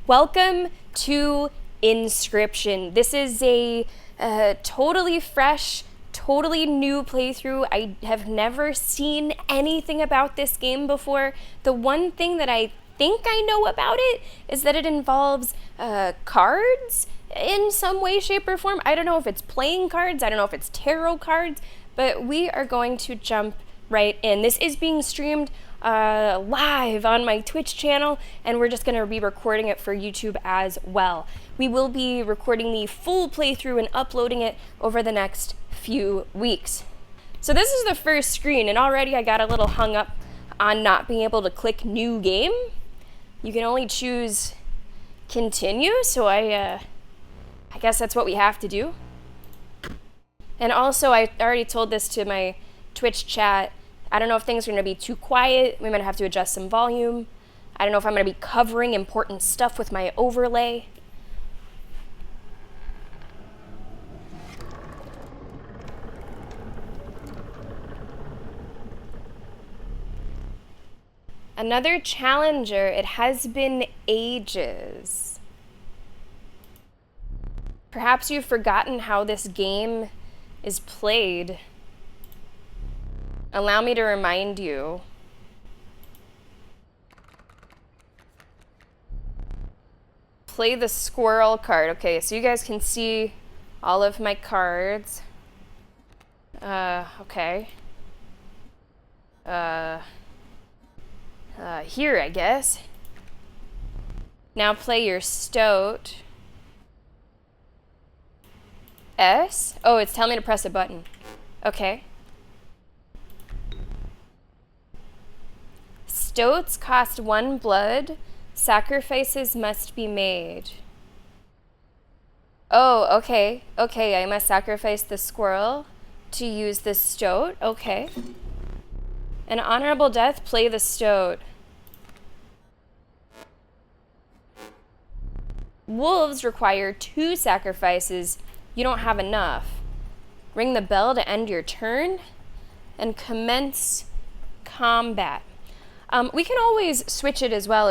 Welcome to Inscryption. This is a totally fresh, totally new playthrough. I have never seen anything about this game before. The one thing that I think I know about it is that it involves cards in some way, shape, or form. I don't know if it's playing cards, I don't know if it's tarot cards, but we are going to jump right in. This is being streamed live on my Twitch channel, and we're just going to be recording it for YouTube as well. We will be recording the full playthrough and uploading it over the next few weeks. So this is the first screen, and already I got a little hung up on not being able to click new game. You can only choose continue, so I guess that's what we have to do. And also, I already told this to my Twitch chat. I don't know if things are going to be too quiet. We might have to adjust some volume. I don't know if I'm going to be covering important stuff with my overlay. Another challenger. It has been ages. Perhaps you've forgotten how this game is played. Allow me to remind you. Play the squirrel card. Okay, so you guys can see all of my cards. Okay. Here, I guess. Now play your stoat. S? Oh, it's telling me to press a button. Okay. Stoats cost 1 blood. Sacrifices must be made. Oh, okay. Okay, I must sacrifice the squirrel to use the stoat. Okay. An honorable death, play the stoat. Wolves require 2 sacrifices. You don't have enough. Ring the bell to end your turn and commence combat. We can always switch it as well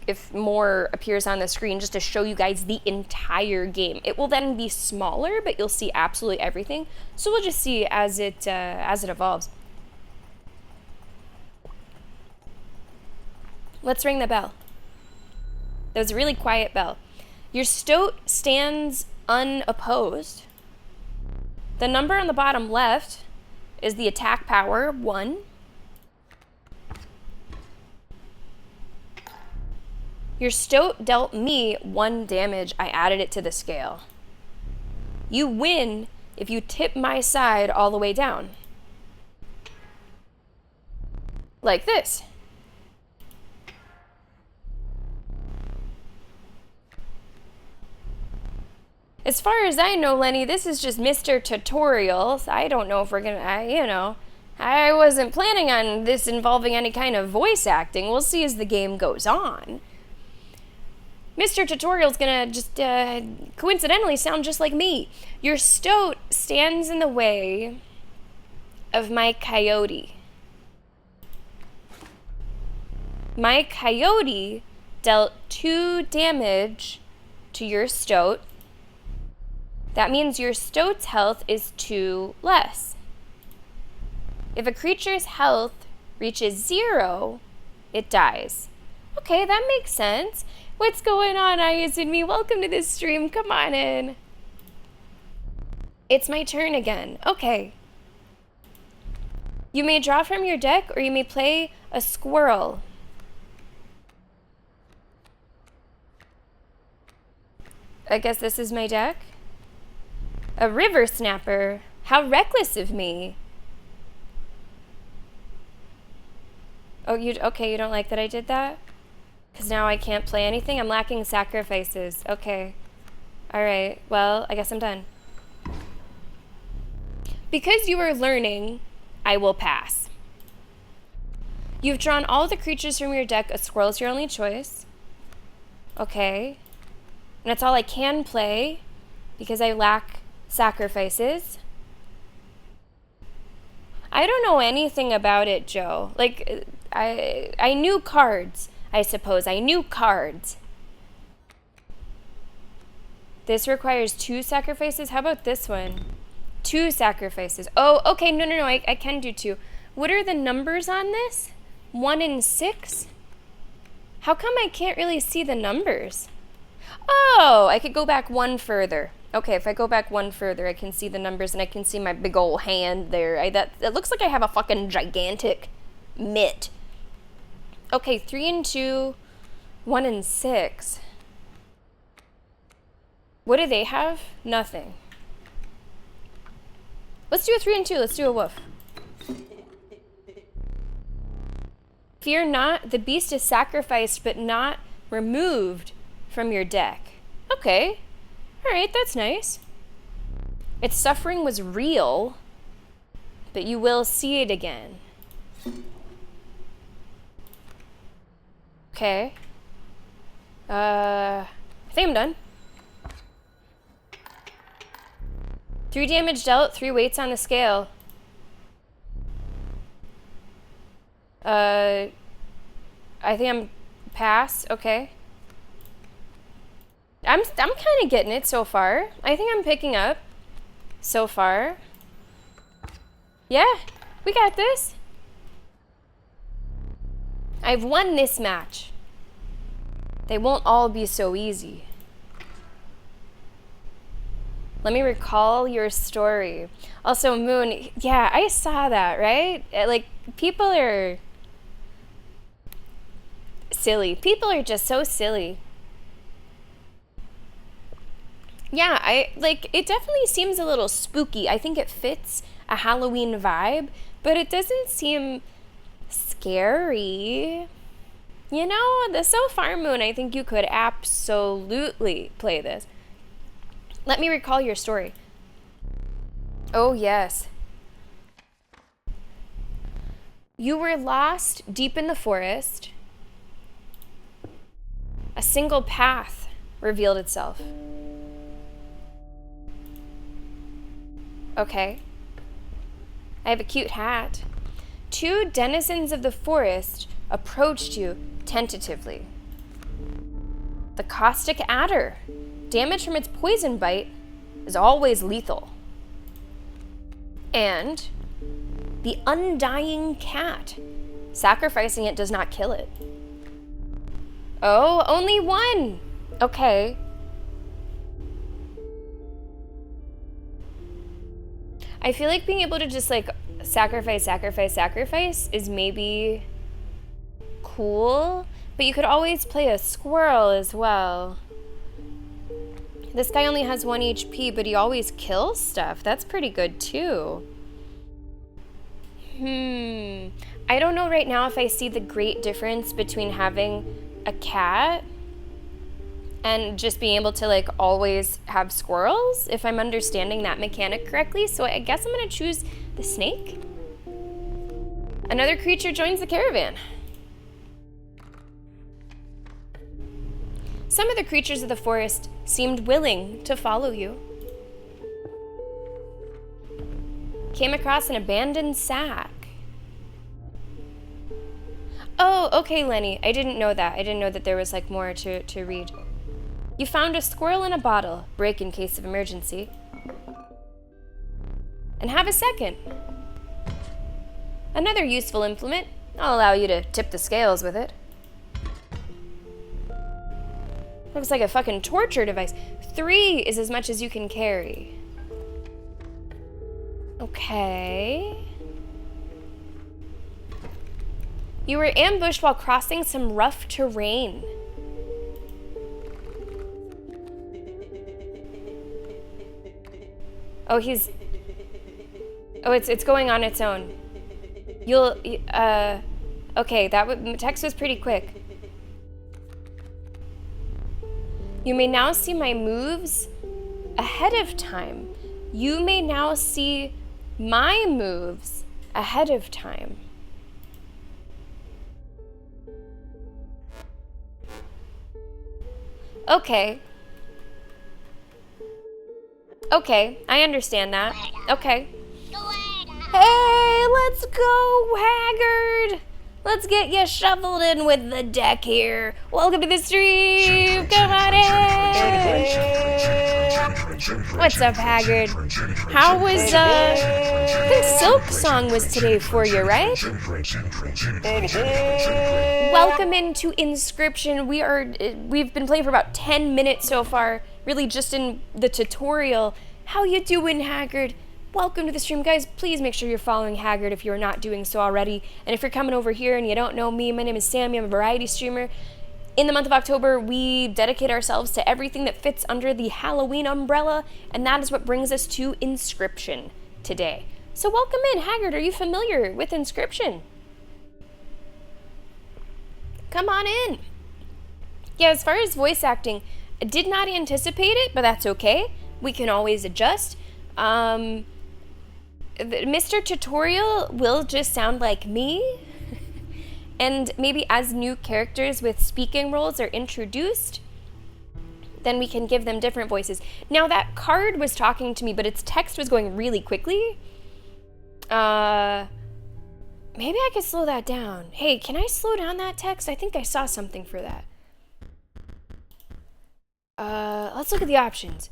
if more appears on the screen, just to show you guys the entire game. It will then be smaller, but you'll see absolutely everything. So we'll just see as it evolves. Let's ring the bell. That was a really quiet bell. Your stoat stands unopposed. The number on the bottom left is the attack power, 1. Your stoat dealt me 1 damage. I added it to the scale. You win if you tip my side all the way down. Like this. As far as I know, Lenny, this is just Mr. Tutorials. I don't know if we're gonna, I wasn't planning on this involving any kind of voice acting. We'll see as the game goes on. Mr. Tutorial's gonna just coincidentally sound just like me. Your stoat stands in the way of my coyote. My coyote dealt 2 damage to your stoat. That means your stoat's health is 2 less. If a creature's health reaches 0, it dies. Okay, that makes sense. What's going on, Ayas and me? Welcome to this stream. Come on in. It's my turn again. Okay. You may draw from your deck, or you may play a squirrel. I guess this is my deck. A river snapper. How reckless of me. Oh, you don't like that I did that? Because now I can't play anything? I'm lacking sacrifices. Okay. Alright, well, I guess I'm done. Because you are learning, I will pass. You've drawn all the creatures from your deck. A squirrel is your only choice. Okay. And that's all I can play, because I lack sacrifices. I don't know anything about it, Joe. Like, I knew cards, I suppose. I knew cards. This requires 2 sacrifices. How about this one? 2 sacrifices. Oh, okay. No. I can do 2. What are the numbers on this? 1 and 6? How come I can't really see the numbers? Oh, I could go back 1 further. Okay, if I go back 1 further, I can see the numbers and I can see my big old hand there. It looks like I have a fucking gigantic mitt. Okay, 3 and 2, 1 and 6. What do they have? Nothing. Let's do a 3 and 2. Let's do a woof. Fear not, the beast is sacrificed but not removed from your deck. Okay. Alright, that's nice. Its suffering was real, but you will see it again. Okay. I think I'm done. 3 damage dealt, 3 weights on the scale. I think I'm pass. Okay. I'm kind of getting it so far. I think I'm picking up so far. Yeah, we got this. I've won this match. They won't all be so easy. Let me recall your story. Also, Moon, yeah, I saw that, right? Like, people are silly. People are just so silly. Yeah, it definitely seems a little spooky. I think it fits a Halloween vibe, but it doesn't seem scary. You know, so far, Moon, I think you could absolutely play this. Let me recall your story. Oh, yes. You were lost deep in the forest. A single path revealed itself. Okay. I have a cute hat. 2 denizens of the forest approached you tentatively. The caustic adder. Damage from its poison bite is always lethal. And the undying cat. Sacrificing it does not kill it. Oh, only 1. Okay. I feel like being able to just like sacrifice is maybe cool, but you could always play a squirrel as well. This guy only has 1 HP, but he always kills stuff. That's pretty good too. I don't know right now if I see the great difference between having a cat and just being able to like always have squirrels, if I'm understanding that mechanic correctly. So I guess I'm gonna choose the snake. Another creature joins the caravan. Some of the creatures of the forest seemed willing to follow you. Came across an abandoned sack. Oh, okay, Lenny. I didn't know that. I didn't know that there was like more to read. You found a squirrel in a bottle, break in case of emergency. And have a second. Another useful implement. I'll allow you to tip the scales with it. Looks like a fucking torture device. 3 is as much as you can carry. Okay. You were ambushed while crossing some rough terrain. Oh, it's going on its own. Okay, text was pretty quick. You may now see my moves ahead of time. You may now see my moves ahead of time. Okay. Okay, I understand that. Okay. Hey, let's go, Haggard! Let's get you shoveled in with the deck here. Welcome to the stream. Come on in. What's up, Haggard? How was, I think Silk Song was today for you, right? Welcome into Inscryption. We've been playing for about 10 minutes so far, really just in the tutorial. How you doing, Haggard? Welcome to the stream, guys. Please make sure you're following Haggard if you're not doing so already. And if you're coming over here and you don't know me, my name is Sammy. I'm a variety streamer. In the month of October, we dedicate ourselves to everything that fits under the Halloween umbrella, and that is what brings us to Inscryption today. So welcome in, Haggard. Are you familiar with Inscryption? Come on in. Yeah, as far as voice acting, I did not anticipate it, but that's okay. We can always adjust. Mr. Tutorial will just sound like me. And maybe as new characters with speaking roles are introduced, then we can give them different voices. Now that card was talking to me, but its text was going really quickly. Maybe I could slow that down. Hey, can I slow down that text? I think I saw something for that. Let's look at the options.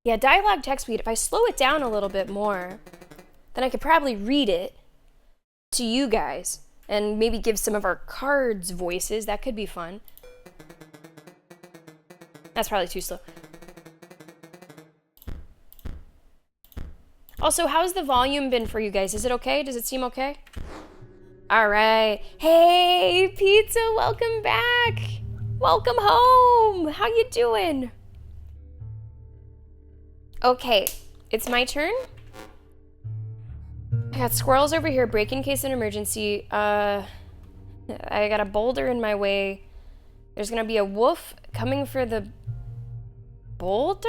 Yeah, dialogue text speed. If I slow it down a little bit more, then I could probably read it to you guys and maybe give some of our cards voices. That could be fun. That's probably too slow. Also, how's the volume been for you guys? Is it okay? Does it seem okay? All right. Hey, Pizza, welcome back. Welcome home. How you doing? Okay, it's my turn. I got squirrels over here, break in case of an emergency. I got a boulder in my way. There's gonna be a wolf coming for the boulder?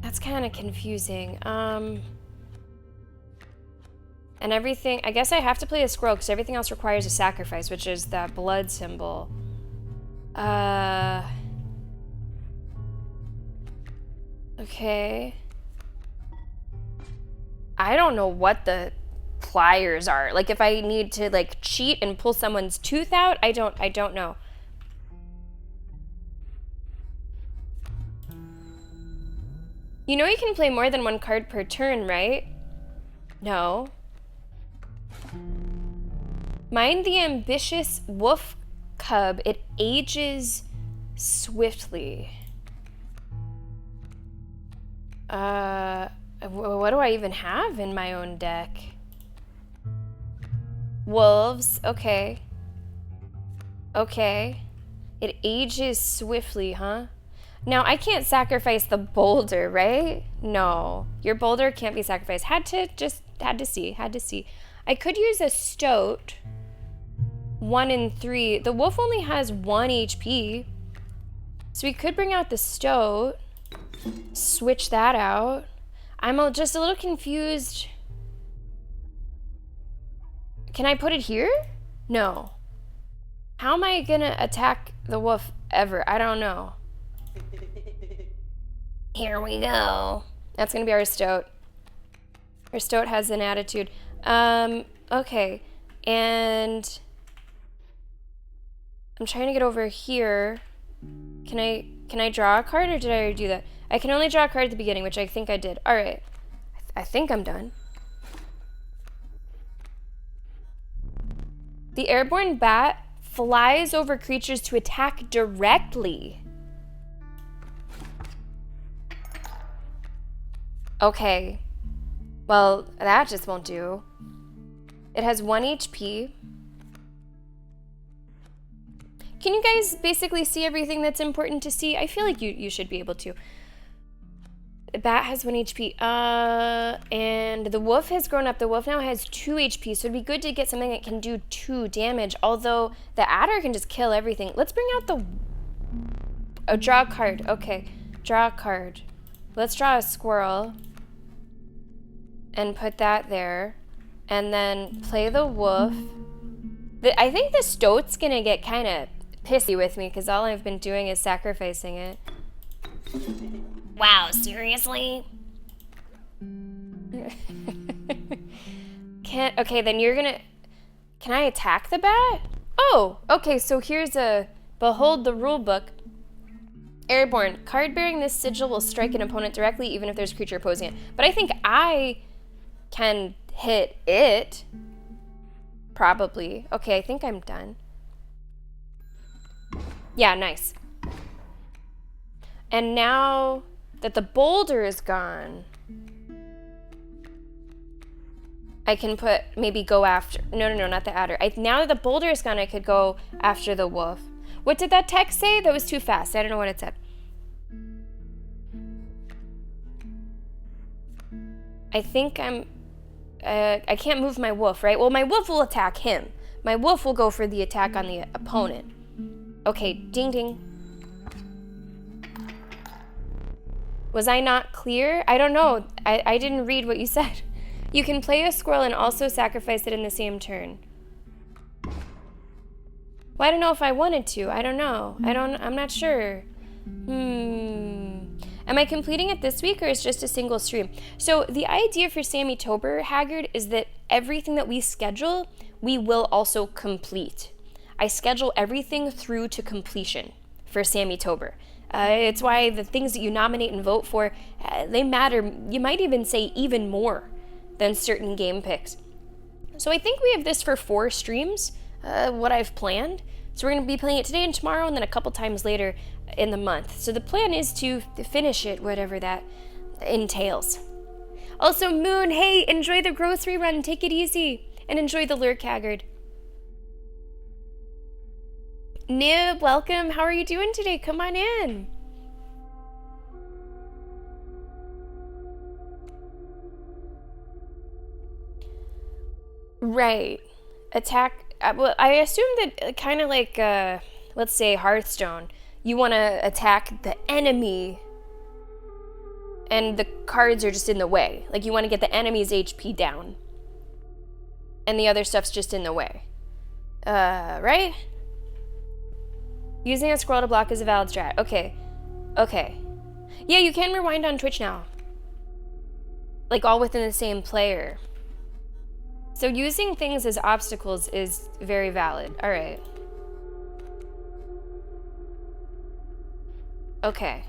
That's kind of confusing. And everything, I guess I have to play a squirrel because everything else requires a sacrifice, which is that blood symbol. Okay. I don't know what the pliers are. Like if I need to like cheat and pull someone's tooth out, I don't know. You know you can play more than one card per turn, right? No. Mind the ambitious wolf cub. It ages swiftly. What do I even have in my own deck? Wolves, okay. Okay. It ages swiftly, huh? Now, I can't sacrifice the boulder, right? No. Your boulder can't be sacrificed. Had to see. I could use a stoat. 1 and 3. The wolf only has 1 HP. So we could bring out the stoat. Switch that out. I'm just a little confused. Can I put it here? No. How am I gonna attack the wolf ever? I don't know. Here we go. That's gonna be our stoat. Our stoat has an attitude. Okay. And I'm trying to get over here. Can I draw a card or did I already do that? I can only draw a card at the beginning, which I think I did. All right. I think I'm done. The airborne bat flies over creatures to attack directly. Okay. Well, that just won't do. It has 1 HP. Can you guys basically see everything that's important to see? I feel like you should be able to. The bat has 1 HP. And the wolf has grown up. The wolf now has 2 HP, so it'd be good to get something that can do 2 damage, although the adder can just kill everything. Let's bring out the... Oh, draw a card. Okay, draw a card. Let's draw a squirrel and put that there, and then play the wolf. I think the stoat's gonna get kind of pissy with me because all I've been doing is sacrificing it. Wow, seriously? Okay, then you're gonna... Can I attack the bat? Oh, okay, so here's a... Behold the rule book. Airborne. Card bearing this sigil will strike an opponent directly even if there's a creature opposing it. But I think I can hit it. Probably. Okay, I think I'm done. Yeah, nice. And now that the boulder is gone, I can maybe go after, no, not the adder. Now that the boulder is gone, I could go after the wolf. What did that text say? That was too fast. I don't know what it said. I think I can't move my wolf, right? Well, my wolf will attack him. My wolf will go for the attack on the opponent. Okay, ding ding. Was I not clear? I don't know. I didn't read what you said. You can play a squirrel and also sacrifice it in the same turn. Well, I don't know if I wanted to. I don't know. I'm not sure. Am I completing it this week or is it just a single stream? So the idea for Sammy Tober, Haggard, is that everything that we schedule, we will also complete. I schedule everything through to completion for Sammy Tober. It's why the things that you nominate and vote for, they matter. You might even say even more than certain game picks. So I think we have this for 4 streams, what I've planned. So we're going to be playing it today and tomorrow and then a couple times later in the month. So the plan is to finish it, whatever that entails. Also, Moon, hey, enjoy the grocery run. Take it easy. And enjoy the lurk, Haggard. Nib, welcome. How are you doing today? Come on in. Right. Attack. Well, I assume that kind of like, let's say Hearthstone, you want to attack the enemy and the cards are just in the way. Like you want to get the enemy's HP down and the other stuff's just in the way. Right? Using a scroll to block is a valid strat. Okay. Yeah, you can rewind on Twitch now. Like all within the same player. So using things as obstacles is very valid. All right. Okay.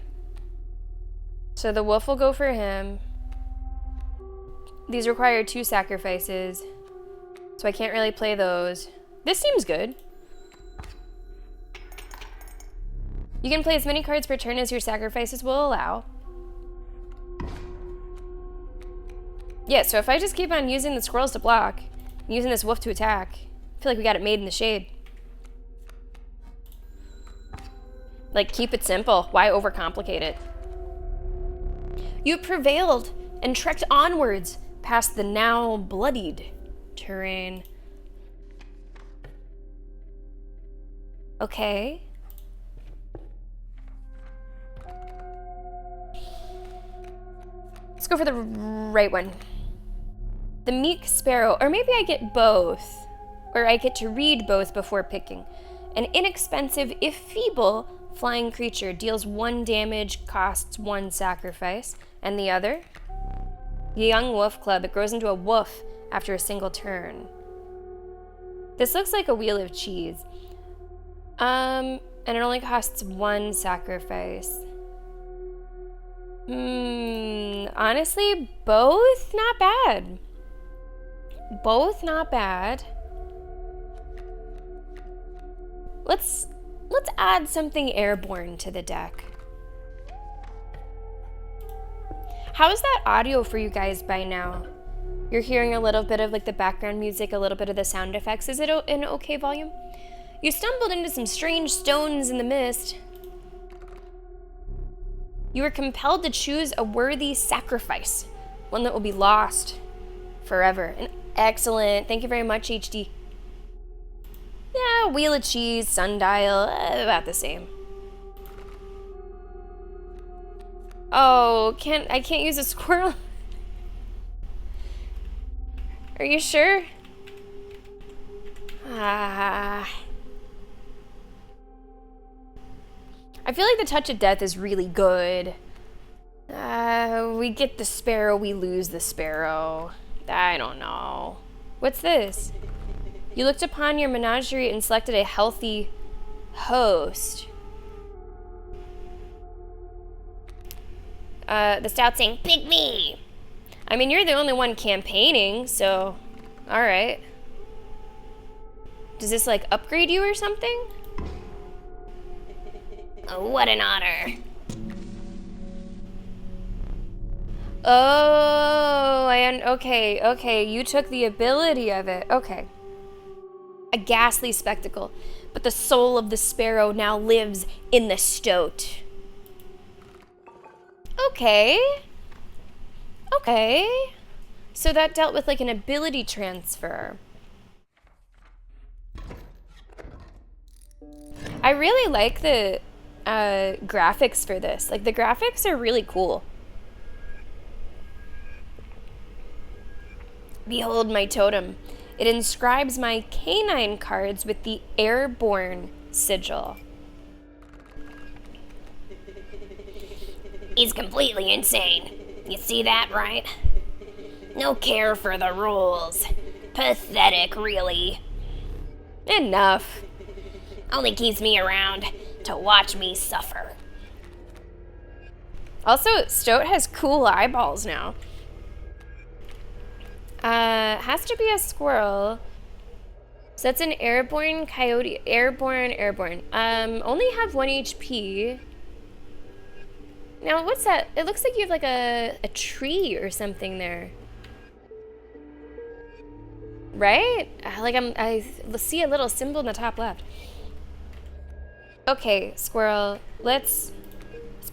So the wolf will go for him. These require 2 sacrifices. So I can't really play those. This seems good. You can play as many cards per turn as your sacrifices will allow. Yeah, so if I just keep on using the squirrels to block, using this wolf to attack, I feel like we got it made in the shade. Like, keep it simple. Why overcomplicate it? You prevailed and trekked onwards past the now bloodied terrain. Okay. Let's go for the right one. The meek sparrow, or maybe I get both, or I get to read both before picking. An inexpensive, if feeble, flying creature deals 1 damage, costs 1 sacrifice, and the other? Young wolf club, it grows into a wolf after a single turn. This looks like a wheel of cheese. And it only costs 1 sacrifice. Honestly, both not bad. Both not bad. Let's add something airborne to the deck. How is that audio for you guys by now? You're hearing a little bit of like the background music, a little bit of the sound effects. Is it in okay volume? You stumbled into some strange stones in the mist. You were compelled to choose a worthy sacrifice, one that will be lost forever. And excellent. Thank you very much, HD. Yeah, wheel of cheese, sundial, about the same. Oh, I can't use a squirrel? Are you sure? I feel like the touch of death is really good. We get the sparrow, we lose the sparrow. I don't know. What's this? You looked upon your menagerie and selected a healthy host. The Stout saying, pick me! I mean, you're the only one campaigning, so... Alright. Does this, like, upgrade you or something? Oh, what an honor. Oh, okay, you took the ability of it. Okay. A ghastly spectacle, but the soul of the sparrow now lives in the stoat. Okay. Okay. So that dealt with like an ability transfer. I really like the graphics for this. Like, the graphics are really cool. Behold my totem. It inscribes my canine cards with the airborne sigil. He's completely insane. You see that, right? No care for the rules. Pathetic, really. Enough. Only keeps me around to watch me suffer. Also, Stoat has cool eyeballs now. Has to be a squirrel. So that's an airborne coyote. Airborne. Only have 1 HP. Now, what's that? It looks like you have like a tree or something there. Right? I see a little symbol in the top left. Okay, squirrel. Let's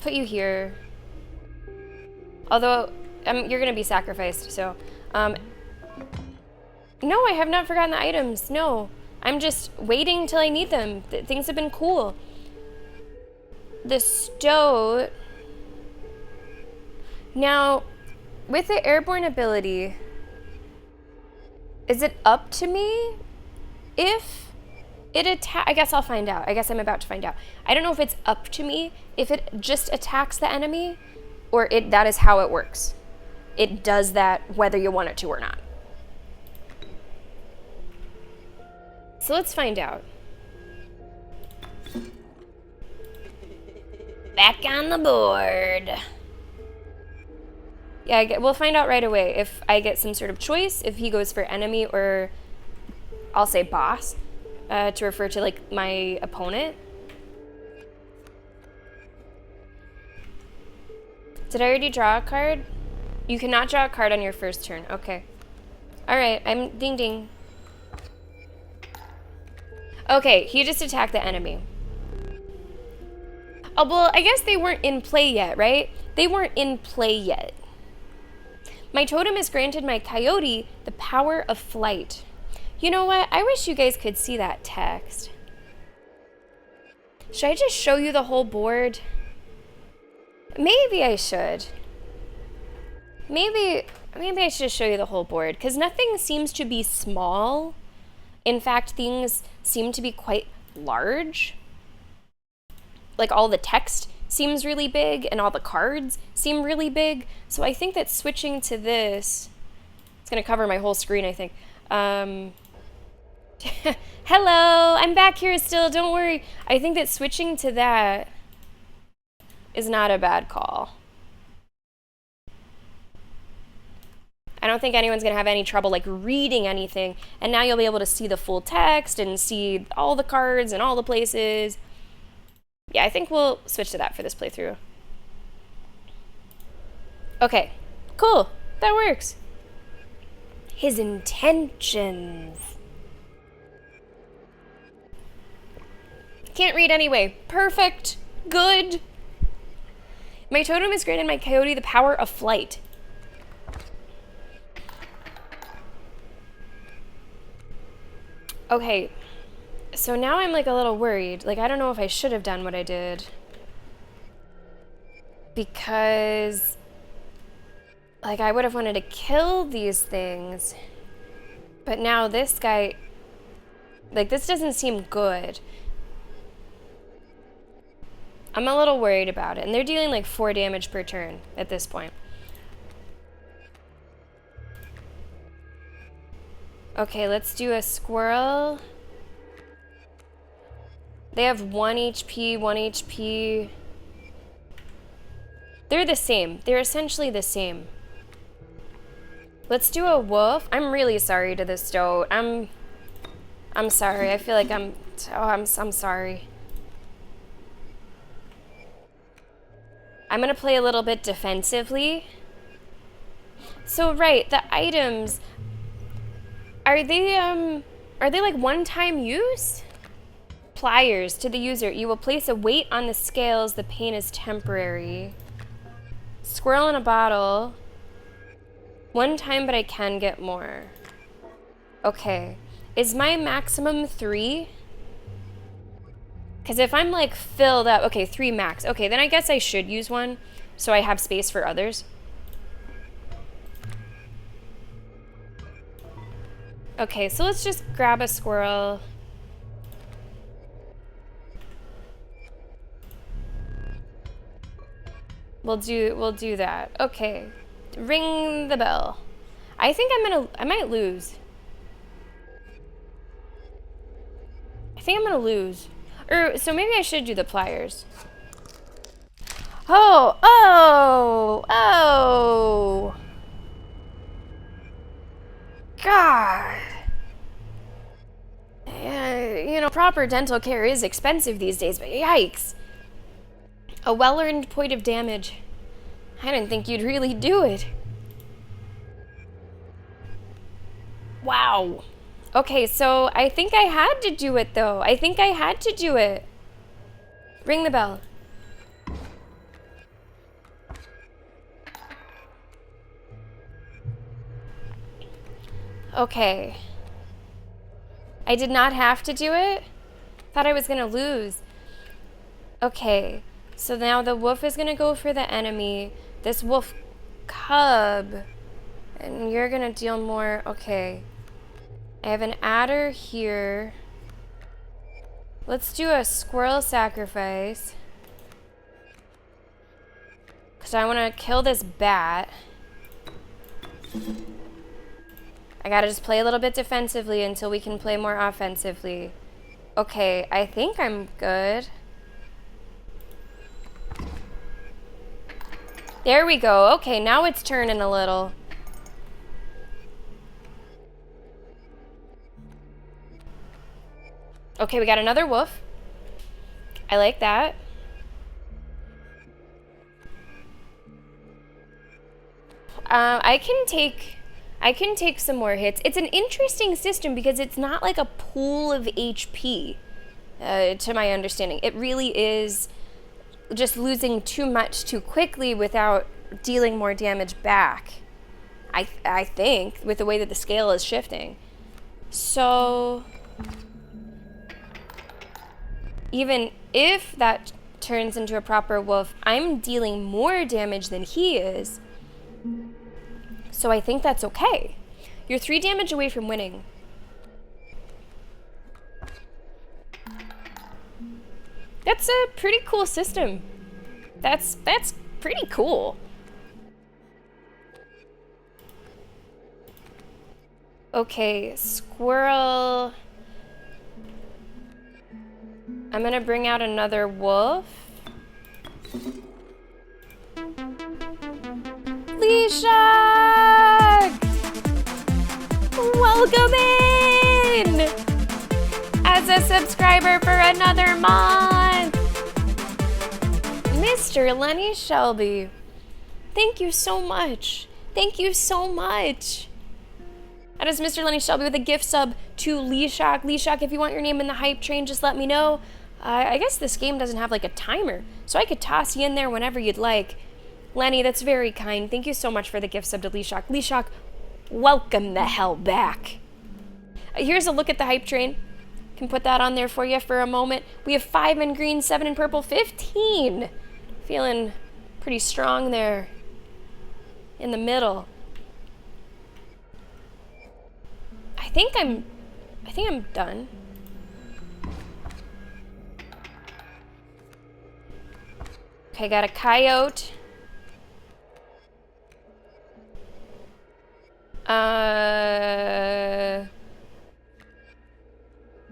put you here. Although, you're gonna be sacrificed, so... No, I have not forgotten the items. No. I'm just waiting till I need them. Things have been cool. The stoat... Now, with the airborne ability, is it up to me if it I guess I'll find out. I guess I'm about to find out. I don't know if it's up to me if it just attacks the enemy or that is how it works. It does that whether you want it to or not. So let's find out. Back on the board. Yeah, we'll find out right away if I get some sort of choice, if he goes for enemy or I'll say boss, to refer to like my opponent. Did I already draw a card? You cannot draw a card on your first turn. Okay. Alright, I'm ding ding. Okay, he just attacked the enemy. Oh, well, I guess they weren't in play yet, right? They weren't in play yet. My totem has granted my coyote the power of flight. You know what? I wish you guys could see that text. Should I just show you the whole board? Maybe I should. Maybe I should just show you the whole board, because nothing seems to be small. In fact, things seem to be quite large. Like, all the text seems really big, and all the cards seem really big. So I think that switching to this, it's gonna cover my whole screen, I think. Hello, I'm back here still, don't worry. I think that switching to that is not a bad call. I don't think anyone's gonna have any trouble like reading anything, and now you'll be able to see the full text and see all the cards and all the places. Yeah, I think we'll switch to that for this playthrough. Okay, cool, that works. His intentions. Can't read anyway. Perfect. Good. My totem has granted my coyote the power of flight. Okay, so now I'm like a little worried. Like, I don't know if I should have done what I did. Because, like, I would have wanted to kill these things. But now this guy, like, this doesn't seem good. I'm a little worried about it. And they're dealing like 4 damage per turn at this point. Okay, let's do a squirrel. They have 1 HP, 1 HP. They're the same. They're essentially the same. Let's do a wolf. I'm really sorry to this doe. I'm sorry. I feel like I'm sorry. I'm gonna play a little bit defensively. So right, the items, are they like one-time use? Pliers to the user. You will place a weight on the scales. The pain is temporary. Squirrel in a bottle. One time, but I can get more. Okay. Is my maximum 3? Because if I'm like filled up, okay, 3 max. Okay, then I guess I should use one so I have space for others. Okay, so let's just grab a squirrel. We'll do that. Okay. Ring the bell. I think I might lose. I think I'm gonna lose. So maybe I should do the pliers. Oh! God. You know, proper dental care is expensive these days, but yikes. A well-earned point of damage. I didn't think you'd really do it. Wow. Okay, so I think I had to do it, though. I think I had to do it. Ring the bell. Okay. I did not have to do it? Thought I was gonna lose. Okay. So now the wolf is gonna go for the enemy. This wolf cub. And you're gonna deal more. Okay. I have an adder here. Let's do a squirrel sacrifice. Because I want to kill this bat. I gotta just play a little bit defensively until we can play more offensively. Okay, I think I'm good. There we go. Okay, now it's turning a little. Okay, we got another wolf. I like that. I can take some more hits. It's an interesting system because it's not like a pool of HP, to my understanding. It really is just losing too much too quickly without dealing more damage back. I think, with the way that the scale is shifting. So even if that turns into a proper wolf, I'm dealing more damage than he is. So I think that's okay. You're 3 damage away from winning. That's a pretty cool system. That's pretty cool. Okay, squirrel. I'm gonna bring out another wolf. Lishak! Welcome in! As a subscriber for another month! Mr. Lenny Shelby, thank you so much. Thank you so much. That is Mr. Lenny Shelby with a gift sub to Lishak. Lishak, if you want your name in the hype train, just let me know. I guess this game doesn't have like a timer, so I could toss you in there whenever you'd like. Lenny, that's very kind. Thank you so much for the gift sub to Lishak. Lishak, welcome the hell back. Here's a look at the hype train. Can put that on there for you for a moment. We have 5 in green, 7 in purple, 15. Feeling pretty strong there in the middle. I think I'm done. Okay, got a coyote.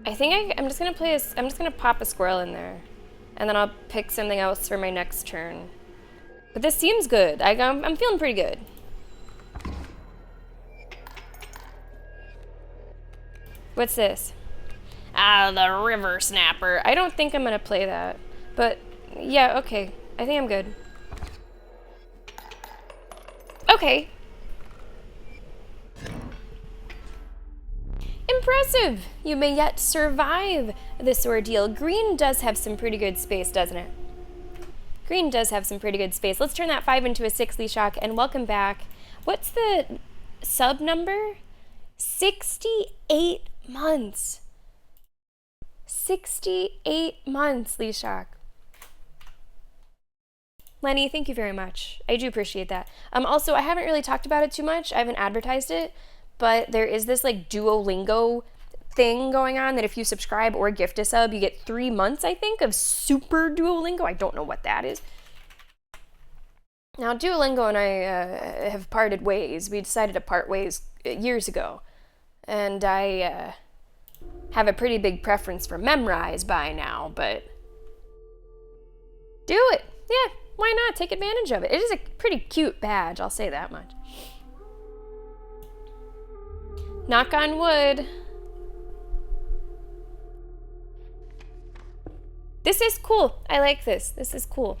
I think I'm just gonna pop a squirrel in there, and then I'll pick something else for my next turn. But this seems good. I'm feeling pretty good. What's this? Ah, the River Snapper. I don't think I'm gonna play that. But, yeah, okay. I think I'm good. Okay. Impressive! You may yet survive this ordeal. Green does have some pretty good space, doesn't it? Green does have some pretty good space. Let's turn that 5 into a 6, Leeshock, and welcome back. What's the sub number? 68 months. 68 months, Leeshock. Lenny, thank you very much. I do appreciate that. Also, I haven't really talked about it too much. I haven't advertised it, but there is this like Duolingo thing going on that if you subscribe or gift a sub, you get 3 months, I think, of super Duolingo. I don't know what that is. Now, Duolingo and I have parted ways. We decided to part ways years ago. And I have a pretty big preference for Memrise by now, but do it. Yeah, why not? Take advantage of it. It is a pretty cute badge, I'll say that much. Knock on wood. This is cool. I like this. This is cool.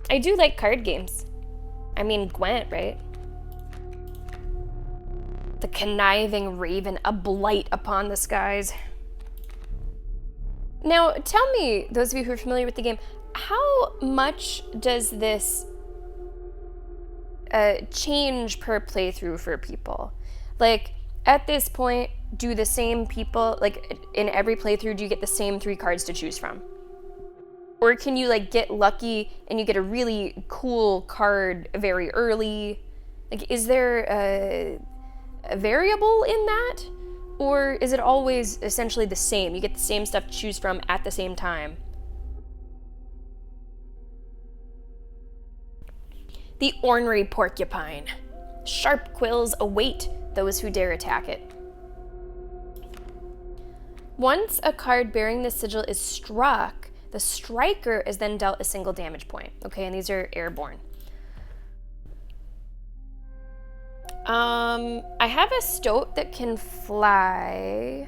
I do like card games. I mean, Gwent, right? The conniving raven, a blight upon the skies. Now, tell me, those of you who are familiar with the game, how much does this change per playthrough for people? Like, at this point, do the same people, like, in every playthrough, do you get the same 3 cards to choose from? Or can you, like, get lucky and you get a really cool card very early? Like, is there a variable in that? Or is it always essentially the same? You get the same stuff to choose from at the same time? The ornery porcupine. Sharp quills await those who dare attack it. Once a card bearing the sigil is struck, the striker is then dealt a single damage point. Okay, and these are airborne. I have a stoat that can fly.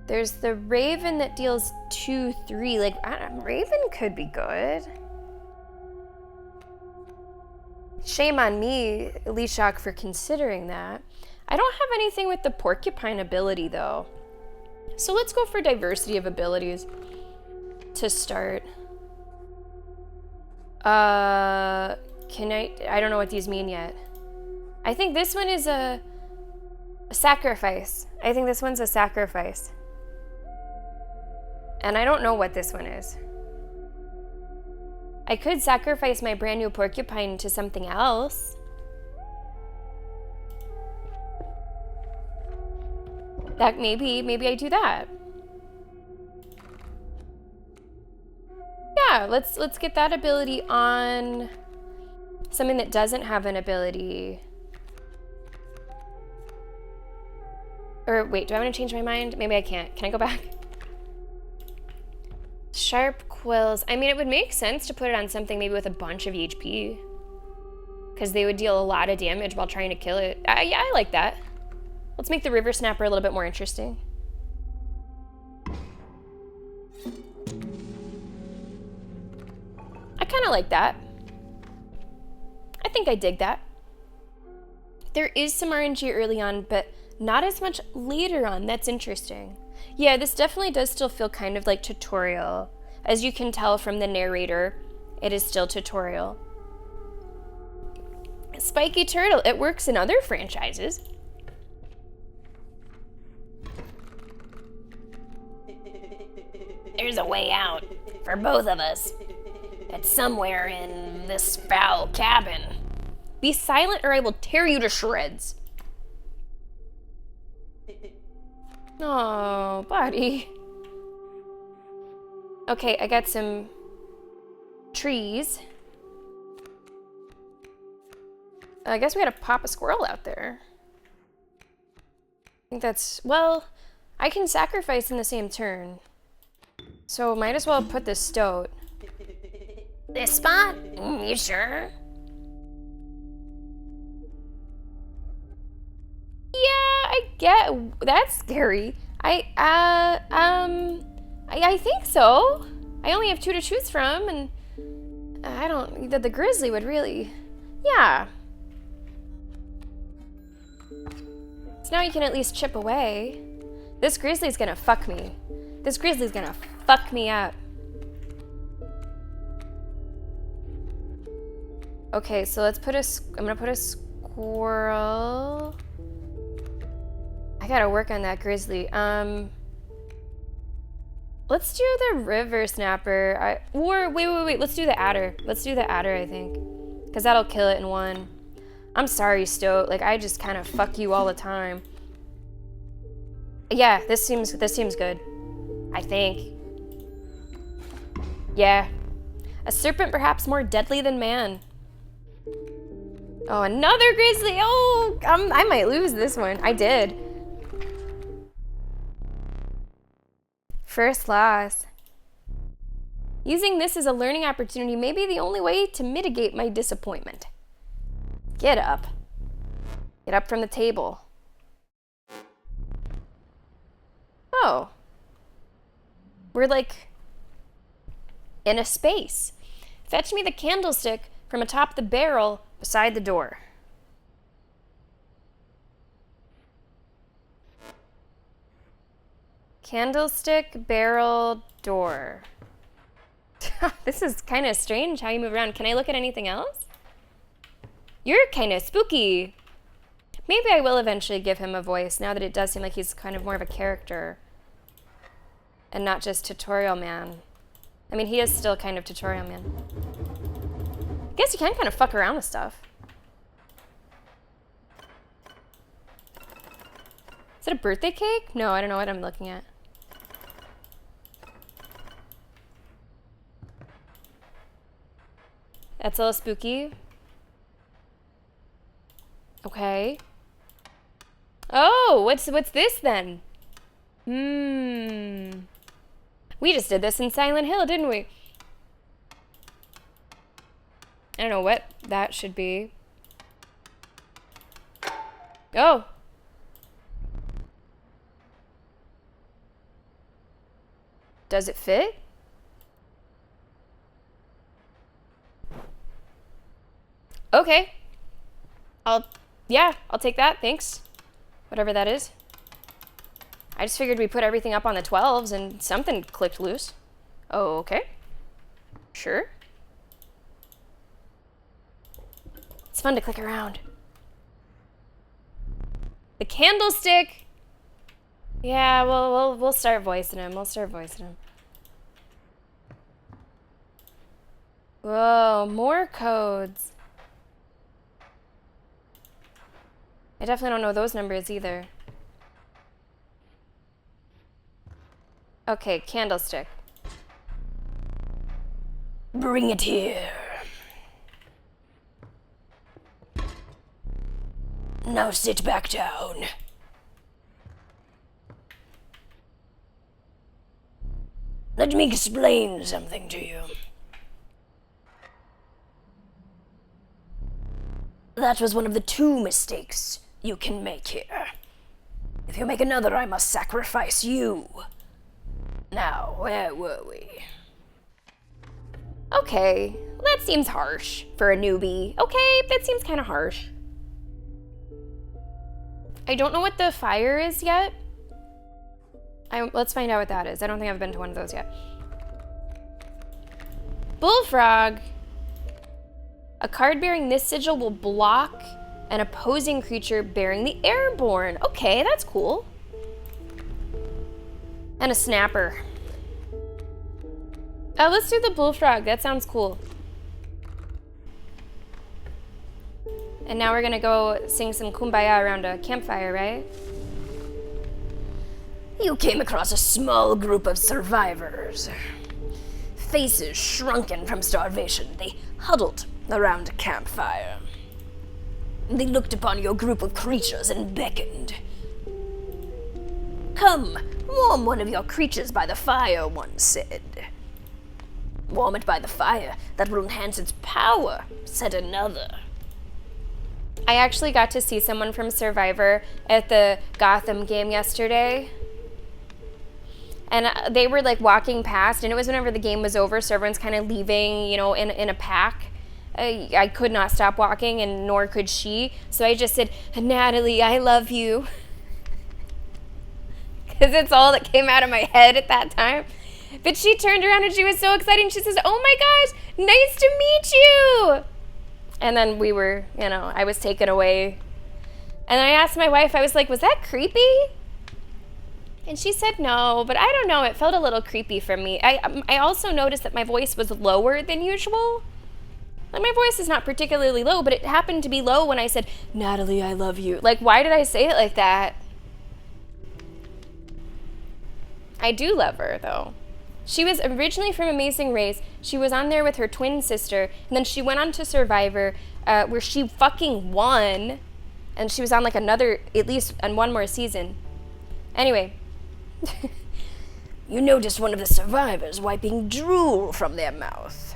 There's the raven that deals 2-3. Like, raven could be good. Shame on me, Leeshock, for considering that. I don't have anything with the porcupine ability, though. So let's go for diversity of abilities to start. I don't know what these mean yet. I think this one is a sacrifice. I think this one's a sacrifice. And I don't know what this one is. I could sacrifice my brand new porcupine to something else. That maybe I do that. Yeah, let's get that ability on something that doesn't have an ability. Or wait, do I want to change my mind? Maybe I can't. Can I go back? Sharp quills. I mean, it would make sense to put it on something maybe with a bunch of HP, because they would deal a lot of damage while trying to kill it. Yeah, I like that. Let's make the River Snapper a little bit more interesting. I kind of like that. I think I dig that. There is some RNG early on, but not as much later on. That's interesting. Yeah, this definitely does still feel kind of like tutorial. As you can tell from the narrator, it is still tutorial. Spiky Turtle, it works in other franchises. There's a way out for both of us. It's somewhere in this foul cabin. Be silent or I will tear you to shreds. Oh, buddy. Okay, I got some trees. I guess we gotta pop a squirrel out there. I think that's, well, I can sacrifice in the same turn. So might as well put this stoat. This spot? You sure? Yeah, I get that's scary. I think so. I only have 2 to choose from, and I don't. The grizzly would really. Yeah. So now you can at least chip away. This grizzly's gonna fuck me. This grizzly's gonna fuck me up. Okay, so let's put I'm gonna put a squirrel. I gotta work on that grizzly. Let's do the river snapper. Wait. Let's do the adder. Let's do the adder, I think. Because that'll kill it in one. I'm sorry, Stoat. Like, I just kind of fuck you all the time. Yeah, this seems good. I think. Yeah. A serpent perhaps more deadly than man. Oh, another grizzly! Oh, I might lose this one. I did. First loss. Using this as a learning opportunity may be the only way to mitigate my disappointment. Get up. Get up from the table. Oh. We're like in a space. Fetch me the candlestick from atop the barrel beside the door. Candlestick, barrel, door. This is kind of strange how you move around. Can I look at anything else? You're kind of spooky. Maybe I will eventually give him a voice now that it does seem like he's kind of more of a character and not just tutorial man. I mean, he is still kind of tutorial man. I guess you can kind of fuck around with stuff. Is it a birthday cake? No, I don't know what I'm looking at. That's a little spooky. Okay. Oh, what's this then? We just did this in Silent Hill, didn't we? I don't know what that should be. Oh. Does it fit? Okay. I'll take that, thanks. Whatever that is. I just figured we put everything up on the 12s and something clicked loose. Oh, okay. Sure. It's fun to click around. The candlestick! Yeah, we'll start voicing him. Whoa, more codes. I definitely don't know those numbers either. Okay, candlestick. Bring it here. Now sit back down. Let me explain something to you. That was one of the 2 mistakes you can make here. If you make another, I must sacrifice you. Now, where were we? Okay, well, that seems harsh for a newbie. Okay, that seems kind of harsh. I don't know what the fire is yet. Let's find out what that is. I don't think I've been to one of those yet. Bullfrog. A card bearing this sigil will block an opposing creature bearing the airborne. Okay, that's cool. And a snapper. Oh, let's do the bullfrog. That sounds cool. And now we're gonna go sing some kumbaya around a campfire, right? You came across a small group of survivors. Faces shrunken from starvation, they huddled around a campfire. They looked upon your group of creatures and beckoned. Come, warm one of your creatures by the fire, one said. Warm it by the fire. That will enhance its power, said another. I actually got to see someone from Survivor at the Gotham game yesterday. And they were like walking past, and it was whenever the game was over, so everyone's kind of leaving, you know, in a pack. I could not stop walking, and nor could she. So I just said, Natalie, I love you. Because it's all that came out of my head at that time. But she turned around and she was so excited. And she says, oh my gosh, nice to meet you. And then we were, you know, I was taken away. And I asked my wife, I was like, was that creepy? And she said no, but I don't know. It felt a little creepy for me. I also noticed that my voice was lower than usual. Like, my voice is not particularly low, but it happened to be low when I said, Natalie, I love you. Like, why did I say it like that? I do love her, though. She was originally from Amazing Race. She was on there with her twin sister, and then she went on to Survivor, where she fucking won, and she was on like another, at least on one more season. Anyway. You noticed one of the survivors wiping drool from their mouth.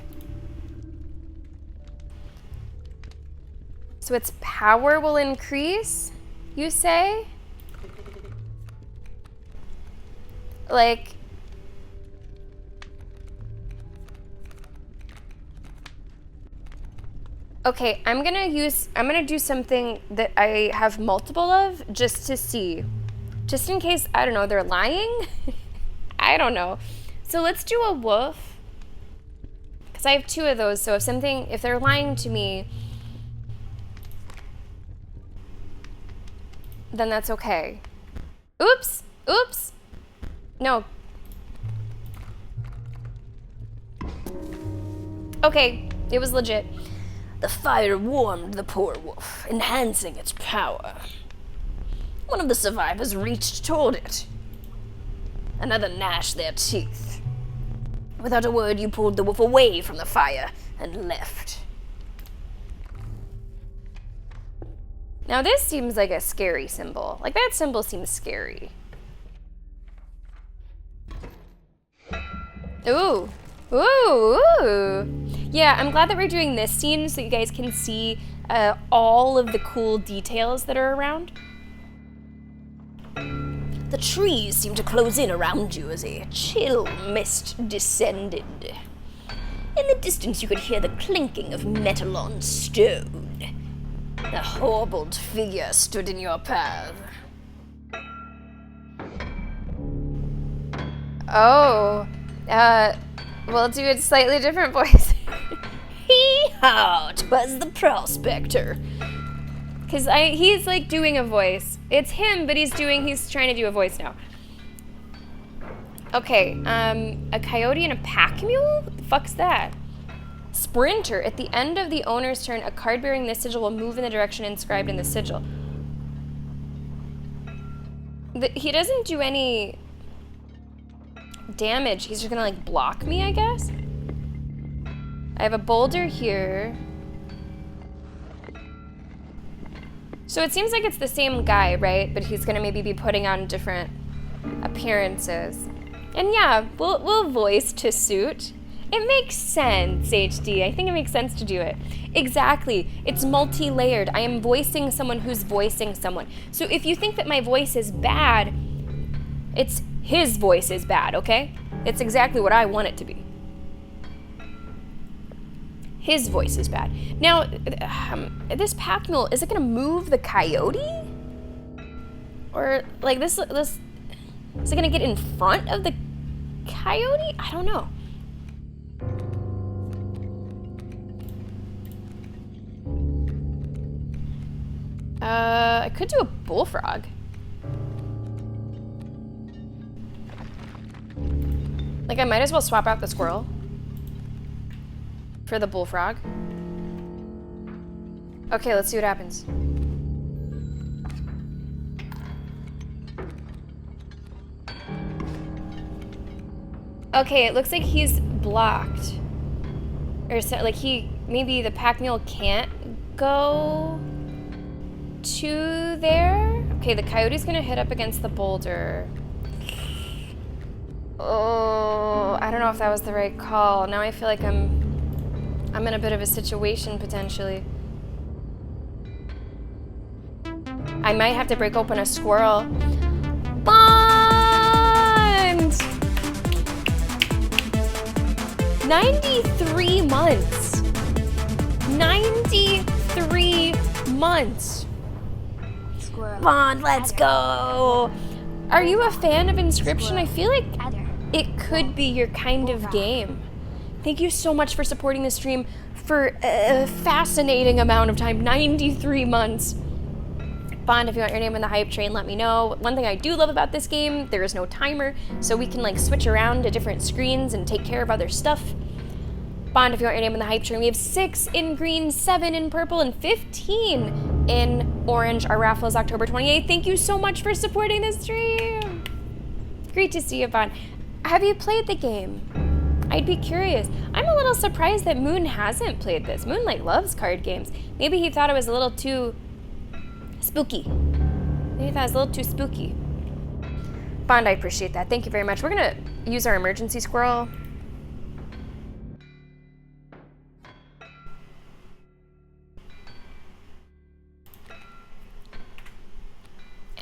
So its power will increase, you say? Like, okay, I'm gonna do something that I have multiple of just to see. Just in case, I don't know, they're lying? I don't know. So let's do a wolf. Because I have 2 of those, so if they're lying to me, then that's okay. Oops! Oops! No. Okay, it was legit. The fire warmed the poor wolf, enhancing its power. One of the survivors reached toward it. Another gnashed their teeth. Without a word, you pulled the wolf away from the fire and left. Now this seems like a scary symbol. Like, that symbol seems scary. Ooh. Ooh, ooh. Yeah, I'm glad that we're doing this scene so you guys can see all of the cool details that are around. The trees seemed to close in around you as a chill mist descended. In the distance you could hear the clinking of metal on stone. A horrible figure stood in your path. Oh, we'll do a slightly different voice. Hee-haw, 'twas the prospector. Because he's like doing a voice. It's him, but he's trying to do a voice now. Okay, a coyote and a pack mule? What the fuck's that? Sprinter. At the end of the owner's turn, a card bearing this sigil will move in the direction inscribed in the sigil. He doesn't do any damage. He's just gonna like block me, I guess? I have a boulder here. So it seems like it's the same guy, right? But he's gonna maybe be putting on different appearances. And yeah, we'll voice to suit. It makes sense, HD. I think it makes sense to do it. Exactly. It's multi-layered. I am voicing someone who's voicing someone. So if you think that my voice is bad, it's his voice is bad, okay? It's exactly what I want it to be. His voice is bad. Now, this pack mule, is it gonna move the coyote? Or like this, is it gonna get in front of the coyote? I don't know. I could do a bullfrog. Like, I might as well swap out the squirrel for the bullfrog. Okay, let's see what happens. Okay, it looks like he's blocked. Or so, like maybe the pack mule can't go to there. Okay, the coyote's gonna hit up against the boulder. Oh, I don't know if that was the right call. Now I feel like I'm in a bit of a situation, potentially. I might have to break open a squirrel. Bond! 93 months. 93 months. Squirrel. Bond, let's go. Are you a fan of Inscryption? I feel like it could be your kind of game. Thank you so much for supporting the stream for a fascinating amount of time, 93 months. Bond, if you want your name in the hype train, let me know. One thing I do love about this game, there is no timer, so we can like switch around to different screens and take care of other stuff. Bond, if you want your name in the hype train, we have 6 in green, 7 in purple, and 15 in orange. Our raffle is October 28th. Thank you so much for supporting the stream. Great to see you, Bond. Have you played the game? I'd be curious. I'm a little surprised that Moon hasn't played this. Moon like loves card games. Maybe he thought it was a little too spooky. Maybe he thought it was a little too spooky. Bond, I appreciate that. Thank you very much. We're gonna use our emergency squirrel.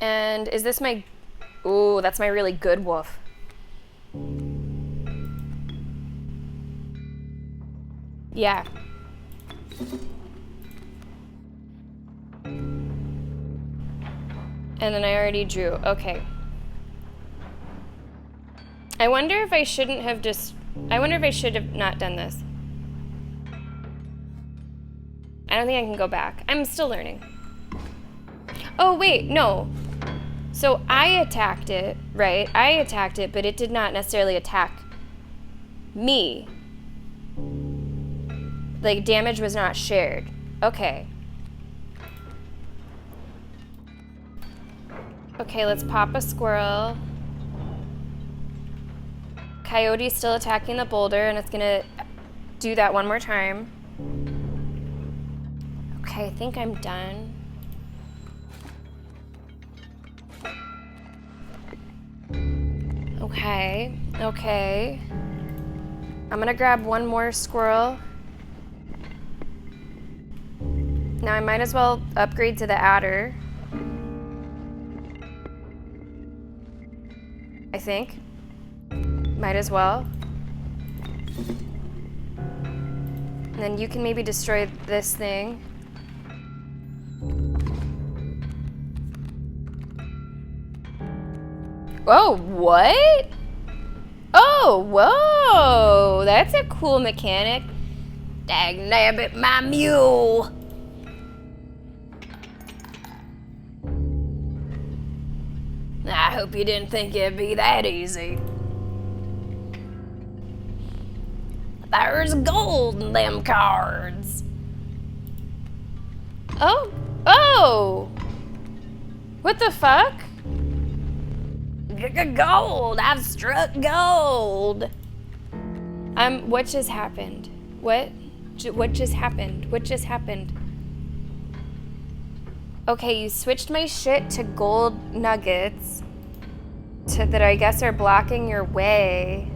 And is this my... Ooh, that's my really good wolf. Yeah. And then I already drew. Okay. I wonder if I shouldn't have just... I wonder if I should have not done this. I don't think I can go back. I'm still learning. Oh, wait, no. So I attacked it, right? I attacked it, but it did not necessarily attack me. Like, damage was not shared. Okay. Okay, let's pop a squirrel. Coyote's still attacking the boulder, and it's gonna do that one more time. Okay, I think I'm done. Okay, okay. I'm gonna grab one more squirrel. Now I might as well upgrade to the adder. I think. Might as well. And then you can maybe destroy this thing. Oh, what? Oh, whoa! That's a cool mechanic. Dagnabbit, my mule! I hope you didn't think it'd be that easy. There's gold in them cards. Oh, oh! What the fuck? Gold! I've struck gold! What just happened? What just happened? What just happened? Okay, you switched my shit to gold nuggets that I guess are blocking your way.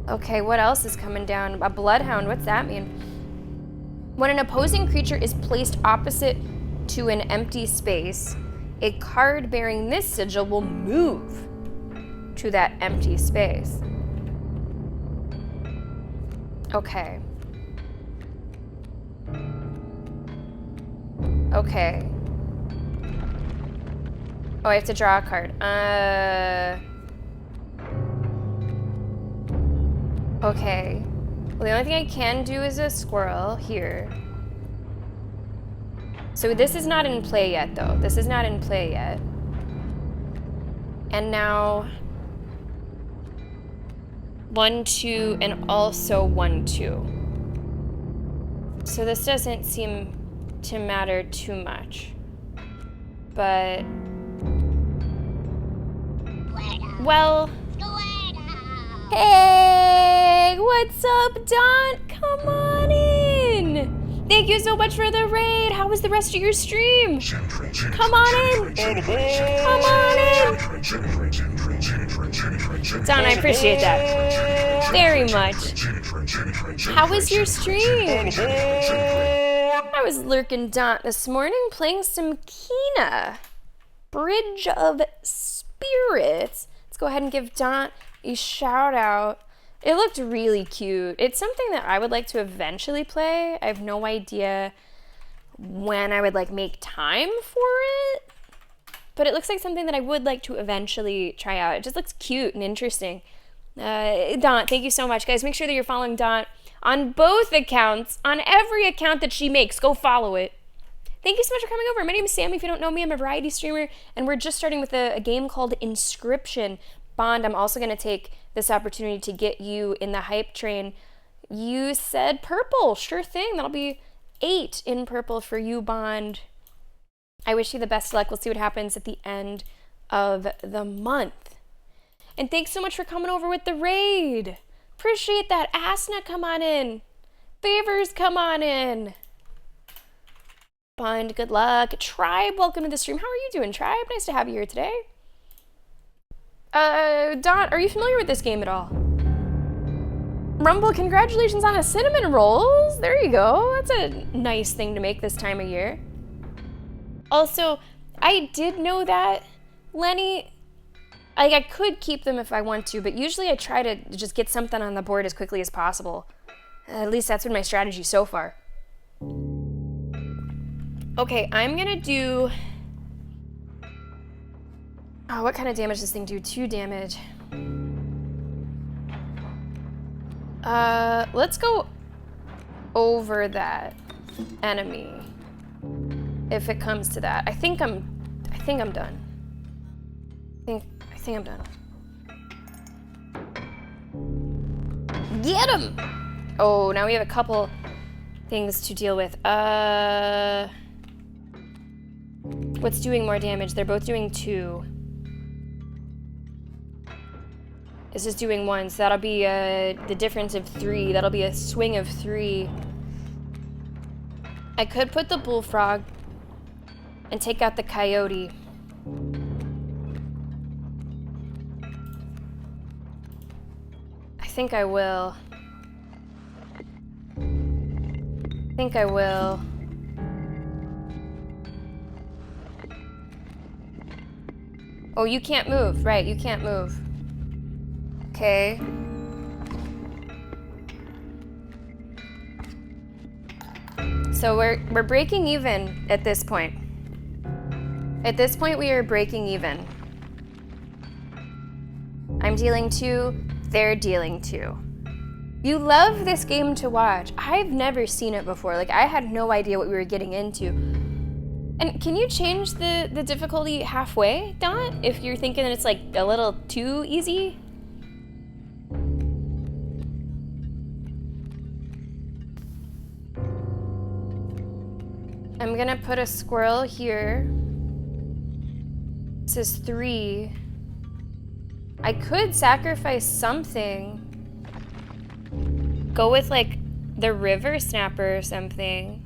Okay, what else is coming down? A bloodhound, what's that mean? When an opposing creature is placed opposite to an empty space, a card bearing this sigil will move to that empty space. Okay. Okay. Oh, I have to draw a card. Okay. Well, the only thing I can do is a squirrel here. So this is not in play yet, though. This is not in play yet. And now 1, 2, and also 1, 2. So this doesn't seem to matter too much. But... well... Hey! What's up, Don? Come on in! Thank you so much for the raid! How was the rest of your stream? Come on in! Come on in! Don, I appreciate that very much. How was your stream? I was lurking Don this morning playing some Kina. Bridge of Spirits. Let's go ahead and give Don a shout out. It looked really cute. It's something that I would like to eventually play. I have no idea when I would like make time for it, but it looks like something that I would like to eventually try out. It just looks cute and interesting. Dot, thank you so much, guys. Make sure that you're following Dot on both accounts, on every account that she makes. Go follow it. Thank you so much for coming over. My name is Sammy. If you don't know me, I'm a variety streamer, and we're just starting with a game called Inscryption. Bond, I'm also going to take this opportunity to get you in the hype train. You said purple. Sure thing. That'll be 8 in purple for you, Bond. I wish you the best of luck. We'll see what happens at the end of the month. And thanks so much for coming over with the raid. Appreciate that. Asna, come on in. Favors, come on in. Bond, good luck. Tribe, welcome to the stream. How are you doing, Tribe? Nice to have you here today. Dot, are you familiar with this game at all? Rumble, congratulations on a cinnamon rolls. There you go. That's a nice thing to make this time of year. Also, I did know that, Lenny, I could keep them if I want to, but usually I try to just get something on the board as quickly as possible. At least that's been my strategy so far. Okay, I'm gonna do... Oh, what kind of damage does this thing do? 2 damage. Let's go over that enemy. If it comes to that. I think I'm done. I think I'm done. Get him! Oh, now we have a couple things to deal with. What's doing more damage? They're both doing 2. This is doing 1, so that'll be the difference of 3. That'll be a swing of 3. I could put the bullfrog and take out the coyote. I think I will. Oh, you can't move. Right, you can't move. Okay. So we're breaking even at this point. At this point, we are breaking even. I'm dealing 2, they're dealing 2. You love this game to watch. I've never seen it before. Like, I had no idea what we were getting into. And can you change the difficulty halfway, Dot? If you're thinking that it's like a little too easy? I'm gonna put a squirrel here. This is 3. I could sacrifice something. Go with like the river snapper or something.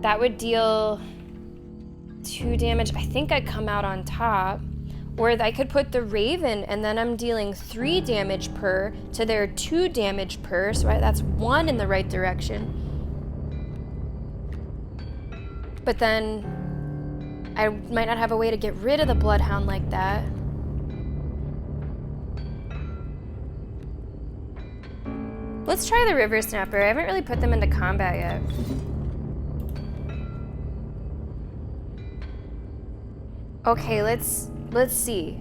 That would deal 2 damage. I think I come out on top. Or I could put the raven and then I'm dealing 3 damage per to their 2 damage per. So that's 1 in the right direction. But then I might not have a way to get rid of the bloodhound like that. Let's try the river snapper. I haven't really put them into combat yet. Okay, let's see.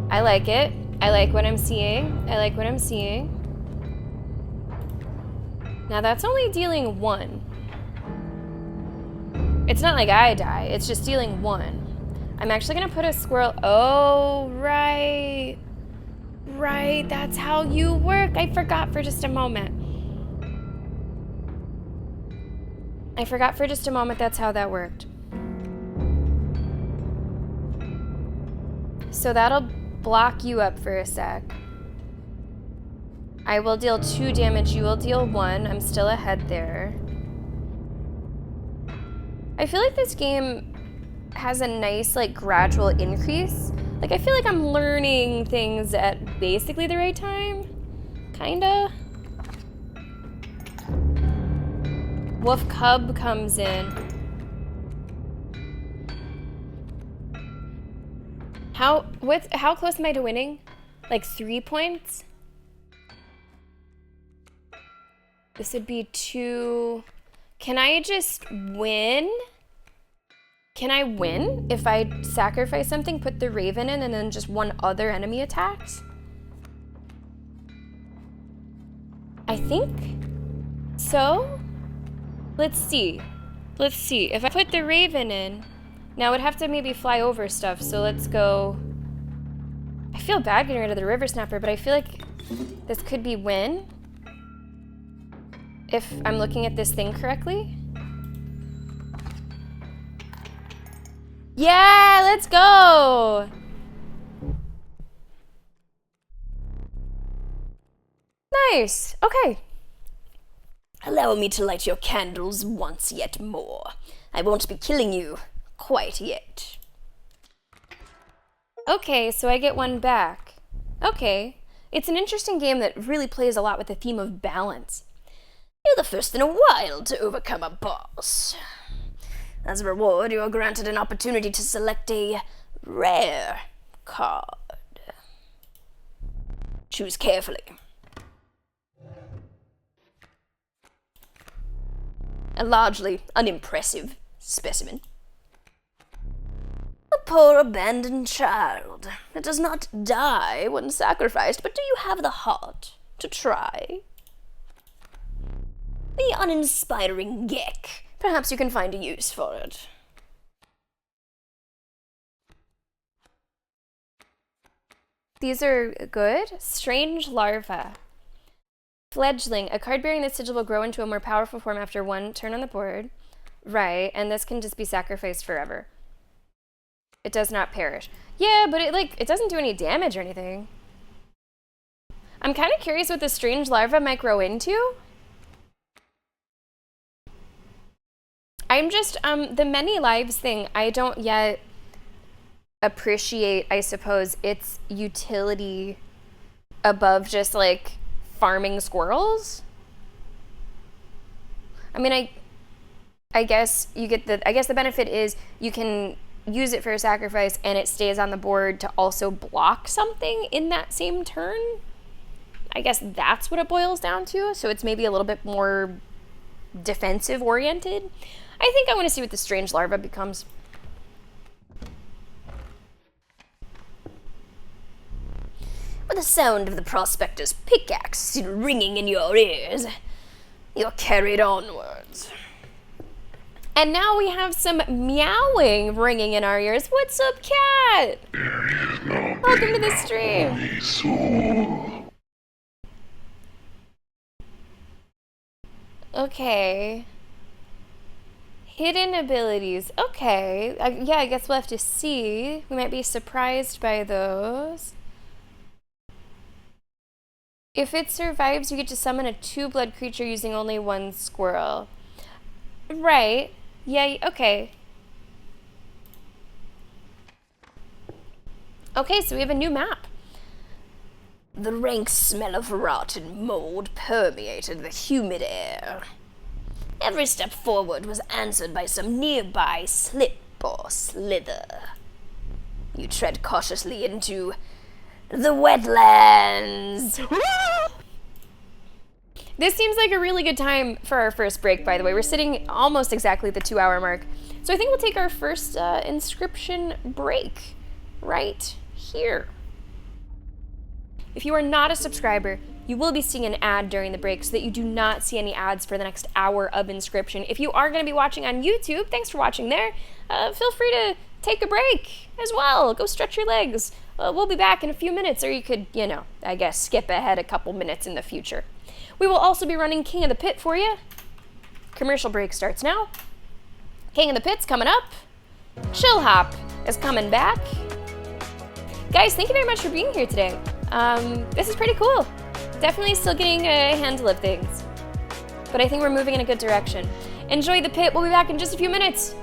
I like it. I like what I'm seeing. Now that's only dealing 1. It's not like I die, it's just dealing 1. I'm actually gonna put a squirrel. Oh, right. Right, that's how you work. I forgot for just a moment. That's how that worked. So that'll block you up for a sec. I will deal 2 damage, you will deal 1. I'm still ahead there. I feel like this game has a nice, like, gradual increase. Like, I feel like I'm learning things at basically the right time. Kinda. Wolf Cub comes in. How close am I to winning? Like 3 points? This would be 2. Can I just win? Can I win if I sacrifice something, put the Raven in, and then just one other enemy attacks? I think so. Let's see. Let's see. If I put the Raven in, now I would have to maybe fly over stuff, so let's go. I feel bad getting rid of the River Snapper, but I feel like this could be win. If I'm looking at this thing correctly. Yeah, let's go! Nice, okay. Allow me to light your candles once yet more. I won't be killing you quite yet. Okay, so I get one back. Okay. It's an interesting game that really plays a lot with the theme of balance. You're the first in a while to overcome a boss. As a reward, you are granted an opportunity to select a rare card. Choose carefully. A largely unimpressive specimen. A poor abandoned child that does not die when sacrificed, but do you have the heart to try? The uninspiring geck. Perhaps you can find a use for it. These are good. Strange larva. Fledgling. A card bearing this sigil will grow into a more powerful form after one turn on the board. Right, and this can just be sacrificed forever. It does not perish. Yeah, but it doesn't do any damage or anything. I'm kind of curious what the strange larva might grow into. I'm just, the many lives thing, I don't yet appreciate, I suppose, its utility above just, like, farming squirrels. I mean, I guess you get the benefit is you can use it for a sacrifice and it stays on the board to also block something in that same turn. I guess that's what it boils down to, so it's maybe a little bit more defensive oriented. I think I want to see what the strange larva becomes. With the sound of the prospector's pickaxe still ringing in your ears, you're carried onwards. And now we have some meowing ringing in our ears. What's up, cat? Welcome to the stream. Okay. Hidden abilities. Okay. Yeah, I guess we'll have to see. We might be surprised by those. If it survives, you get to summon a 2-blood creature using only 1 squirrel. Right. Yeah, okay. Okay, so we have a new map. The rank smell of rotten mold permeated the humid air. Every step forward was answered by some nearby slip or slither. You tread cautiously into the wetlands. This seems like a really good time for our first break, by the way. We're sitting almost exactly at the 2-hour mark. So I think we'll take our first Inscryption break right here. If you are not a subscriber, you will be seeing an ad during the break so that you do not see any ads for the next hour of Inscryption. If you are going to be watching on YouTube, thanks for watching there. Feel free to take a break as well. Go stretch your legs. We'll be back in a few minutes, or you could, I guess, skip ahead a couple minutes in the future. We will also be running King of the Pit for you. Commercial break starts now. King of the Pit's coming up. Chill Hop is coming back. Guys, thank you very much for being here today. This is pretty cool. Definitely still getting a handle of things. But I think we're moving in a good direction. Enjoy the pit. We'll be back in just a few minutes.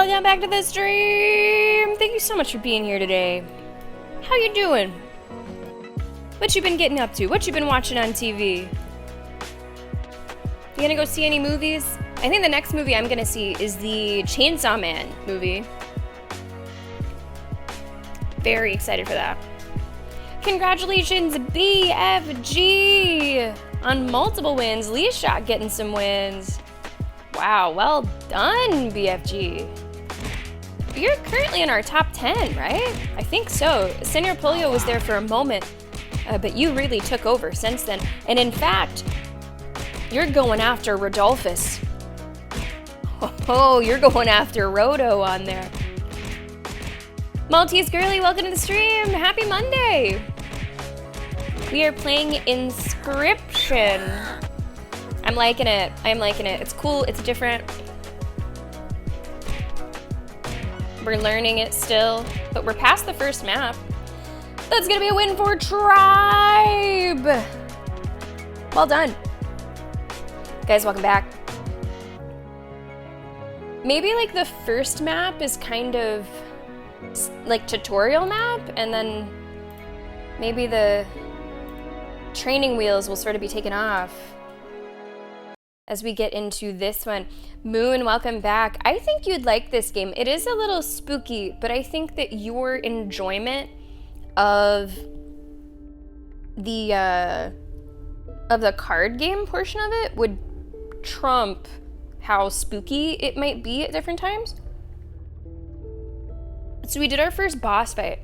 Welcome back to the stream. Thank you so much for being here today. How you doing? What you been getting up to? What you been watching on TV? You gonna go see any movies? I think the next movie I'm gonna see is the Chainsaw Man movie. Very excited for that. Congratulations, BFG! On multiple wins. Lee Shot getting some wins. Wow, well done, BFG. You're currently in our top 10, right? I think so. Senor Polio was there for a moment, but you really took over since then. And in fact, you're going after Rodolphus. Oh, you're going after Roto on there. Maltese Girly, welcome to the stream. Happy Monday. We are playing Inscryption. I'm liking it. I'm liking it. It's cool. It's different. We're learning it still, but we're past the first map. That's gonna be a win for Tribe. Well done. Guys, welcome back. Maybe like the first map is kind of like tutorial map, and then maybe the training wheels will sort of be taken off as we get into this one. Moon, welcome back. I think you'd like this game. It is a little spooky, but I think that your enjoyment of the card game portion of it would trump how spooky it might be at different times. So we did our first boss fight.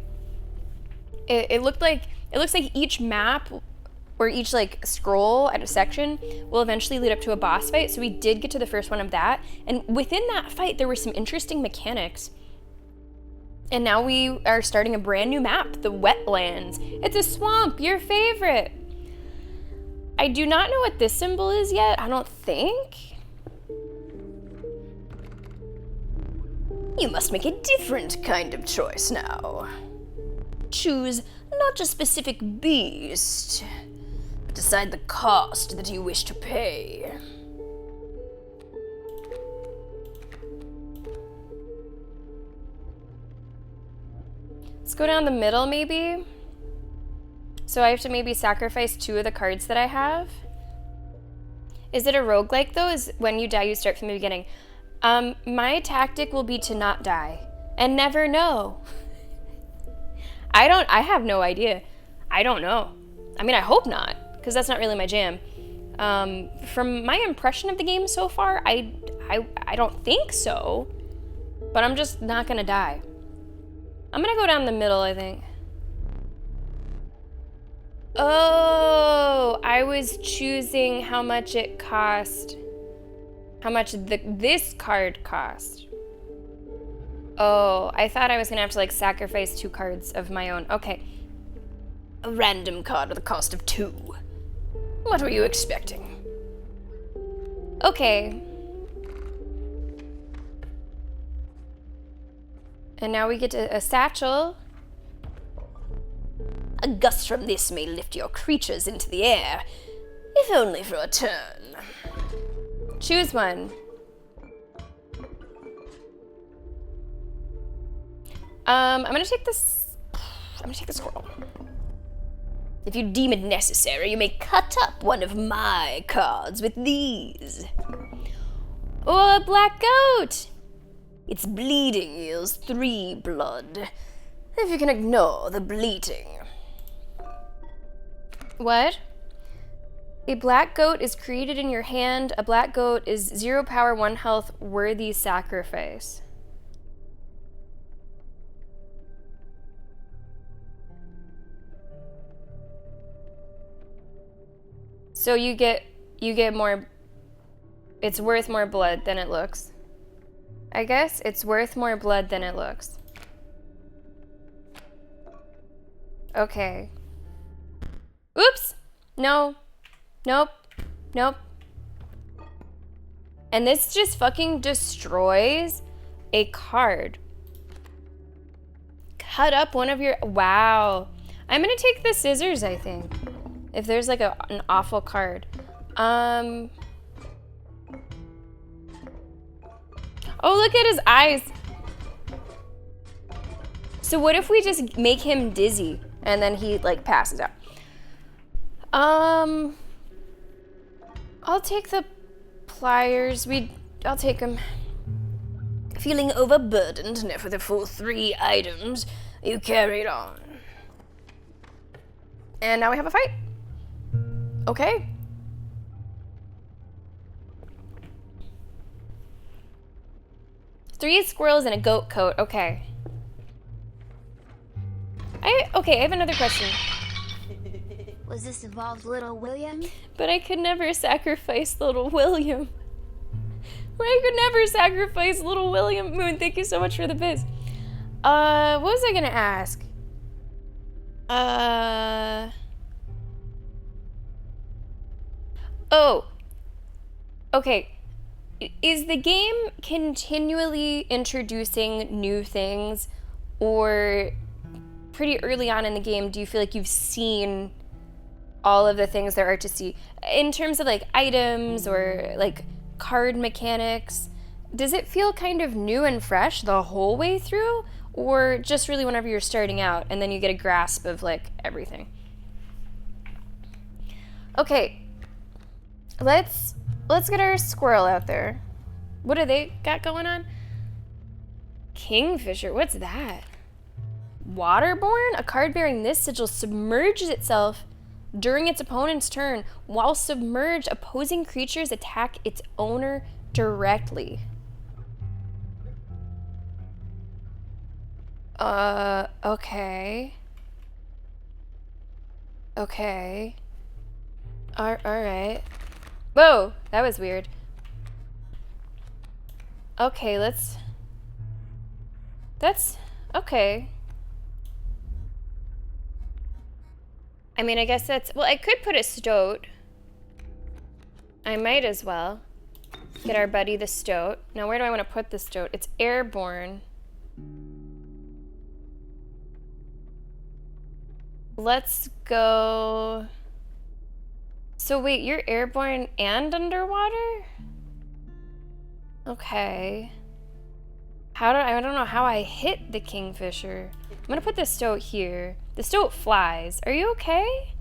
It looks like each map or each like scroll at a section will eventually lead up to a boss fight. So we did get to the first one of that. And within that fight, there were some interesting mechanics. And now we are starting a brand new map, the Wetlands. It's a swamp, your favorite. I do not know what this symbol is yet, I don't think. You must make a different kind of choice now. Choose not a specific beast, but decide the cost that you wish to pay. Let's go down the middle, maybe. So I have to maybe sacrifice 2 of the cards that I have. Is it a roguelike, though? Is when you die, you start from the beginning? My tactic will be to not die and never know. I have no idea. I don't know. I mean, I hope not, because that's not really my jam. From my impression of the game so far, I don't think so, but I'm just not gonna die. I'm gonna go down the middle, I think. Oh, I was choosing how much it cost. How much this card cost. Oh, I thought I was gonna have to like sacrifice 2 cards of my own. Okay. A random card with a cost of 2. What were you expecting? Okay. And now we get a satchel. A gust from this may lift your creatures into the air, if only for a turn. Choose one. I'm gonna take this. I'm gonna take the squirrel. If you deem it necessary, you may cut up one of my cards with these. Oh, a black goat! Its bleeding yields 3 blood. If you can ignore the bleating. What? A black goat is created in your hand. A black goat is 0 power, 1 health, worthy sacrifice. So you get more, it's worth more blood than it looks. I guess it's worth more blood than it looks. Okay. Oops! No. Nope. Nope. And this just fucking destroys a card. Cut up one of your... Wow. I'm gonna take the scissors, I think. If there's like an awful card. Oh, look at his eyes. So what if we just make him dizzy and then he like passes out? I'll take the pliers. I'll take them. Feeling overburdened enough with the full 3 items, you carried on. And now we have a fight. Okay. Three squirrels and a goat coat. Okay. Okay, I have another question. Was this involved little William? But I could never sacrifice little William. I could never sacrifice little William. Moon, thank you so much for the biz. What was I gonna ask? Oh. Okay. Is the game continually introducing new things, or pretty early on in the game, do you feel like you've seen all of the things there are to see? In terms of like items or like card mechanics, does it feel kind of new and fresh the whole way through, or just really whenever you're starting out and then you get a grasp of like everything? Okay, let's get our squirrel out there. What do they got going on? Kingfisher, what's that? Waterborne? A card bearing this sigil submerges itself during its opponent's turn. While submerged, opposing creatures attack its owner directly. Okay. Okay. Alright. Whoa, that was weird. Okay, that's okay. I mean, I guess that's... Well, I could put a stoat. I might as well. Get our buddy the stoat. Now, where do I want to put the stoat? It's airborne. Let's go... So wait, you're airborne and underwater? Okay. I don't know how I hit the kingfisher. I'm gonna put the stoat here. The stoat flies. Are you okay?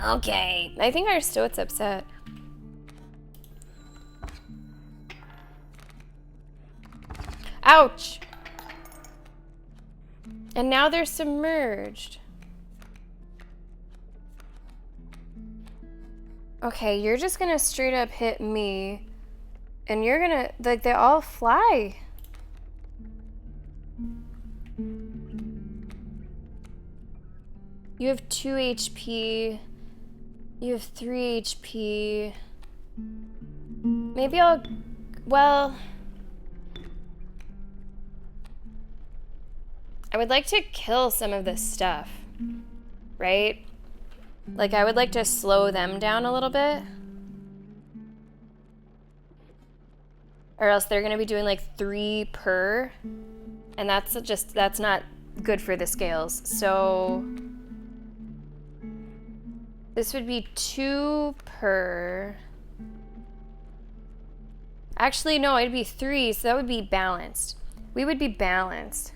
Okay. I think our stoat's upset. Ouch! And now they're submerged. Okay, you're just gonna straight up hit me. And you're gonna, like, they all fly. You have 2 HP. You have 3 HP. Maybe I'll, well, I would like to kill some of this stuff, right? Like, I would like to slow them down a little bit. Or else they're gonna be doing like 3 per. And that's not good for the scales. So this would be 2 per. Actually, no, it'd be 3, so that would be balanced. We would be balanced.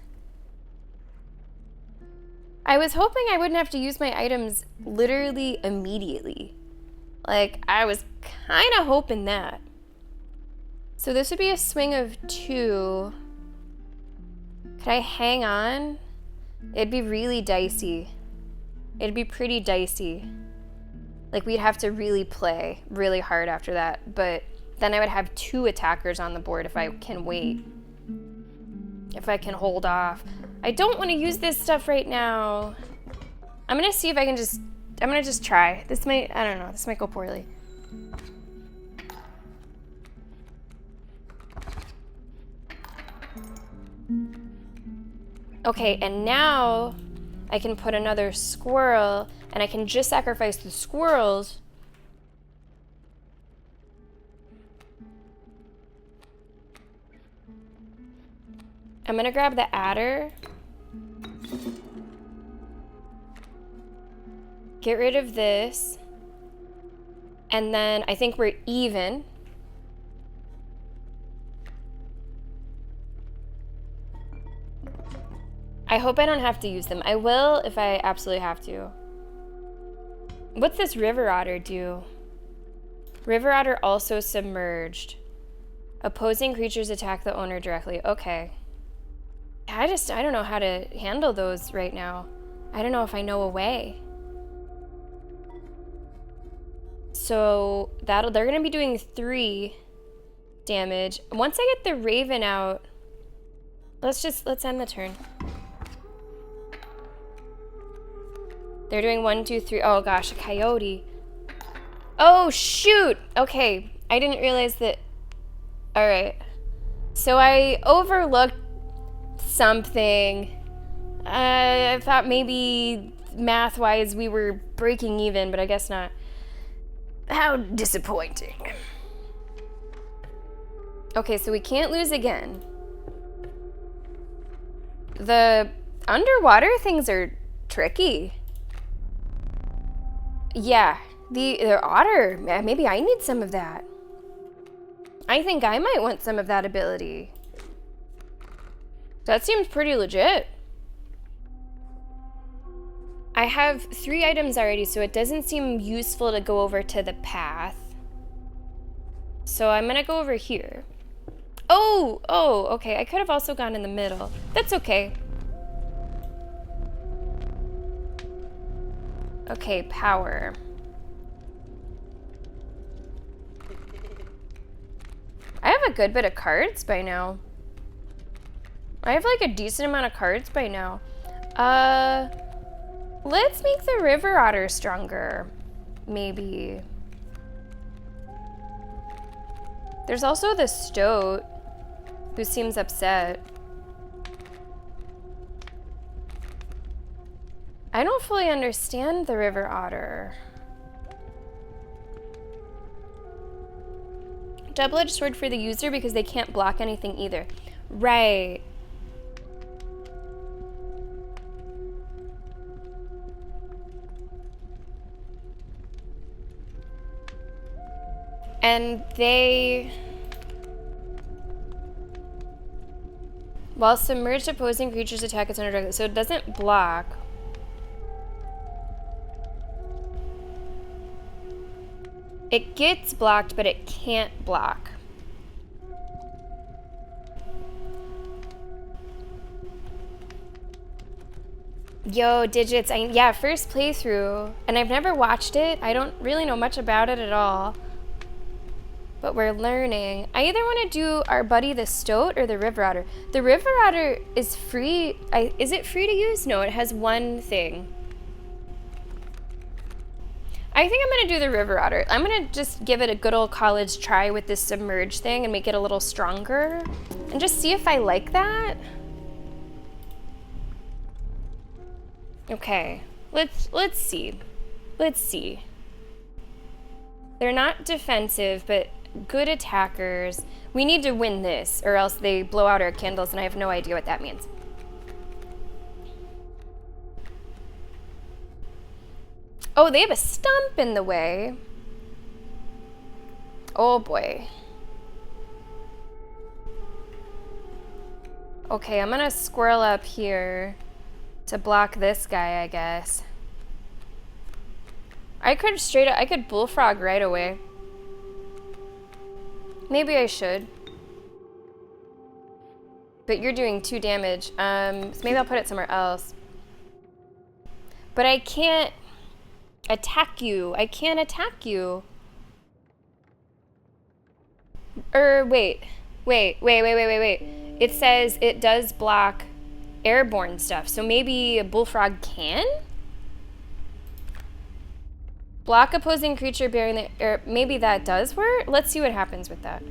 I was hoping I wouldn't have to use my items literally immediately. Like, I was kind of hoping that. So this would be a swing of 2. Could I hang on? It'd be really dicey. It'd be pretty dicey. Like, we'd have to really play really hard after that. But then I would have 2 attackers on the board if I can wait. If I can hold off. I don't want to use this stuff right now. I'm going to see if I can just... I'm going to just try. This might... I don't know. This might go poorly. Okay, and now I can put another squirrel, and I can just sacrifice the squirrels. I'm gonna grab the adder. Get rid of this. And then I think we're even. I hope I don't have to use them. I will if I absolutely have to. What's this river otter do? River otter also submerged. Opposing creatures attack the owner directly. Okay. I don't know how to handle those right now. I don't know if I know a way. So they're gonna be doing 3 damage. Once I get the raven out, let's end the turn. They're doing 1, 2, 3. Oh gosh, a coyote. Oh shoot! Okay, I didn't realize that. All right, so I overlooked something. I thought maybe math-wise we were breaking even, but I guess not. How disappointing. Okay, so we can't lose again. The underwater things are tricky. Yeah, the otter, maybe I need some of that. I think I might want some of that ability. That seems pretty legit. I have 3 items already, so it doesn't seem useful to go over to the path. So I'm gonna go over here. Oh, okay. I could have also gone in the middle. That's okay. Okay, power. I have a good bit of cards by now. I have like a decent amount of cards by now. Let's make the river otter stronger. Maybe. There's also the stoat, who seems upset. I don't fully understand the river otter. Double-edged sword for the user because they can't block anything either. Right. And they... While submerged, opposing creatures attack its owner directly. So it doesn't block. It gets blocked, but it can't block. Yo, Digits, yeah, first playthrough. And I've never watched it. I don't really know much about it at all. But we're learning. I either want to do our buddy the stoat or the river otter. The river otter is free. Is it free to use? No, it has 1 thing. I think I'm going to do the river otter. I'm going to just give it a good old college try with this submerge thing and make it a little stronger. And just see if I like that. Okay, let's see. Let's see. They're not defensive, but good attackers. We need to win this, or else they blow out our candles, and I have no idea what that means. Oh, they have a stump in the way. Oh boy. Okay, I'm gonna squirrel up here to block this guy, I guess. I could bullfrog right away. Maybe I should. But you're doing 2 damage. So maybe I'll put it somewhere else. But I can't attack you. I can't attack you. Wait. It says it does block airborne stuff. So maybe a bullfrog can? Block opposing creature bearing the air. Maybe that does work? Let's see what happens with that.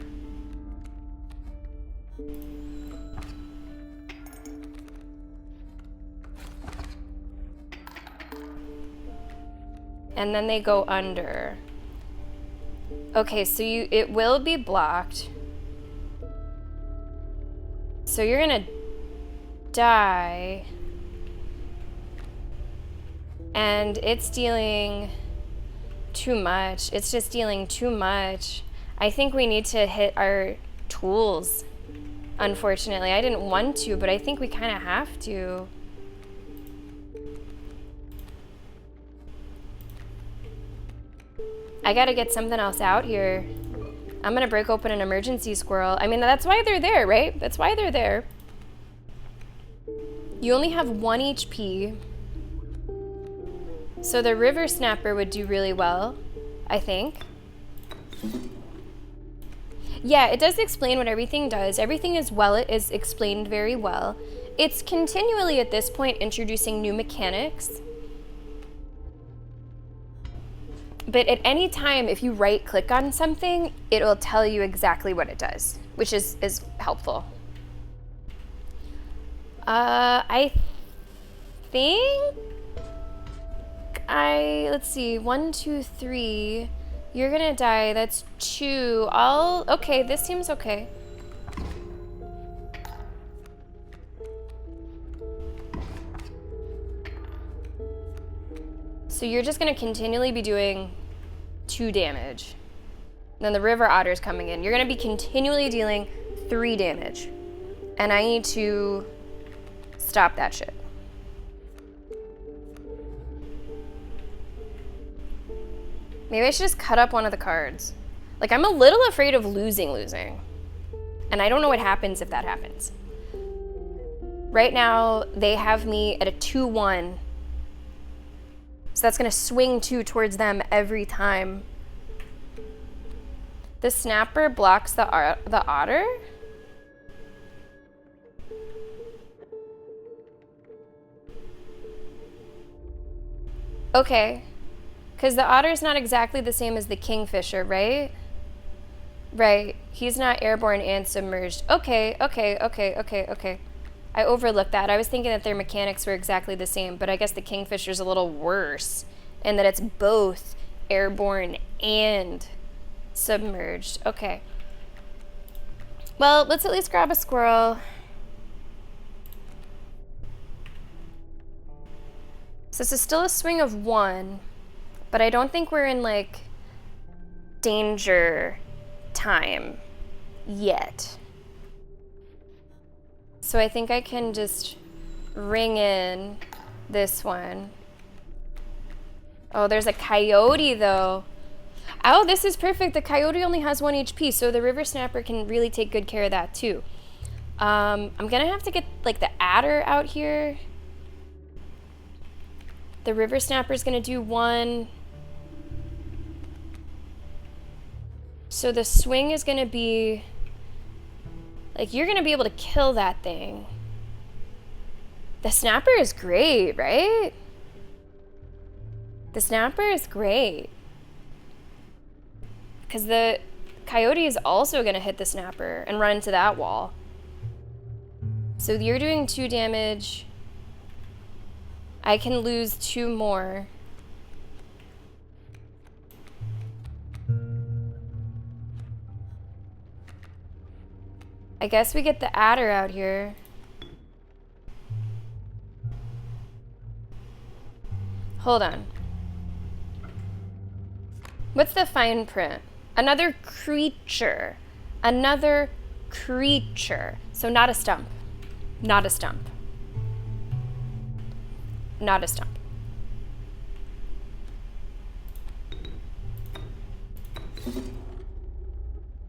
And then they go under. Okay, so it will be blocked. So you're gonna die. And it's dealing too much. It's just dealing too much. I think we need to hit our tools. Unfortunately, I didn't want to, but I think we kind of have to. I gotta get something else out here. I'm gonna break open an emergency squirrel. I mean, that's why they're there, right? That's why they're there. You only have 1 HP. So the river snapper would do really well, I think. Yeah, it does explain what everything does. Everything is explained very well. It's continually at this point introducing new mechanics. But at any time, if you right click on something, it'll tell you exactly what it does, which is helpful. I think let's see, 1, 2, 3. You're gonna die. That's 2. Okay, this seems okay. So you're just gonna continually be doing 2 damage. Then the river otter's coming in. You're gonna be continually dealing 3 damage. And I need to stop that shit. Maybe I should just cut up one of the cards. Like, I'm a little afraid of losing. And I don't know what happens if that happens. Right now, they have me at a 2-1. So that's gonna swing 2 towards them every time. The snapper blocks the otter? Okay. Because the otter's not exactly the same as the kingfisher, right? Right. He's not airborne and submerged. Okay. I overlooked that. I was thinking that their mechanics were exactly the same, but I guess the kingfisher's a little worse in that it's both airborne and submerged. Okay. Well, let's at least grab a squirrel. So this is still a swing of 1. But I don't think we're in, like, danger time yet. So I think I can just ring in this one. Oh, there's a coyote, though. Oh, this is perfect. The coyote only has 1 HP, so the river snapper can really take good care of that, too. I'm gonna have to get, like, the adder out here. The river snapper's gonna do 1. So the swing is gonna be, like, you're gonna be able to kill that thing. The snapper is great, right? The snapper is great. Because the coyote is also gonna hit the snapper and run into that wall. So you're doing 2 damage. I can lose 2 more. I guess we get the adder out here. Hold on. What's the fine print? Another creature. Another creature. So not a stump. Not a stump. Not a stump.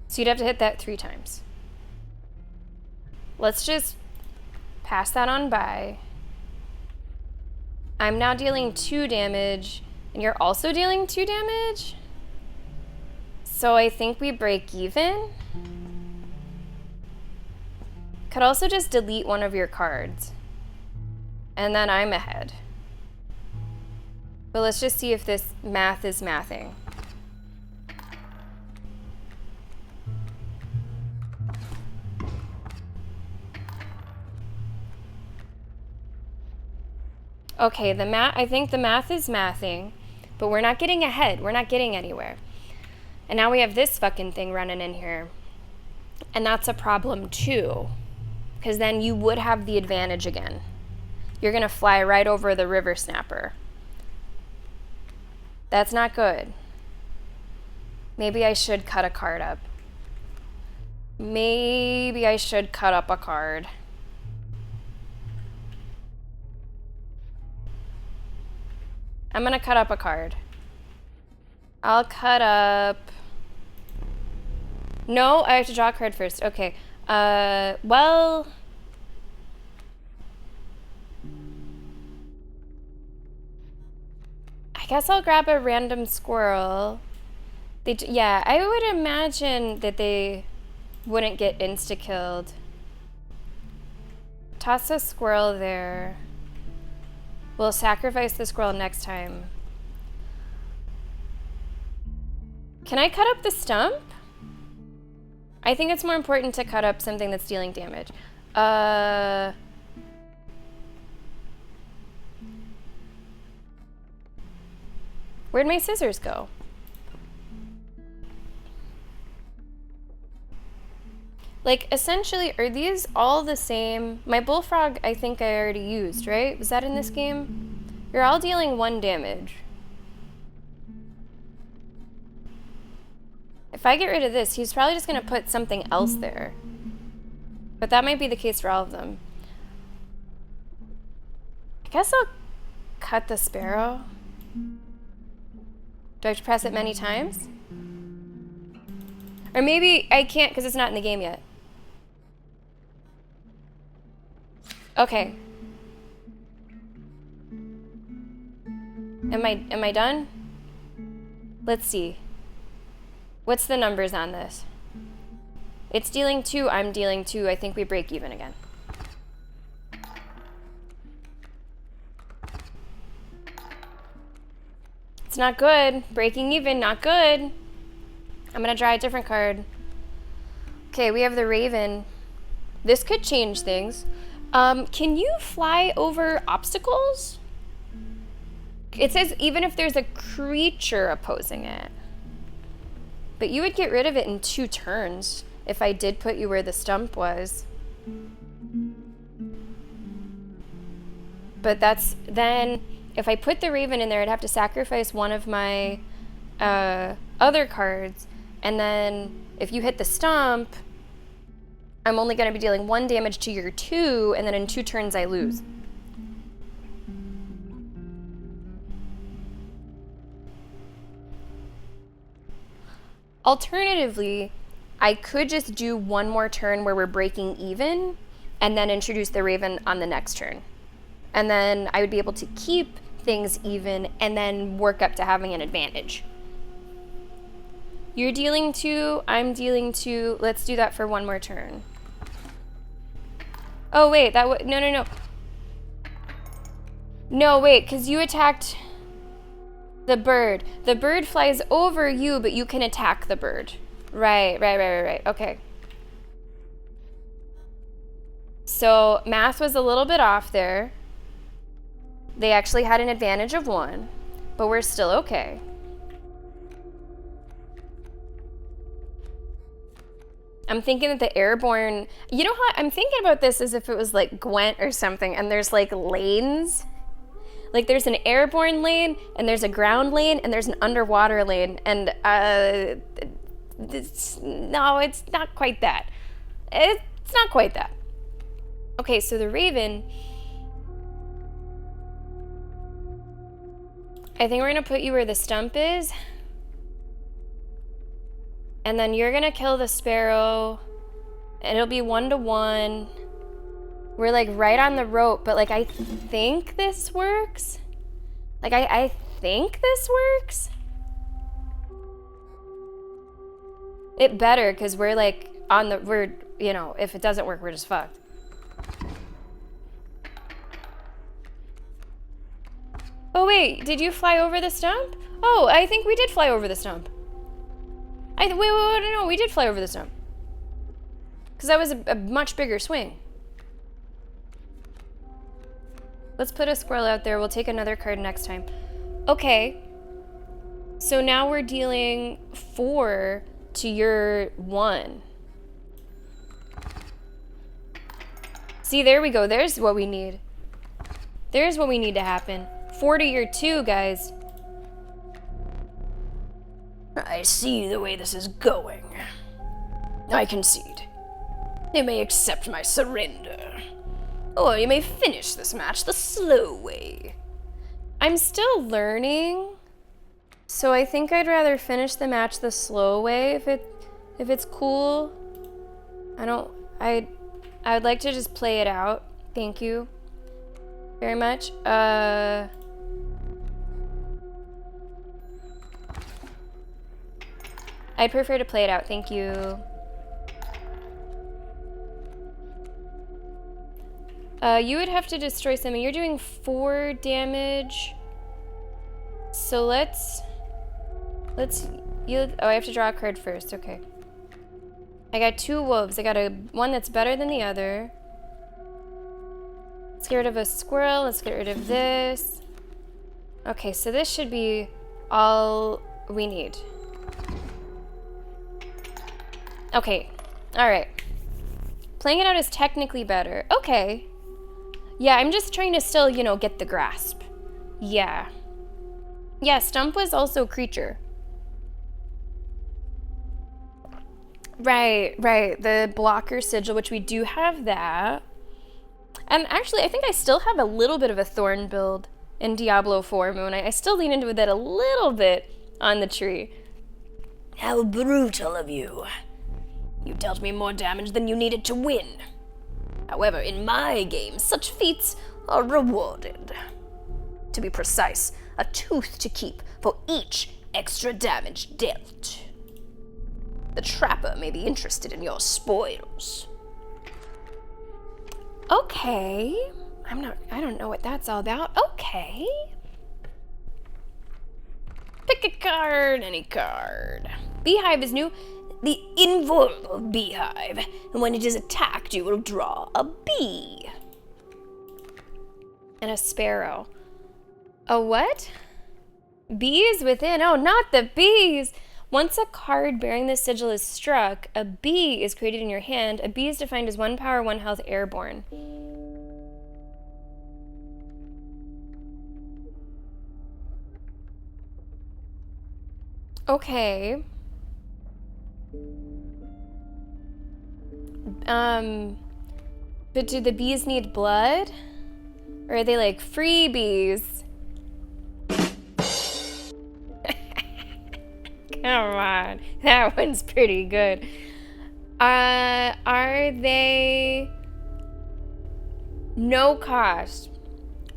So you'd have to hit that 3 times. Let's just pass that on by. I'm now dealing 2 damage, and you're also dealing 2 damage? So I think we break even? Could also just delete one of your cards. And then I'm ahead. But let's just see if this math is mathing. Okay, I think the math is mathing, but we're not getting ahead. We're not getting anywhere. And now we have this fucking thing running in here. And that's a problem too, because then you would have the advantage again. You're gonna fly right over the river snapper. That's not good. Maybe I should cut a card up. Maybe I should cut up a card. I'm gonna cut up a card. I'll cut up... No, I have to draw a card first. Okay. Well... I guess I'll grab a random squirrel. Yeah, I would imagine that they wouldn't get insta-killed. Toss a squirrel there. We'll sacrifice the squirrel next time. Can I cut up the stump? I think it's more important to cut up something that's dealing damage. Where'd my scissors go? Like, essentially, are these all the same? My bullfrog, I think I already used, right? Was that in this game? You're all dealing 1 damage. If I get rid of this, he's probably just gonna put something else there. But that might be the case for all of them. I guess I'll cut the sparrow. Do I have to press it many times? Or maybe I can't because it's not in the game yet. Okay. Am I done? Let's see. What's the numbers on this? It's dealing 2, I'm dealing 2. I think we break even again. It's not good. Breaking even, not good. I'm gonna try a different card. Okay, we have the Raven. This could change things. Can you fly over obstacles? It says even if there's a creature opposing it. But you would get rid of it in 2 turns if I did put you where the stump was. But that's then, if I put the Raven in there, I'd have to sacrifice one of my other cards. And then if you hit the stump, I'm only going to be dealing 1 damage to your 2, and then in 2 turns I lose. Alternatively, I could just do 1 more turn where we're breaking even, and then introduce the Raven on the next turn. And then I would be able to keep things even, and then work up to having an advantage. You're dealing 2, I'm dealing 2. Let's do that for 1 more turn. Oh, wait, no. No, wait, because you attacked the bird. The bird flies over you, but you can attack the bird. Right. Okay. So math was a little bit off there. They actually had an advantage of 1, but we're still okay. I'm thinking that the airborne, you know how I'm thinking about this as if it was like Gwent or something, and there's like lanes. Like there's an airborne lane, and there's a ground lane, and there's an underwater lane, and no, it's not quite that. It's not quite that. Okay, so the Raven, I think we're gonna put you where the stump is. And then you're gonna kill the sparrow, and it'll be 1 to 1. We're like right on the rope, but like I think this works. Like I think this works. It better, because we're like on the, we're, you know, if it doesn't work, we're just fucked. Oh wait, did you fly over the stump? Oh, I think we did fly over the stump. Wait, no, we did fly over the stump. Because that was a much bigger swing. Let's put a squirrel out there. We'll take another card next time. Okay. So now we're dealing 4 to your 1. See, there we go. There's what we need. There's what we need to happen. 4 to your 2, guys. I see the way this is going. I concede. You may accept my surrender. Or you may finish this match the slow way. I'm still learning, so I think I'd rather finish the match the slow way if it's cool. I would like to just play it out. Thank you very much. I'd prefer to play it out. Thank you. You would have to destroy something. You're doing 4 damage. So let's oh, I have to draw a card first. Okay. I got 2 wolves. I got one that's better than the other. Let's get rid of a squirrel. Let's get rid of this. Okay, so this should be all we need. Okay. All right. Playing it out is technically better. Okay. Yeah, I'm just trying to still, you know, get the grasp. Yeah. Yeah, Stump was also creature. Right. The blocker sigil, which we do have that. And actually, I think I still have a little bit of a thorn build in Diablo 4 Moon. I still lean into that a little bit on the tree. How brutal of you. You dealt me more damage than you needed to win. However, in my game, such feats are rewarded. To be precise, a tooth to keep for each extra damage dealt. The trapper may be interested in your spoils. Okay. I don't know what that's all about. Okay. Pick a card, any card. Beehive is new. The invulnerable beehive. And when it is attacked, you will draw a bee. And a sparrow. A what? Bees within. Oh, not the bees. Once a card bearing this sigil is struck, a bee is created in your hand. A bee is defined as 1 power, 1 health, airborne. Okay. But do the bees need blood? Or are they like freebies? Come on, that one's pretty good. Are they no cost?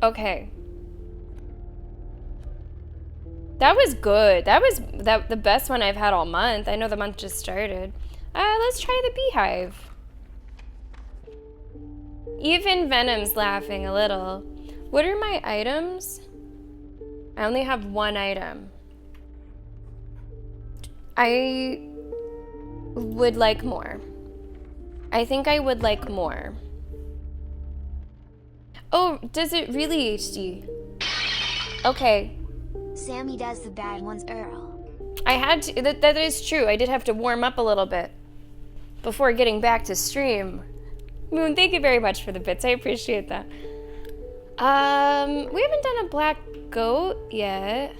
Okay. That was good. That was the best one I've had all month. I know the month just started. Let's try the beehive. Even Venom's laughing a little. What are my items? I only have 1 item. I would like more. I think I would like more. Oh, does it really HD? Okay. Sammy does the bad ones, Earl. I had to, that is true. I did have to warm up a little bit before getting back to stream. Moon, thank you very much for the bits. I appreciate that. We haven't done a black goat yet.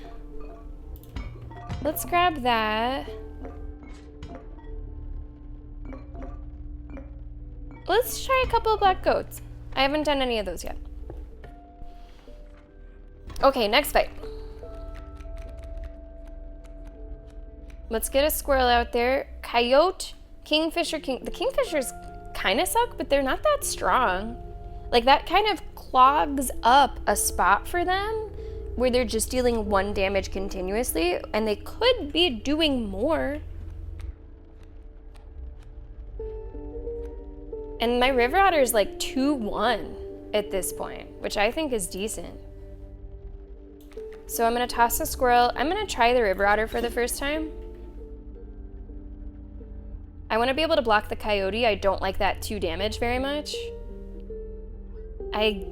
Let's grab that. Let's try a couple of black goats. I haven't done any of those yet. Okay, next fight. Let's get a squirrel out there. Coyote, kingfisher, the kingfishers kind of suck, but they're not that strong. Like, that kind of clogs up a spot for them where they're just dealing 1 damage continuously, and they could be doing more. And my River Otter is like 2-1 at this point, which I think is decent. So I'm gonna toss a squirrel. I'm gonna try the River Otter for the first time. I wanna be able to block the coyote. I don't like that 2 damage very much. I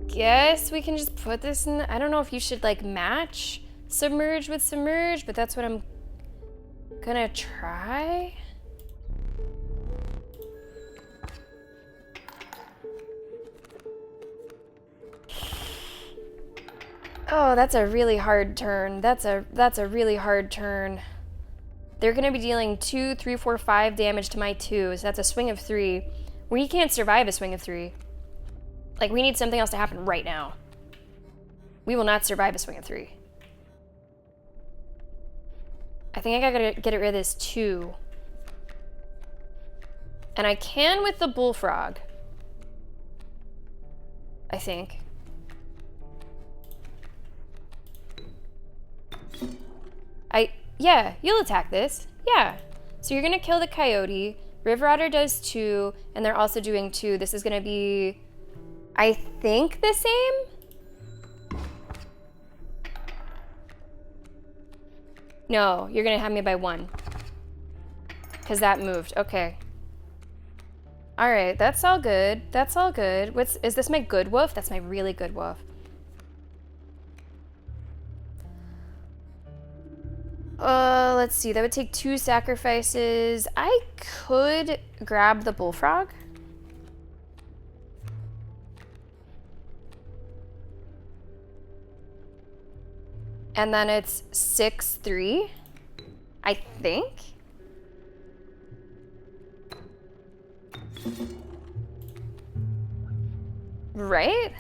guess we can just put this in. I don't know if you should like match submerge with submerge, but that's what I'm gonna try. Oh, that's a really hard turn. That's a really hard turn. They're gonna be dealing 2, 3, 4, 5 damage to my 2, so that's a swing of 3. We can't survive a swing of 3. Like, we need something else to happen right now. We will not survive a swing of 3. I think I gotta get rid of this 2. And I can with the bullfrog. I think. Yeah, you'll attack this. Yeah. So you're gonna kill the coyote. River Otter does 2, and they're also doing 2. This is gonna be, I think, the same? No, you're gonna have me by 1. Because that moved. Okay. Alright, that's all good. That's all good. Is this my good wolf? That's my really good wolf. Let's see. That would take 2 sacrifices. I could grab the bullfrog. And then it's 6-3, I think. Right?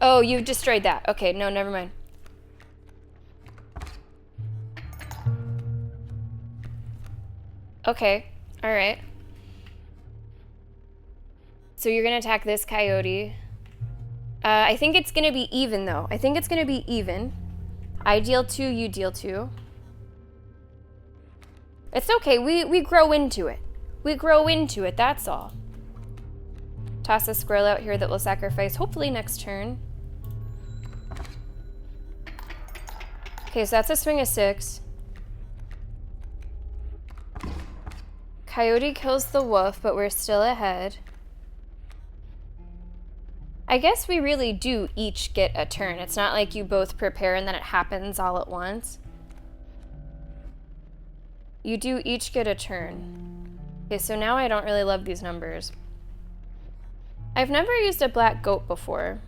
Oh, you destroyed that. Okay, no, never mind. Okay, all right. So you're gonna attack this coyote. I think it's gonna be even though. I think it's gonna be even. I deal 2, you deal 2. It's okay, we grow into it. We grow into it, that's all. Toss a squirrel out here that will sacrifice, hopefully next turn. Okay, so that's a swing of 6. Coyote kills the wolf, but we're still ahead. I guess we really do each get a turn. It's not like you both prepare and then it happens all at once. You do each get a turn. Okay, so now I don't really love these numbers. I've never used a black goat before.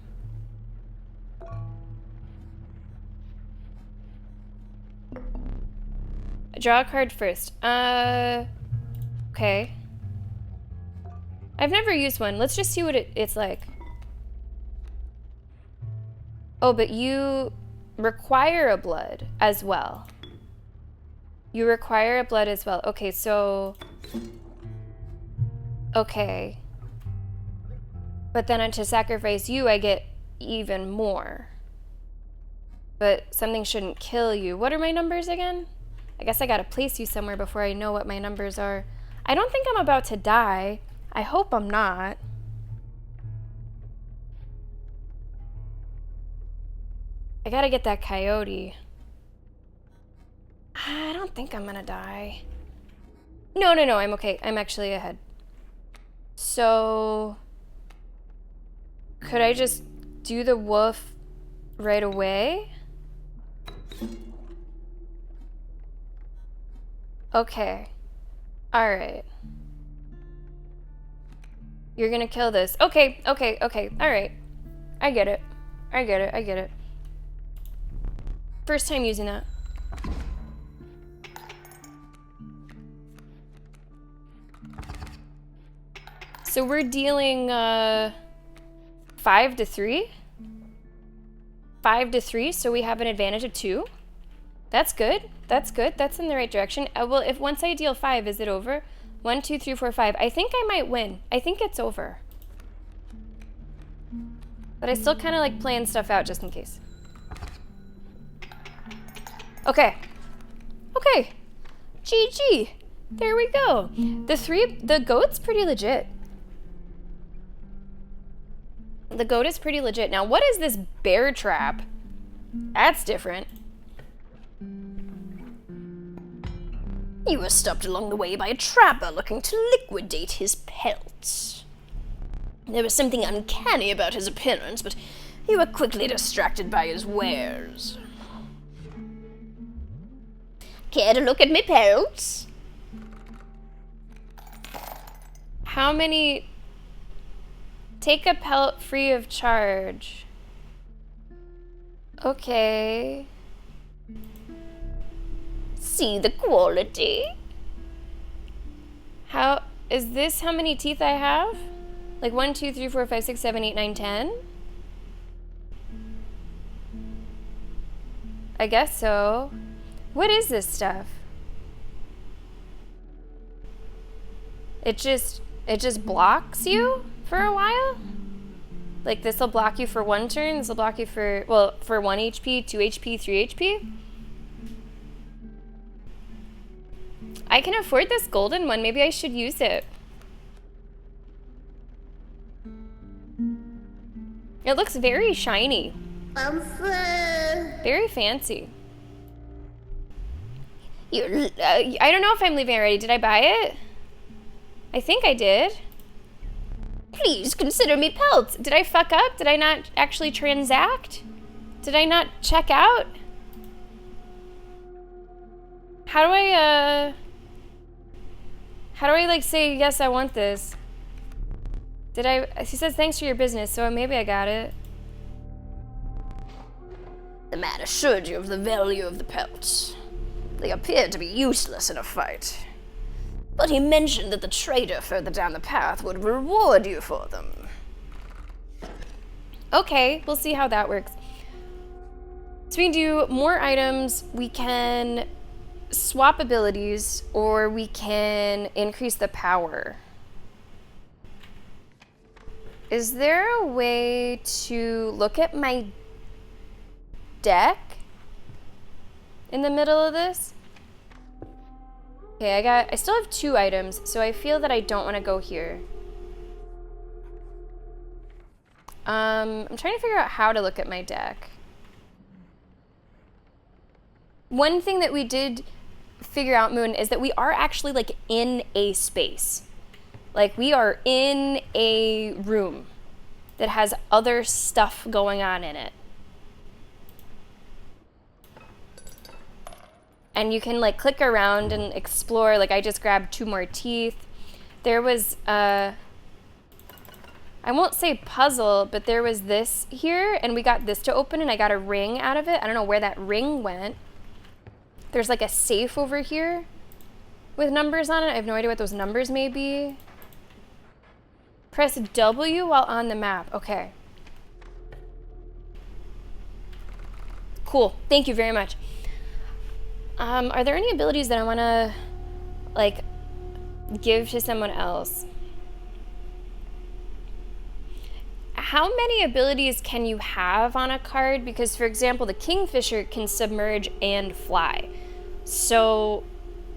Draw a card first. Okay. I've never used one. Let's just see what it's like. Oh, but you require a blood as well. You require a blood as well. Okay, so... Okay. But then to sacrifice you, I get even more. But something shouldn't kill you. What are my numbers again? I guess I gotta place you somewhere before I know what my numbers are. I don't think I'm about to die. I hope I'm not. I gotta get that coyote. I don't think I'm gonna die. No, I'm okay. I'm actually ahead. So... Could I just do the wolf right away? Okay. Alright. You're gonna kill this. Okay. Alright. I get it. First time using that. So we're dealing 5 to 3. 5 to 3, so we have an advantage of 2. That's good. That's in the right direction. Well, if once I deal 5, is it over? 1, 2, 3, 4, 5. I think I might win. I think it's over. But I still kind of like playing stuff out just in case. Okay. Okay. GG. There we go. The goat's pretty legit. The goat is pretty legit. Now, what is this bear trap? That's different. You were stopped along the way by a trapper looking to liquidate his pelts. There was something uncanny about his appearance, but you were quickly distracted by his wares. Care to look at me pelts? How many... Take a pelt free of charge. Okay. See the quality? How... Is this how many teeth I have? Like 1, 2, 3, 4, 5, 6, 7, 8, 9, 10? I guess so. What is this stuff? It just blocks you for a while? Like this will block you for 1 turn, this will block you for, well, for 1 HP, 2 HP, 3 HP? I can afford this golden one, maybe I should use it. It looks very shiny. Very fancy. I don't know if I'm leaving already. Did I buy it? I think I did. Please consider me pelts. Did I fuck up? Did I not actually transact? Did I not check out? How do I like say, yes, I want this? Did I, he says, thanks for your business, so maybe I got it. The man assured you of the value of the pelts. They appeared to be useless in a fight. But he mentioned that the trader further down the path would reward you for them. Okay, we'll see how that works. So we can do more items, we can swap abilities, or we can increase the power. Is there a way to look at my deck in the middle of this? Okay, I still have 2 items, so I feel that I don't want to go here. I'm trying to figure out how to look at my deck. One thing that we did figure out, Moon, is that we are actually like in a space. Like we are in a room that has other stuff going on in it. And you can like click around and explore. Like I just grabbed 2 more teeth. There was, I won't say puzzle, but there was this here and we got this to open and I got a ring out of it. I don't know where that ring went. There's like a safe over here with numbers on it. I have no idea what those numbers may be. Press W while on the map. Okay. Cool. Thank you very much. Are there any abilities that I want to, like, give to someone else? How many abilities can you have on a card? Because, for example, the Kingfisher can submerge and fly. So,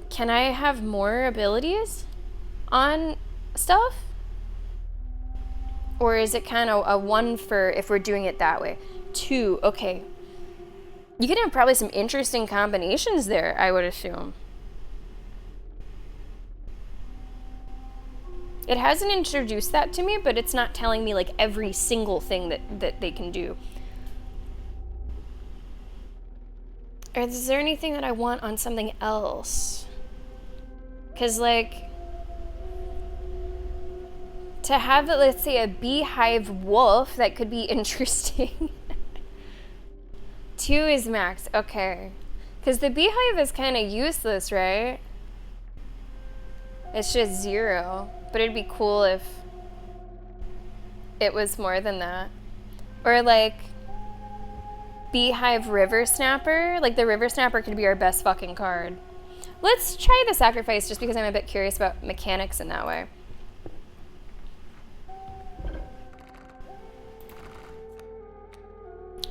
can I have more abilities on stuff? Or is it kind of a 1 for if we're doing it that way? 2, okay. You can have probably some interesting combinations there, I would assume. It hasn't introduced that to me, but it's not telling me like every single thing that they can do. Or is there anything that I want on something else? Because like, to have, let's say, a beehive wolf, that could be interesting. 2 is max, okay. Because the beehive is kind of useless, right? It's just 0. But it'd be cool if it was more than that. Or like, beehive river snapper. Like the river snapper could be our best fucking card. Let's try the sacrifice just because I'm a bit curious about mechanics in that way.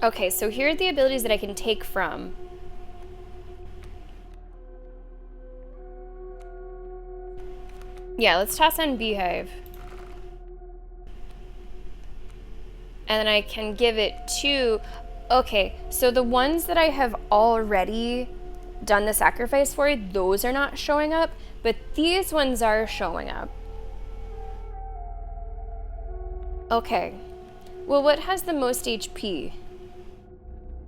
Okay, so here are the abilities that I can take from. Yeah, let's toss on Beehive. And then I can give it to... Okay, so the ones that I have already done the sacrifice for, those are not showing up, but these ones are showing up. Okay. Well, what has the most HP?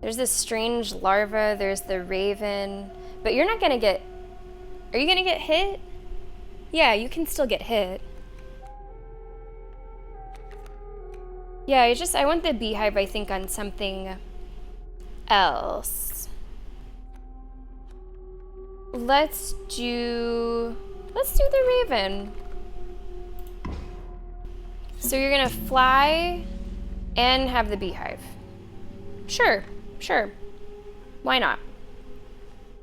There's this strange larva, there's the raven, but you're not gonna get... Are you gonna get hit? Yeah, you can still get hit. Yeah, I want the beehive, I think, on something else. Let's do the raven. So you're gonna fly and have the beehive. Sure. Why not?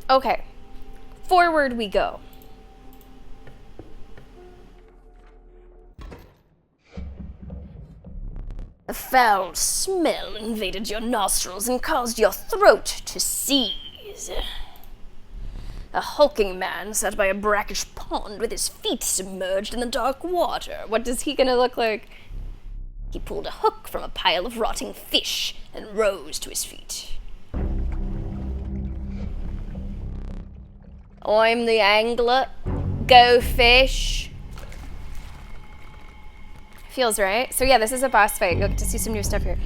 Okay. Forward we go. A foul smell invaded your nostrils and caused your throat to seize. A hulking man sat by a brackish pond with his feet submerged in the dark water. What is he gonna look like? He pulled a hook from a pile of rotting fish and rose to his feet. I'm the angler. Go fish. Feels right. So yeah, this is a boss fight. You'll get to see some new stuff here.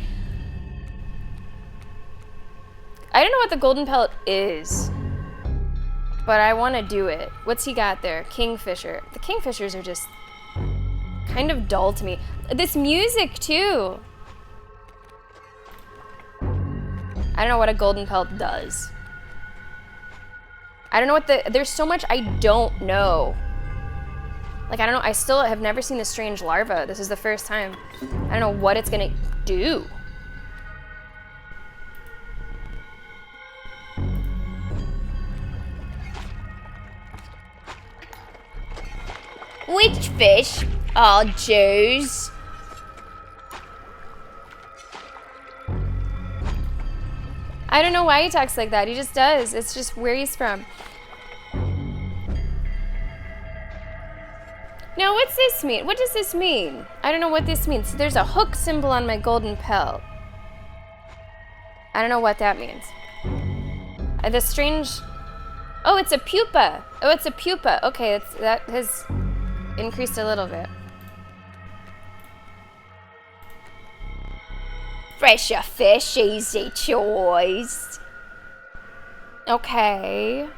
I don't know what the golden pellet is, but I want to do it. What's he got there? Kingfisher. The kingfishers are just kind of dull to me. This music too. I don't know what a golden pellet does. I don't know what there's so much I don't know. Like, I don't know, I still have never seen this strange larva. This is the first time. I don't know what it's gonna do. Which fish? Oh, Jews. I don't know why he talks like that. He just does. It's just where he's from. Now, what's this mean? What does this mean? I don't know what this means. There's a hook symbol on my golden pelt. I don't know what that means. The strange... Oh, it's a pupa. Oh, it's a pupa. Okay, that has increased a little bit. Fresher fish, easy choice. Okay.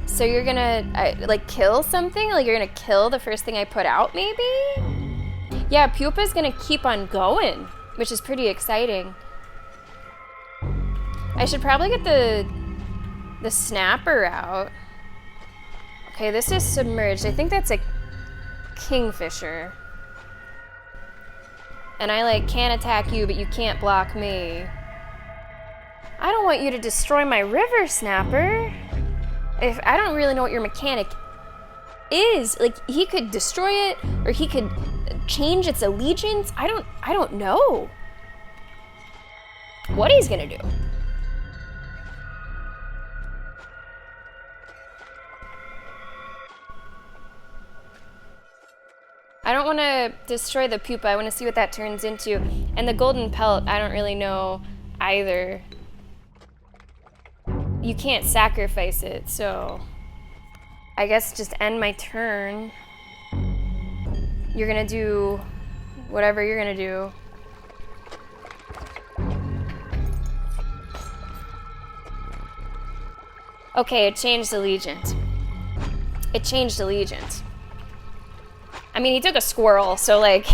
So you're gonna, like, kill something? Like, you're gonna kill the first thing I put out, maybe? Yeah, pupa's gonna keep on going, which is pretty exciting. I should probably get the snapper out. Okay, this is submerged. I think that's a kingfisher. And I, like, can't attack you, but you can't block me. I don't want you to destroy my river snapper. If I don't really know what your mechanic is, like, he could destroy it, or he could change its allegiance. I don't know what he's gonna do. I don't want to destroy the pupa. I want to see what that turns into. And the golden pelt, I don't really know either. You can't sacrifice it, so I guess just end my turn. You're gonna do whatever you're gonna do. Okay, it changed allegiance. It changed allegiance. I mean, he took a squirrel, so, like,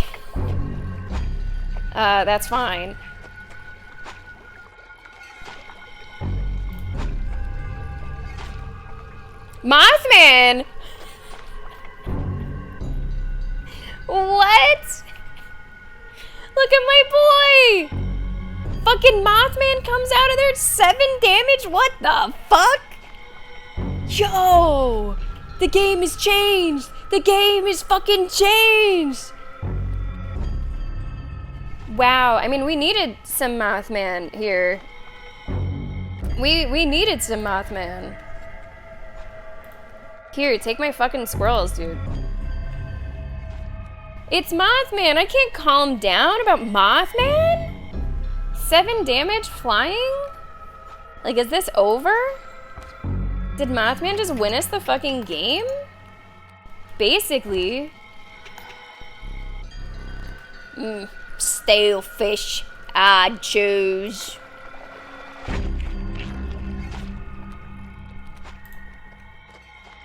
that's fine. Mothman! What? Look at my boy! Fucking Mothman comes out of there, 7 damage? What the fuck? Yo! The game has changed! The game is fucking changed! Wow, I mean, we needed some Mothman here. We needed some Mothman. Here, take my fucking squirrels, dude. It's Mothman. I can't calm down about Mothman? 7 damage flying? Like, is this over? Did Mothman just win us the fucking game? Basically. Stale fish. I'd choose.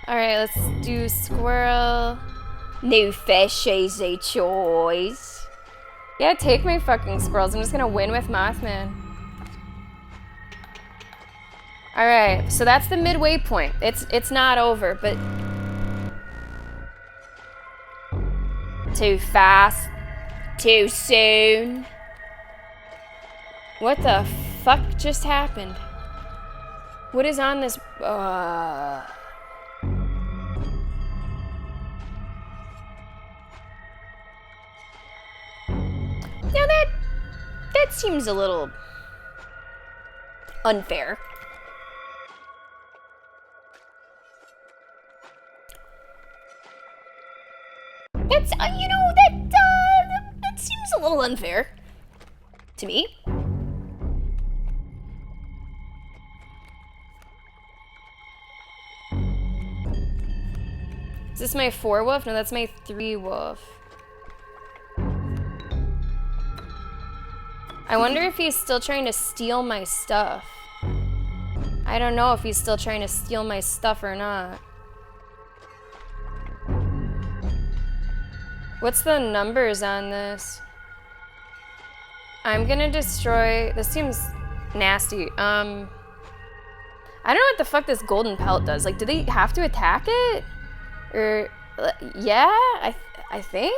Alright, let's do squirrel. New fish is a choice. Yeah, take my fucking squirrels. I'm just gonna win with Mothman. Alright, so that's the midway point. It's not over, but too fast, too soon. What the fuck just happened? What is on this? Now that seems a little unfair. That's you know that seems a little unfair to me. Is this my 4 wolf? No, that's my 3 wolf. I wonder if he's still trying to steal my stuff. I don't know if he's still trying to steal my stuff or not. What's the numbers on this? I'm gonna destroy... This seems nasty. I don't know what the fuck this golden pelt does. Like, do they have to attack it? Or... Yeah? I think?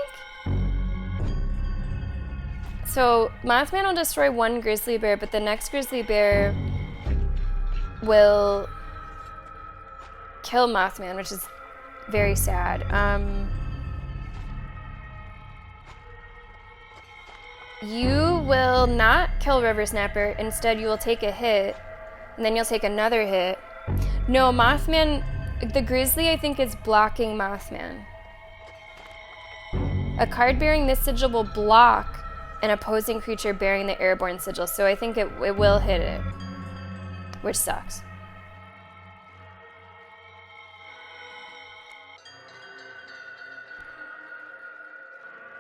So, Mothman will destroy 1 grizzly bear, but the next grizzly bear will kill Mothman, which is very sad. You will not kill River Snapper. Instead, you will take a hit, and then you'll take another hit. No, Mothman, the grizzly, I think, is blocking Mothman. A card bearing this sigil will block an opposing creature bearing the airborne sigil, so I think it will hit it, which sucks.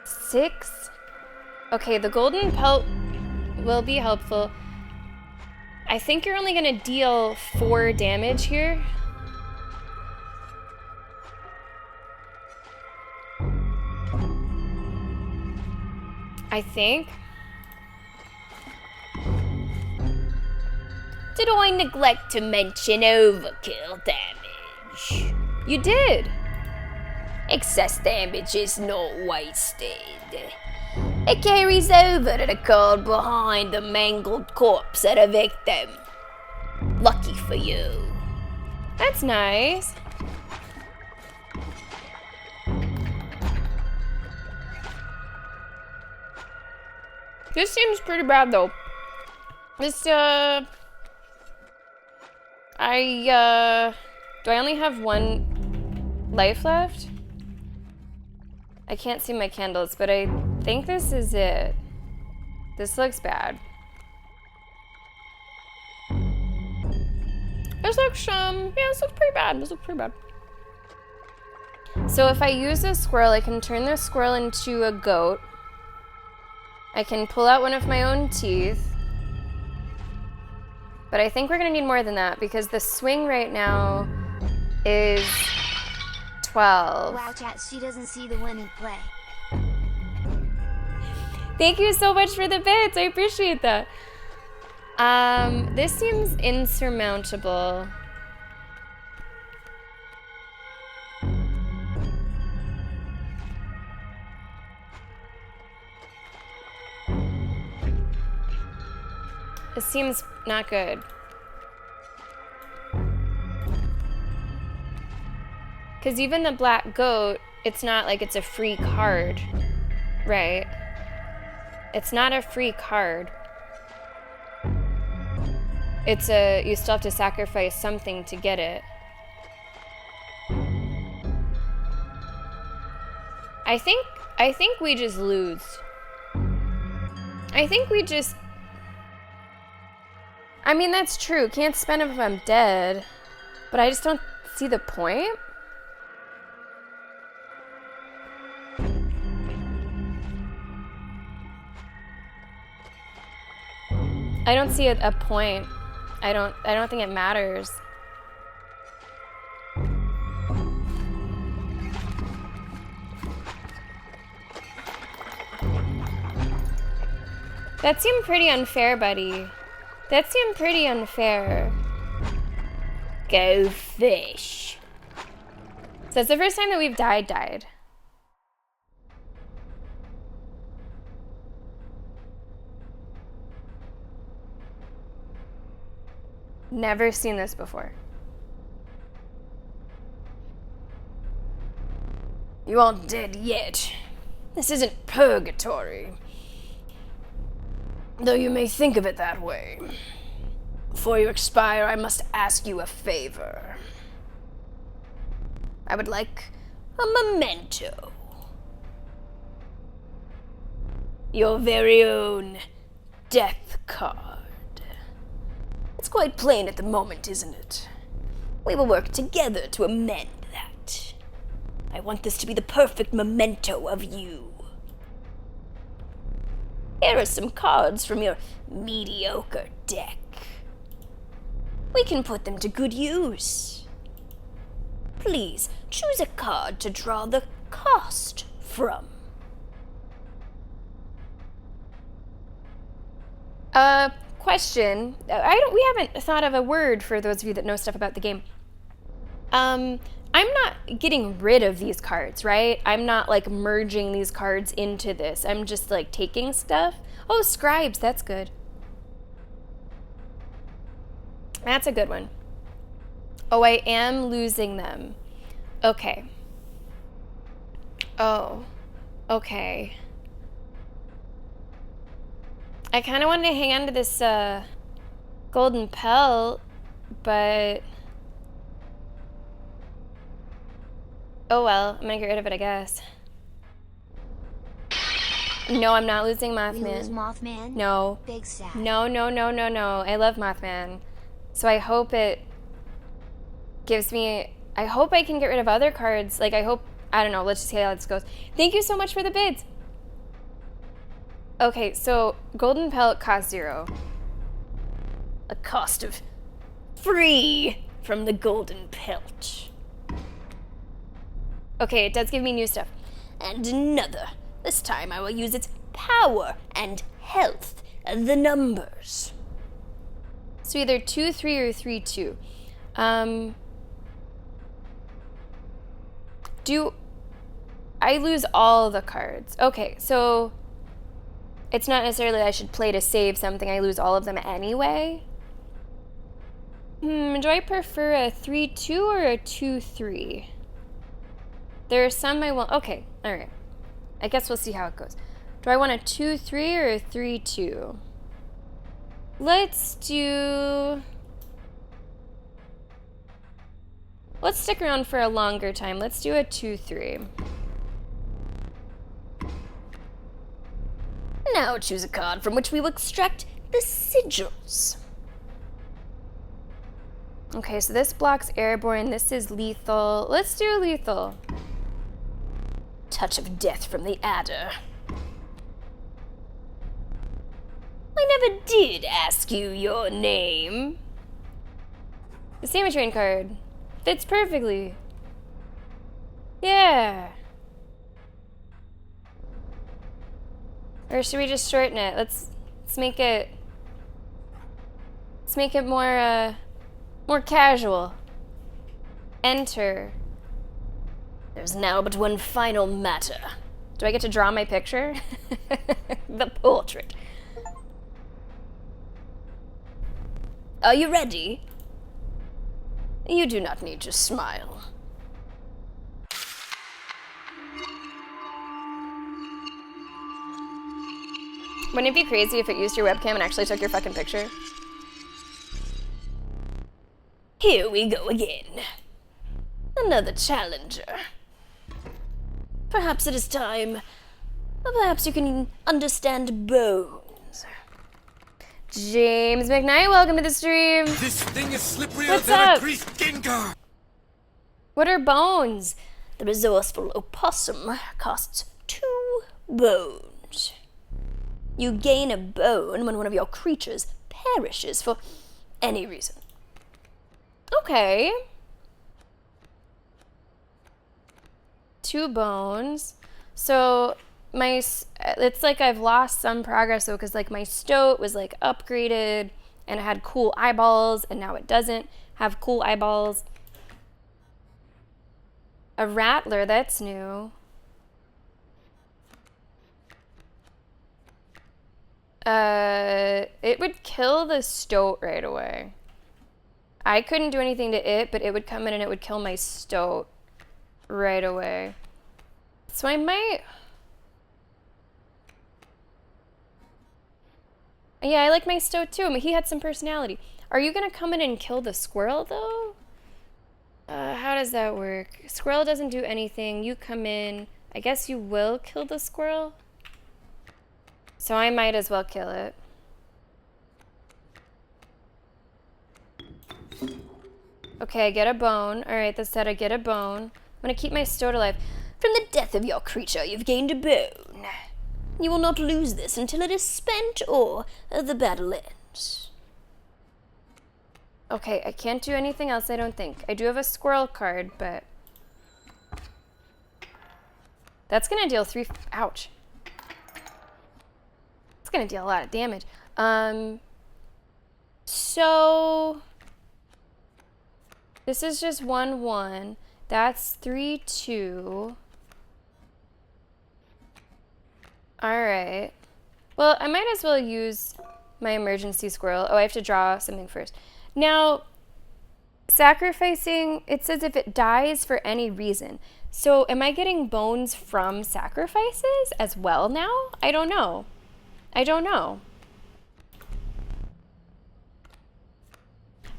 Six? Okay, the golden pelt will be helpful. I think you're only gonna deal 4 damage here. I think. Did I neglect to mention overkill damage? You did. Excess damage is not wasted. It carries over to the card behind the mangled corpse of the victim. Lucky for you. That's nice. This seems pretty bad though. This, do I only have 1 life left? I can't see my candles, but I think this is it. This looks bad. This looks, yeah, this looks pretty bad. This looks pretty bad. So if I use a squirrel, I can turn the squirrel into a goat. I can pull out one of my own teeth. But I think we're gonna need more than that because the swing right now is 12. Wow, chat, she doesn't see the winning play. Thank you so much for the bits. I appreciate that. This seems insurmountable. This seems not good. Because even the black goat, it's not like it's a free card, right? It's not a free card. It's you still have to sacrifice something to get it. I think we just lose. I think we just... I mean, that's true. Can't spend them if I'm dead. But I just don't see the point. I don't see a point. I don't think it matters. That seemed pretty unfair, buddy. That seemed pretty unfair. Go fish. So it's the first time that we've died. Never seen this before. You aren't dead yet. This isn't purgatory. Though you may think of it that way. Before you expire, I must ask you a favor. I would like a memento. Your very own death card. It's quite plain at the moment, isn't it? We will work together to amend that. I want this to be the perfect memento of you. Here are some cards from your mediocre deck. We can put them to good use. Please, choose a card to draw the cost from. Question. We haven't thought of a word for those of you that know stuff about the game. I'm not getting rid of these cards, right? I'm not like merging these cards into this. I'm just like taking stuff. Oh, scribes, that's good. That's a good one. Oh, I am losing them. Okay. Oh, okay. I kind of wanted to hang on to this golden pelt, but... Oh well, I'm gonna get rid of it, I guess. No, I'm not losing Mothman. We lose Mothman? No. Big sad. No. I love Mothman. So I hope it gives me... I hope I can get rid of other cards. Like, I hope... I don't know, let's just see how this goes. Thank you so much for the bids. Okay, so golden pellet costs 0. A cost of free from the golden pelt. Okay, it does give me new stuff. And another. This time I will use its power and health, the numbers. So either 2-3 or 3-2. Do I lose all the cards? Okay, so it's not necessarily I should play to save something. I lose all of them anyway. Do I prefer a 3-2 or a 2-3? There are some I want. Okay, all right. I guess we'll see how it goes. Do I want a 2-3 or a 3-2? Let's stick around for a longer time. Let's do a 2-3. Now choose a card from which we will extract the sigils. Okay, so this blocks airborne. This is lethal. Let's do lethal. Touch of death from the adder. I never did ask you your name. The Samatrain card fits perfectly. Yeah. Or should we just shorten it? Let's make it more casual. Enter. There's now but one final matter. Do I get to draw my picture? The portrait. Are you ready? You do not need to smile. Wouldn't it be crazy if it used your webcam and actually took your fucking picture? Here we go again. Another challenger. Perhaps it is time. Perhaps you can understand bones. James McKnight, welcome to the stream. This thing is slipperier What's than up? a greased Gengar. What are bones? The resourceful opossum costs 2 bones. You gain a bone when one of your creatures perishes for any reason. Okay. 2 bones. So it's like I've lost some progress though, because like my stoat was like upgraded and it had cool eyeballs, and now it doesn't have cool eyeballs. A rattler, that's new. It would kill the stoat right away. I couldn't do anything to it, but it would come in and it would kill my stoat right away. So I might... Yeah, I like my stoat too. I mean, he had some personality. Are you gonna come in and kill the squirrel though? How does that work? Squirrel doesn't do anything. You come in. I guess you will kill the squirrel. So I might as well kill it. Okay, I get a bone. Alright, that said I get a bone. I'm gonna keep my stoat alive. From the death of your creature, you've gained a bone. You will not lose this until it is spent or the battle ends. Okay, I can't do anything else, I don't think. I do have a squirrel card, but... That's gonna deal 3... Ouch. It's gonna deal a lot of damage. So... This is just 1/1. That's 3/2. Alright. Well, I might as well use my emergency squirrel. Oh, I have to draw something first. Now, sacrificing, it says if it dies for any reason. So am I getting bones from sacrifices as well now? I don't know. I don't know.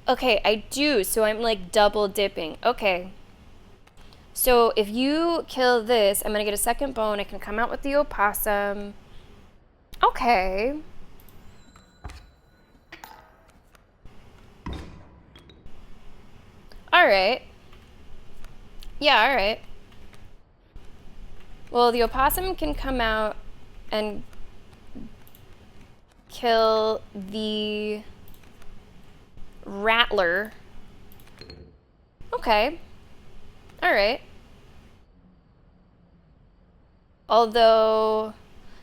Okay, I do. So I'm like double dipping. Okay. So if you kill this, I'm going to get a second bone. I can come out with the opossum. Okay. All right. Yeah, all right. Well, the opossum can come out and kill the rattler. Okay. All right. Although,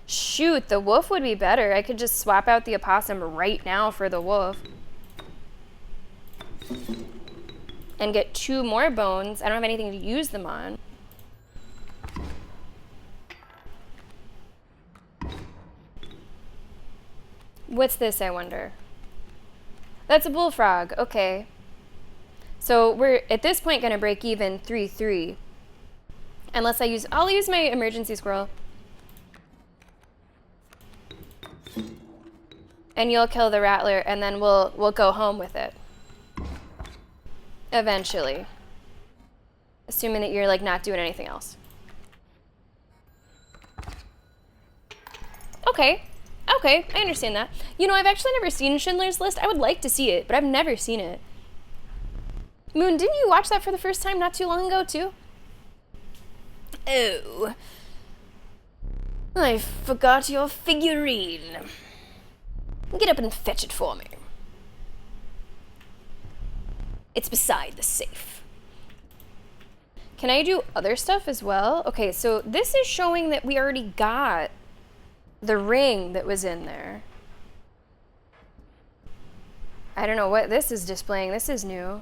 shoot, the wolf would be better. I could just swap out the opossum right now for the wolf. And get 2 more bones. I don't have anything to use them on. What's this, I wonder? That's a bullfrog. Okay. So we're, at this point, going to break even 3/3. Unless I'll use my emergency squirrel. And you'll kill the rattler, and then we'll go home with it. Eventually. Assuming that you're like not doing anything else. Okay. Okay, I understand that. You know, I've actually never seen Schindler's List. I would like to see it, but I've never seen it. Moon, didn't you watch that for the first time not too long ago, too? Oh. I forgot your figurine. Get up and fetch it for me. It's beside the safe. Can I do other stuff as well? Okay, so this is showing that we already got the ring that was in there. I don't know what this is displaying. This is new.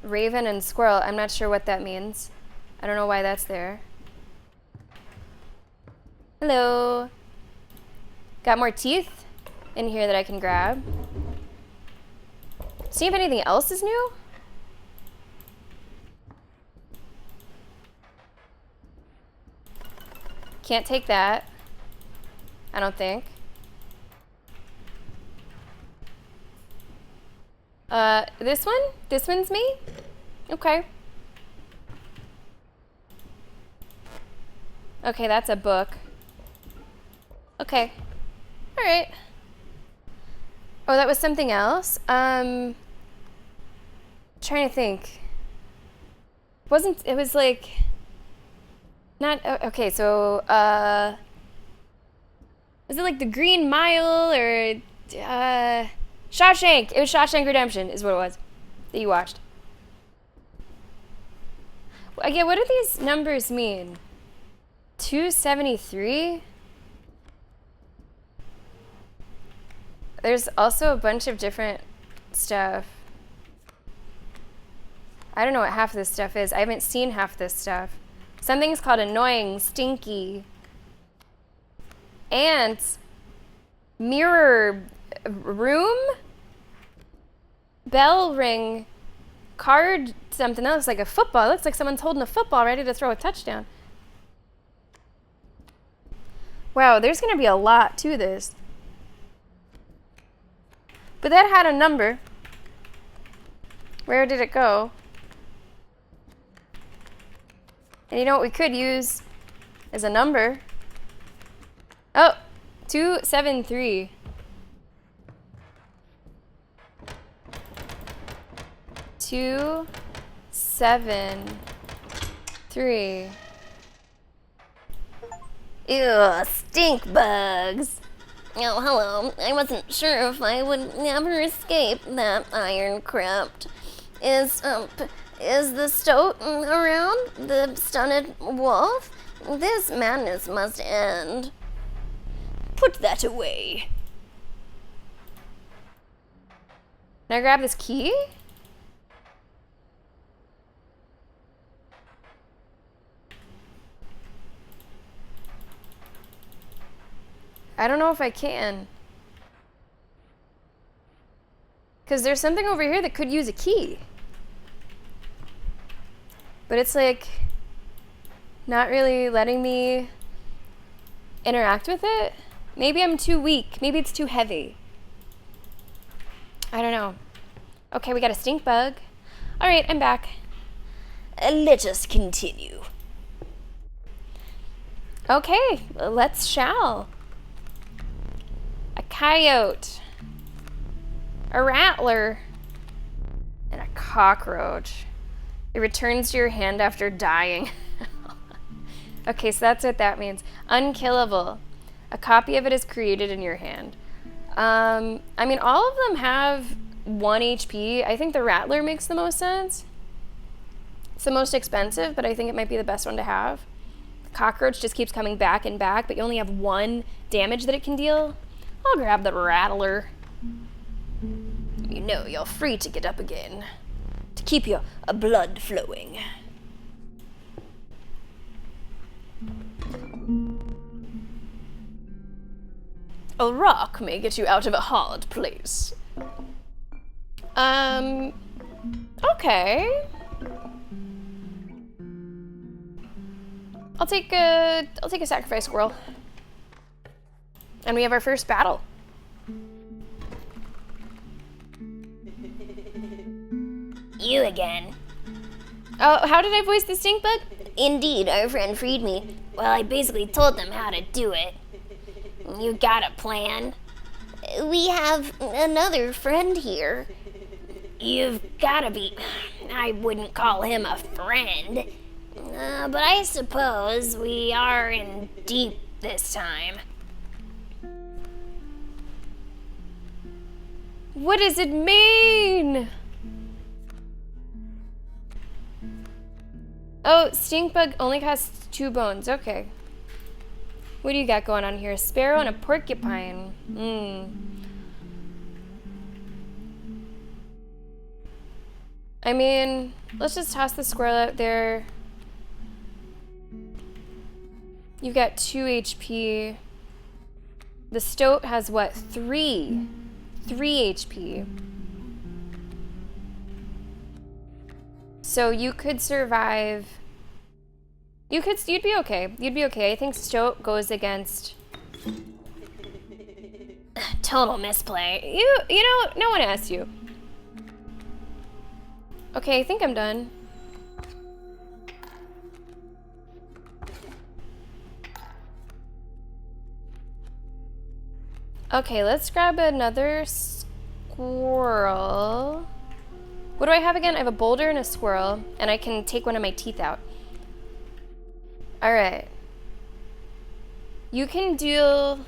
Raven and squirrel. I'm not sure what that means. I don't know why that's there. Hello. Got more teeth in here that I can grab. See if anything else is new? Can't take that. I don't think. This one? This one's me? Okay. Okay, that's a book. Okay. Alright. Oh, that was something else? Trying to think. It was like... Not... Okay, so, was it like The Green Mile or... Shawshank! It was Shawshank Redemption is what it was that you watched. Again, what do these numbers mean? 273? There's also a bunch of different stuff. I don't know what half of this stuff is. I haven't seen half this stuff. Something's called annoying, stinky, ants, mirror, room, bell ring, card, something that looks like a football. It looks like someone's holding a football ready to throw a touchdown. Wow, there's gonna be a lot to this. But that had a number. Where did it go? And you know what we could use as a number? Oh, 273. 273. Ew, stink bugs. Oh, hello. I wasn't sure if I would never escape that iron crypt. Is the stoat around? The stunted wolf? This madness must end. Put that away. Can I grab this key? I don't know if I can. Because there's something over here that could use a key. But it's like not really letting me interact with it. Maybe I'm too weak. Maybe it's too heavy. I don't know. Okay, we got a stink bug. All right, I'm back. Let us continue. Okay, let's shall. A coyote, a rattler, and a cockroach. It returns to your hand after dying. Okay, so that's what that means. Unkillable. A copy of it is created in your hand. I mean, all of them have 1 HP. I think the rattler makes the most sense. It's the most expensive, but I think it might be the best one to have. The cockroach just keeps coming back and back, but you only have 1 damage that it can deal. I'll grab the rattler. You know, you're free to get up again. To keep your blood flowing. A rock may get you out of a hard place. Okay. I'll take a sacrifice squirrel. And we have our first battle. You again. Oh, how did I voice the stink bug? Indeed, our friend freed me. Well, I basically told them how to do it. You got a plan? We have another friend here. You've gotta be... I wouldn't call him a friend. But I suppose we are in deep this time. What does it mean? Oh, stink bug only costs 2 bones. Okay. What do you got going on here? A sparrow and a porcupine. I mean, let's just toss the squirrel out there. You've got 2 HP. The stoat has what? 3 HP. So you could survive. You'd be okay. You'd be okay. I think stoat goes against total misplay. You know, no one asked you. Okay, I think I'm done. Okay, let's grab another squirrel. What do I have again? I have a boulder and a squirrel, and I can take one of my teeth out. All right. You can deal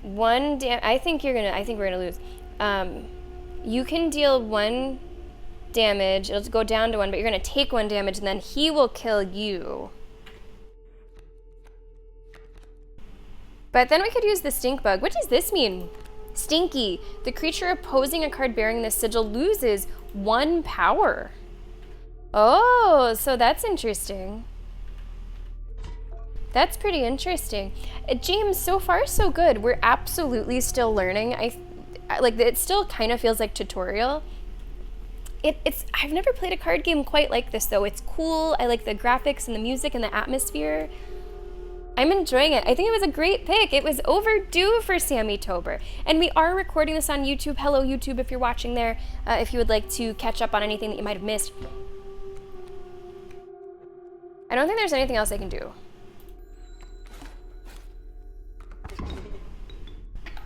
one I think we're gonna lose. You can deal 1 damage. It'll go down to 1, but you're gonna take 1 damage, and then he will kill you. But then we could use the stink bug. What does this mean? Stinky. The creature opposing a card bearing this sigil loses 1 power. Oh, so that's interesting. That's pretty interesting. James, so far so good. We're absolutely still learning. I like it still kind of feels like tutorial. I've never played a card game quite like this though. It's cool. I like the graphics and the music and the atmosphere. I'm enjoying it. I think it was a great pick. It was overdue for Sammy Tober. And we are recording this on YouTube. Hello, YouTube, if you're watching there. If you would like to catch up on anything that you might have missed. I don't think there's anything else I can do.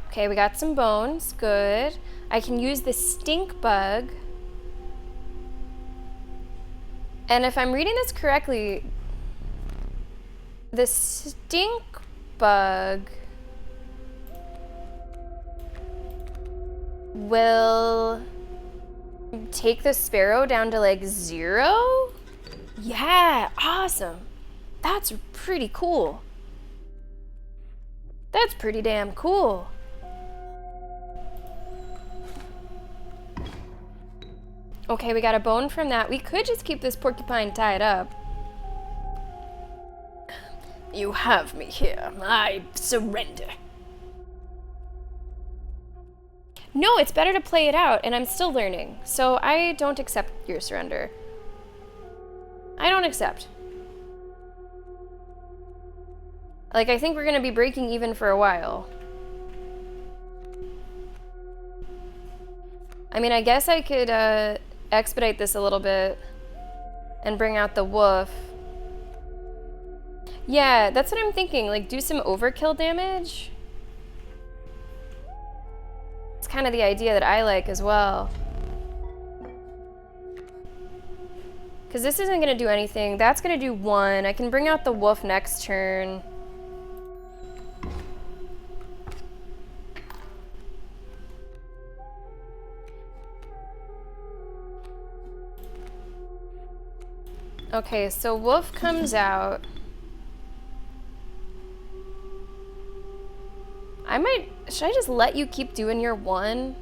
Okay, we got some bones. Good. I can use the stink bug. And if I'm reading this correctly, the stink bug will take the sparrow down to like 0? Yeah, awesome. That's pretty cool. That's pretty damn cool. Okay, we got a bone from that. We could just keep this porcupine tied up. You have me here. I surrender. No, it's better to play it out, and I'm still learning. So I don't accept your surrender. I don't accept. Like, I think we're gonna be breaking even for a while. I mean, I guess I could expedite this a little bit and bring out the wolf. Yeah, that's what I'm thinking. Like, do some overkill damage. It's kind of the idea that I like as well. Because this isn't going to do anything. That's going to do 1. I can bring out the wolf next turn. Okay, so wolf comes out. Should I just let you keep doing your 1?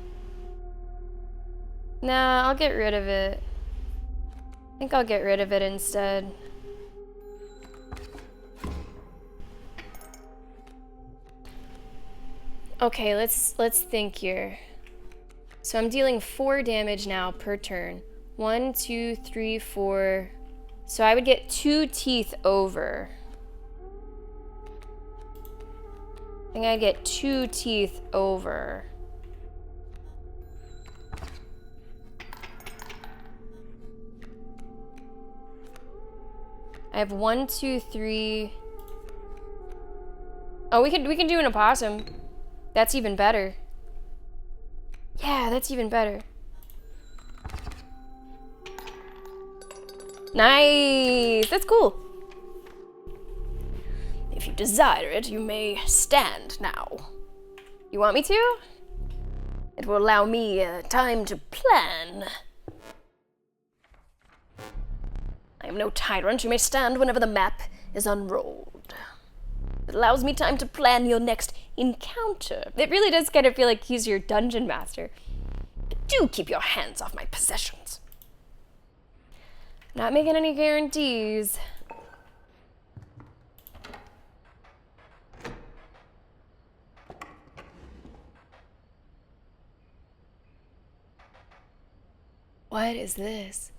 Nah, I'll get rid of it. I think I'll get rid of it instead. Okay, let's think here. So I'm dealing 4 damage now per turn. 1, 2, 3, 4. So I would get 2 teeth over. I think I'd get 2 teeth over. I have 1, 2, 3. Oh, we can do an opossum. That's even better. Yeah, that's even better. Nice! That's cool. If you desire it, you may stand now. You want me to? It will allow me time to plan. I am no tyrant. You may stand whenever the map is unrolled. It allows me time to plan your next encounter. It really does kind of feel like he's your dungeon master. But do keep your hands off my possessions. Not making any guarantees. What is this?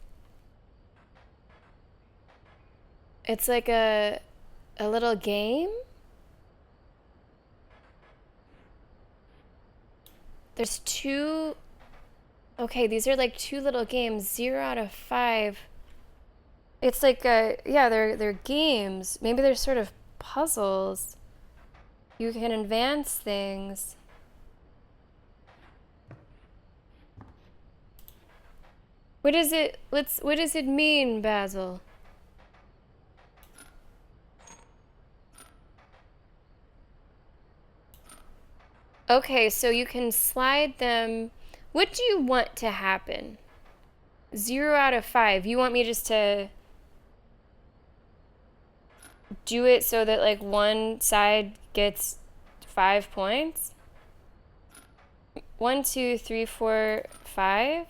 It's like a little game? There's two... Okay, these are like two little games. 0 out of 5. It's like, yeah, they're games. Maybe they're sort of puzzles. You can advance things. What does it mean, Basil? Okay, so you can slide them. What do you want to happen? 0 out of 5. You want me just to do it so that like one side gets 5 points? 1, 2, 3, 4, 5.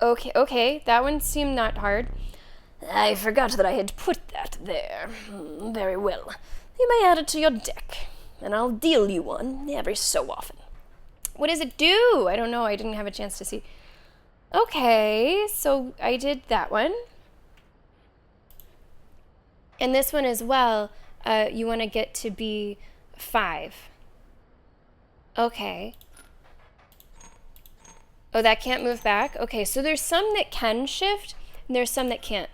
Okay, that one seemed not hard. I forgot that I had put that there. Very well. You may add it to your deck, and I'll deal you one every so often. What does it do? I don't know. I didn't have a chance to see. Okay, so I did that one. And this one as well, you want to get to be 5. Okay. Oh, that can't move back? Okay, so there's some that can shift, and there's some that can't.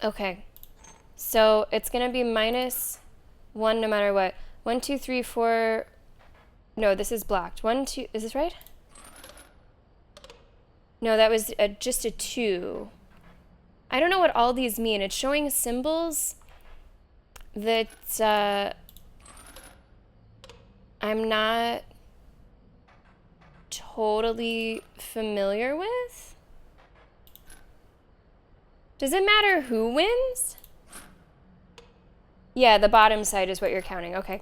Okay. So it's going to be -1 no matter what. 1, 2, 3, 4... No, this is blocked. 1, 2... Is this right? No, that was just a 2. I don't know what all these mean. It's showing symbols that... I'm not totally familiar with. Does it matter who wins? Yeah, the bottom side is what you're counting. Okay.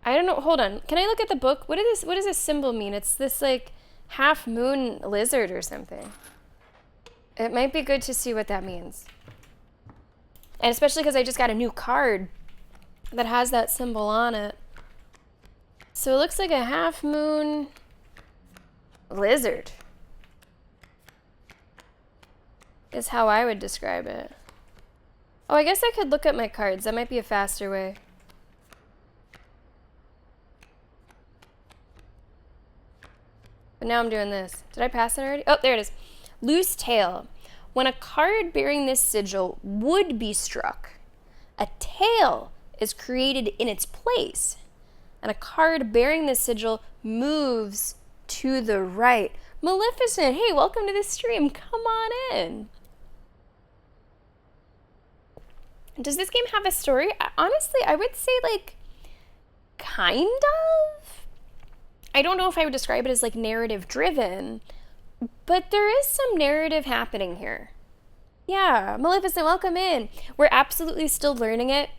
I don't know. Hold on. Can I look at the book? What does this symbol mean? It's this like half moon lizard or something. It might be good to see what that means. And especially because I just got a new card that has that symbol on it. So it looks like a half moon lizard is how I would describe it. Oh, I guess I could look at my cards. That might be a faster way. But now I'm doing this. Did I pass it already? Oh, there it is. Loose tail. When a card bearing this sigil would be struck, a tail is created in its place, and a card bearing this sigil moves to the right. Maleficent, hey, welcome to the stream. Come on in. Does this game have a story? Honestly, I would say, like, kind of. I don't know if I would describe it as, like, narrative-driven, but there is some narrative happening here. Yeah, Maleficent, welcome in. We're absolutely still learning it.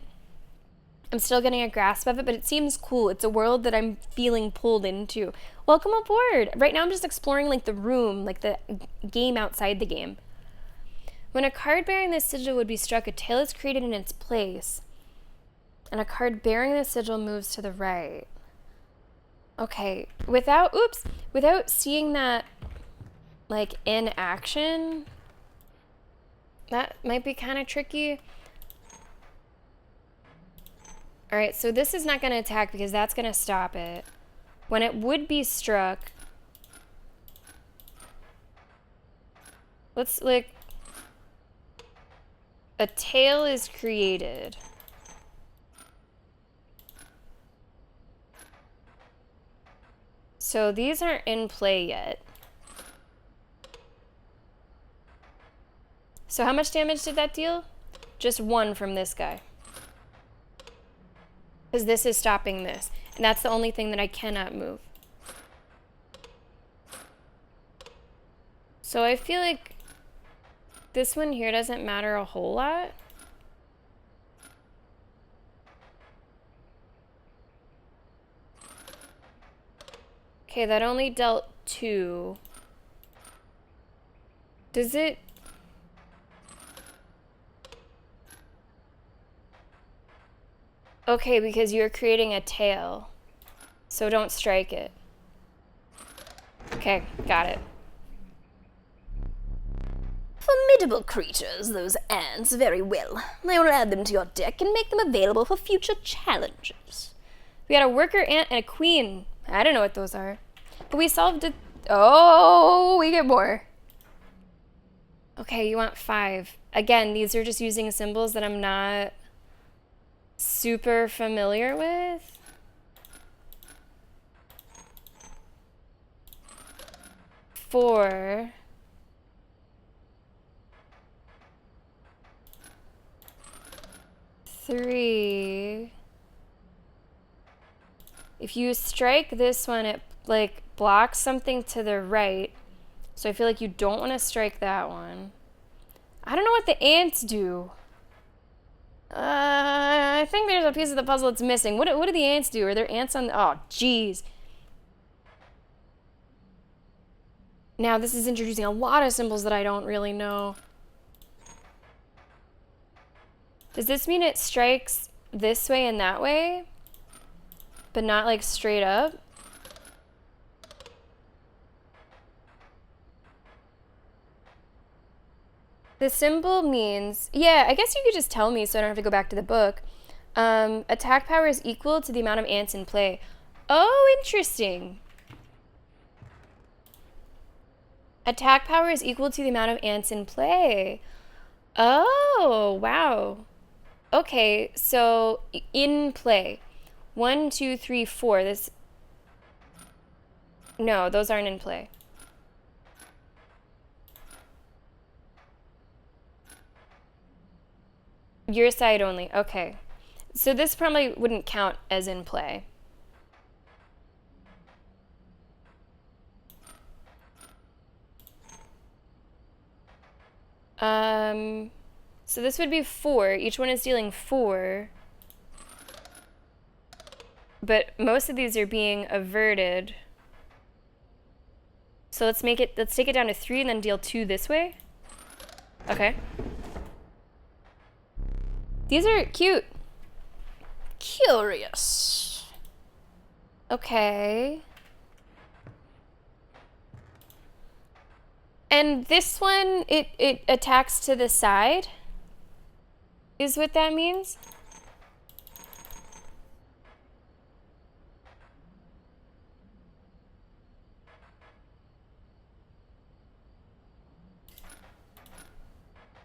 I'm still getting a grasp of it, but it seems cool. It's a world that I'm feeling pulled into. Welcome aboard. Right now I'm just exploring like the room, like the game outside the game. When a card bearing this sigil would be struck, a tail is created in its place, and a card bearing this sigil moves to the right. Okay, without seeing that like in action, that might be kind of tricky. All right, so this is not going to attack because that's going to stop it. When it would be struck, let's like, a tail is created. So these aren't in play yet. So how much damage did that deal? Just 1 from this guy. Because this is stopping this. And that's the only thing that I cannot move. So I feel like this one here doesn't matter a whole lot. Okay, that only dealt 2. Does it... Okay, because you're creating a tail. So don't strike it. Okay, got it. Formidable creatures, those ants. Very well. I will add them to your deck and make them available for future challenges. We got a worker ant and a queen. I don't know what those are. But we solved it. Oh, we get more. Okay, you want 5. Again, these are just using symbols that I'm not super familiar with. Four. Three. If you strike this one, it like blocks something to the right. So I feel like you don't want to strike that one. I don't know what the ants do. I think there's a piece of the puzzle that's missing. What do the ants do? Are there ants on the... Oh, jeez. Now this is introducing a lot of symbols that I don't really know. Does this mean it strikes this way and that way? But not like straight up? The symbol means, yeah, I guess you could just tell me so I don't have to go back to the book. Attack power is equal to the amount of ants in play. Oh, interesting. Attack power is equal to the amount of ants in play. Oh, wow. Okay, so in play. 1, 2, 3, 4. This. No, those aren't in play. Your side only. Okay. So this probably wouldn't count as in play. So this would be 4. Each one is dealing 4. But most of these are being averted. So let's take it down to 3 and then deal 2 this way. Okay. These are cute. Curious. Okay. And this one, it attacks to the side? Is what that means?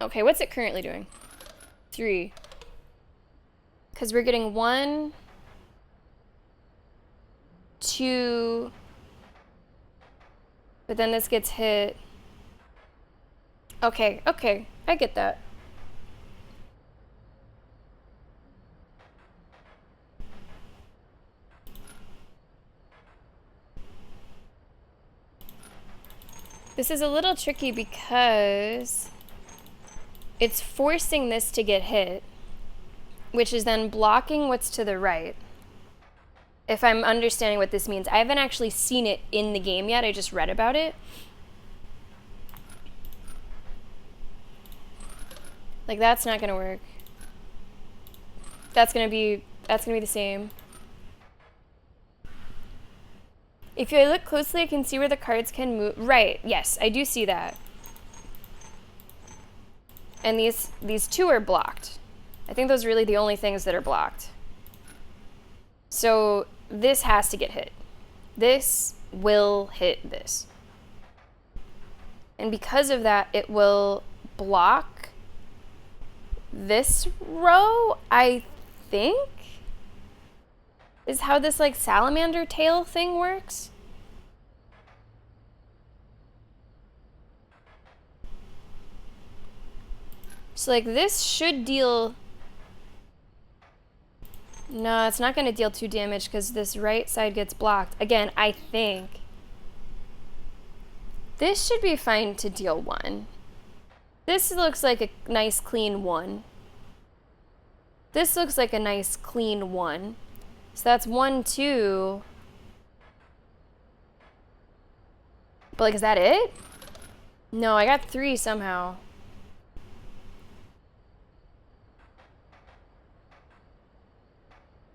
Okay, what's it currently doing? 3. Because we're getting 1, 2, but then this gets hit. Okay, okay, I get that. This is a little tricky because it's forcing this to get hit, which is then blocking what's to the right. If I'm understanding what this means. I haven't actually seen it in the game yet, I just read about it. Like, that's not gonna work. That's gonna be the same. If you look closely, I can see where the cards can move. Right, yes, I do see that. And these 2 are blocked. I think those are really the only things that are blocked. So this has to get hit. This will hit this. And because of that, it will block this row, I think, is how this like salamander tail thing works. So like this should deal... No, it's not going to deal 2 damage because this right side gets blocked. Again, I think this should be fine to deal 1. This looks like a nice clean 1. This looks like a nice clean 1. So that's 1, 2. But like, is that it? No, I got 3 somehow.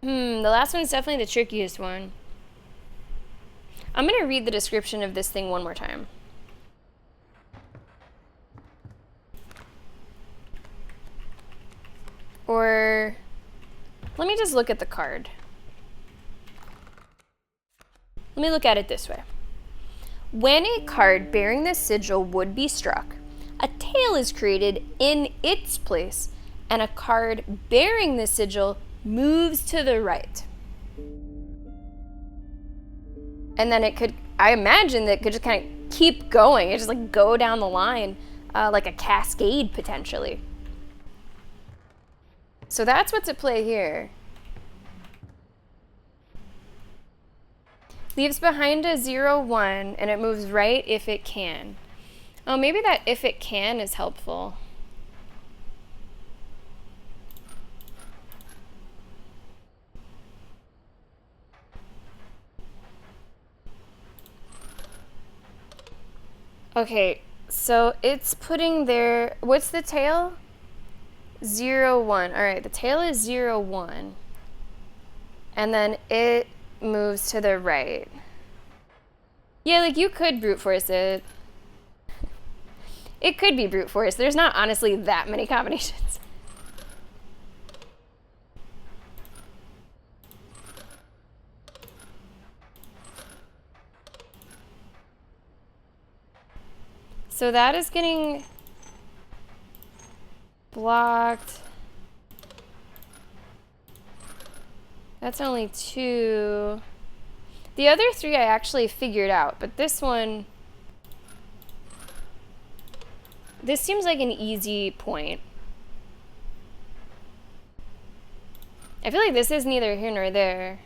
The last one's definitely the trickiest one. I'm gonna read the description of this thing one more time. Or let me just look at the card. Let me look at it this way. When a card bearing this sigil would be struck, a tail is created in its place, and a card bearing this sigil moves to the right. And then it could, I imagine that it could just kind of keep going. It just like go down the line like a cascade potentially. So that's what's at play here. Leaves behind a 0-1 and it moves right if it can. Oh, maybe that if it can is helpful. Okay, so it's putting their, what's the tail? 0-1. All right, the tail is 0-1. And then it moves to the right. Yeah, like you could brute force it. It could be brute force. There's not honestly that many combinations. So that is getting blocked. That's only 2. The other 3 I actually figured out, but this one, this seems like an easy point. I feel like this is neither here nor there.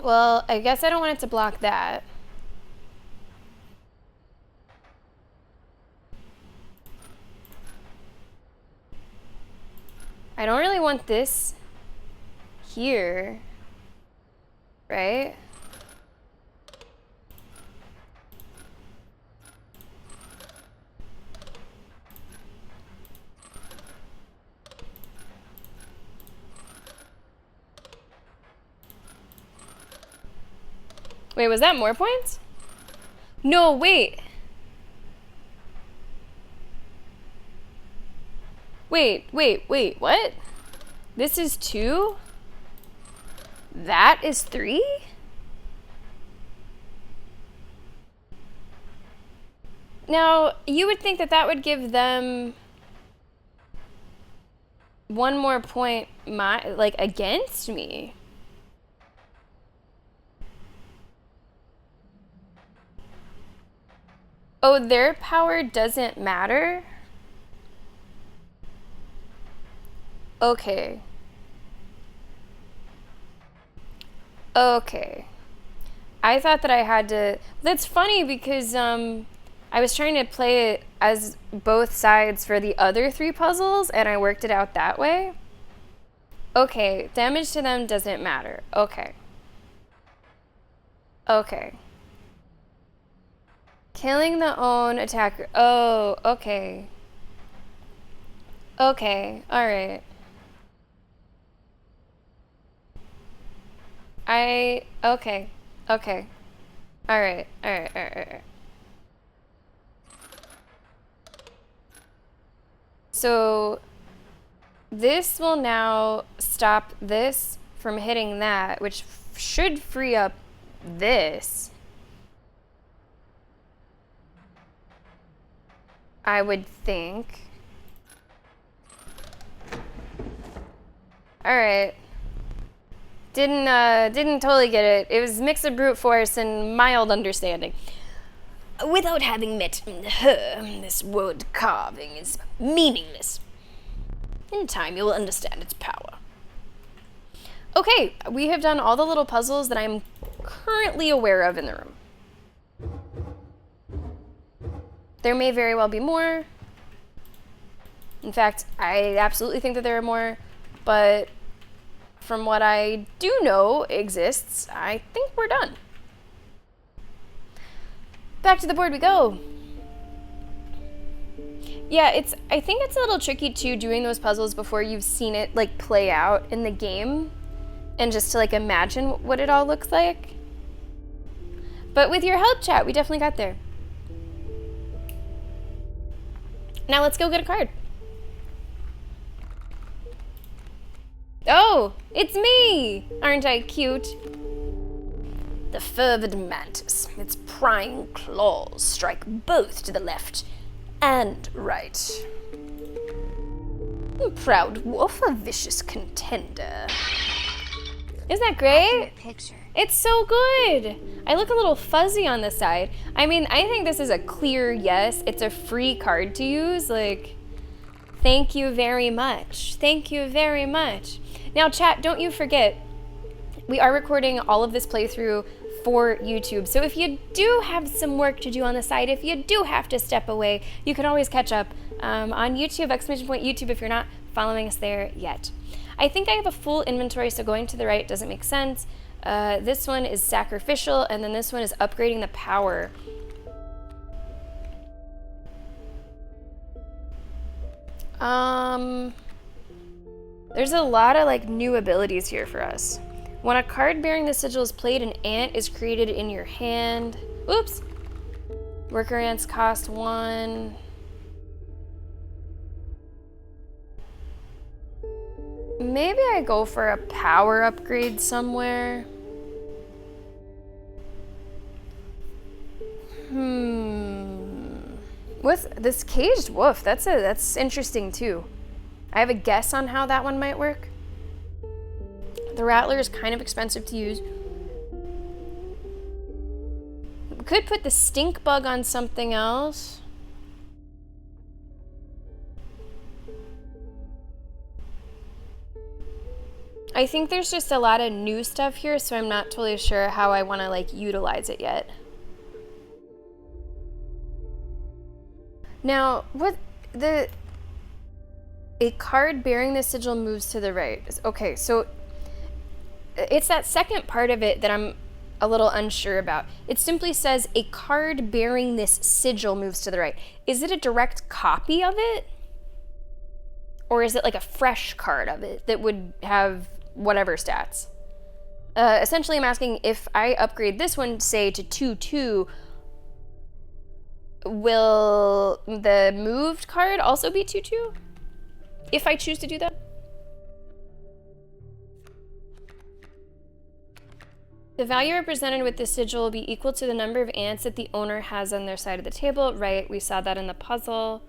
Well, I guess I don't want it to block that. I don't really want this here, right? Wait, was that more points? No, wait. Wait, what? This is 2? That is 3? Now, you would think that that would give them 1 more point, like, against me. Oh, their power doesn't matter? Okay. Okay. I thought that I had to... That's funny because I was trying to play it as both sides for the other 3 puzzles, and I worked it out that way. Okay, damage to them doesn't matter. Okay. Okay. Killing the own attacker. Oh, okay. Okay, alright. Okay. Okay. Alright. So, this will now stop this from hitting that, which should free up this. I would think. Alright. Didn't totally get it. It was a mix of brute force and mild understanding. Without having met her, this wood carving is meaningless. In time, you will understand its power. Okay, we have done all the little puzzles that I'm currently aware of in the room. There may very well be more. In fact, I absolutely think that there are more, but from what I do know exists, I think we're done. Back to the board we go. Yeah, I think it's a little tricky too doing those puzzles before you've seen it like play out in the game and just to like imagine what it all looks like. But with your help chat, we definitely got there. Now let's go get a card. Oh, it's me! Aren't I cute? The fervid mantis, its prying claws strike both to the left and right. Proud wolf, a vicious contender. Isn't that great? Picture. It's so good. I look a little fuzzy on the side. I mean, I think this is a clear yes. It's a free card to use. Like, thank you very much. Thank you very much. Now, chat, don't you forget, we are recording all of this playthrough for YouTube. So if you do have some work to do on the side, if you do have to step away, you can always catch up on YouTube, !YouTube, if you're not following us there yet. I think I have a full inventory, so going to the right doesn't make sense. This one is sacrificial, and then this one is upgrading the power. There's a lot of like new abilities here for us. When a card bearing the sigil is played, an ant is created in your hand. Oops. Worker ants cost 1. Maybe I go for a power upgrade somewhere. With this caged wolf, that's interesting too. I have a guess on how that one might work. The rattler is kind of expensive to use. We could put the stink bug on something else. I think there's just a lot of new stuff here, so I'm not totally sure how I want to like utilize it yet. Now, a card bearing the sigil moves to the right. Okay, so it's that second part of it that I'm a little unsure about. It simply says a card bearing this sigil moves to the right. Is it a direct copy of it? Or is it like a fresh card of it that would have whatever stats? Essentially, I'm asking if I upgrade this one, say, to 2/2, will the moved card also be 2/2? If I choose to do that? The value represented with the sigil will be equal to the number of ants that the owner has on their side of the table. Right, we saw that in the puzzle.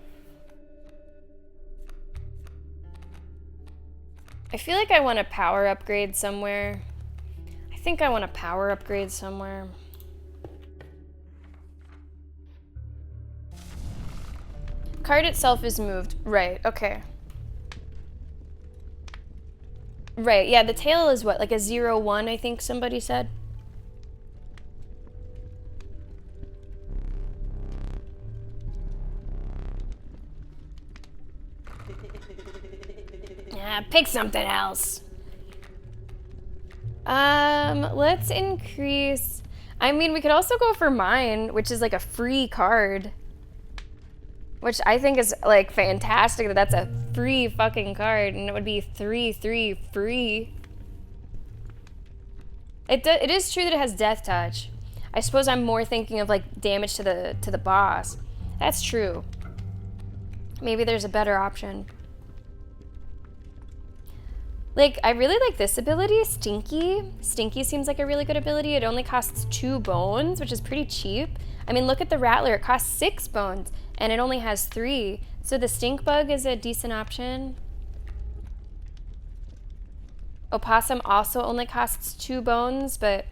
I feel like I want a power upgrade somewhere. I think I want a power upgrade somewhere. Card itself is moved. Right, okay. Right, yeah, the tail is what, like a 0/1, I think somebody said? Yeah, pick something else. Let's increase... I mean, we could also go for mine, which is like a free card. Which I think is like fantastic that that's a free fucking card, and it would be 3/3 free. It is true that it has death touch. I suppose I'm more thinking of like damage to the boss. That's true. Maybe there's a better option. Like, I really like this ability, Stinky. Stinky seems like a really good ability. It only costs 2 bones, which is pretty cheap. I mean, look at the Rattler. It costs 6 bones, and it only has 3. So the Stink Bug is a decent option. Opossum also only costs 2 bones, but...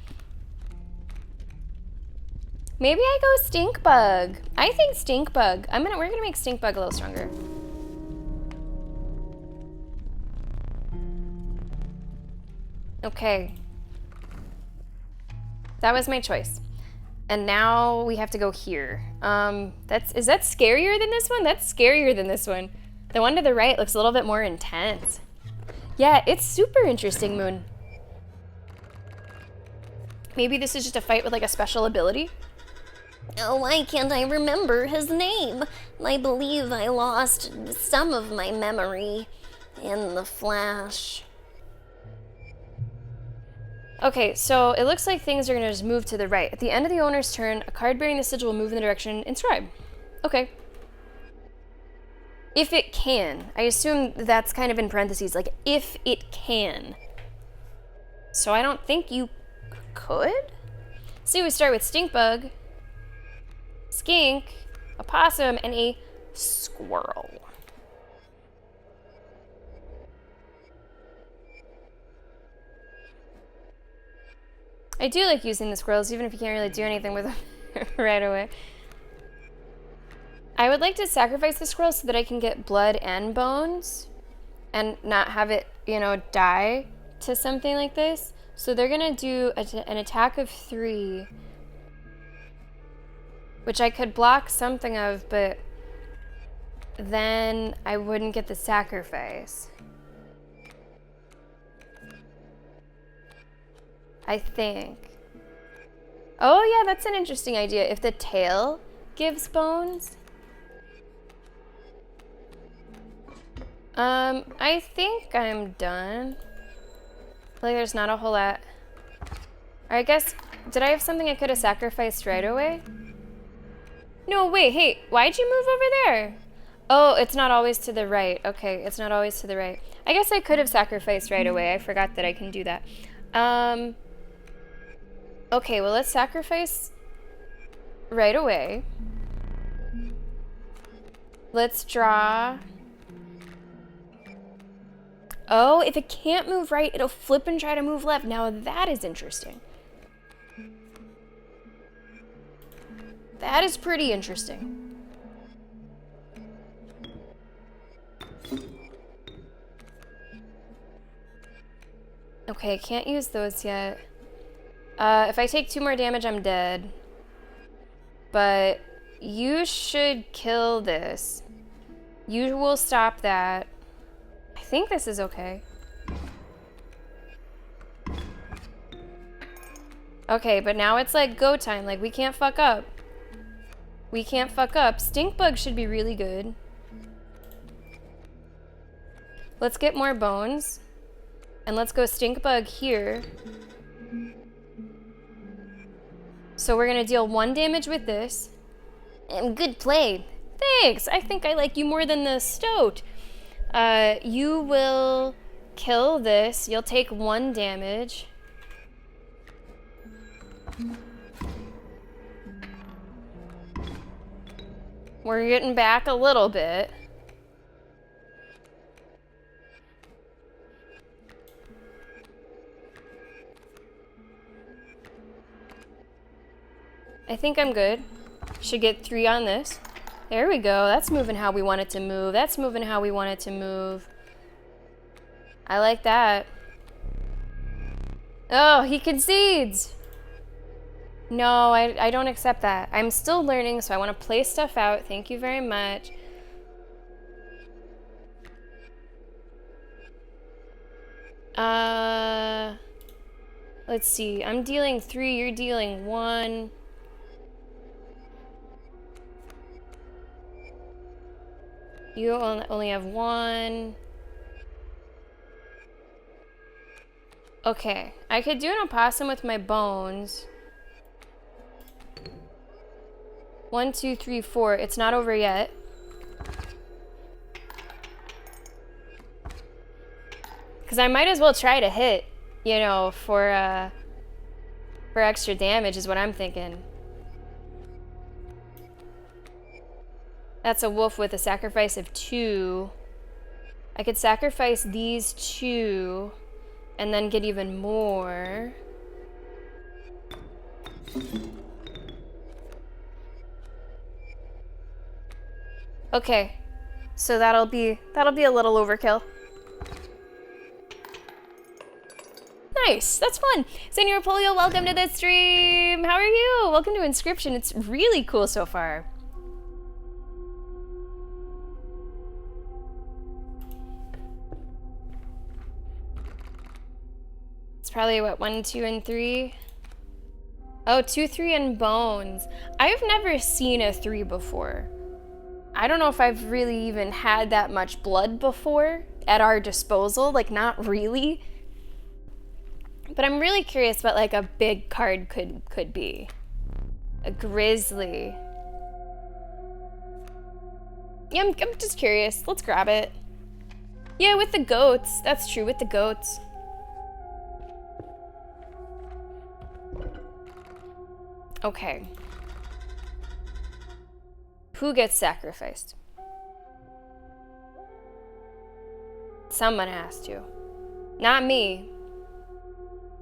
maybe I go Stink Bug. I think Stink Bug. We're gonna make Stink Bug a little stronger. Okay. That was my choice. And now we have to go here. Is that scarier than this one? That's scarier than this one. The one to the right looks a little bit more intense. Yeah, it's super interesting, Moon. Maybe this is just a fight with like a special ability? Oh, why can't I remember his name? I believe I lost some of my memory in the flash. Okay, so it looks like things are gonna just move to the right. At the end of the owner's turn, a card bearing the sigil will move in the direction inscribed. Okay. If it can. I assume that's kind of in parentheses, like if it can. So I don't think you could? So we start with stink bug, skink, a possum, and a squirrel. I do like using the squirrels, even if you can't really do anything with them right away. I would like to sacrifice the squirrel so that I can get blood and bones and not have it, you know, die to something like this. So they're gonna do an attack of 3, which I could block something of, but then I wouldn't get the sacrifice. I think. Oh yeah, that's an interesting idea. If the tail gives bones. I think I'm done. Like there's not a whole lot. Or I guess, did I have something I could have sacrificed right away? No, wait, hey, why'd you move over there? Oh, it's not always to the right. Okay, it's not always to the right. I guess I could have sacrificed right away. I forgot that I can do that. Okay, well, let's sacrifice right away. Let's draw. Oh, if it can't move right, it'll flip and try to move left. Now that is interesting. That is pretty interesting. Okay, can't use those yet. If I take 2 more damage, I'm dead. But you should kill this. You will stop that. I think this is okay. Okay, but now it's like go time. Like, we can't fuck up. We can't fuck up. Stink bug should be really good. Let's get more bones. And let's go stink bug here. So we're gonna deal 1 damage with this. And good play. Thanks. I think I like you more than the stoat. You will kill this. You'll take 1 damage. We're getting back a little bit. I think I'm good. Should get 3 on this. There we go. That's moving how we want it to move. That's moving how we want it to move. I like that. Oh, he concedes. No, I don't accept that. I'm still learning, so I want to play stuff out. Thank you very much. Let's see. I'm dealing 3, you're dealing 1. You only have 1. Okay, I could do an opossum with my bones. 1, 2, 3, 4. It's not over yet. Because I might as well try to hit, you know, for extra damage is what I'm thinking. That's a wolf with a sacrifice of 2. I could sacrifice these 2 and then get even more. Okay, so that'll be a little overkill. Nice, that's fun. Senor Polio, welcome to the stream. How are you? Welcome to Inscryption. It's really cool so far. It's probably what, 1, 2, and 3? Oh, 2, 3, and bones. I've never seen a 3 before. I don't know if I've really even had that much blood before at our disposal. Like, not really. But I'm really curious what, like, a big card could be. A grizzly. Yeah, I'm just curious. Let's grab it. Yeah, with the goats. That's true, with the goats. Okay. Who gets sacrificed? Someone has to. Not me.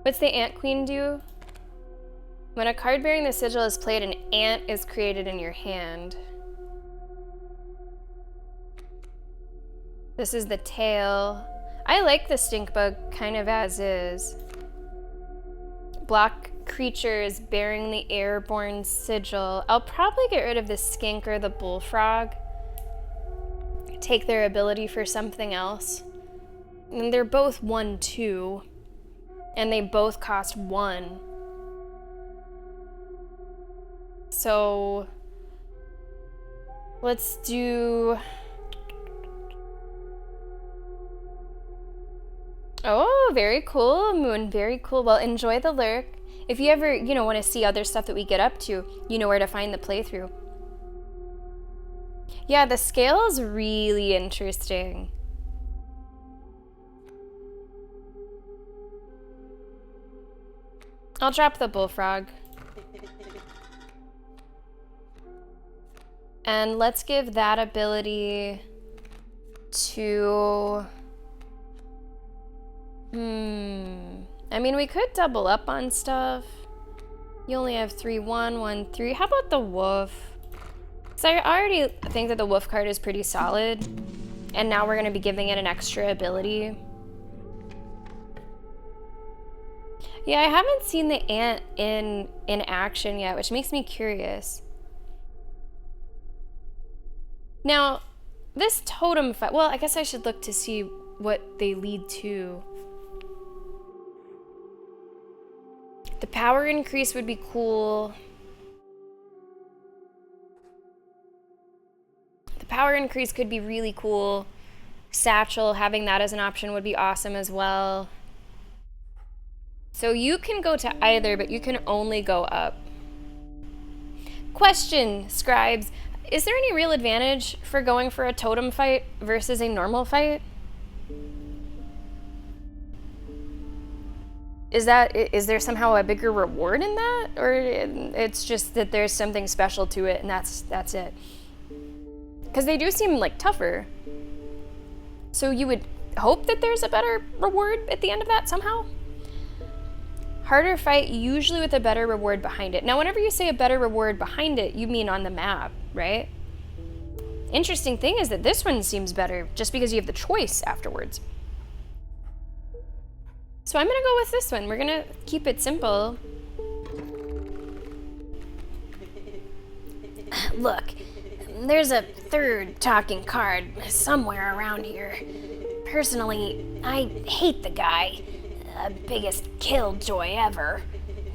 What's the Ant Queen do? When a card bearing the sigil is played, an ant is created in your hand. This is the tail. I like the stink bug kind of as is. Block creatures bearing the airborne sigil. I'll probably get rid of the skink or the bullfrog. Take their ability for something else. And they're both 1/2. And they both cost 1. So let's do... Oh, very cool, Moon. Very cool. Well, enjoy the lurk. If you ever, want to see other stuff that we get up to, you know where to find the playthrough. Yeah, the scale is really interesting. I'll drop the bullfrog. And let's give that ability to... I mean, we could double up on stuff. You only have 3, 1, 1, 3. How about the wolf? So I already think that the wolf card is pretty solid. And now we're going to be giving it an extra ability. Yeah, I haven't seen the ant in action yet, which makes me curious. Now, this totem fight... Well, I guess I should look to see what they lead to. The power increase would be cool. The power increase could be really cool. Satchel, having that as an option would be awesome as well. So you can go to either, but you can only go up. Question, Scribes. Is there any real advantage for going for a totem fight versus a normal fight? Is there somehow a bigger reward in that? Or it's just that there's something special to it and that's it? Because they do seem like tougher. So you would hope that there's a better reward at the end of that somehow? Harder fight, usually with a better reward behind it. Now, whenever you say a better reward behind it, you mean on the map, right? Interesting thing is that this one seems better just because you have the choice afterwards. So I'm gonna go with this one. We're gonna keep it simple. Look, there's a third talking card somewhere around here. Personally, I hate the guy. Biggest killjoy ever.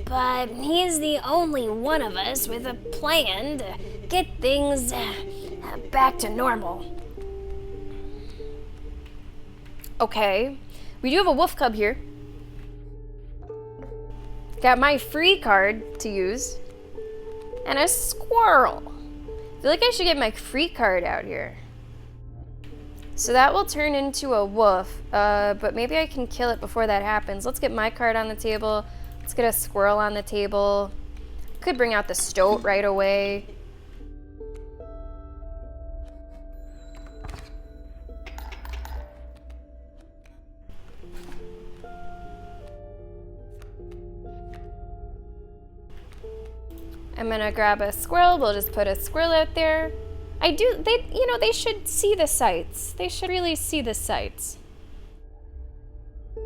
But he's the only one of us with a plan to get things back to normal. Okay, we do have a wolf cub here. Got my free card to use. And a squirrel. I feel like I should get my free card out here. So that will turn into a wolf, but maybe I can kill it before that happens. Let's get my card on the table. Let's get a squirrel on the table. Could bring out the stoat right away. I'm gonna grab a squirrel. We'll just put a squirrel out there. They should see the sights. They should really see the sights. I'm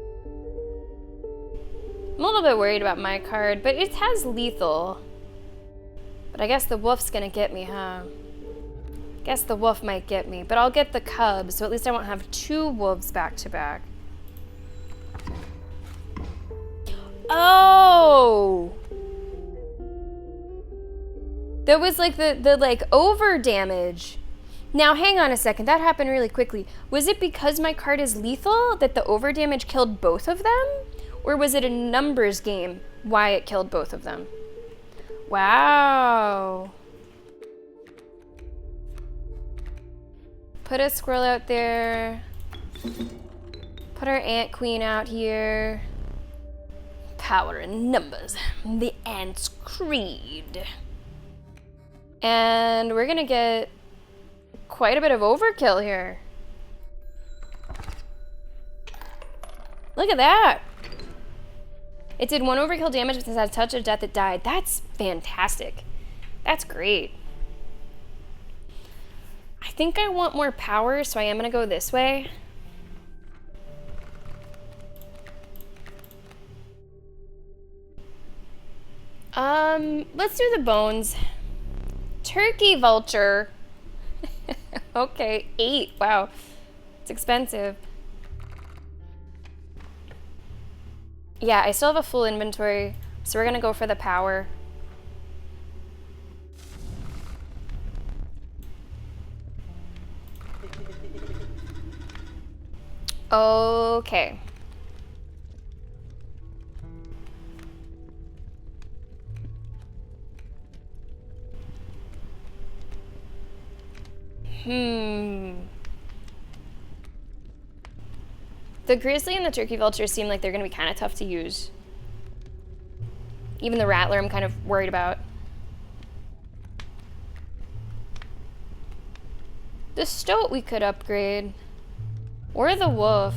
a little bit worried about my card, but it has lethal. But I guess the wolf's gonna get me, huh? Guess the wolf might get me, but I'll get the cub, so at least I won't have 2 wolves back to back. Oh! That was like the over damage. Now hang on a second, that happened really quickly. Was it because my card is lethal that the over damage killed both of them? Or was it a numbers game why it killed both of them? Wow. Put a squirrel out there. Put our ant queen out here. Power in numbers. The Ant's Creed. And we're gonna get quite a bit of overkill here. Look at that. It did 1 overkill damage with a touch of death. It died. That's fantastic. That's great. I think I want more power, so I am gonna go this way. Let's do the bones. Turkey vulture. Okay, 8. Wow. It's expensive. Yeah, I still have a full inventory, so we're gonna go for the power. Okay. The grizzly and the turkey vulture seem like they're gonna be kind of tough to use. Even the rattler I'm kind of worried about. The stoat we could upgrade. Or the wolf.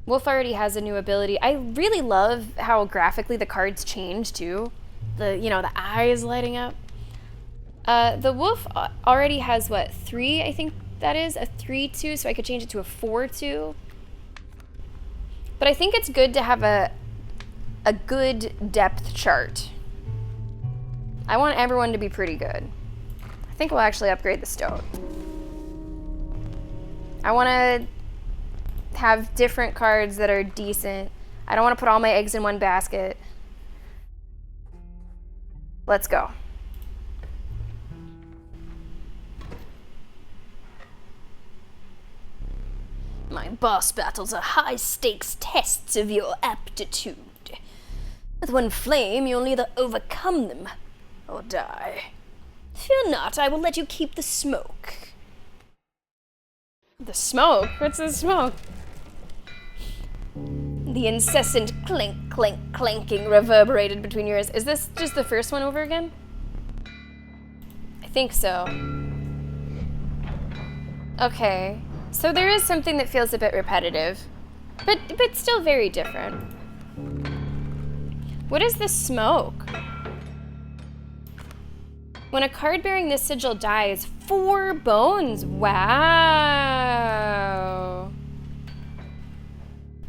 Wolf already has a new ability. I really love how graphically the cards change too. The eyes lighting up. The wolf already has what, 3, I think that is? A 3/2, so I could change it to a 4/2. But I think it's good to have a good depth chart. I want everyone to be pretty good. I think we'll actually upgrade the stoat. I want to have different cards that are decent. I don't want to put all my eggs in one basket. Let's go. My boss battles are high-stakes tests of your aptitude. With one flame, you'll either overcome them or die. Fear not, I will let you keep the smoke. The smoke? What's the smoke? The incessant clink, clink, clanking reverberated between your ears. Is this just the first one over again? I think so. Okay. So there is something that feels a bit repetitive, but still very different. What is the smoke? When a card bearing this sigil dies, 4 bones. Wow.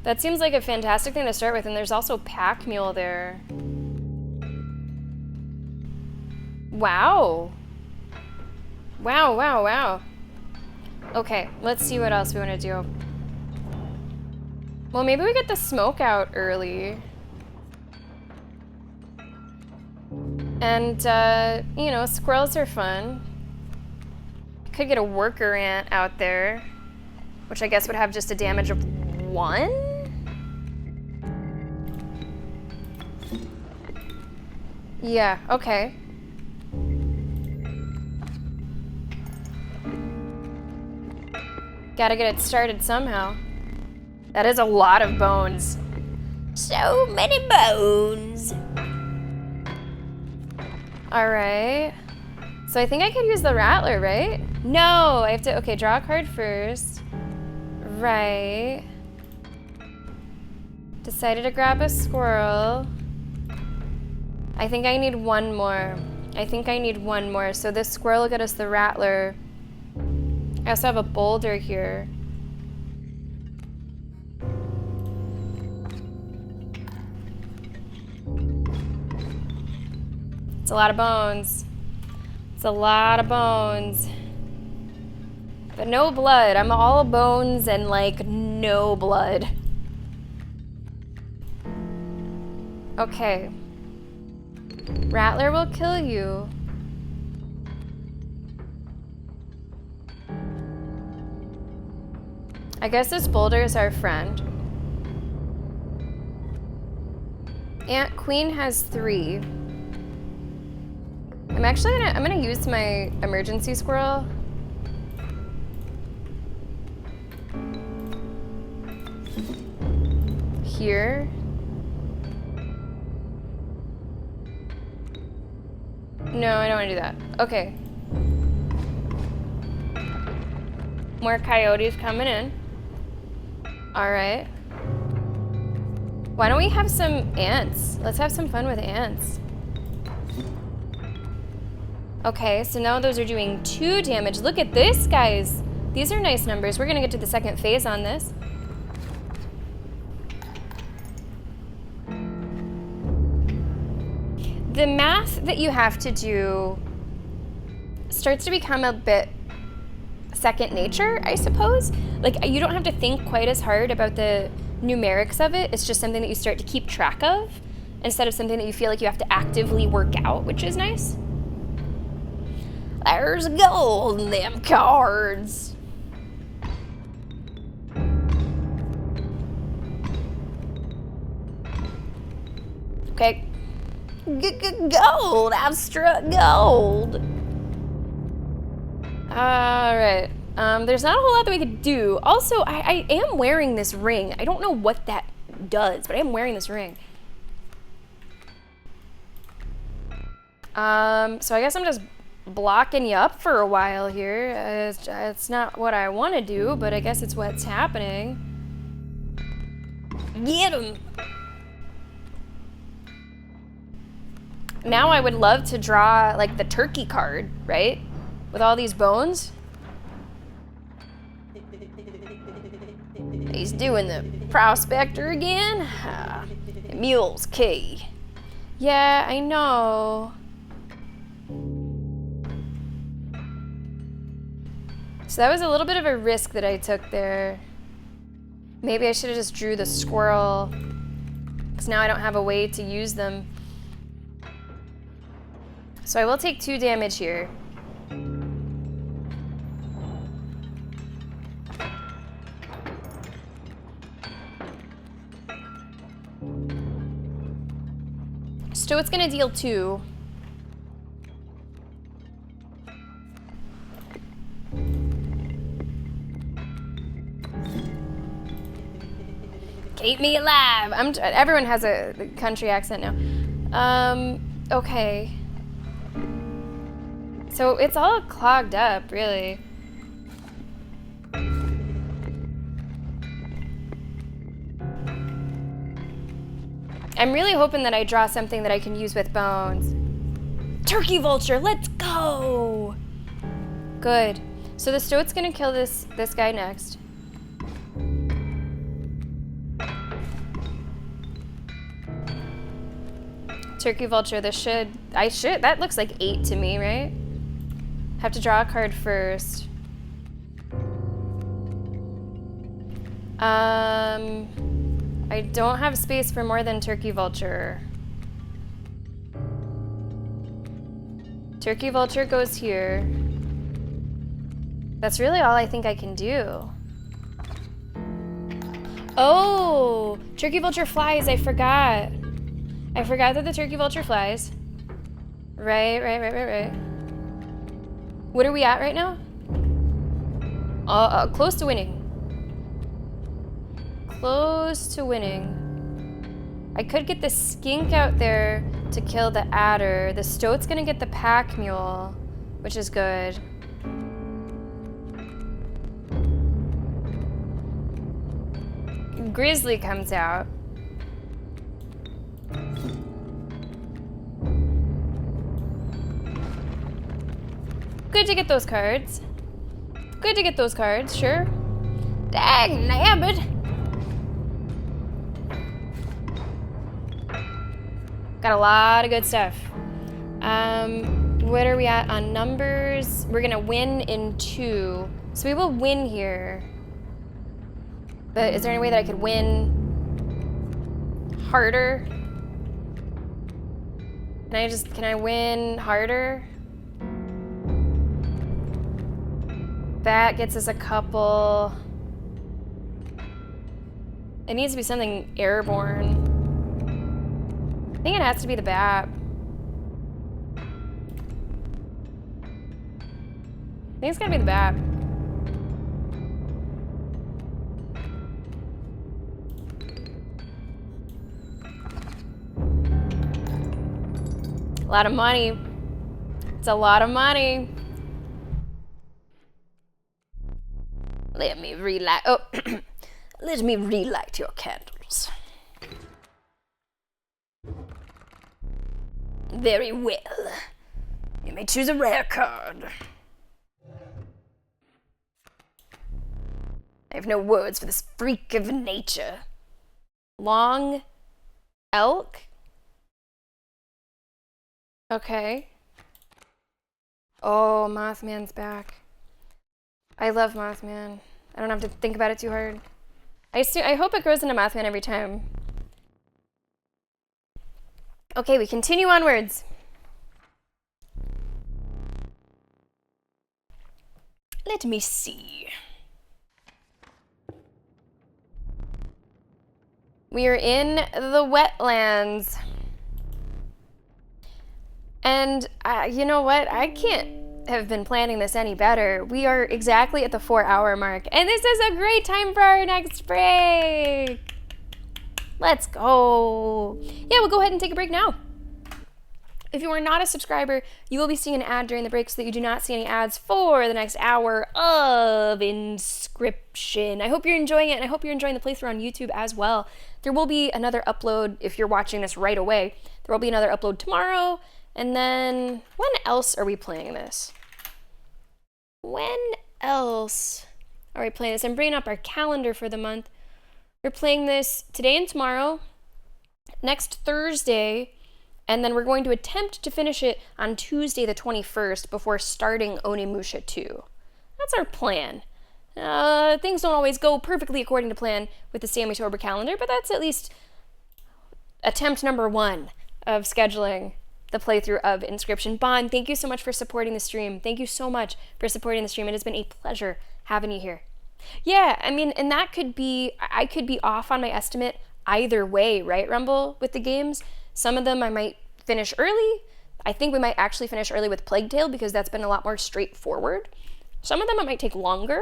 That seems like a fantastic thing to start with, and there's also Pack Mule there. Wow. Wow, wow, wow. Okay, let's see what else we want to do. Well, maybe we get the smoke out early. And, squirrels are fun. Could get a worker ant out there, which I guess would have just a damage of 1? Yeah, okay. Gotta get it started somehow. That is a lot of bones. So many bones. Alright. So I think I could use the rattler, right? No, I have to, okay, draw a card first. Right. Decided to grab a squirrel. I think I need one more. So this squirrel will get us the rattler. I also have a boulder here. It's a lot of bones. It's a lot of bones. But no blood. I'm all bones and like no blood. Okay. Rattler will kill you. I guess this boulder is our friend. Ant Queen has 3. I'm gonna use my emergency squirrel here. No, I don't want to do that. Okay. More coyotes coming in. Alright. Why don't we have some ants? Let's have some fun with ants. Okay, so now those are doing 2 damage. Look at this, guys. These are nice numbers. We're gonna get to the second phase on this. The math that you have to do starts to become a bit second nature, I suppose. Like, you don't have to think quite as hard about the numerics of it. It's just something that you start to keep track of instead of something that you feel like you have to actively work out, which is nice. There's gold in them cards. Okay. Gold! I've struck gold! Alright. There's not a whole lot that we could do. Also, I am wearing this ring. I don't know what that does, but I am wearing this ring. So I guess I'm just blocking you up for a while here. It's not what I want to do, but I guess it's what's happening. Get him! Now I would love to draw, like, the turkey card, right? With all these bones. He's doing the prospector again. Mule's key. Yeah, I know. So that was a little bit of a risk that I took there. Maybe I should have just drew the squirrel, because now I don't have a way to use them. So I will take 2 damage here. Stoat's gonna deal 2. Keep me alive. Everyone has a country accent now. Okay. So it's all clogged up, really. I'm really hoping that I draw something that I can use with bones. Turkey vulture, let's go! Good. So the Stoat's gonna kill this guy next. Turkey vulture, that looks like 8 to me, right? Have to draw a card first. I don't have space for more than turkey vulture. Turkey vulture goes here. That's really all I think I can do. Oh, turkey vulture flies, I forgot. I forgot that the turkey vulture flies. Right. What are we at right now? Close to winning. Close to winning. I could get the skink out there to kill the adder. The Stoat's gonna get the pack mule, which is good. Grizzly comes out. Good to get those cards. Good to get those cards, sure. Dang nabbit. Got a lot of good stuff. What are we at on numbers? We're gonna win in 2. So we will win here. But is there any way that I could win harder? Can I win harder? That gets us a couple. It needs to be something airborne. I think it has to be the bat. I think it's gotta be the bat. lot of money. It's a lot of money. Let me relight. Oh, let me relight your candles. Very well. You may choose a rare card. I have no words for this freak of nature. Long elk? Okay. Oh, Mothman's back. I love Mothman. I don't have to think about it too hard. I hope it grows into Mothman every time. Okay, we continue onwards. Let me see. We are in the wetlands. And you know what? I can't have been planning this any better. We are exactly at the 4-hour mark. And this is a great time for our next break. Let's go. Yeah, we'll go ahead and take a break now. If you are not a subscriber, you will be seeing an ad during the break so that you do not see any ads for the next hour of Inscryption. I hope you're enjoying it, and I hope you're enjoying the playthrough on YouTube as well. There will be another upload if you're watching this right away. There will be another upload tomorrow, and then when else are we playing this? When else are we playing this? I'm bringing up our calendar for the month. We're playing this today and tomorrow, next Thursday, and then we're going to attempt to finish it on Tuesday the 21st before starting Onimusha 2. That's our plan. Things don't always go perfectly according to plan with the Sammy-Tober calendar, but that's at least attempt number 1 of scheduling the playthrough of Inscryption. Bond, thank you so much for supporting the stream. Thank you so much for supporting the stream. It has been a pleasure having you here. Yeah, I mean, and that could be, I could be off on my estimate either way, right, Rumble, with the games? Some of them I might finish early. I think we might actually finish early with Plague Tale because that's been a lot more straightforward. Some of them it might take longer.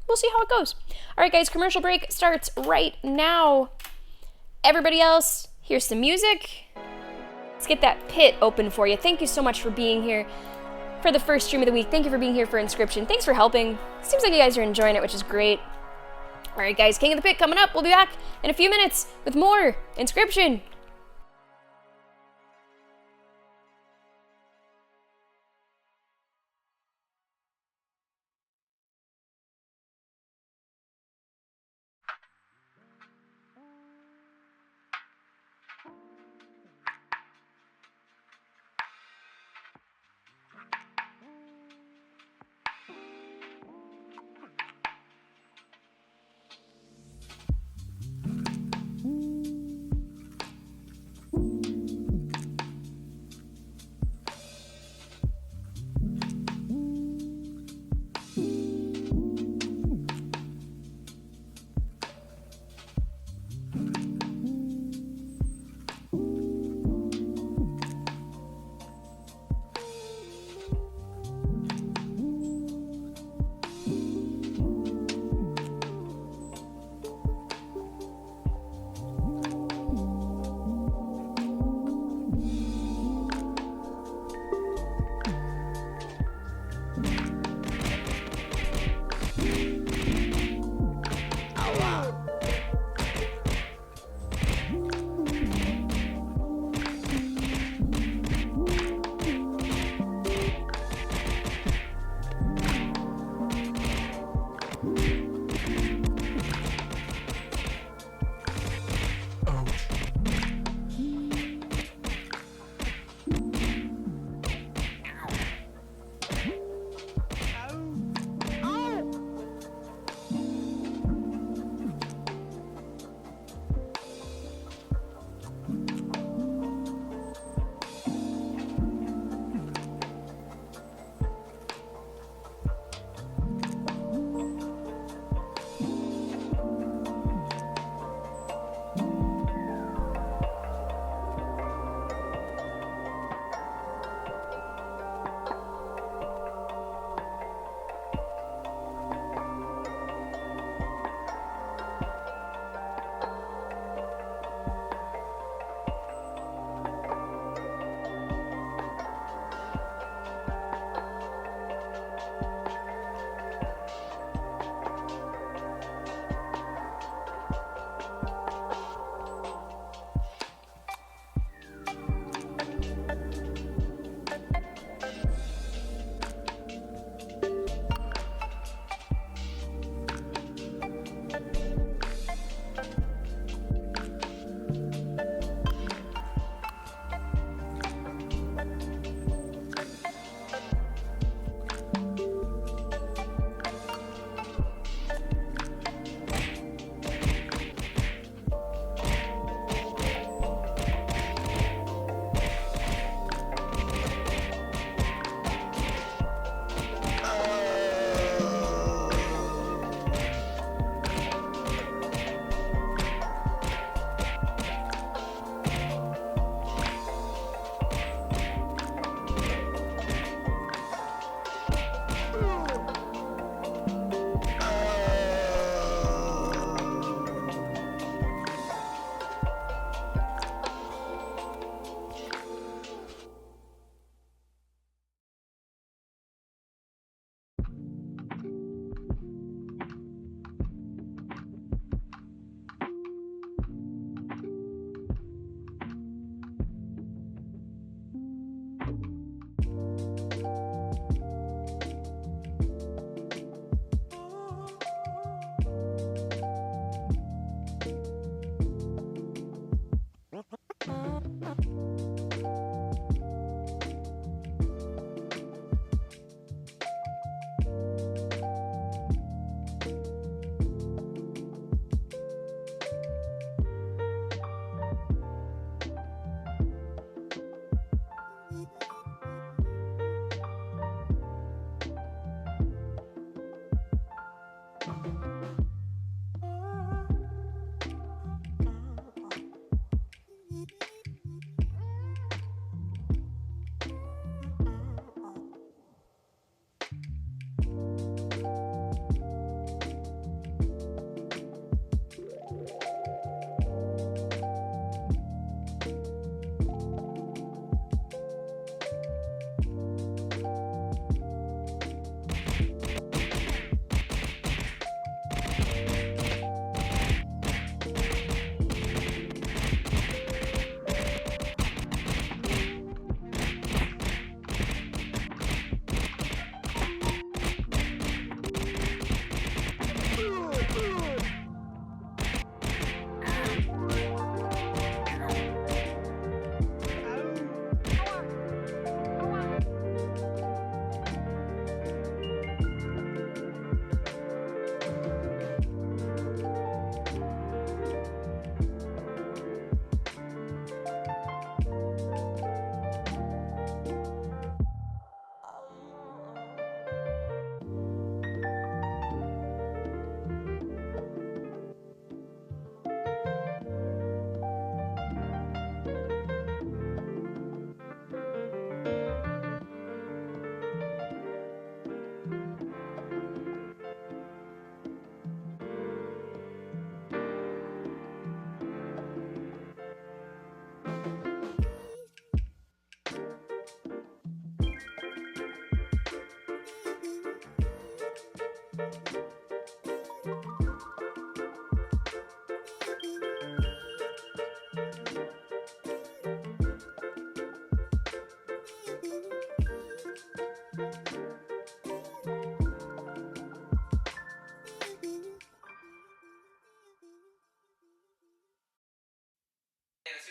We'll see how it goes. All right, guys, commercial break starts right now. Everybody else, here's some music. Let's get that pit open for you. Thank you so much for being here for the first stream of the week. Thank you for being here for Inscryption. Thanks for helping. Seems like you guys are enjoying it, which is great. All right, guys, King of the Pit coming up. We'll be back in a few minutes with more Inscryption.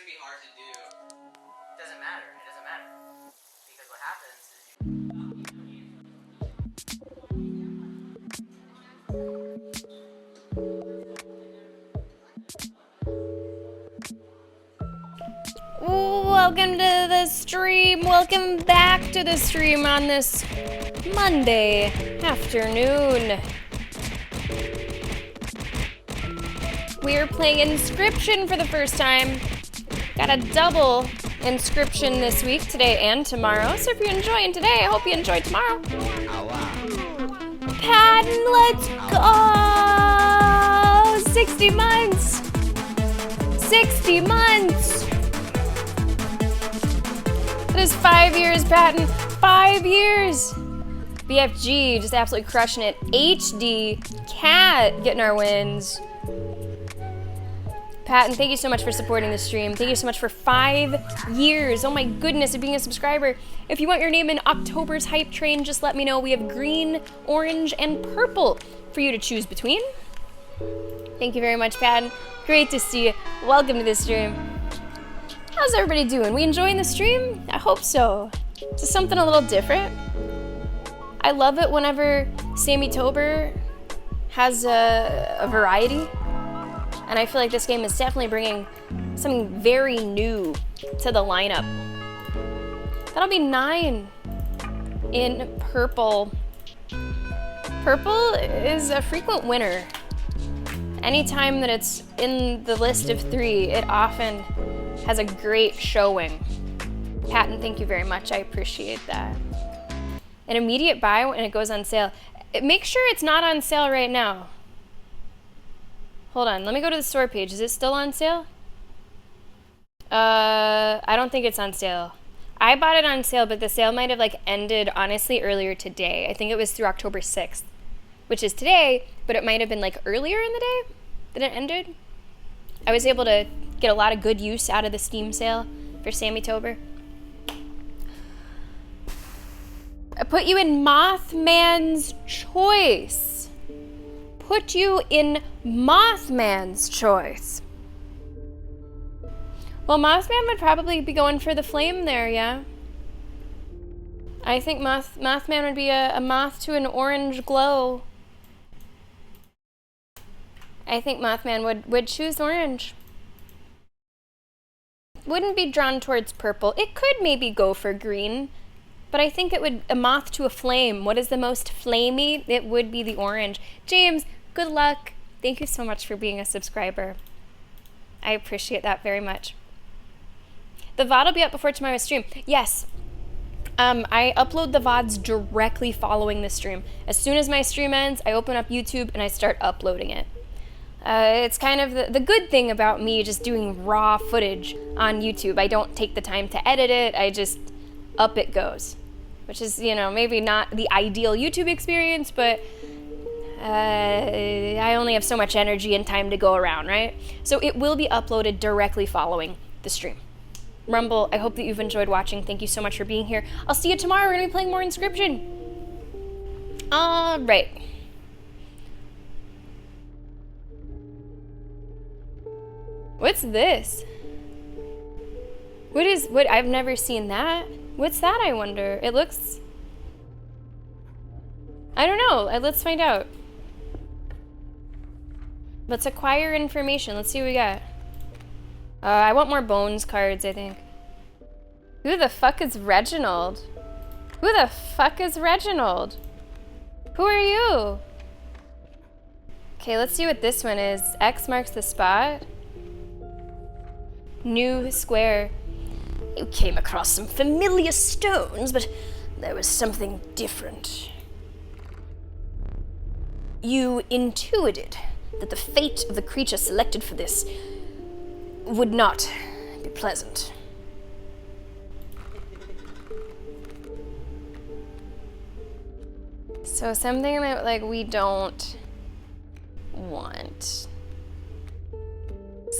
be hard to do. It doesn't matter. It doesn't matter. Because what happens is Welcome to the stream. Welcome back to the stream on this Monday afternoon. We are playing Inscryption for the first time. Got a double Inscryption this week, today and tomorrow. So if you're enjoying today, I hope you enjoy tomorrow. Patton, let's go! 60 months! 60 months! That is 5 years, Patton. 5 years! BFG just absolutely crushing it. HD, Cat getting our wins. Patton, thank you so much for supporting the stream. Thank you so much for 5 years. Oh my goodness, of being a subscriber. If you want your name in October's hype train, just let me know. We have green, orange, and purple for you to choose between. Thank you very much, Patton. Great to see you. Welcome to the stream. How's everybody doing? We enjoying the stream? I hope so. Just something a little different. I love it whenever Sammy Tober has a variety. And I feel like this game is definitely bringing something very new to the lineup. That'll be 9 in purple. Purple is a frequent winner. Anytime that it's in the list of 3, it often has a great showing. Patton, thank you very much. I appreciate that. An immediate buy when it goes on sale. Make sure it's not on sale right now. Hold on, let me go to the store page. Is it still on sale? I don't think it's on sale. I bought it on sale, but the sale might have ended honestly earlier today. I think it was through October 6th, which is today, but it might have been earlier in the day that it ended. I was able to get a lot of good use out of the Steam sale for Sammy Tober. I put you in Mothman's Choice. Put you in Mothman's Choice. Well, Mothman would probably be going for the flame there, yeah. I think Mothman would be a moth to an orange glow. I think Mothman would choose orange. Wouldn't be drawn towards purple. It could maybe go for green, but I think it would, a moth to a flame. What is the most flamey? It would be the orange. James, good luck. Thank you so much for being a subscriber. I appreciate that very much. The VOD will be up before tomorrow's stream. Yes. I upload the VODs directly following the stream. As soon as my stream ends, I open up YouTube and I start uploading it. It's kind of the good thing about me just doing raw footage on YouTube. I don't take the time to edit it. I just up it goes. Which is, maybe not the ideal YouTube experience, but I only have so much energy and time to go around, right? So it will be uploaded directly following the stream. Rumble, I hope that you've enjoyed watching. Thank you so much for being here. I'll see you tomorrow. We're going to be playing more Inscryption. All right. What's this? What? I've never seen that. What's that, I wonder? It looks... I don't know. Let's find out. Let's acquire information. Let's see what we got. I want more bones cards, I think. Who the fuck is Reginald? Who the fuck is Reginald? Who are you? Okay, let's see what this one is. X marks the spot. New square. You came across some familiar stones, but there was something different. You intuited that the fate of the creature selected for this would not be pleasant. So something that we don't want.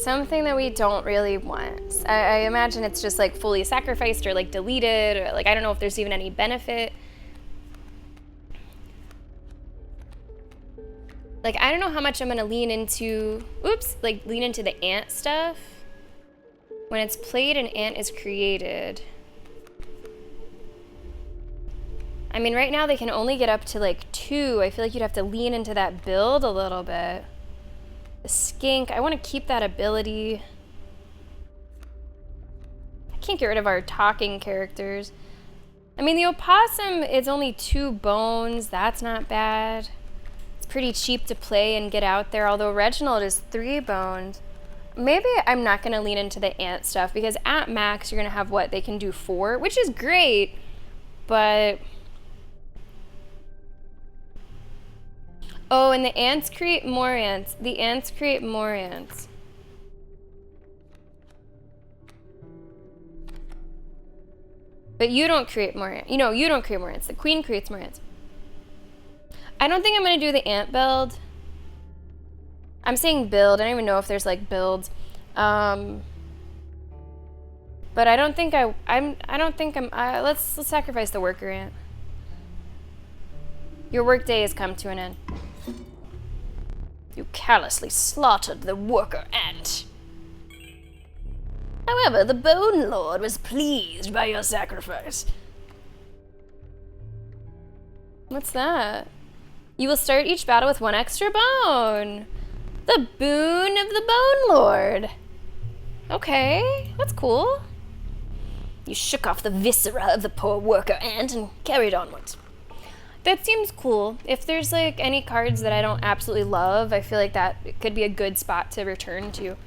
Something that we don't really want. I imagine it's just fully sacrificed or deleted or I don't know if there's even any benefit. I don't know how much I'm gonna lean into, lean into the ant stuff. When it's played, an ant is created. I mean, right now they can only get up to like 2. I feel like you'd have to lean into that build a little bit. The skink, I want to keep that ability. I can't get rid of our talking characters. I mean, the opossum is only 2 bones. That's not bad. It's pretty cheap to play and get out there, although Reginald is 3 bones. Maybe I'm not going to lean into the ant stuff, because at max you're going to have what? They can do 4, which is great, but... Oh, and the ants create more ants. The ants create more ants. But you don't create more ants. You know, you don't create more ants. The queen creates more ants. I don't think I'm going to do the ant build. I'm saying build. I don't even know if there's like builds. But I don't think let's sacrifice the worker ant. Your workday has come to an end. You callously slaughtered the worker ant. However, the Bone Lord was pleased by your sacrifice. What's that? You will start each battle with 1 extra bone. The boon of the Bone Lord. Okay, that's cool. You shook off the viscera of the poor worker ant and carried onwards. That seems cool. If there's like any cards that I don't absolutely love, I feel like that could be a good spot to return to.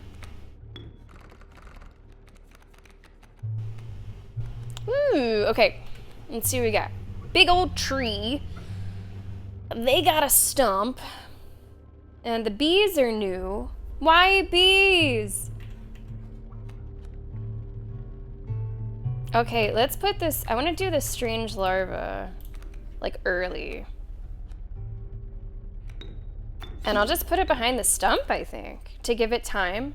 Ooh, okay. Let's see what we got. Big old tree. They got a stump. And the bees are new. Why bees? Okay, let's put this... I want to do this strange larva, like, early. And I'll just put it behind the stump, I think, to give it time.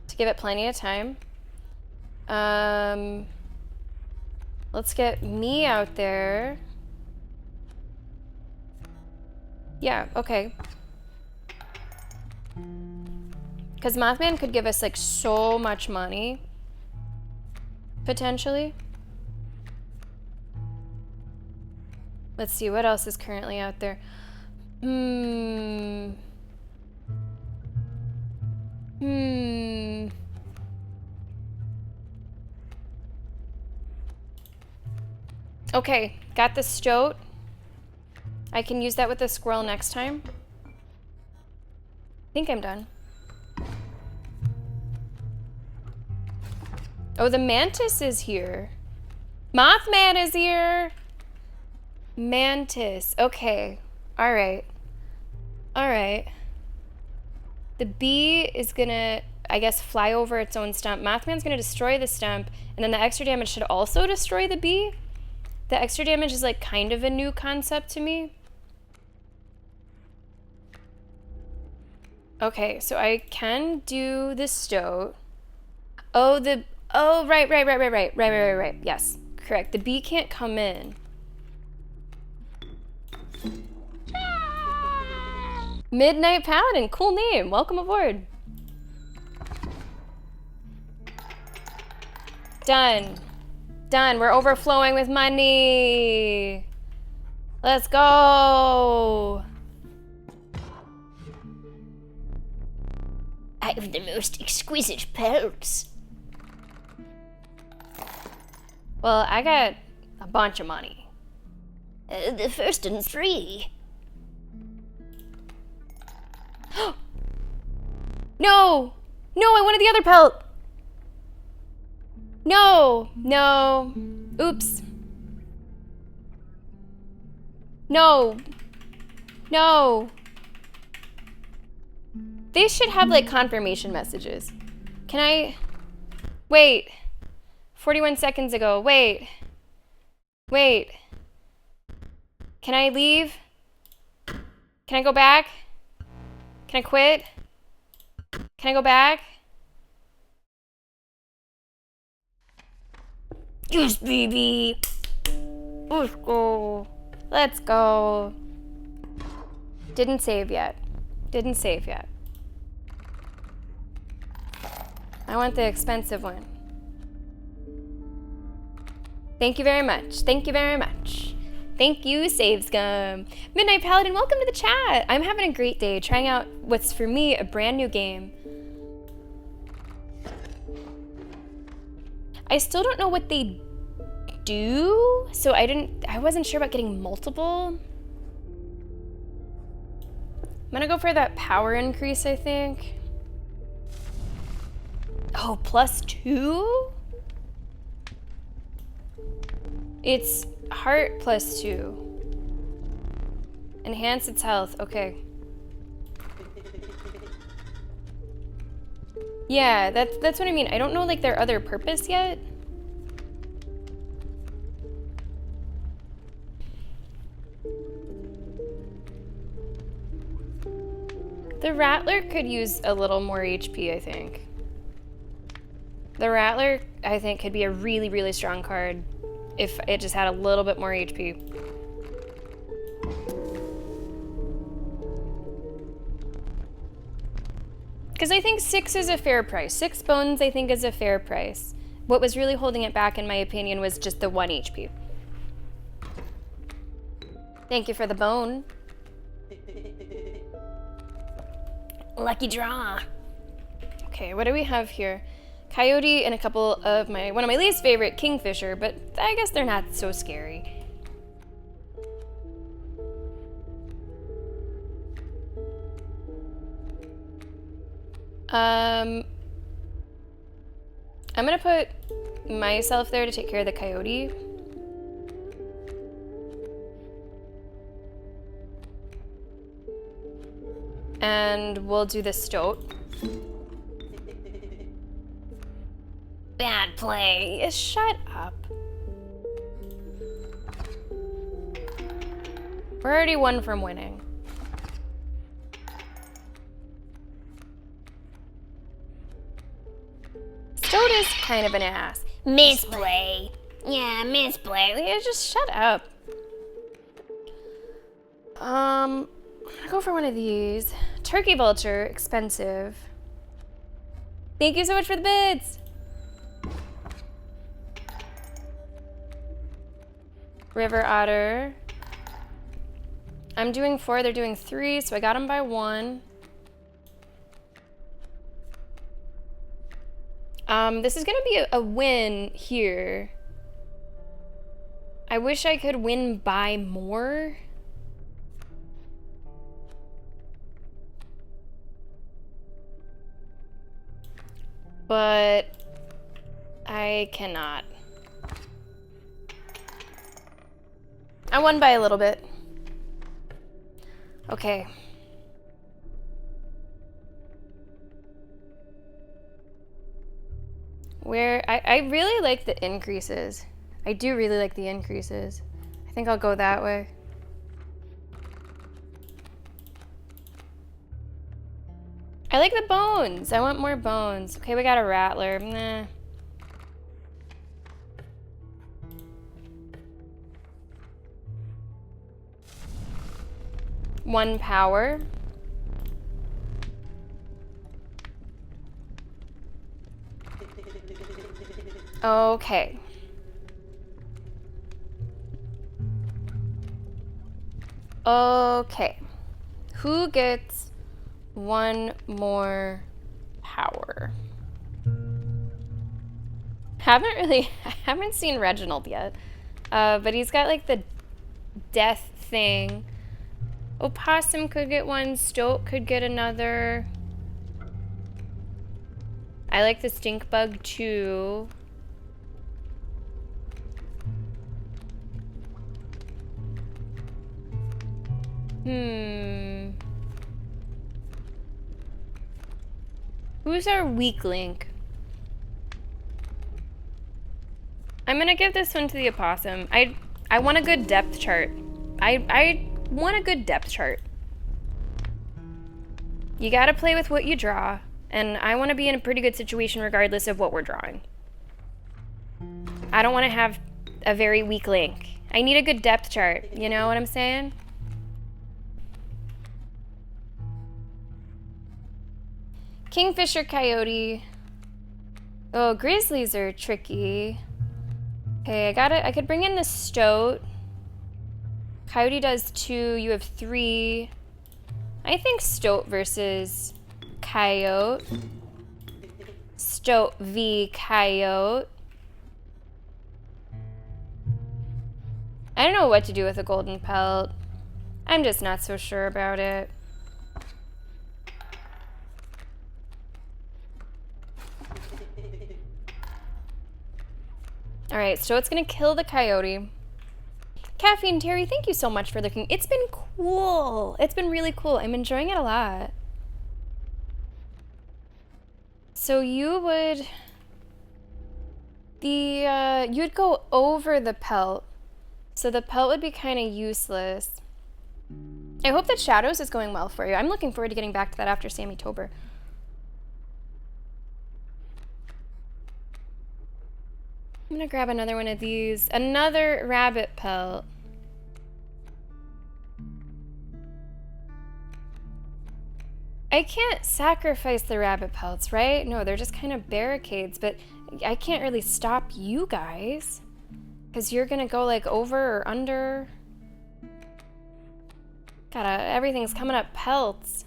To give it plenty of time. Let's get me out there. Yeah, okay. Because Mothman could give us, like, so much money. Potentially. Let's see, what else is currently out there? Okay, got the stoat. I can use that with the squirrel next time. I think I'm done. Oh, the mantis is here. Mothman is here. Mantis. Okay. All right. All right. The bee is gonna, I guess, fly over its own stump. Mothman's gonna destroy the stump, and then the extra damage should also destroy the bee. The extra damage is like kind of a new concept to me. Okay, so I can do the stoat. Oh, right. Yes, correct. The bee can't come in. Midnight Paladin, cool name. Welcome aboard. Done. Done. We're overflowing with money. Let's go. I have the most exquisite pelts. Well, I got a bunch of money. The first and 3. No! No, I wanted the other pelt! No! No. Oops. No. No. They should have, like, confirmation messages. Can I... Wait. 41 seconds ago. Wait. Wait. Can I leave? Can I go back? Can I quit? Can I go back? Yes, baby. Let's go. Let's go. Didn't save yet. Didn't save yet. I want the expensive one. Thank you very much. Thank you very much. Thank you, Save Scum. Midnight Paladin, welcome to the chat. I'm having a great day trying out what's for me a brand new game. I still don't know what they do, so I wasn't sure about getting multiple. I'm gonna go for that power increase, I think. Oh, +2? It's heart +2. Enhance its health, okay. Yeah, that's what I mean. I don't know like their other purpose yet. The Rattler could use a little more HP, I think. The Rattler, I think, could be a really, really strong card if it just had a little bit more HP. Because I think 6 is a fair price. 6 bones, I think, is a fair price. What was really holding it back, in my opinion, was just the 1 HP. Thank you for the bone. Lucky draw. Okay, what do we have here? Coyote and a couple of one of my least favorite, Kingfisher, but I guess they're not so scary. I'm gonna put myself there to take care of the coyote. And we'll do the stoat. Bad play. Shut up. We're already 1 from winning. Stoat is kind of an ass. Misplay. Yeah, misplay. Yeah, just shut up. I'll go for one of these. Turkey Vulture, expensive. Thank you so much for the bids. River Otter. I'm doing 4, they're doing 3, so I got them by 1. This is gonna be a win here. I wish I could win by more. But I cannot. I won by a little bit. Okay. I really like the increases. I do really like the increases. I think I'll go that way. I like the bones. I want more bones. Okay, we got a Rattler. Nah. One power. Okay. Okay. Who gets 1 more power? I haven't seen Reginald yet. But he's got like the death thing. Opossum could get 1, Stoat could get another. I like the stink bug too. Who's our weak link? I'm gonna give this one to the opossum. I want a good depth chart. I want a good depth chart. You gotta play with what you draw, and I want to be in a pretty good situation regardless of what we're drawing. I don't want to have a very weak link. I need a good depth chart, you know what I'm saying? Kingfisher Coyote. Oh, grizzlies are tricky. Okay, I could bring in the stoat. Coyote does 2, you have 3. I think stoat versus coyote. Stoat v coyote. I don't know what to do with a golden pelt. I'm just not so sure about it. Alright, so it's gonna kill the coyote. Caffeine Terry, thank you so much for looking. It's been cool. It's been really cool. I'm enjoying it a lot. So you would... you'd go over the pelt. So the pelt would be kind of useless. I hope that Shadows is going well for you. I'm looking forward to getting back to that after Sammy Tober. I'm gonna grab another one of these. Another rabbit pelt. I can't sacrifice the rabbit pelts, right? No, they're just kind of barricades, but I can't really stop you guys. Because you're gonna go like over or under. Everything's coming up pelts.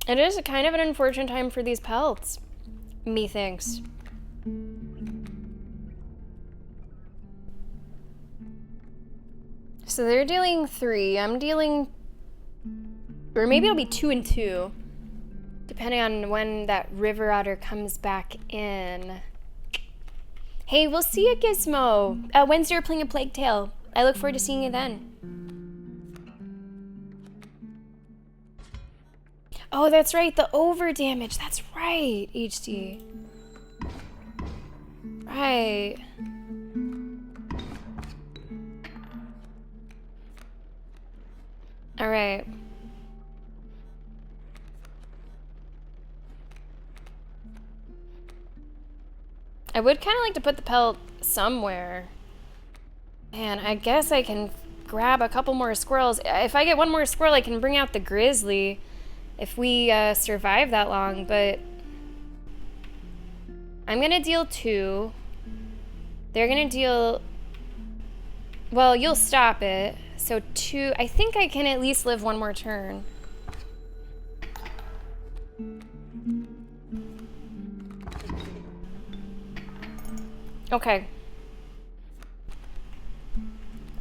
It is kind of an unfortunate time for these pelts, methinks. So they're dealing 3, I'm dealing, or maybe it'll be 2 and 2, depending on when that river otter comes back in. Hey, we'll see you, Gizmo. Wednesday we're playing a Plague Tale. I look forward to seeing you then. Oh, that's right, the over damage. That's right, HD. Right. All right. I would kind of like to put the pelt somewhere. Man, I guess I can grab a couple more squirrels. If I get one more squirrel, I can bring out the grizzly if we survive that long, but I'm gonna deal 2. They're gonna deal, well, you'll stop it. So 2, I think I can at least live one more turn. Okay.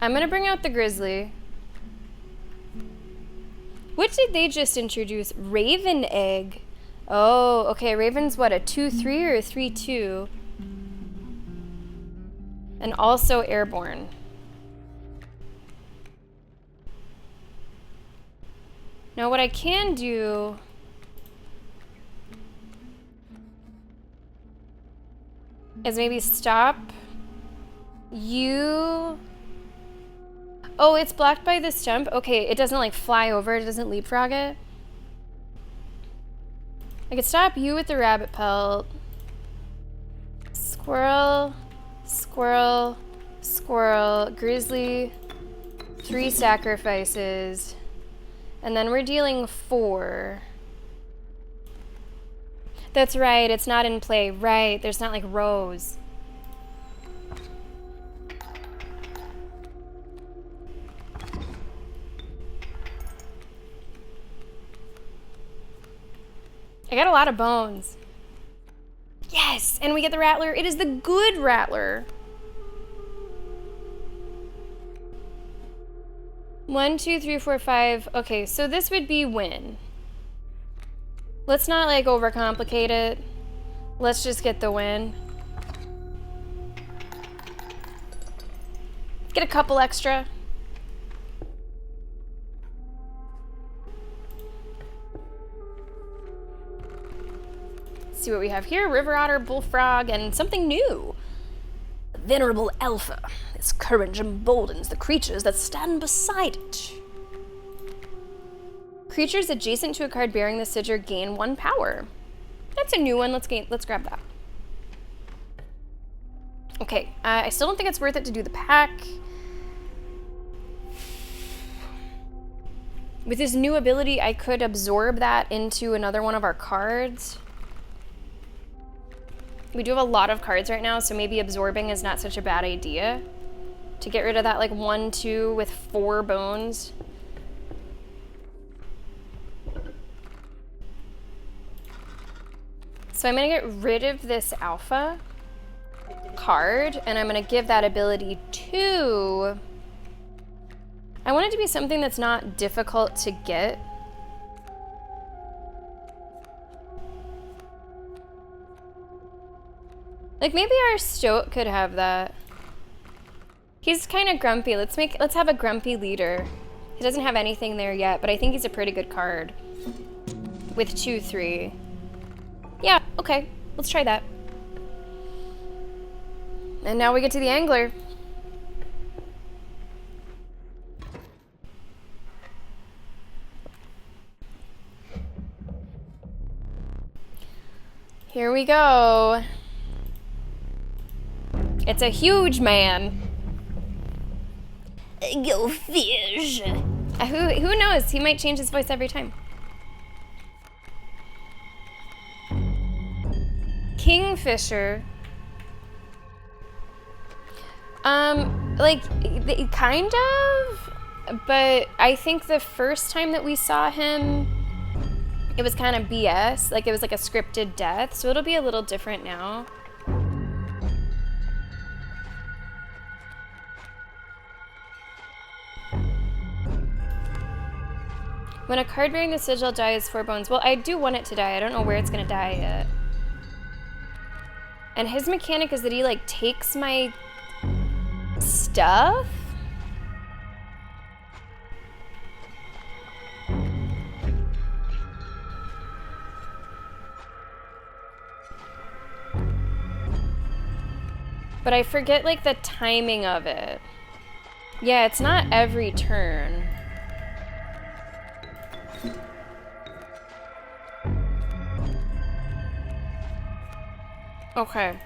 I'm gonna bring out the grizzly. Which did they just introduce? Raven egg. Oh, okay. Raven's what, a 2-3 or a 3-2? And also airborne. Now what I can do is maybe stop you. Oh, it's blocked by this jump? Okay, it doesn't like fly over, it doesn't leapfrog it. I could stop you with the rabbit pelt. Squirrel, squirrel, squirrel, grizzly, 3 sacrifices. And then we're dealing 4. That's right, it's not in play. Right, there's not like rows. I got a lot of bones. Yes, and we get the rattler. It is the good rattler. 1, 2, 3, 4, 5. Okay, so this would be win. Let's not like overcomplicate it. Let's just get the win. Get a couple extra. See what we have here. River otter, bullfrog, and something new. Venerable Alpha. Its courage emboldens the creatures that stand beside it. Creatures adjacent to a card bearing the sigil gain 1 power. That's a new one. Let's grab that. Okay, I still don't think it's worth it to do the pack. With this new ability, I could absorb that into another one of our cards. We do have a lot of cards right now, so maybe absorbing is not such a bad idea. To get rid of that, like, 1/2 with 4 bones. So I'm gonna get rid of this alpha card, and I'm gonna give that ability to... I want it to be something that's not difficult to get. Like, maybe our Stoat could have that. He's kind of grumpy. Let's have a grumpy leader. He doesn't have anything there yet, but I think he's a pretty good card. With 2/3. Yeah, okay. Let's try that. And now we get to the angler. Here we go. It's a huge man. Go fish. Who knows? He might change his voice every time. Kingfisher. Like, kind of, but I think the first time that we saw him, it was kind of BS. Like, it was like a scripted death, so it'll be a little different now. When a card bearing the sigil dies 4 bones. Well, I do want it to die. I don't know where it's gonna die yet. And his mechanic is that he, like, takes my stuff? But I forget, like, the timing of it. Yeah, it's not every turn. Okay.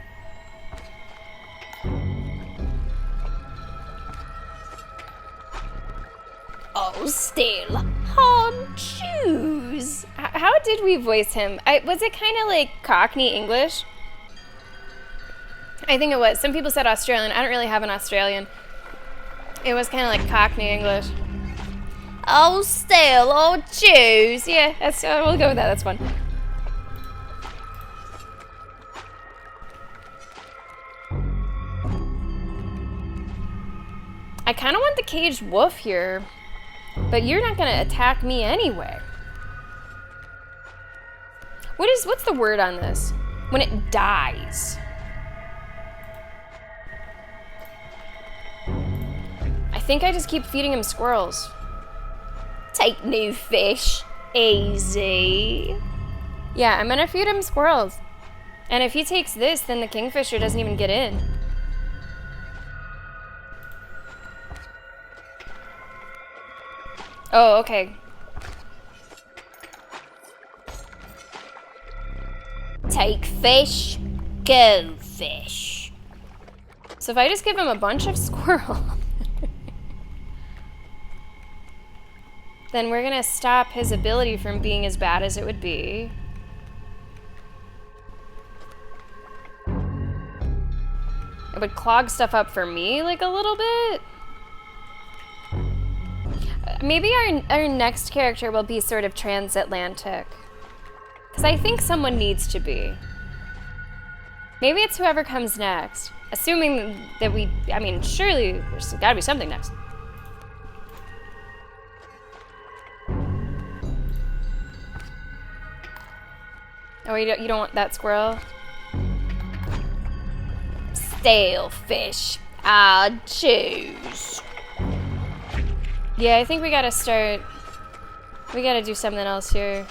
Oh, still hard choose. How did we voice him? Was it kind of like Cockney English? I think it was. Some people said Australian. I don't really have an Australian. It was kind of like Cockney English. Oh, still hard choose. Yeah, that's, we'll go with that. That's fun. I kind of want the caged wolf here, but you're not gonna attack me anyway. What's the word on this? When it dies. I think I just keep feeding him squirrels. Take new fish. Easy. Yeah, I'm gonna feed him squirrels. And if he takes this, then the kingfisher doesn't even get in. Oh, okay. Take fish, go fish. So if I just give him a bunch of squirrel, then we're gonna stop his ability from being as bad as it would be. It would clog stuff up for me, like, a little bit. Maybe our next character will be sort of transatlantic. Because I think someone needs to be. Maybe it's whoever comes next. Assuming that surely there's gotta be something next. Oh, you don't want that squirrel? Stale fish, I'll choose. Yeah, I think we gotta start. We gotta do something else here.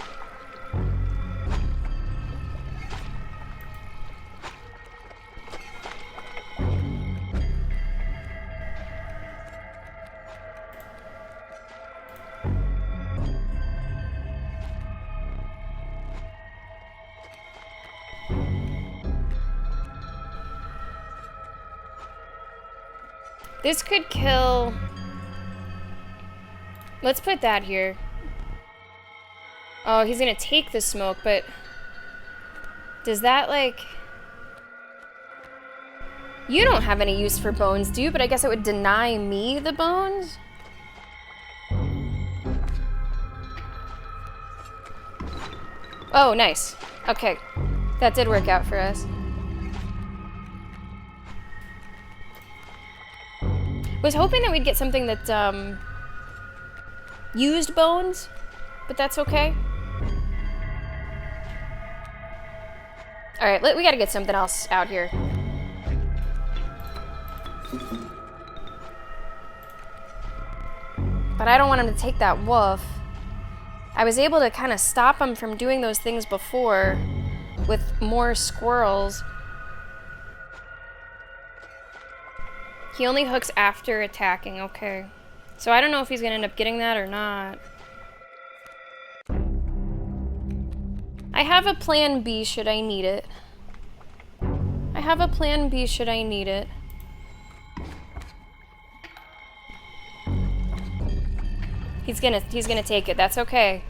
This could kill... Let's put that here. Oh, he's gonna take the smoke, but does that, like... You don't have any use for bones, do you? But I guess it would deny me the bones? Oh, nice. Okay. That did work out for us. Was hoping that we'd get something that, used bones, but that's okay. Alright, we gotta get something else out here. But I don't want him to take that wolf. I was able to kind of stop him from doing those things before with more squirrels. He only hooks after attacking, okay. So I don't know if he's gonna end up getting that or not. I have a plan B should I need it. I have a plan B should I need it. He's gonna take it, that's okay.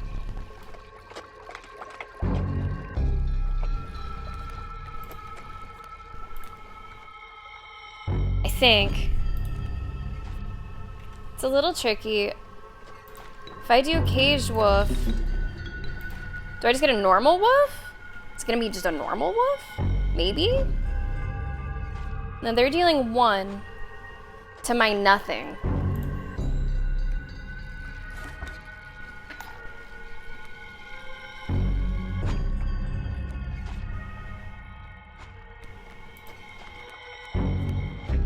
I think. It's a little tricky. If I do caged wolf, do I just get a normal wolf? It's gonna be just a normal wolf? Maybe? No, they're dealing 1 to my nothing.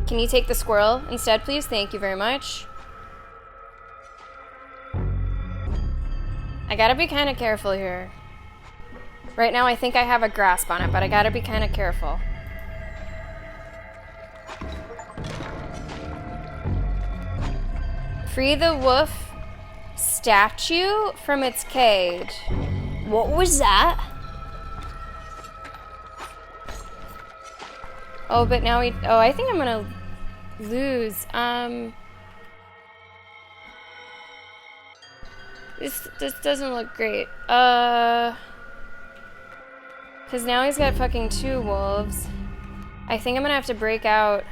Can you take the squirrel instead, please? Thank you very much. I gotta be kind of careful here. Right now, I think I have a grasp on it, but I gotta be kind of careful. Free the wolf statue from its cage. What was that? Oh, but now we... Oh, I think I'm gonna lose. This doesn't look great. Because now he's got fucking 2 wolves. I think I'm gonna have to break out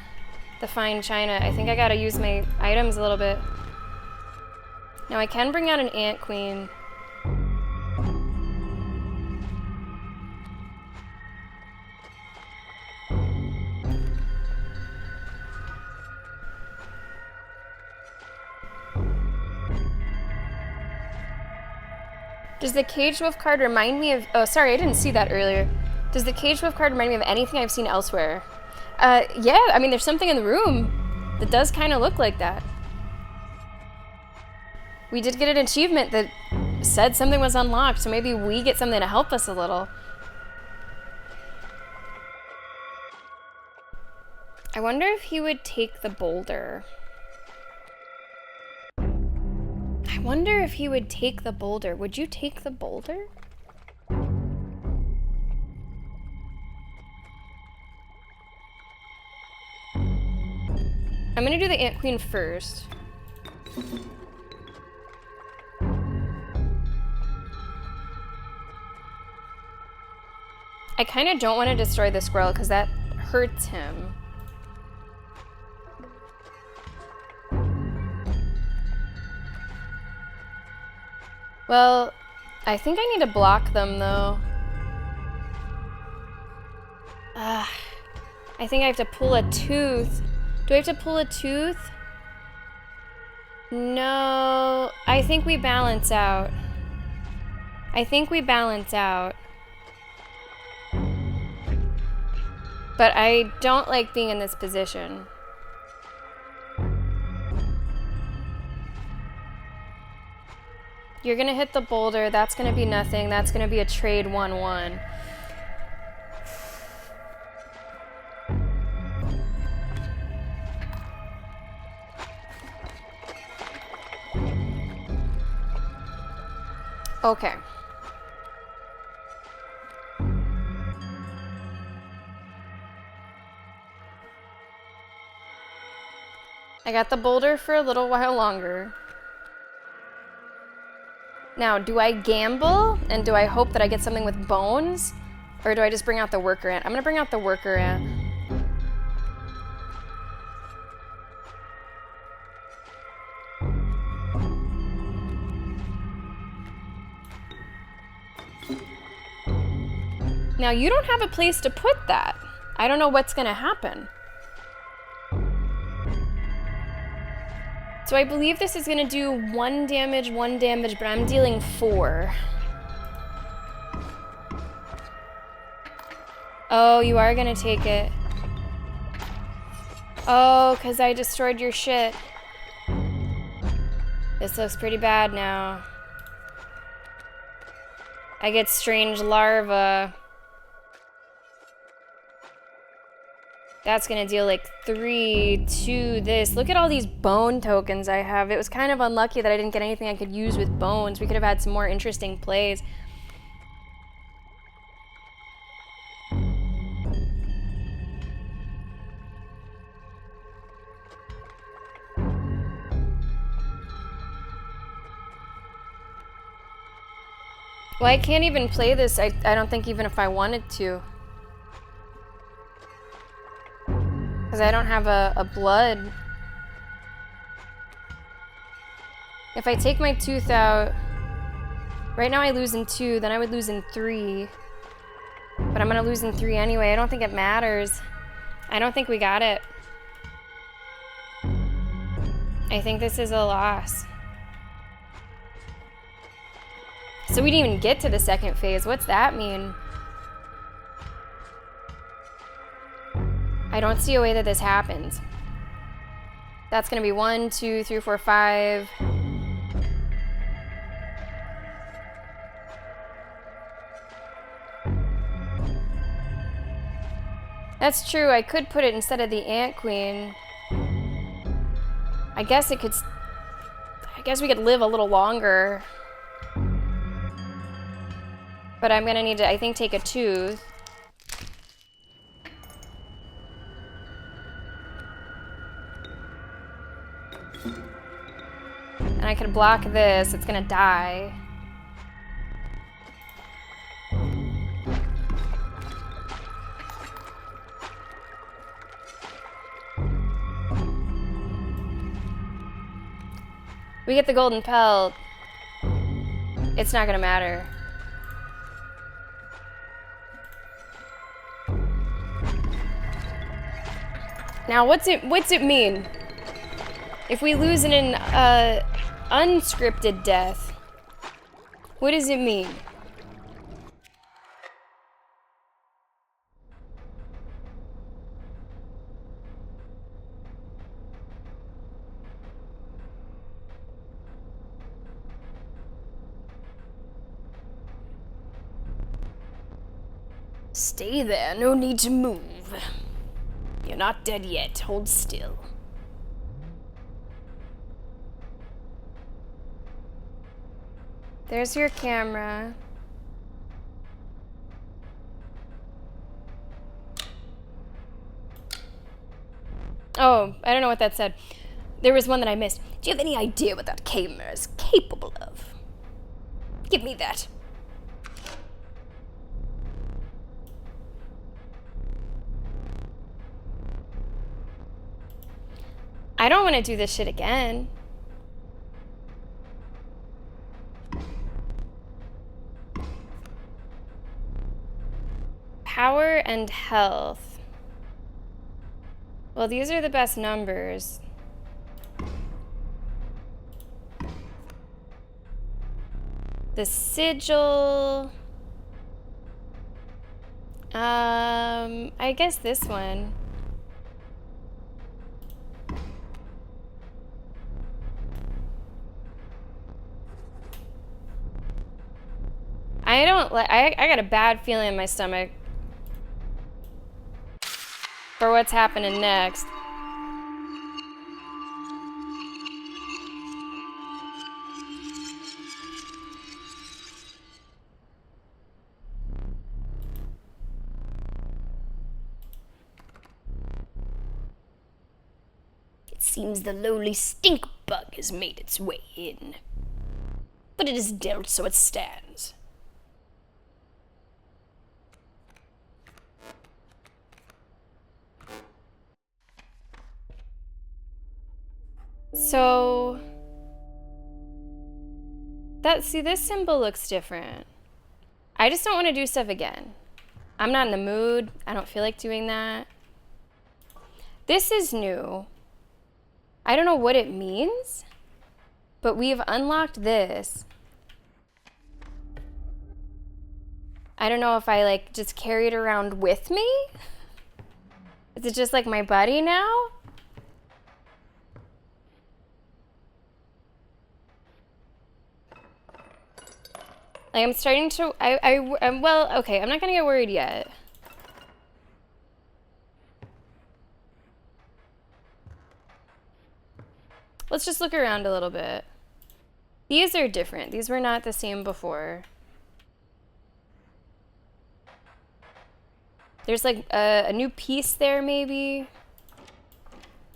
the fine china. I think I gotta use my items a little bit. Now I can bring out an ant queen. Does the caged wolf card remind me of... Oh, sorry, I didn't see that earlier. Does the caged wolf card remind me of anything I've seen elsewhere? Yeah, I mean, there's something in the room that does kind of look like that. We did get an achievement that said something was unlocked, so maybe we get something to help us a little. I wonder if he would take the boulder. I wonder if he would take the boulder. Would you take the boulder? I'm gonna do the ant queen first. I kind of don't want to destroy the squirrel because that hurts him. Well, I think I need to block them though. I think I have to pull a tooth. Do I have to pull a tooth? No, I think we balance out. I think we balance out. But I don't like being in this position. You're gonna hit the boulder, that's gonna be nothing, that's gonna be a trade 1-1. Okay. I got the boulder for a little while longer. Now, do I gamble and do I hope that I get something with bones? Or do I just bring out the worker ant? I'm gonna bring out the worker ant. Now, you don't have a place to put that. I don't know what's gonna happen. So I believe this is gonna do 1 damage, but I'm dealing 4. Oh, you are gonna take it. Oh, because I destroyed your shit. This looks pretty bad now. I get strange larva. That's gonna deal like 3 to this. Look at all these bone tokens I have. It was kind of unlucky that I didn't get anything I could use with bones. We could have had some more interesting plays. Well, I can't even play this, I don't think, even if I wanted to. Because I don't have a blood. If I take my tooth out, right now I lose in 2, then I would lose in 3. But I'm gonna lose in 3 anyway. I don't think it matters. I don't think we got it. I think this is a loss. So we didn't even get to the second phase. What's that mean? I don't see a way that this happens. That's gonna be 1, 2, 3, 4, 5. That's true, I could put it instead of the Ant Queen. I guess we could live a little longer. But I'm gonna need to, I think, take a tooth. And I could block this, it's gonna die. We get the golden pelt. It's not gonna matter. Now, what's it mean? If we lose in an unscripted death, what does it mean? Stay there, no need to move. You're not dead yet, hold still. There's your camera. Oh, I don't know what that said. There was one that I missed. Do you have any idea what that camera is capable of? Give me that. I don't want to do this shit again. Power and health. Well, these are the best numbers. The sigil. I guess this one. I don't like. I got a bad feeling in my stomach for what's happening next. It seems the lowly stink bug has made its way in. but it is dealt, so it stands. So see, this symbol looks different. I just don't want to do stuff again. I'm not in the mood. I don't feel like doing that. This is new. I don't know what it means, but we've unlocked this. I don't know if I like just carry it around with me. Is it just like my buddy now? Like I'm starting to, I'm, well, okay, I'm not gonna get worried yet. Let's just look around a little bit. These are different. These were not the same before. There's like a new piece there, maybe.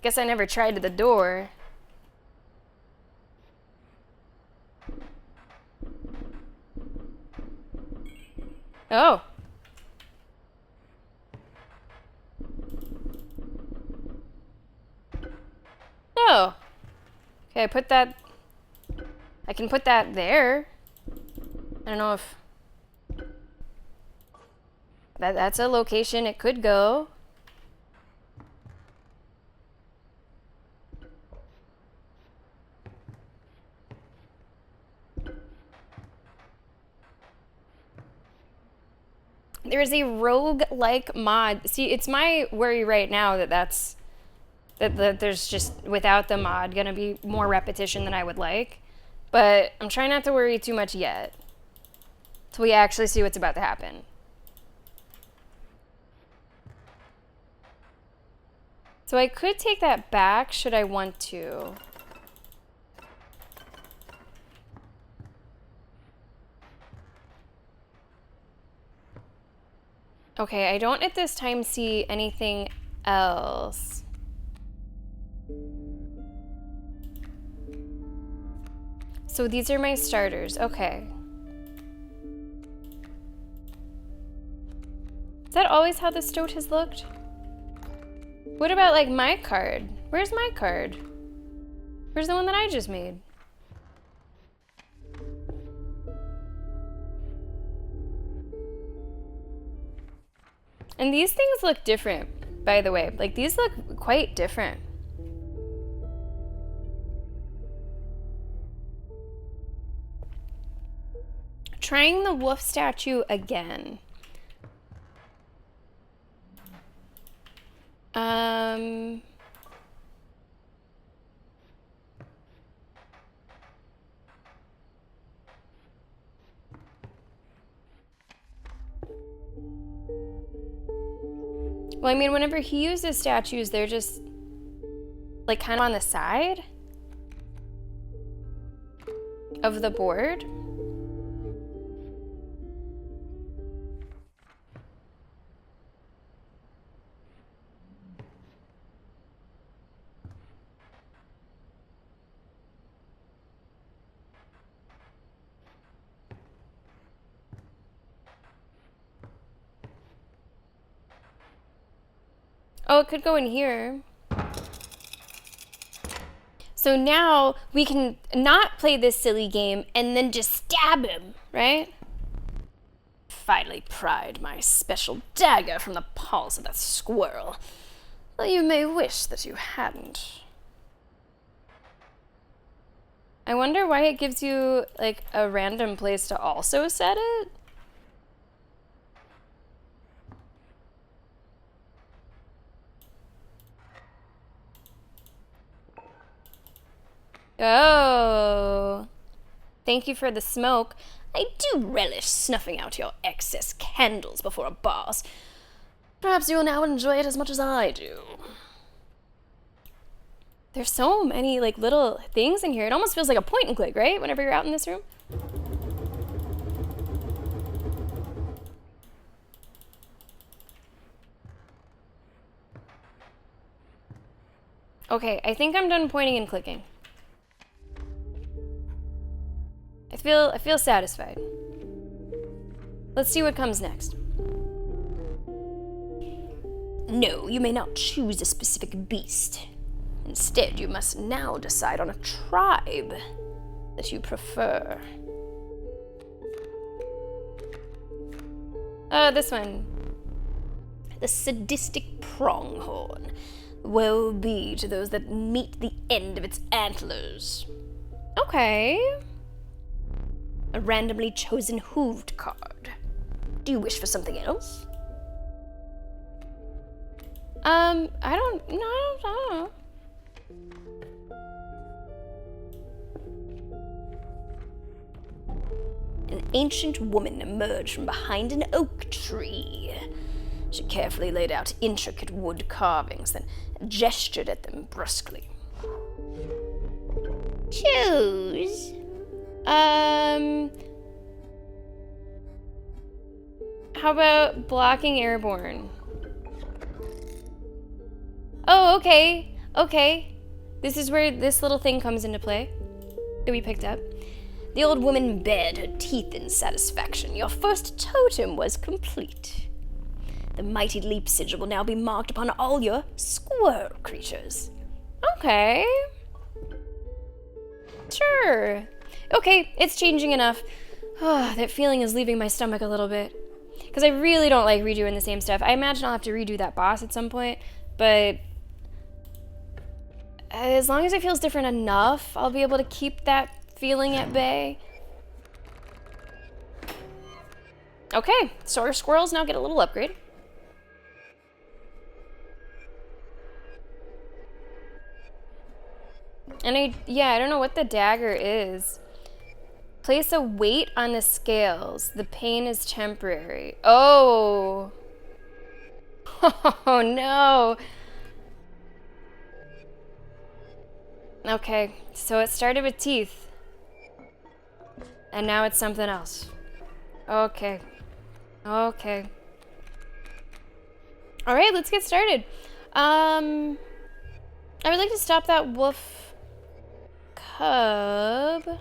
Guess I never tried the door. Oh. Oh. Okay, I can put that there. I don't know if that's a location it could go. There is a rogue-like mod. See, it's my worry right now that there's just, without the mod, gonna be more repetition than I would like. But I'm trying not to worry too much yet, till we actually see what's about to happen. So I could take that back, should I want to. Okay, I don't at this time see anything else. So these are my starters, okay. Is that always how the stoat has looked? What about like my card? Where's my card? Where's the one that I just made? And these things look different, by the way. Like, these look quite different. Trying the wolf statue again. Well, I mean, whenever he uses statues, they're just, like, kind of on the side of the board. Oh, it could go in here. So now we can not play this silly game and then just stab him, right? Finally pried my special dagger from the paws of that squirrel. Though you may wish that you hadn't. I wonder why it gives you, like, a random place to also set it? Oh. Thank you for the smoke. I do relish snuffing out your excess candles before a boss. Perhaps you will now enjoy it as much as I do. There's so many, like, little things in here. It almost feels like a point and click, right? Whenever you're out in this room. Okay, I think I'm done pointing and clicking. I I feel satisfied. Let's see what comes next. No, you may not choose a specific beast. Instead, you must now decide on a tribe that you prefer. This one. The sadistic pronghorn. Woe be to those that meet the end of its antlers. Okay. A randomly chosen hooved card. Do you wish for something else? I don't know. An ancient woman emerged from behind an oak tree. She carefully laid out intricate wood carvings, then gestured at them brusquely. Choose. How about blocking airborne? Oh, okay. Okay. This is where this little thing comes into play that we picked up. The old woman bared her teeth in satisfaction. Your first totem was complete. The mighty leap sigil will now be marked upon all your squirrel creatures. Okay. Sure. Okay, it's changing enough. That feeling is leaving my stomach a little bit. Because I really don't like redoing the same stuff. I imagine I'll have to redo that boss at some point, but as long as it feels different enough, I'll be able to keep that feeling at bay. Okay, so our squirrels now get a little upgrade. And I don't know what the dagger is. Place a weight on the scales. The pain is temporary. Oh. Oh no. Okay, so it started with teeth. And now it's something else. Okay. Okay. Alright, let's get started. I would like to stop that wolf cub.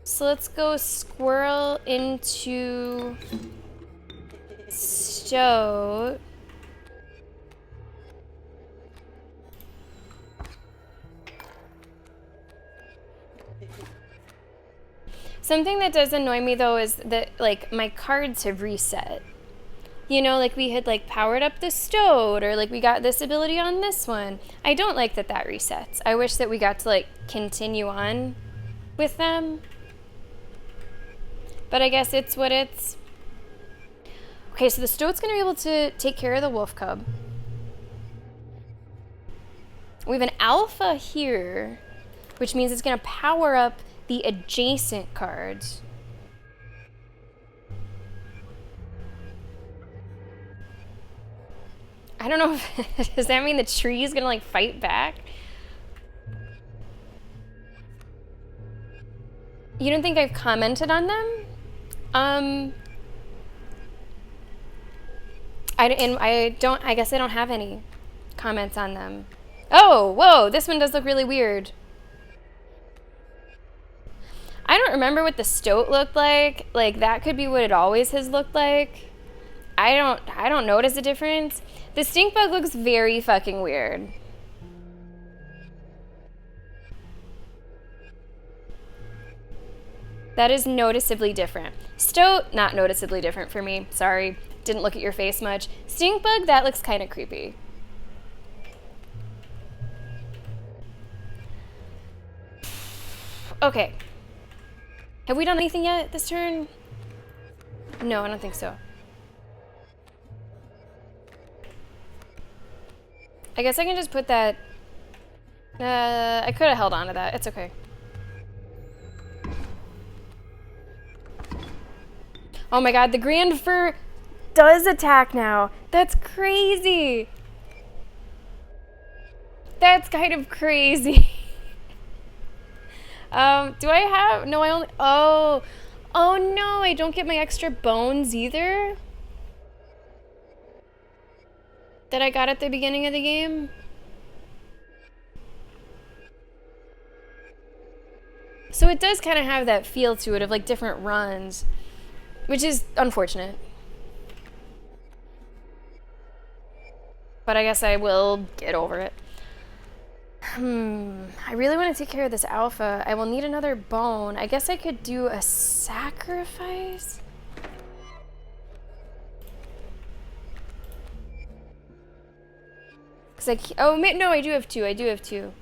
So let's go squirrel into stoat. Something that does annoy me though is that like my cards have reset. You know, like we had like powered up the stoat, or like we got this ability on this one. I don't like that that resets. I wish that we got to like continue on with them. But I guess it's what it's. Okay, so the stoat's gonna be able to take care of the wolf cub. We have an alpha here, which means it's gonna power up the adjacent cards. I don't know if, does that mean the tree is gonna like fight back? You don't think I've commented on them? I guess I don't have any comments on them. Oh, whoa, this one does look really weird. I don't remember what the stoat looked like. Like, that could be what it always has looked like. I don't notice a difference. The stink bug looks very fucking weird. That is noticeably different. Stoat, not noticeably different for me. Sorry, didn't look at your face much. Stink bug, that looks kind of creepy. Okay. Have we done anything yet this turn? No, I don't think so. I guess I can just put that... I could have held on to that. It's okay. Oh my god, the Grand Fur does attack now. That's crazy. That's kind of crazy. Do I have... No, I only... Oh. Oh no, I don't get my extra bones either? That I got at the beginning of the game? So it does kind of have that feel to it of like different runs, which is unfortunate. But I guess I will get over it. I really want to take care of this alpha. I will need another bone. I guess I could do a sacrifice. No, I do have two. I do have two.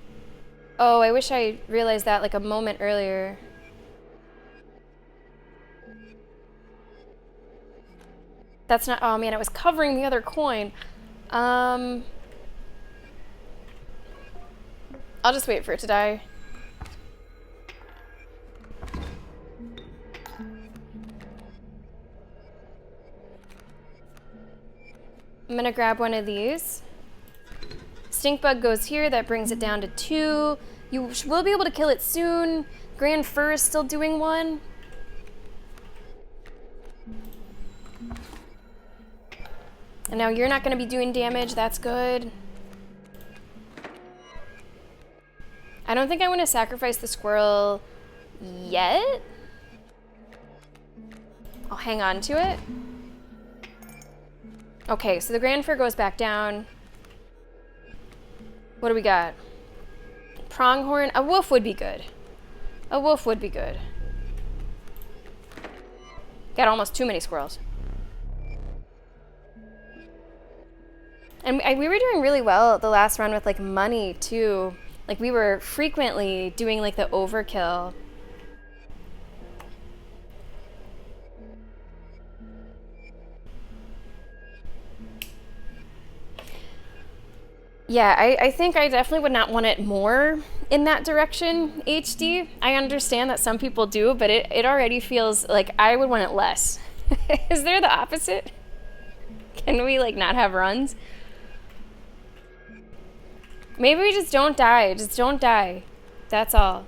Oh, I wish I realized that like a moment earlier. That's not, oh man, I was covering the other coin. I'll just wait for it to die. I'm gonna grab one of these. Stink bug goes here, that brings it down to 2. You will be able to kill it soon. Grand Fur is still doing 1. And now you're not gonna be doing damage, that's good. I don't think I want to sacrifice the squirrel yet. I'll hang on to it. Okay, so the Grand Fur goes back down. What do we got? Pronghorn. A wolf would be good. A wolf would be good. Got almost too many squirrels. And we were doing really well the last run with like money too. Like we were frequently doing like the overkill. Yeah, I think I definitely would not want it more in that direction, HD. I understand that some people do, but it already feels like I would want it less. Is there the opposite? Can we like not have runs? Maybe we just don't die. Just don't die. That's all.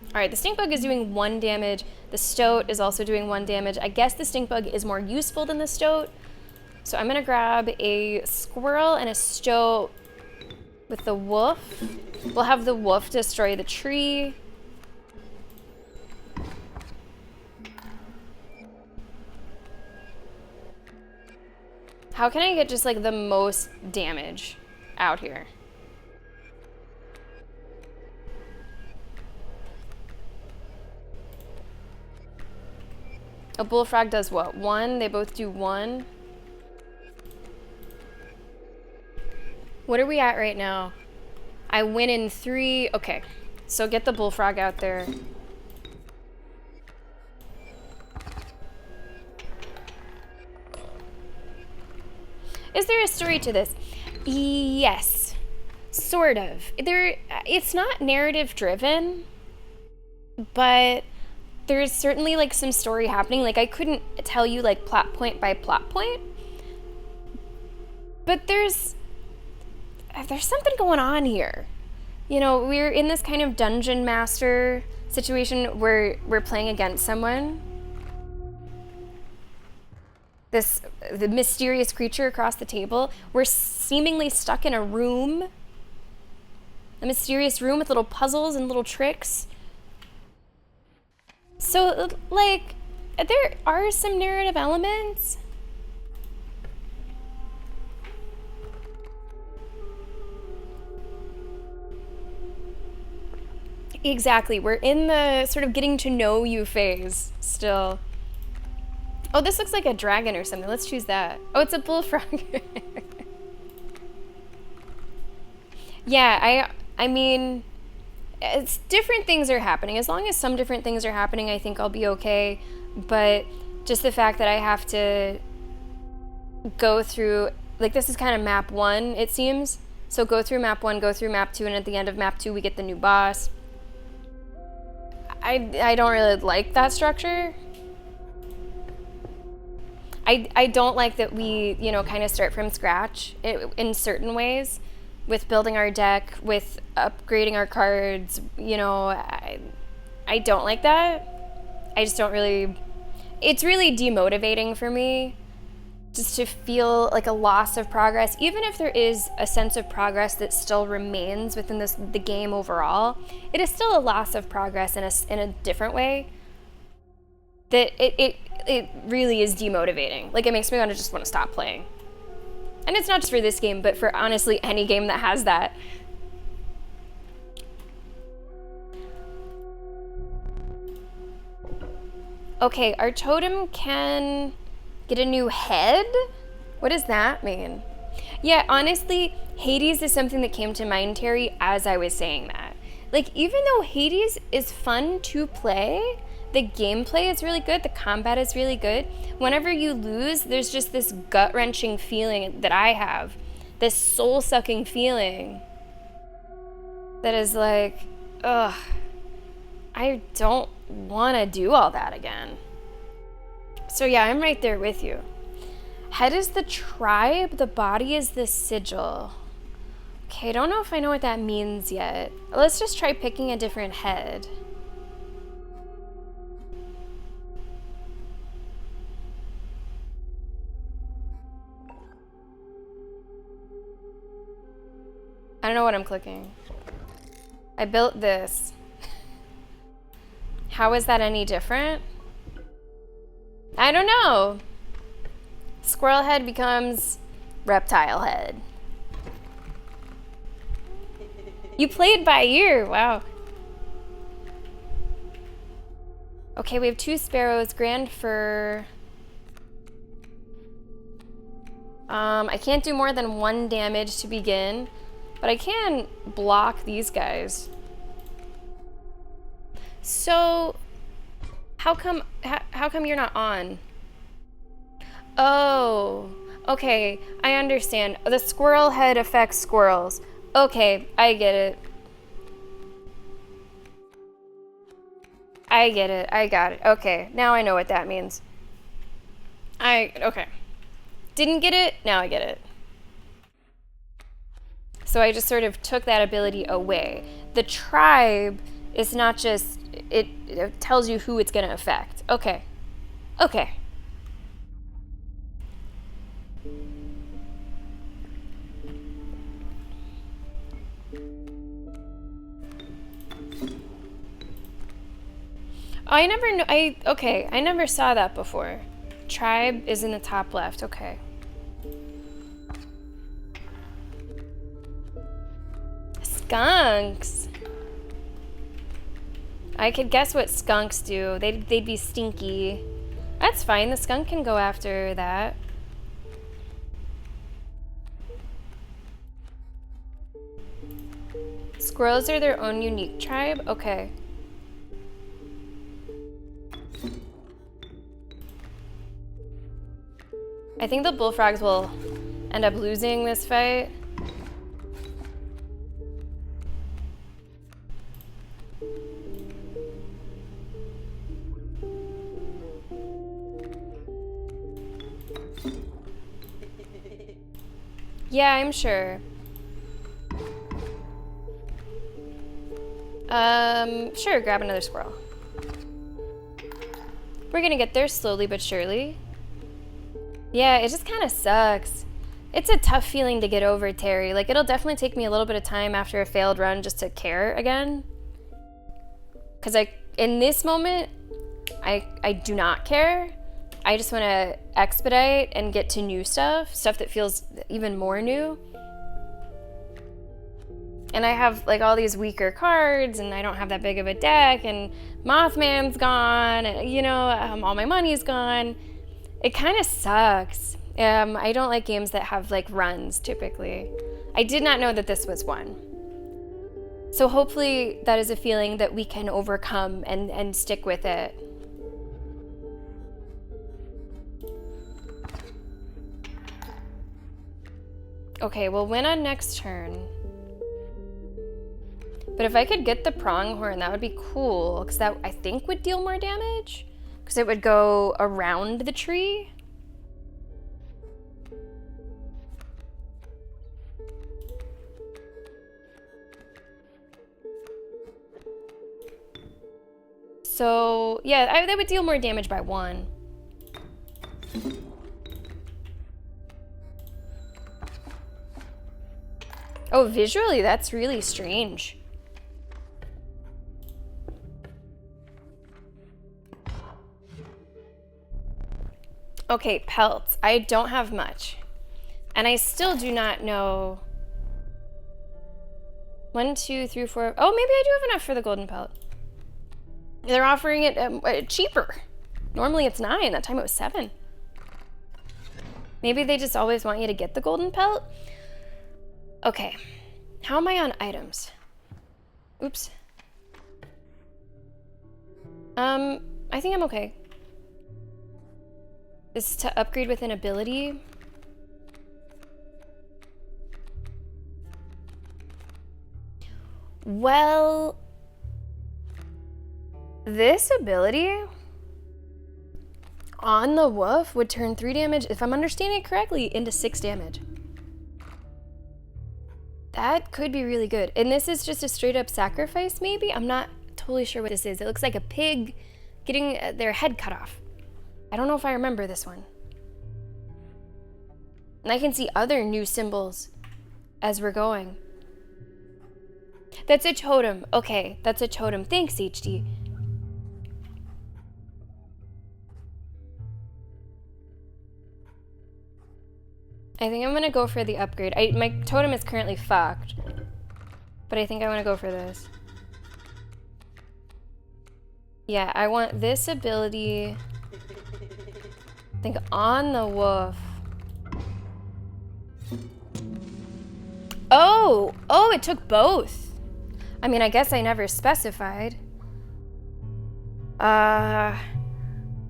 Alright, the stink bug is doing 1 damage. The stoat is also doing 1 damage. I guess the stink bug is more useful than the stoat. So I'm gonna grab a squirrel and a stoat with the wolf. We'll have the wolf destroy the tree. How can I get just like the most damage out here? A bullfrog does what? 1? They both do 1. What are we at right now? I win in 3. Okay, so get the bullfrog out there. Is there a story to this? Yes, sort of. It's not narrative driven, but there's certainly like some story happening. Like I couldn't tell you like plot point by plot point, but there's something going on here. You know, we're in this kind of dungeon master situation where we're playing against someone. The mysterious creature across the table. We're seemingly stuck in a room. A mysterious room with little puzzles and little tricks. So, like, there are some narrative elements. Exactly, we're in the sort of getting to know you phase still. Oh, this looks like a dragon or something. Let's choose that. Oh, it's a bullfrog. Yeah, I mean, it's different things are happening. As long as some different things are happening, I think I'll be okay. But just the fact that I have to go through, like this is kind of map 1, it seems. So go through map 1, go through map 2, and at the end of map 2, we get the new boss. I don't really like that structure. I don't like that we, you know, kind of start from scratch in certain ways with building our deck, with upgrading our cards, you know, I don't like that. I just don't really, it's really demotivating for me. just to feel like a loss of progress, even if there is a sense of progress that still remains within the game overall, it is still a loss of progress in a different way that it really is demotivating. Like, it makes me want to stop playing. And it's not just for this game, but for honestly any game that has that. Okay, our totem can get a new head? What does that mean? Yeah, honestly, Hades is something that came to mind, Terry, as I was saying that. Like, even though Hades is fun to play, the gameplay is really good, the combat is really good, whenever you lose, there's just this gut-wrenching feeling that I have, this soul-sucking feeling that is like, ugh, I don't want to do all that again. So yeah, I'm right there with you. Head is the tribe, the body is the sigil. Okay, I don't know if I know what that means yet. Let's just try picking a different head. I don't know what I'm clicking. I built this. How is that any different? I don't know. Squirrel head becomes reptile head. You played by ear, wow. Okay, we have 2 sparrows, grand fur. I can't do more than 1 damage to begin, but I can block these guys. So, how come you're not on? Oh, okay, I understand. The squirrel head affects squirrels. Okay, I get it. I get it, I got it. Okay, now I know what that means. Okay. Didn't get it, now I get it. So I just sort of took that ability away. The tribe is not just, it tells you who it's gonna affect. Okay. Okay. I never knew, I never saw that before. Tribe is in the top left, okay. Skunks. I could guess what skunks do. They'd be stinky. That's fine, the skunk can go after that. Squirrels are their own unique tribe? Okay. I think the bullfrogs will end up losing this fight. Yeah, I'm sure. Sure, grab another squirrel. We're gonna get there slowly but surely. Yeah, it just kind of sucks. It's a tough feeling to get over, Terry. Like, it'll definitely take me a little bit of time after a failed run just to care again. Because in this moment, I do not care. I just want to expedite and get to new stuff that feels even more new. And I have like all these weaker cards, and I don't have that big of a deck, and Mothman's gone, and you know, all my money's gone. It kind of sucks. I don't like games that have like runs typically. I did not know that this was one. So hopefully that is a feeling that we can overcome and stick with it. Okay, we'll win on next turn. But if I could get the pronghorn, that would be cool, because that I think would deal more damage, because it would go around the tree. So, yeah, that would deal more damage by 1. Oh, visually, that's really strange. Okay, pelts. I don't have much. And I still do not know. 1, 2, 3, 4. Oh, maybe I do have enough for the golden pelt. They're offering it cheaper. Normally it's 9. That time it was 7. Maybe they just always want you to get the golden pelt. Okay. How am I on items? Oops. I think I'm okay. This is to upgrade with an ability. Well, this ability on the wolf would turn 3 damage, if I'm understanding it correctly, into 6 damage. That could be really good. And this is just a straight up sacrifice, maybe? I'm not totally sure what this is. It looks like a pig getting their head cut off. I don't know if I remember this one. And I can see other new symbols as we're going. That's a totem. Okay, that's a totem. Thanks, HD. I think I'm gonna go for the upgrade. My totem is currently fucked, but I think I wanna go for this. Yeah, I want this ability, I think, on the wolf. Oh, it took both. I mean, I guess I never specified.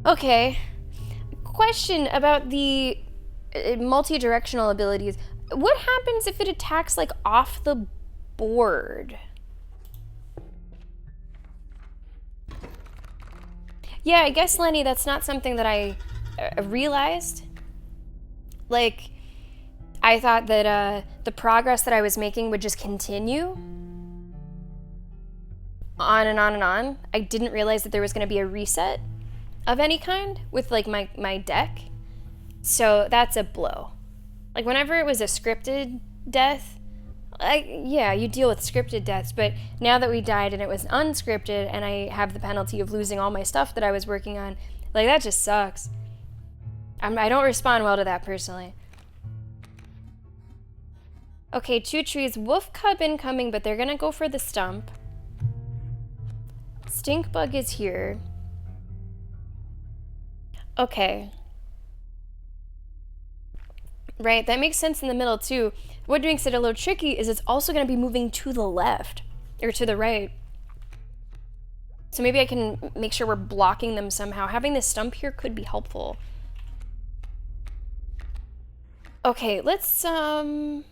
Okay. Question about the multi-directional abilities. What happens if it attacks, like, off the board? Yeah, I guess, Lenny, that's not something that I realized. Like, I thought that the progress that I was making would just continue on and on and on. I didn't realize that there was going to be a reset of any kind with, like, my deck. So that's a blow. Like, whenever it was a scripted death, yeah, you deal with scripted deaths, but now that we died and it was unscripted and I have the penalty of losing all my stuff that I was working on, like, that just sucks. I don't respond well to that personally. Okay, 2 trees. Wolf cub incoming, but they're gonna go for the stump. Stink bug is here. Okay. Right, that makes sense in the middle too. What makes it a little tricky is it's also going to be moving to the left, or to the right. So maybe I can make sure we're blocking them somehow. Having this stump here could be helpful. Okay, let's grab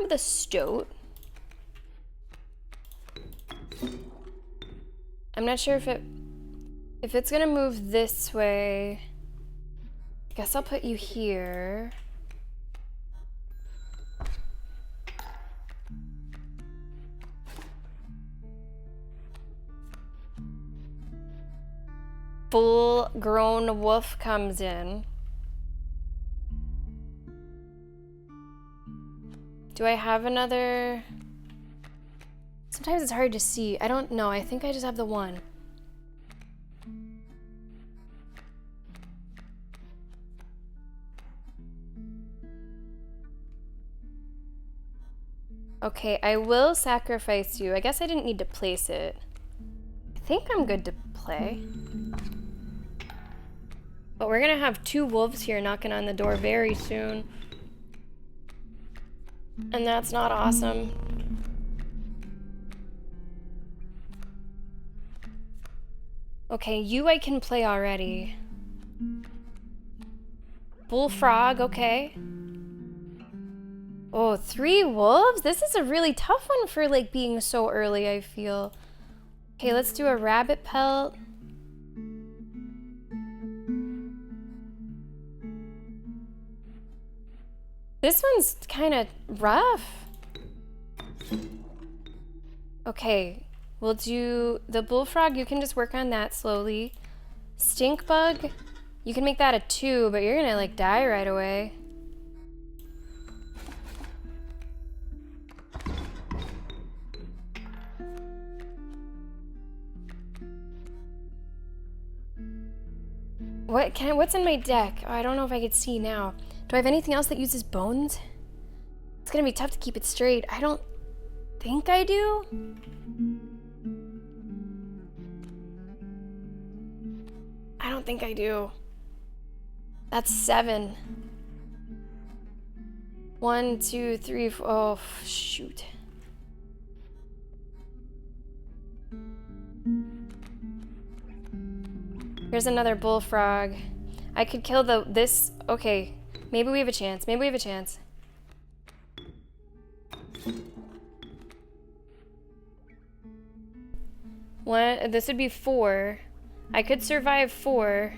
the stoat. I'm not sure if it's gonna move this way. I guess I'll put you here. Full-grown wolf comes in. Do I have another? Sometimes it's hard to see. I don't know. I think I just have the one. Okay, I will sacrifice you. I guess I didn't need to place it. I think I'm good to play. But we're gonna have 2 wolves here knocking on the door very soon. And that's not awesome. Okay, you I can play already. Bullfrog, okay. Oh, 3 wolves? This is a really tough one for, like, being so early, I feel. Okay, let's do a rabbit pelt. This one's kind of rough. Okay, we'll do the bullfrog. You can just work on that slowly. Stink bug, you can make that a 2, but you're gonna, like, die right away. What's in my deck? Oh, I don't know if I could see now. Do I have anything else that uses bones? It's gonna be tough to keep it straight. I don't think I do. I don't think I do. That's 7. 1, 2, 3, 4. Oh, shoot. Here's another bullfrog. I could kill this. Okay, maybe we have a chance. Maybe we have a chance. This would be 4. I could survive 4.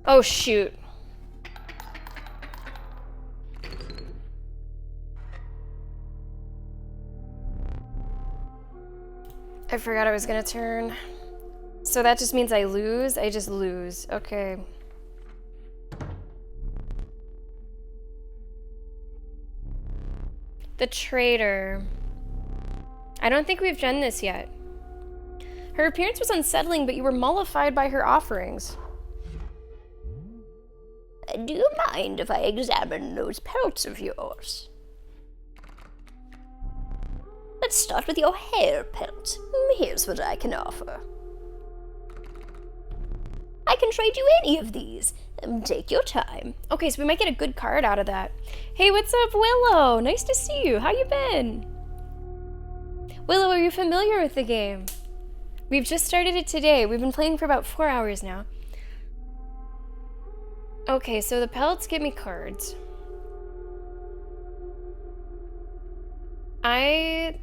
Oh, shoot. I forgot I was gonna turn. So that just means I lose? I just lose. Okay. The traitor. I don't think we've done this yet. Her appearance was unsettling, but you were mollified by her offerings. Do you mind if I examine those pelts of yours? Let's start with your hair pelt. Here's what I can offer. I can trade you any of these. Take your time. Okay, so we might get a good card out of that. Hey, what's up, Willow? Nice to see you. How you been? Willow, are you familiar with the game? We've just started it today. We've been playing for about 4 hours now. Okay, so the pelts give me cards. I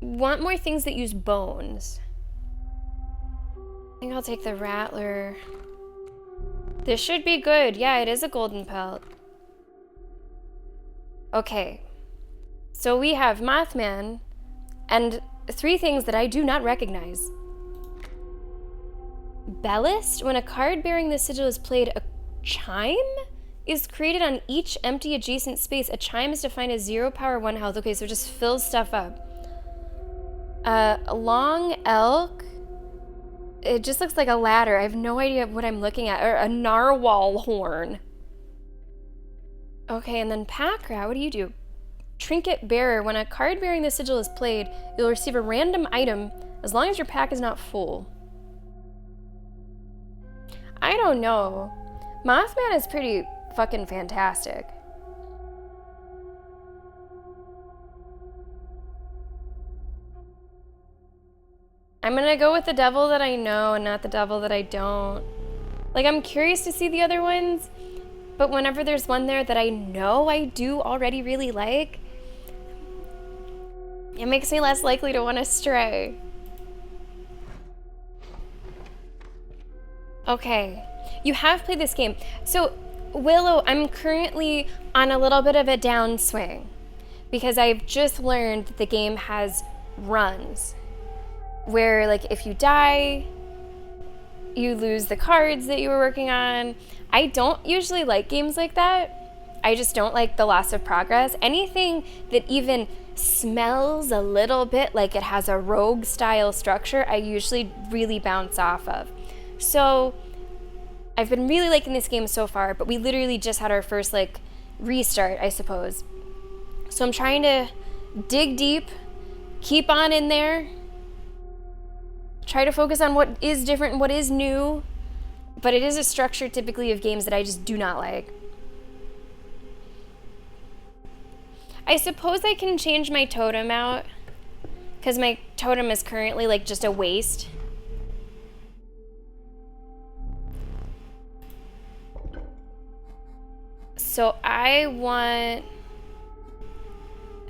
want more things that use bones. I think I'll take the Rattler. This should be good. Yeah, it is a golden pelt. Okay. So we have Mothman and 3 things that I do not recognize. Bellist. When a card bearing the sigil is played, a chime is created on each empty adjacent space. A chime is defined as 0 power, 1 health. Okay, so it just fills stuff up. A long elk. It just looks like a ladder. I have no idea what I'm looking at. Or a narwhal horn. Okay, and then pack rat. What do you do? Trinket bearer. When a card bearing the sigil is played, you'll receive a random item as long as your pack is not full. I don't know. Mothman is pretty fucking fantastic. I'm gonna go with the devil that I know and not the devil that I don't. Like, I'm curious to see the other ones, but whenever there's one there that I know I do already really like, it makes me less likely to want to stray. Okay, you have played this game. So, Willow, I'm currently on a little bit of a downswing because I've just learned that the game has runs where, like, if you die, you lose the cards that you were working on. I don't usually like games like that. I just don't like the loss of progress. Anything that even smells a little bit like it has a rogue style structure, I usually really bounce off of. So I've been really liking this game so far, but we literally just had our first, like, restart, I suppose. So I'm trying to dig deep, keep on in there, try to focus on what is different and what is new, but it is a structure typically of games that I just do not like. I suppose I can change my totem out, because my totem is currently, like, just a waste. So I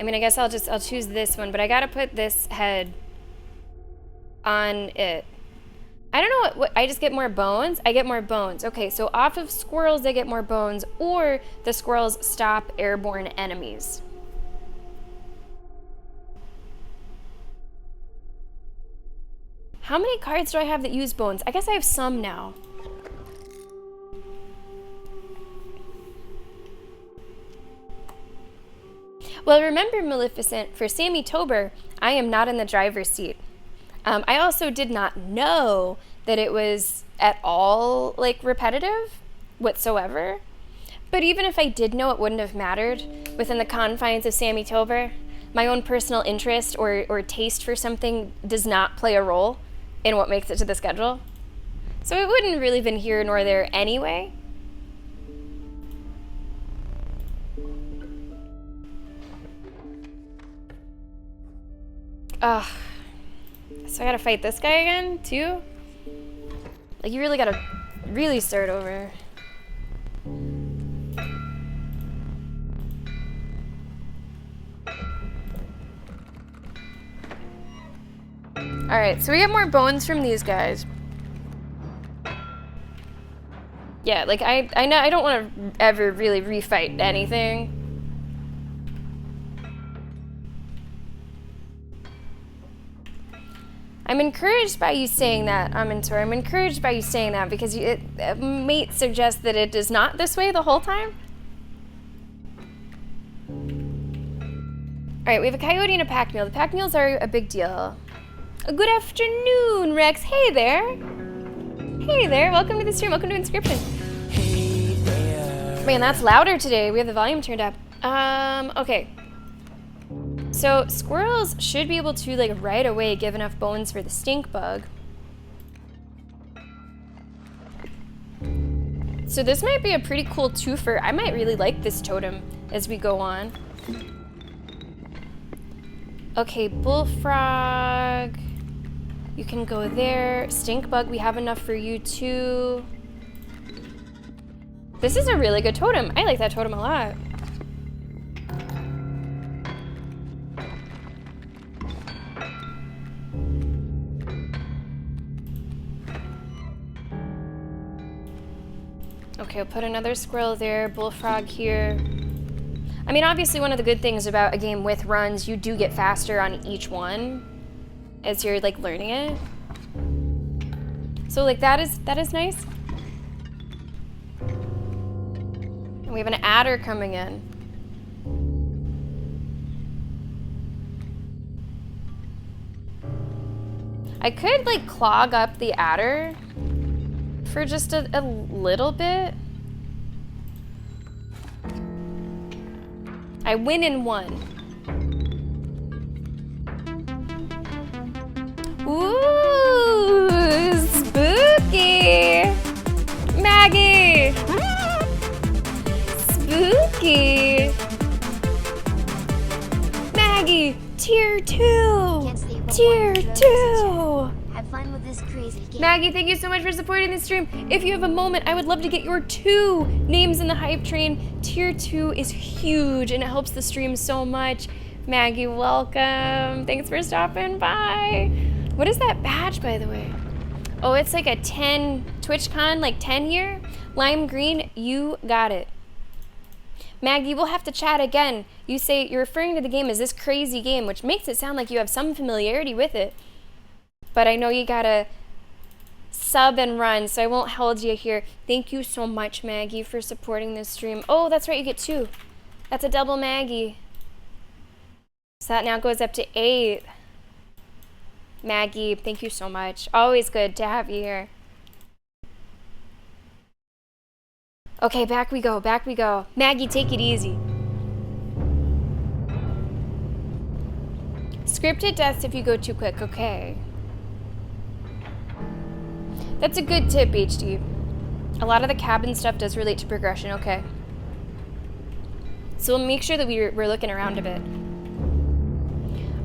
guess I'll choose this one, but I gotta put this head on it. I don't know what I just get more bones. I get more bones. Okay, so off of squirrels I get more bones, or the squirrels stop airborne enemies. How many cards do I have that use bones? I guess I have some now. Well, remember, Maleficent, for Sammy Tober, I am not in the driver's seat. I also did not know that it was at all, like, repetitive whatsoever. But even if I did know, it wouldn't have mattered within the confines of Sammy Tober. My own personal interest or taste for something does not play a role in what makes it to the schedule. So it wouldn't really been here nor there anyway. Ugh. So I gotta fight this guy again, too? Like, you really gotta really start over. Alright, so we get more bones from these guys. Yeah, like, I know I don't want to ever really refight anything. I'm encouraged by you saying that, Amintor. I'm encouraged by you saying that because it may suggest that it is not this way the whole time. Alright, we have a coyote and a pack mule. The pack mules are a big deal. Good afternoon, Rex. Hey there. Hey there. Welcome to the stream. Welcome to Inscryption. Hey there. Man, that's louder today. We have the volume turned up. Okay. So squirrels should be able to, like, right away give enough bones for the stink bug. So this might be a pretty cool twofer. I might really like this totem as we go on. Okay, bullfrog. You can go there. Stink bug, we have enough for you too. This is a really good totem. I like that totem a lot. Okay, I'll put another squirrel there, bullfrog here. I mean, obviously one of the good things about a game with runs, you do get faster on each one as you're, like, learning it. So, like, that is nice. And we have an adder coming in. I could, like, clog up the adder for just a little bit. I win in one. Ooh, spooky! Maggie! Spooky! Maggie, tier 2! Tier 2! Have fun with this crazy game. Maggie, thank you so much for supporting the stream. If you have a moment, I would love to get your 2 names in the hype train. Tier 2 is huge and it helps the stream so much. Maggie, welcome. Thanks for stopping by. What is that badge, by the way? Oh, it's like a 10 TwitchCon, like 10 year. Lime green, you got it. Maggie, we'll have to chat again. You say you're referring to the game as this crazy game, which makes it sound like you have some familiarity with it. But I know you gotta sub and run, so I won't hold you here. Thank you so much, Maggie, for supporting this stream. Oh, that's right, you get 2. That's a double Maggie. So that now goes up to 8. Maggie, thank you so much. Always good to have you here. Okay, back we go, back we go. Maggie, take it easy. Scripted deaths if you go too quick, okay. That's a good tip, HD. A lot of the cabin stuff does relate to progression, okay. So we'll make sure that we're looking around a bit.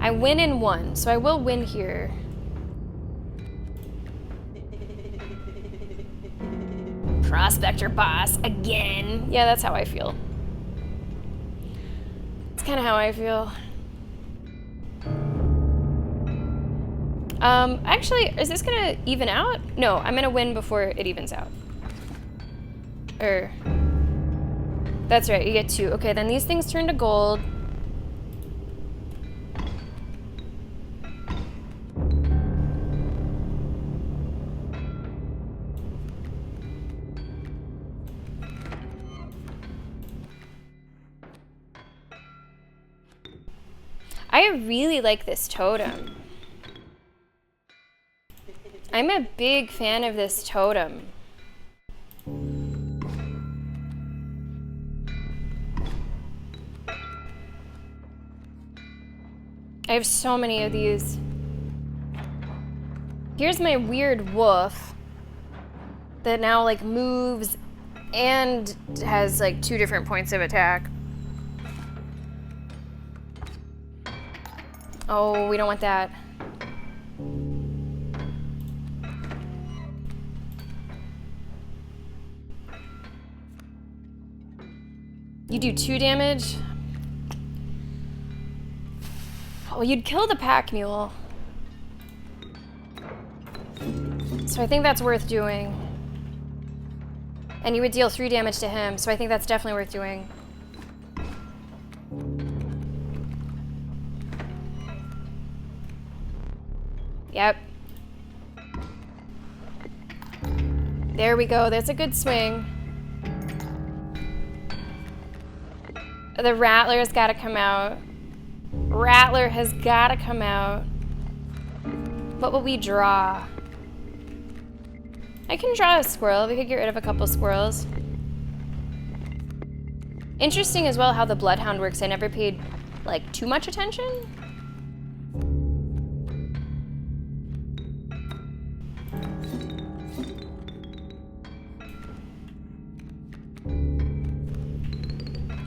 I win in 1, so I will win here. Prospector boss again. Yeah, that's how I feel. It's kind of how I feel. Actually, is this gonna even out? No, I'm gonna win before it evens out. That's right, you get 2. Okay, then these things turn to gold. I really like this totem. I'm a big fan of this totem. I have so many of these. Here's my weird wolf that now like moves and has like 2 different points of attack. Oh, we don't want that. You do 2 damage? Well, you'd kill the pack mule. So I think that's worth doing. And you would deal 3 damage to him, so I think that's definitely worth doing. Yep. There we go, that's a good swing. The Rattler's gotta come out. Rattler has gotta come out. What will we draw? I can draw a squirrel. We could get rid of a couple squirrels. Interesting as well how the Bloodhound works. I never paid, like, too much attention.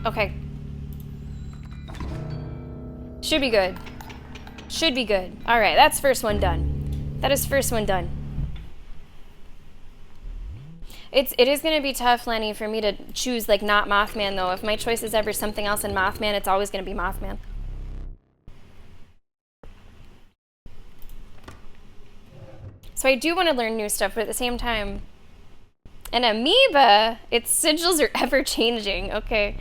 Okay. Should be good. Should be good. All right, that's first one done. That is first one done. It is going to be tough, Lenny, for me to choose, like, not Mothman, though. If my choice is ever something else in Mothman, it's always going to be Mothman. So I do want to learn new stuff, but at the same time... An amoeba? Its sigils are ever-changing. Okay.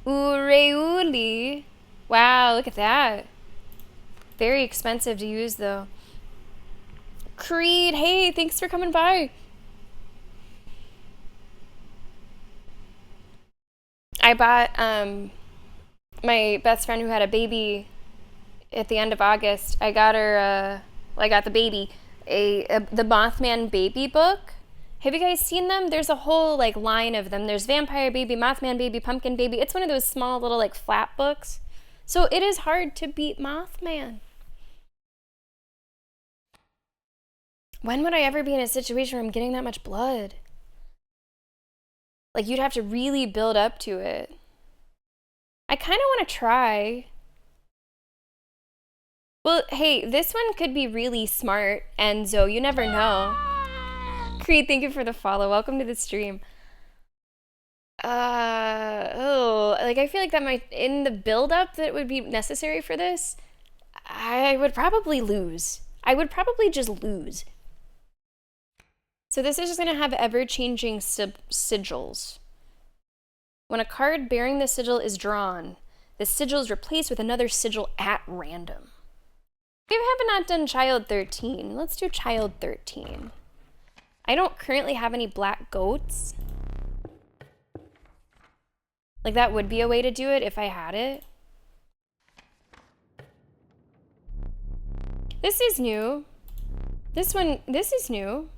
Ureuli. Wow, look at that. Very expensive to use, though. Creed, hey, thanks for coming by. I bought my best friend who had a baby at the end of August. I got her, I got the baby, the Mothman baby book. Have you guys seen them? There's a whole like line of them. There's Vampire Baby, Mothman Baby, Pumpkin Baby. It's one of those small little like flap books. So it is hard to beat Mothman. When would I ever be in a situation where I'm getting that much blood? Like, you'd have to really build up to it. I kind of want to try. Well, hey, this one could be really smart, Enzo. You never know. Creed, thank you for the follow. Welcome to the stream. Like, I feel like that might, in the build-up that would be necessary for this, I would probably lose. I would probably just lose. So this is just going to have ever-changing sigils. When a card bearing the sigil is drawn, the sigil is replaced with another sigil at random. We have not done Child 13. Let's do Child 13. I don't currently have any black goats. Like, that would be a way to do it if I had it. This is new. This is new.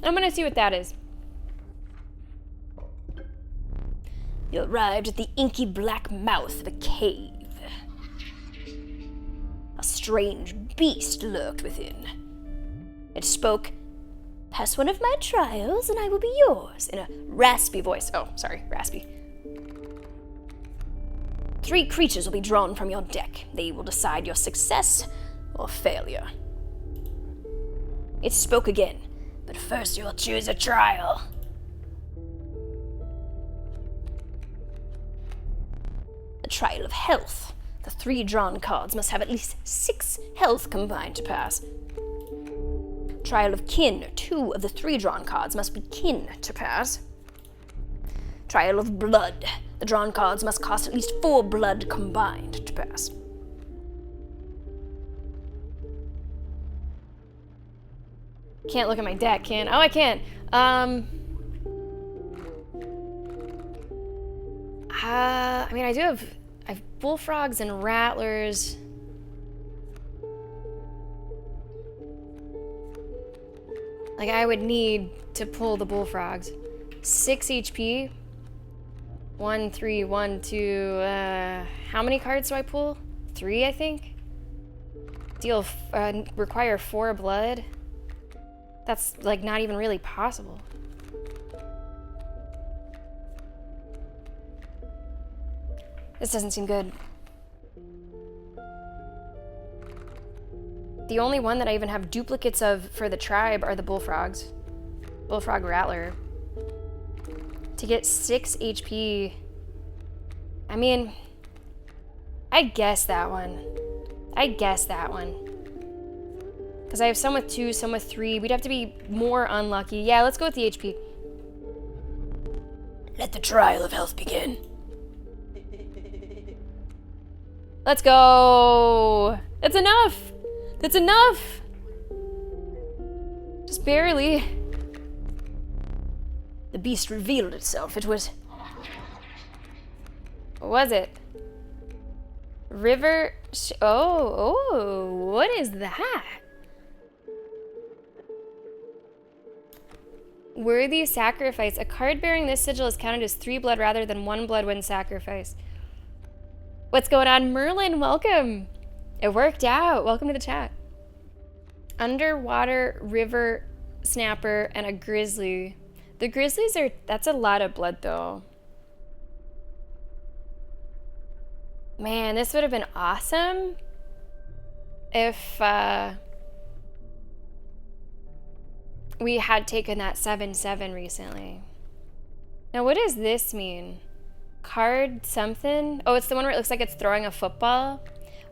I'm gonna see what that is. You arrived at the inky black mouth of a cave. A strange beast lurked within. It spoke, "Pass one of my trials and I will be yours," in a raspy voice. Oh, sorry, raspy. 3 creatures will be drawn from your deck. They will decide your success or failure. It spoke again, but first you'll choose a trial. The trial of health. The 3 drawn cards must have at least 6 health combined to pass. Trial of kin. 2 of the 3 drawn cards must be kin to pass. Trial of blood. The drawn cards must cost at least 4 blood combined to pass. Can't look at my deck, can? Oh, I can. I mean, I have bullfrogs and rattlers. Like, I would need to pull the bullfrogs. 6 HP. 1, 3, 1, 2, how many cards do I pull? 3, I think? Require 4 blood? That's, like, not even really possible. This doesn't seem good. The only one that I even have duplicates of for the tribe are the bullfrogs. Bullfrog Rattler. To get 6 HP... I mean... I guess that one. Because I have some with 2, some with 3. We'd have to be more unlucky. Yeah, let's go with the HP. Let the trial of health begin. Let's go! That's enough! That's enough! Just barely. The beast revealed itself. It was... What was it? River... Oh, what is that? Worthy sacrifice. A card bearing this sigil is counted as 3 blood rather than 1 blood when sacrificed. What's going on, Merlin? Welcome. It worked out. Welcome to the chat. Underwater river snapper and a grizzly. The grizzlies are... That's a lot of blood, though. Man, this would have been awesome if we had taken that 7/7 recently. Now, what does this mean? Card something? Oh, it's the one where it looks like it's throwing a football?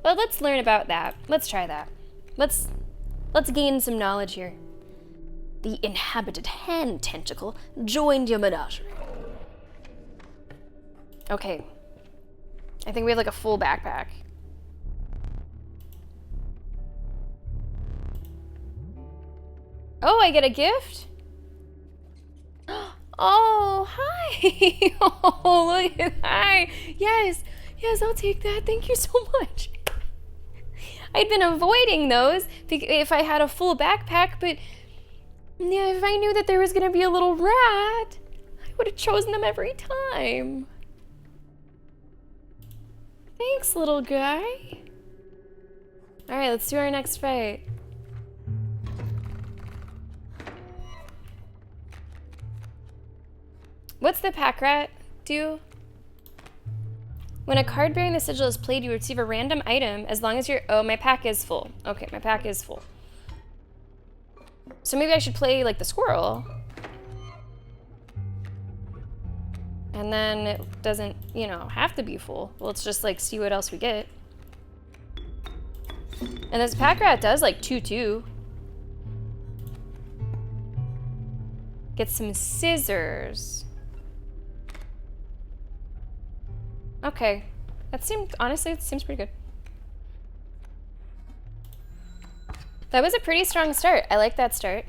Well, let's learn about that. Let's try that. Let's gain some knowledge here. The inhabited hand tentacle joined your menagerie. Okay. I think we have like a full backpack. Oh, I get a gift? Oh, hi. Oh, look at that. Yes, I'll take that. Thank you so much. I'd been avoiding those if I had a full backpack, but yeah, if I knew that there was going to be a little rat, I would have chosen them every time. Thanks, little guy. All right, let's do our next fight. What's the pack rat do? When a card bearing the sigil is played, you receive a random item as long as you're... Oh, my pack is full. Okay, my pack is full. So maybe I should play, like, the squirrel. And then it doesn't, you know, have to be full. Let's just, like, see what else we get. And this pack rat does, like, 2/2. Get some scissors. Okay. Honestly, it seems pretty good. That was a pretty strong start. I like that start.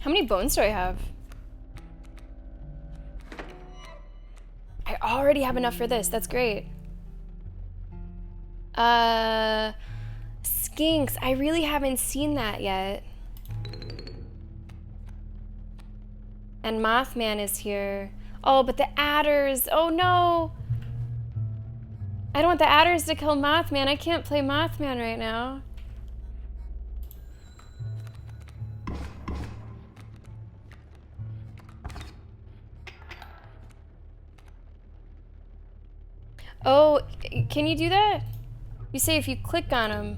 How many bones do I have? I already have enough for this. That's great. Skinks. I really haven't seen that yet. And Mothman is here. Oh, but the adders. Oh, no. I don't want the adders to kill Mothman. I can't play Mothman right now. Oh, can you do that? You say if you click on them.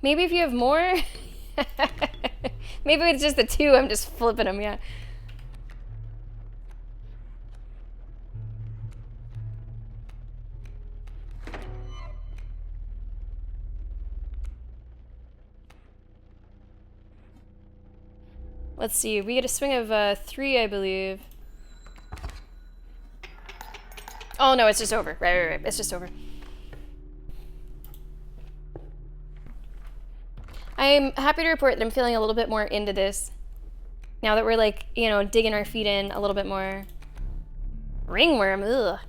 Maybe if you have more? Maybe it's just the 2, I'm just flipping them, yeah. Let's see, we get a swing of 3, I believe. Oh no, it's just over. Right. It's just over. I'm happy to report that I'm feeling a little bit more into this. Now that we're like, you know, digging our feet in a little bit more. Ringworm, ugh.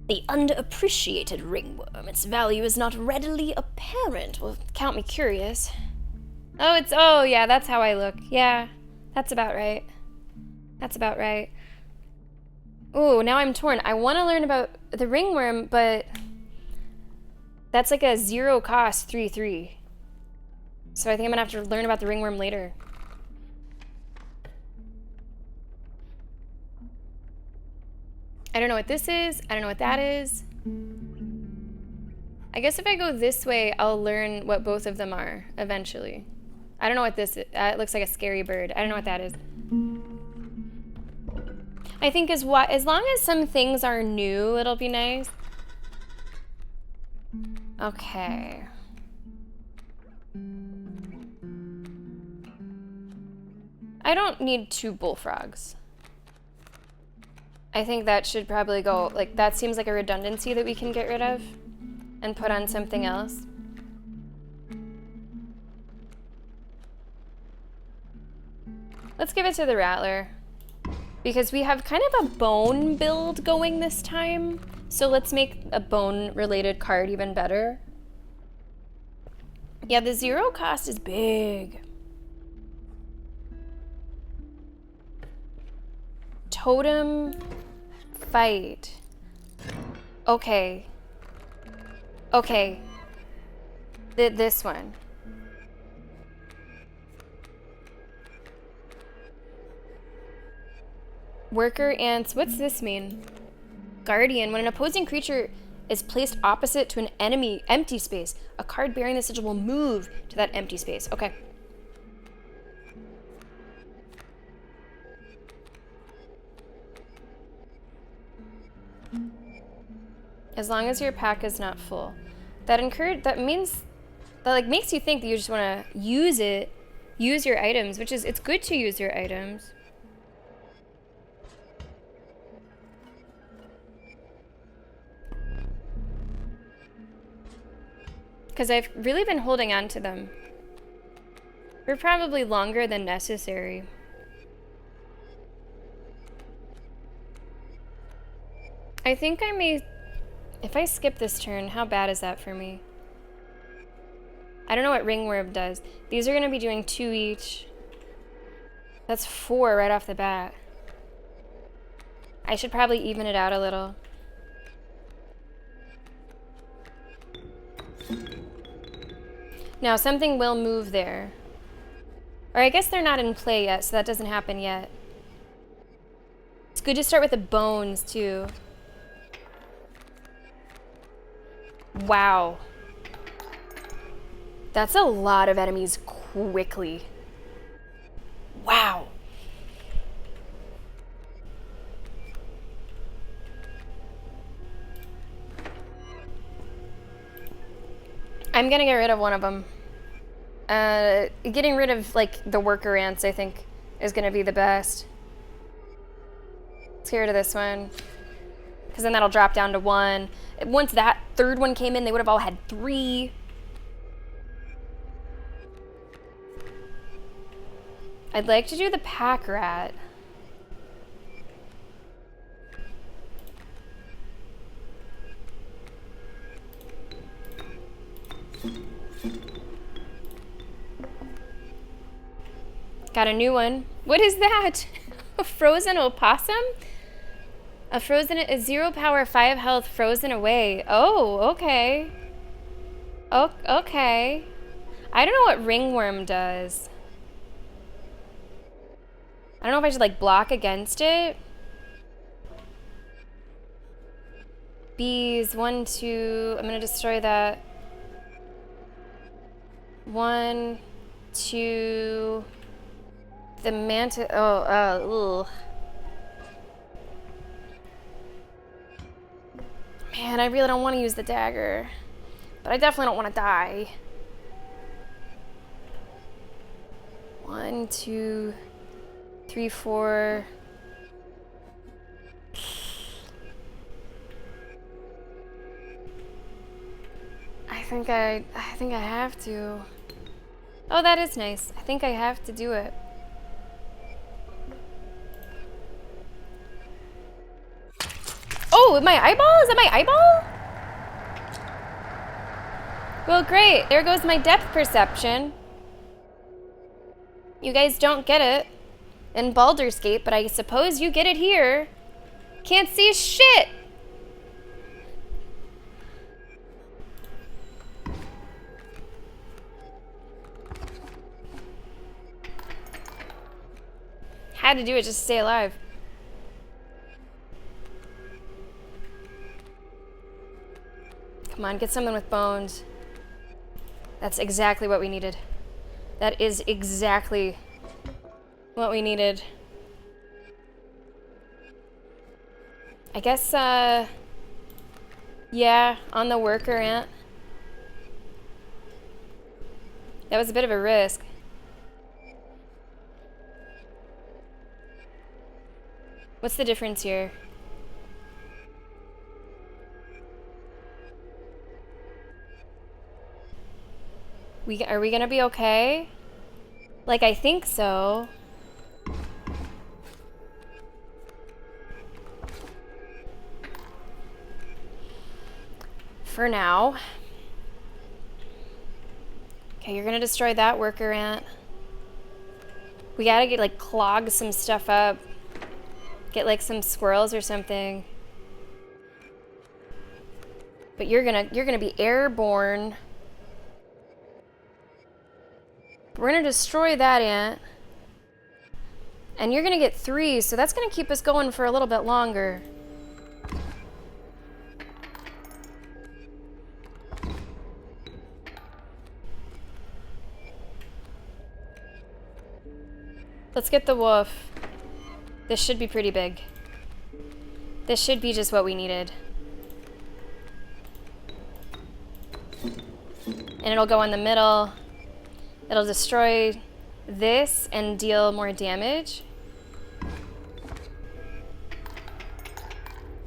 The underappreciated ringworm. Its value is not readily apparent. Well, Count me curious. Oh, yeah, that's how I look. Yeah, that's about right. That's about right. Ooh, now I'm torn. I want to learn about the ringworm, but that's like a 0 cost 3/3. So I think I'm gonna have to learn about the ringworm later. I don't know what this is. I don't know what that is. I guess if I go this way, I'll learn what both of them are eventually. I don't know what this is. It looks like a scary bird. I don't know what that is. I think as long as some things are new, it'll be nice. Okay. I don't need 2 bullfrogs. I think that should probably go, like, that seems like a redundancy that we can get rid of and put on something else. Let's give it to the rattler because we have kind of a bone build going this time. So let's make a bone related card even better. Yeah, the 0 cost is big. Totem fight. Okay. Okay. This one. Worker ants. What's this mean? Guardian. When an opposing creature is placed opposite to an enemy empty space, a card bearing the sigil will move to that empty space. Okay. As long as your pack is not full. That means that like makes you think that you just want to use your items, which is, it's good to use your items. Because I've really been holding on to them for probably longer than necessary. I think I may, if I skip this turn, how bad is that for me? I don't know what ringworm does. These are going to be doing 2 each. That's 4 right off the bat. I should probably even it out a little. Now, something will move there. Or I guess they're not in play yet, so that doesn't happen yet. It's good to start with the bones, too. Wow. That's a lot of enemies quickly. Wow. I'm gonna get rid of one of them. Getting rid of, like, the worker ants, I think, is gonna be the best. Let's get rid of this one. Because then that'll drop down to 1. Once that 3rd one came in, they would have all had 3. I'd like to do the pack rat. Got a new one. What is that? A frozen opossum? A 0 power, 5 health, frozen away. Oh, okay. Oh, okay. I don't know what ringworm does. I don't know if I should, like, block against it. Bees, 1, 2. I'm gonna destroy that. 1, 2. The mantis. Ugh. Man, I really don't want to use the dagger. But I definitely don't want to die. 1, 2, 3, 4. I think I have to. Oh, that is nice. I think I have to do it. Oh, my eyeball? Is that my eyeball? Well, great. There goes my depth perception. You guys don't get it in Baldur's Gate, but I suppose you get it here. Can't see shit. Had to do it just to stay alive. Come on, get someone with bones. That's exactly what we needed. That is exactly what we needed. I guess, yeah, on the worker ant. That was a bit of a risk. What's the difference here? Are we gonna be okay? Like, I think so. For now. Okay, you're gonna destroy that worker ant. We gotta get, like, clog some stuff up. Get, like, some squirrels or something. But you're gonna be airborne. We're gonna destroy that ant. And you're gonna get 3, so that's gonna keep us going for a little bit longer. Let's get the wolf. This should be pretty big. This should be just what we needed. And it'll go in the middle. It'll destroy this and deal more damage.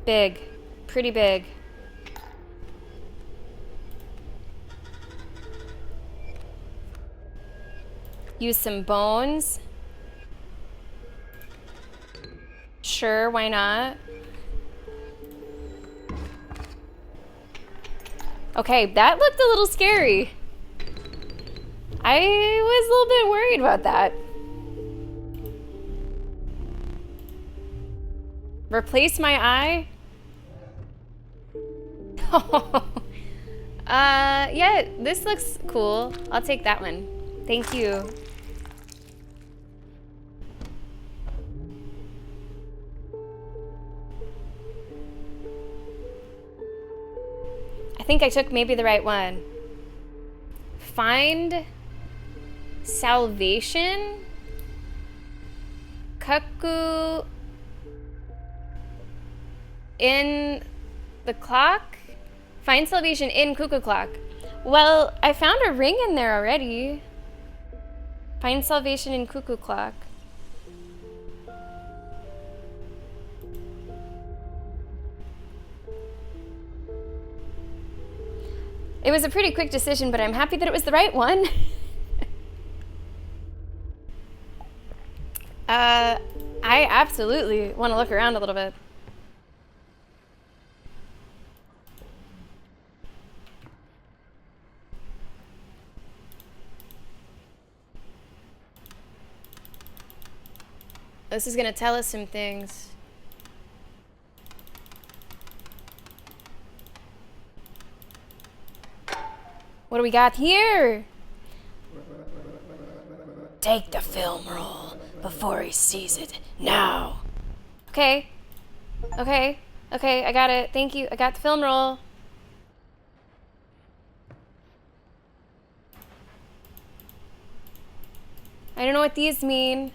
Big. Pretty big. Use some bones. Sure, why not? Okay, that looked a little scary. I was a little bit worried about that. Replace my eye? Yeah, this looks cool. I'll take that one. Thank you. I think I took maybe the right one. Find salvation. Kaku in the clock? Find salvation in cuckoo clock. Well, I found a ring in there already. Find salvation in cuckoo clock. It was a pretty quick decision, but I'm happy that it was the right one. I absolutely want to look around a little bit. This is going to tell us some things. What do we got here? Take the film roll before he sees it. Now. Okay. Okay. Okay, I got it. Thank you. I got the film roll. I don't know what these mean.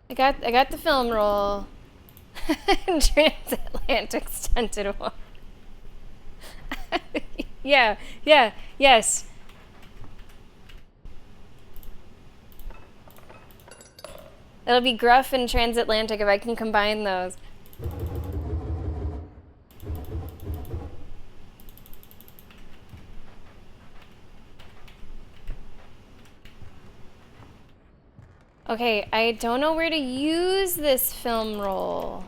I got the film roll. Transatlantic stunted one. Yeah, yes. It'll be gruff and transatlantic if I can combine those. Okay, I don't know where to use this film roll.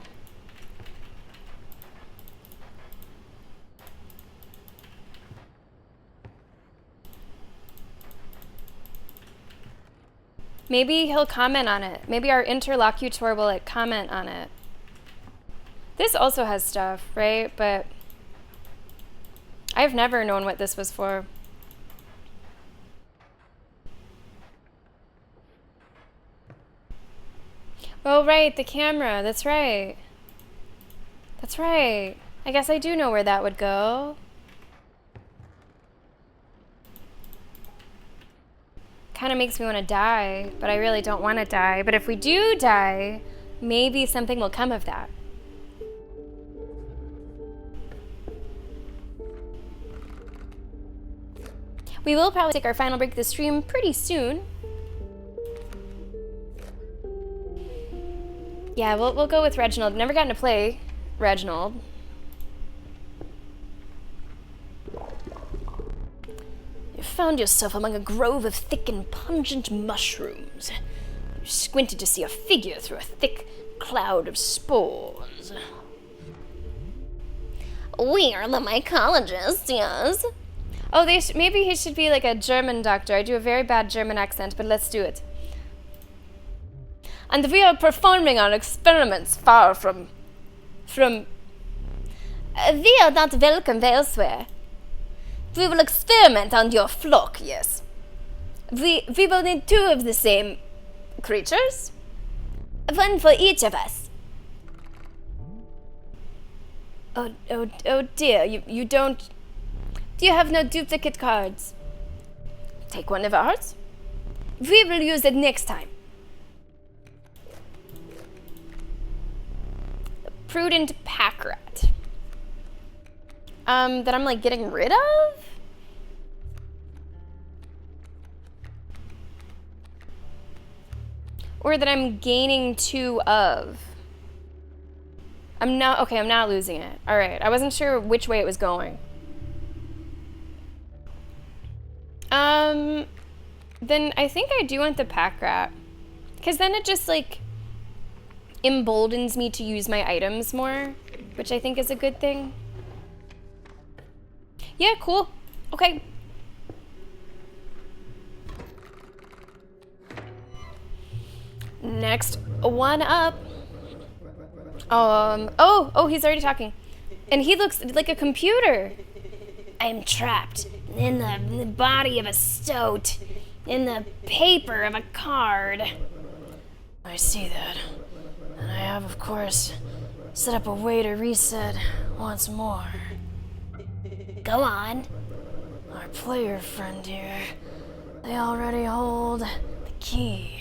Maybe he'll comment on it. Maybe our interlocutor will like comment on it. This also has stuff, right? But I've never known what this was for. Oh, right, the camera. That's right. That's right. I guess I do know where that would go. Kind of makes me want to die, but I really don't want to die. But if we do die, maybe something will come of that. We will probably take our final break of the stream pretty soon. Yeah, we'll go with Reginald. Never gotten to play Reginald. You found yourself among a grove of thick and pungent mushrooms. You squinted to see a figure through a thick cloud of spores. We are the mycologists, yes. Oh, maybe he should be like a German doctor. I do a very bad German accent, but let's do it. And we are performing our experiments far from... We are not welcome elsewhere. We will experiment on your flock, yes. We will need 2 of the same creatures. 1 for each of us. Oh dear, you don't... Do you have no duplicate cards? Take one of ours. We will use it next time. Prudent pack rat. That I'm like getting rid of? Or that I'm gaining 2 of? I'm not losing it. All right, I wasn't sure which way it was going. Then I think I do want the pack rat. Because then it just like emboldens me to use my items more, which I think is a good thing. Yeah, cool. Okay. Next one up. Oh, he's already talking. And he looks like a computer. I'm trapped in the body of a stoat, in the paper of a card. I see that. And I have, of course, set up a way to reset once more. Go on. Our player friend here, they already hold the key.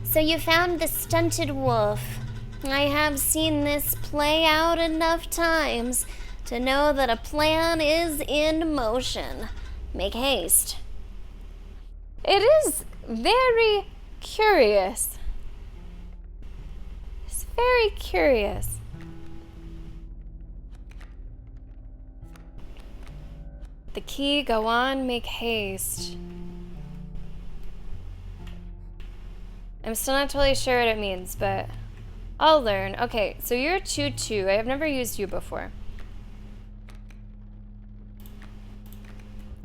So you found the stunted wolf. I have seen this play out enough times to know that a plan is in motion. Make haste. It is very curious. It's very curious. The key, go on, make haste. I'm still not totally sure what it means, but I'll learn. Okay, so you're 2/2. I have never used you before.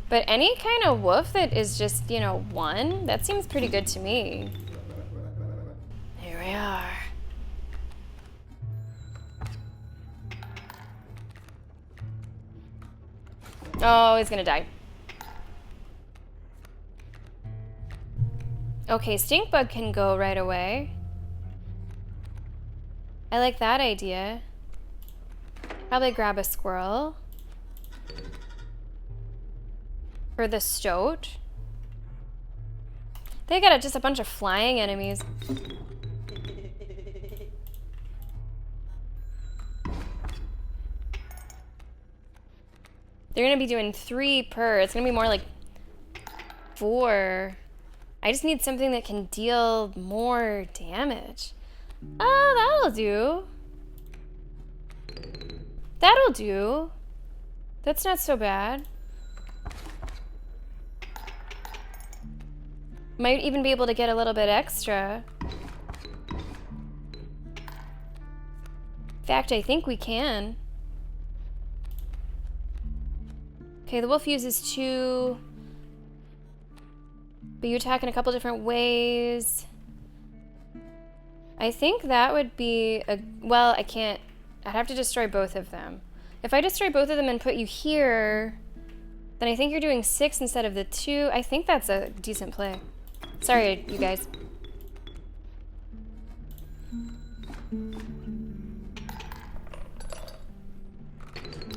But any kind of wolf that is just, 1, that seems pretty good to me. Here we are. Oh, he's gonna die. Okay, stink bug can go right away. I like that idea. Probably grab a squirrel. For the stoat. They got just a bunch of flying enemies. They're gonna be doing 3 per. It's gonna be more like 4. I just need something that can deal more damage. Oh, that'll do. That'll do. That's not so bad. Might even be able to get a little bit extra. In fact, I think we can. Okay, the wolf uses 2. But you attack in a couple different ways. I think that would be a... Well, I can't... I'd have to destroy both of them. If I destroy both of them and put you here, then I think you're doing 6 instead of the 2. I think that's a decent play. Sorry, you guys.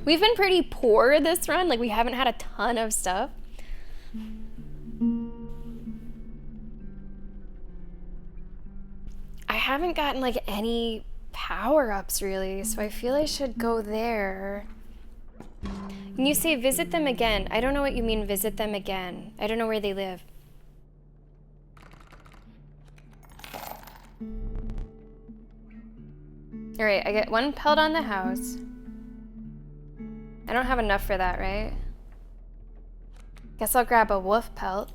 We've been pretty poor this run. Like, we haven't had a ton of stuff. I haven't gotten, like, any power-ups, really, so I feel I should go there. And you say visit them again. I don't know what you mean, visit them again. I don't know where they live. Alright, I get 1 pelt on the house. I don't have enough for that, right? Guess I'll grab a wolf pelt.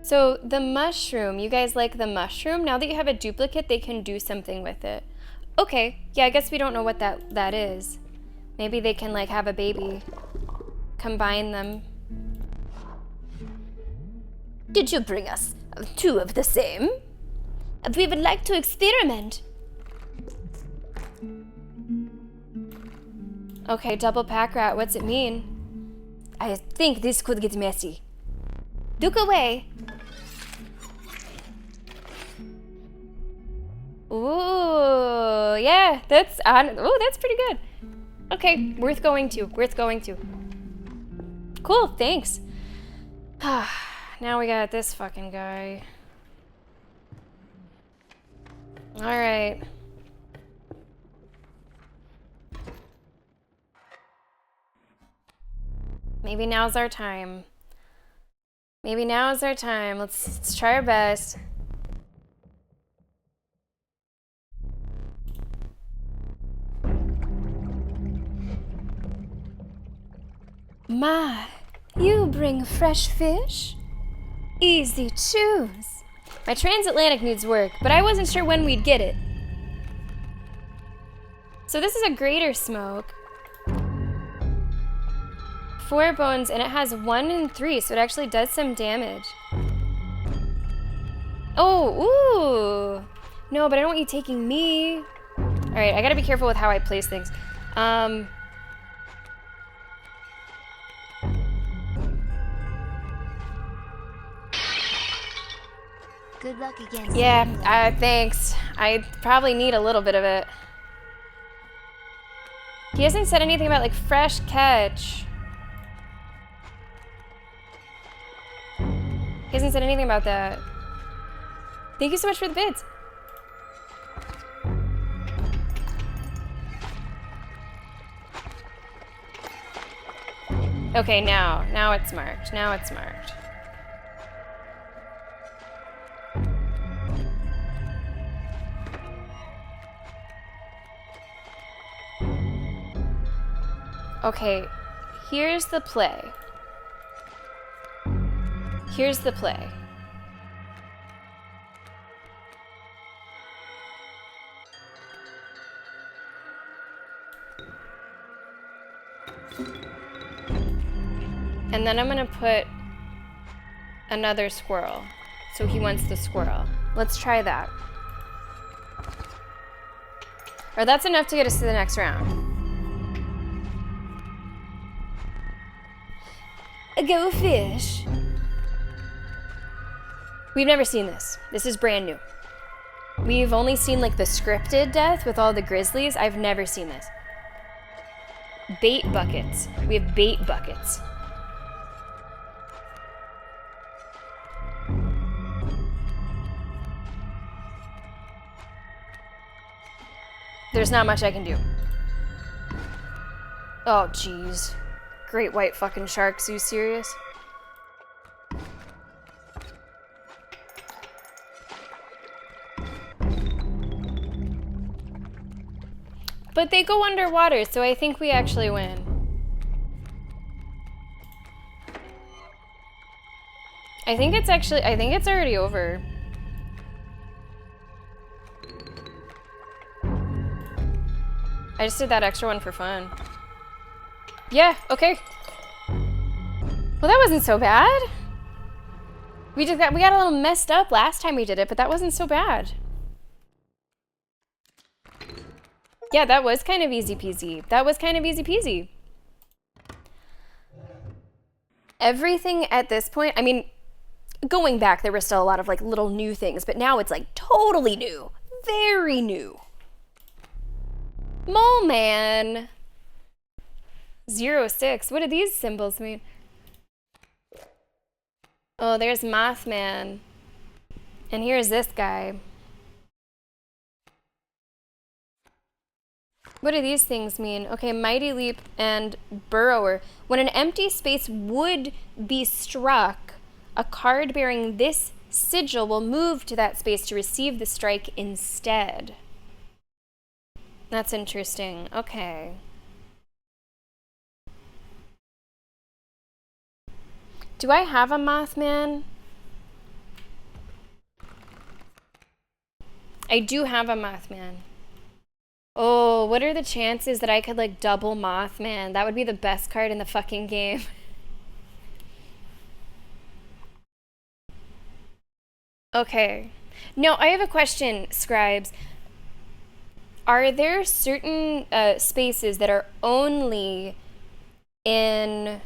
So the mushroom, you guys like the mushroom? Now that you have a duplicate, they can do something with it. Okay, yeah, I guess we don't know what that is. Maybe they can like have a baby. Combine them. Did you bring us 2 of the same? We would like to experiment. Okay, double pack rat, what's it mean? I think this could get messy. Look away. Ooh, yeah, that's on. Ooh, that's pretty good. Okay, worth going to. Worth going to. Cool, thanks. Now we got this fucking guy. All right. Maybe now's our time. Maybe now is our time. Let's try our best. My, you bring fresh fish? Easy choose. My transatlantic needs work, but I wasn't sure when we'd get it. So this is a greater smoke. 4 bones, and it has 1 and 3, so it actually does some damage. Oh, ooh. No, but I don't want you taking me. All right, I gotta be careful with how I place things. Good luck again. Yeah, thanks. I probably need a little bit of it. He hasn't said anything about, like, fresh catch. He hasn't said anything about that. Thank you so much for the bids. Okay, now it's marked. Now it's marked. Okay, here's the play. Here's the play. And then I'm gonna put another squirrel. So he wants the squirrel. Let's try that. Or that's enough to get us to the next round. Go fish. We've never seen this. This is brand new. We've only seen like the scripted death with all the grizzlies. I've never seen this. Bait buckets. We have bait buckets. There's not much I can do. Oh, jeez. Great white fucking sharks, you serious? But they go underwater, so I think we actually win. I think it's already over. I just did that extra one for fun. Yeah, okay. Well, that wasn't so bad. We got a little messed up last time we did it, but that wasn't so bad. Yeah, that was kind of easy peasy. That was kind of easy peasy. Everything at this point, I mean, going back, there were still a lot of like little new things, but now it's like totally new. Very new. Mole Man. 06. What do these symbols mean? Oh, there's Mothman. And here's this guy. What do these things mean? Okay, Mighty Leap and Burrower. When an empty space would be struck, a card bearing this sigil will move to that space to receive the strike instead. That's interesting. Okay. Do I have a Mothman? I do have a Mothman. Oh, what are the chances that I could like double Mothman? That would be the best card in the fucking game. Okay. No, I have a question, Scribes. Are there certain spaces that are only in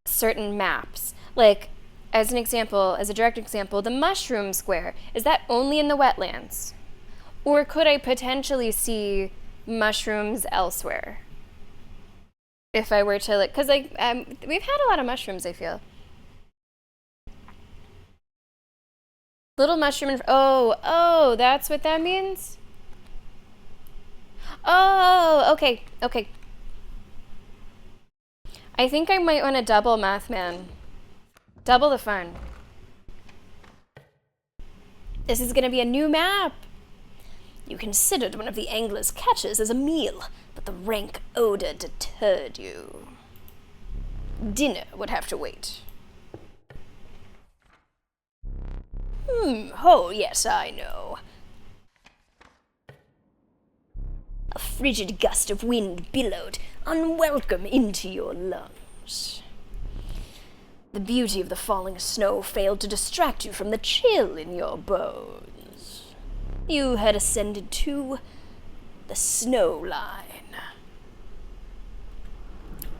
certain maps? Like, as an example, as a direct example, the Mushroom Square, is that only in the wetlands? Or could I potentially see mushrooms elsewhere? If I were to, like, because like, we've had a lot of mushrooms, I feel. Little mushroom, oh, that's what that means? Oh, okay. I think I might want to double Mothman. Double the fun. This is going to be a new map. You considered one of the angler's catches as a meal, but the rank odor deterred you. Dinner would have to wait. Oh yes, I know. A frigid gust of wind billowed, unwelcome, into your lungs. The beauty of the falling snow failed to distract you from the chill in your bones. You had ascended to the snow line.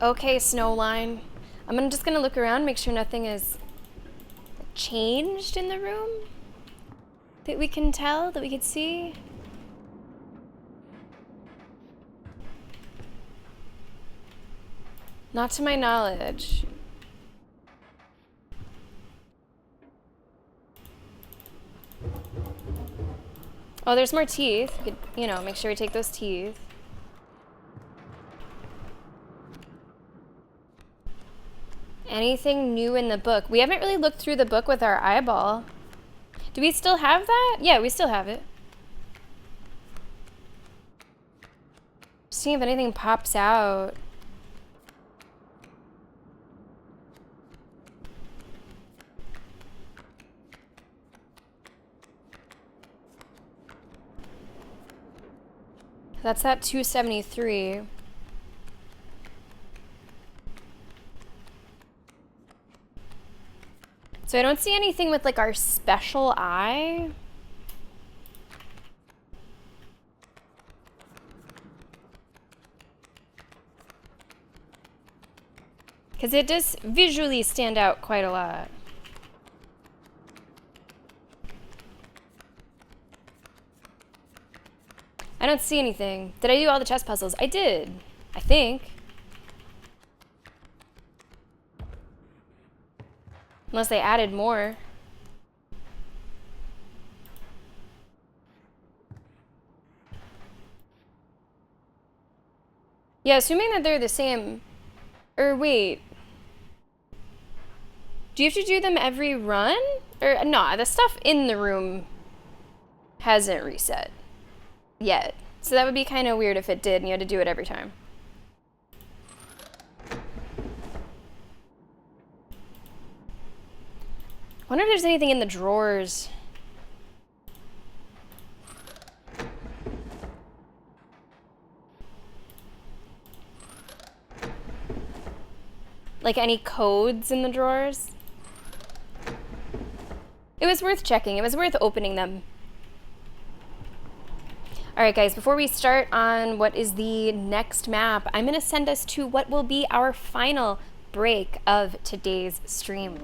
Okay, snow line. I'm just gonna look around, make sure nothing is changed in the room that we can tell, that we could see. Not to my knowledge. Oh, there's more teeth. You could, you know, make sure we take those teeth. Anything new in the book? We haven't really looked through the book with our eyeball. Do we still have that? Yeah, we still have it. See if anything pops out. That's that 273. So I don't see anything with like our special eye. Because it does visually stand out quite a lot. I don't see anything. Did I do all the chess puzzles? I did. I think. Unless they added more. Yeah, assuming that they're the same. Or wait. Do you have to do them every run? Or nah, the stuff in the room hasn't reset yet. So that would be kind of weird if it did and you had to do it every time. I wonder if there's anything in the drawers. Like any codes in the drawers? It was worth checking. It was worth opening them. All right, guys, before we start on what is the next map, I'm going to send us to what will be our final break of today's stream.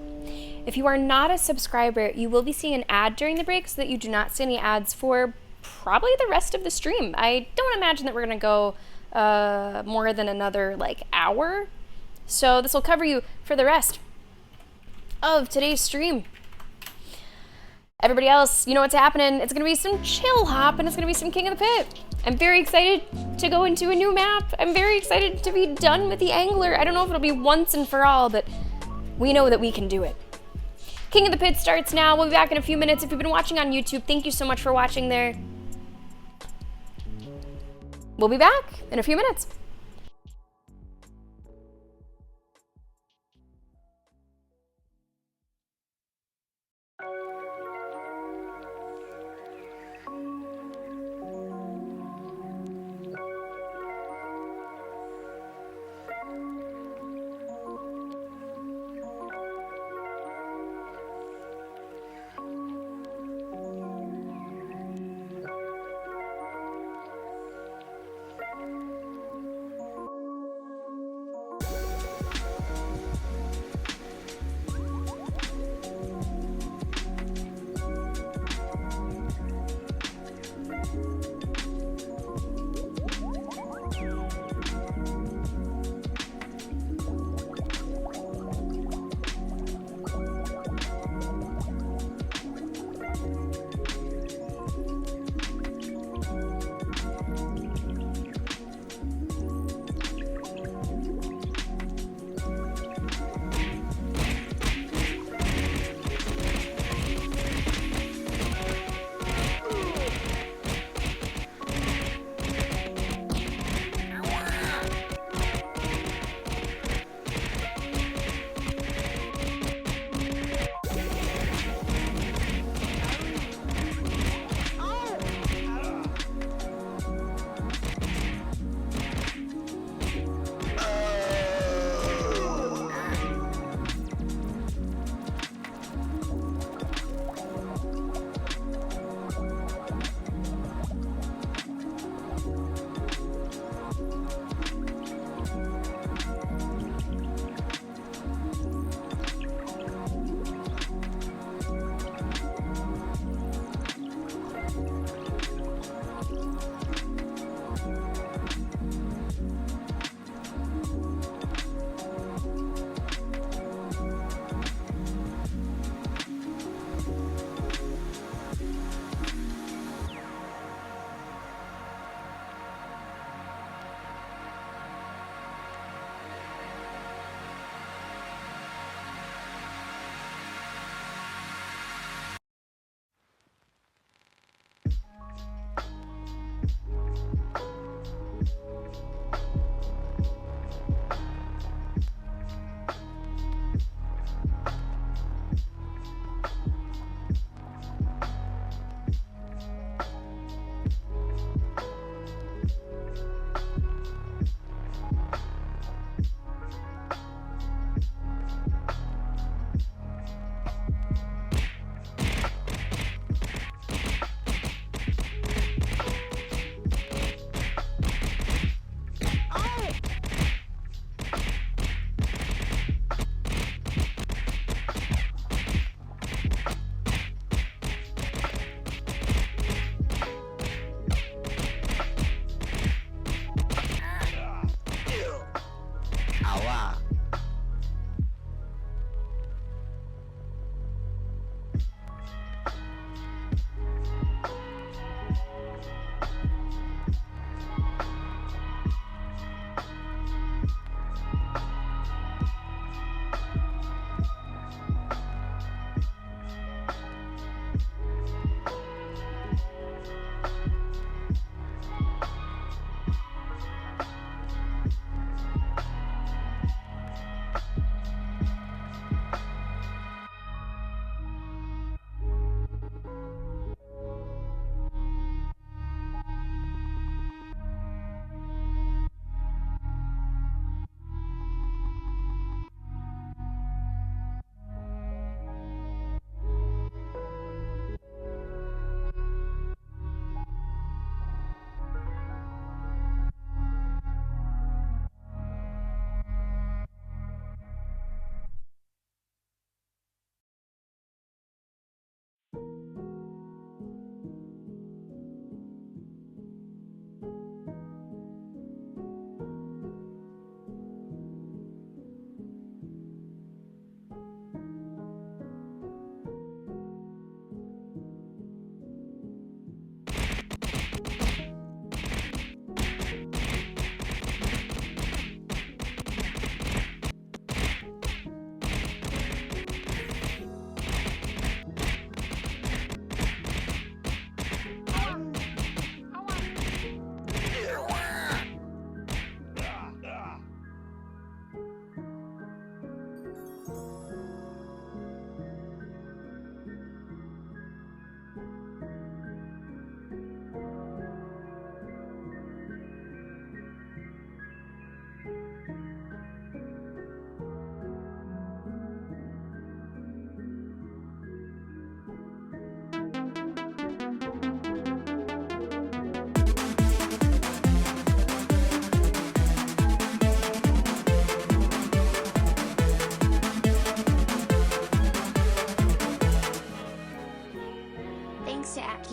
If you are not a subscriber, you will be seeing an ad during the break so that you do not see any ads for probably the rest of the stream. I don't imagine that we're going to go more than another like hour. So this will cover you for the rest of today's stream. Everybody else, you know what's happening. It's going to be some chill hop and it's going to be some King of the Pit. I'm very excited to go into a new map. I'm very excited to be done with the Angler. I don't know if it'll be once and for all, but we know that we can do it. King of the Pit starts now. We'll be back in a few minutes. If you've been watching on YouTube, thank you so much for watching there. We'll be back in a few minutes.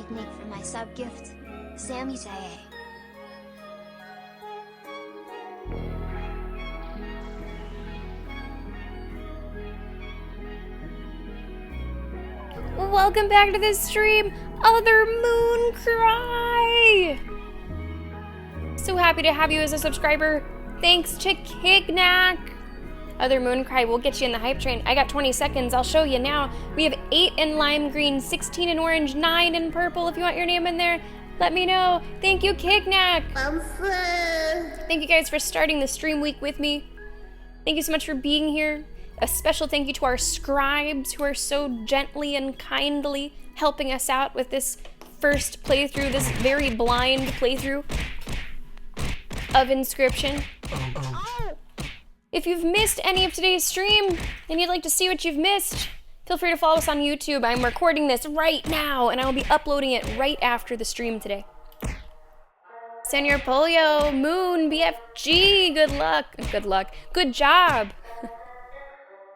technique for my sub-gift, Sammy's AA. Welcome back to this stream, Other Moon Cry! So happy to have you as a subscriber. Thanks to Kignack. Other Moon Cry will get you in the hype train. I got 20 seconds. I'll show you now. We have 8 in lime green, 16 in orange, 9 in purple. If you want your name in there, let me know. Thank you, Kignack. Thank you guys for starting the stream week with me. Thank you so much for being here. A special thank you to our scribes who are so gently and kindly helping us out with this first playthrough, this very blind playthrough of Inscryption. If you've missed any of today's stream and you'd like to see what you've missed, feel free to follow us on YouTube. I'm recording this right now and I will be uploading it right after the stream today. Senor Polio, Moon, BFG, good luck. Good luck. Good job.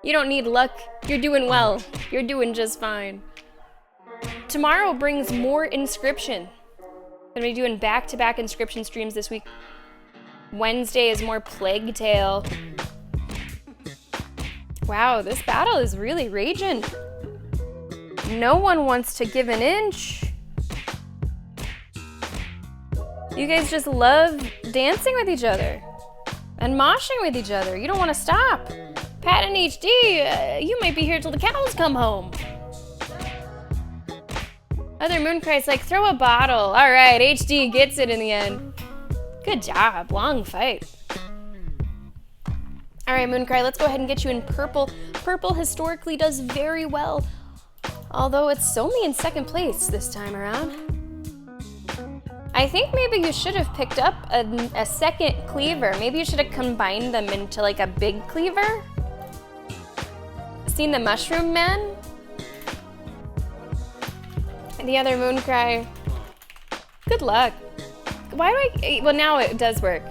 You don't need luck. You're doing well. You're doing just fine. Tomorrow brings more Inscryption. Gonna be doing back-to-back Inscryption streams this week. Wednesday is more Plague Tale. Wow, this battle is really raging. No one wants to give an inch. You guys just love dancing with each other and moshing with each other. You don't want to stop. Pat and HD, you might be here till the cows come home. Other Mooncry's like, throw a bottle. All right, HD gets it in the end. Good job, long fight. All right, Mooncry, let's go ahead and get you in purple. Purple historically does very well, although it's only in second place this time around. I think maybe you should have picked up a second cleaver. Maybe you should have combined them into like a big cleaver. Seen the Mushroom Man? And the other Mooncry. Good luck. Why do I, well now it does work.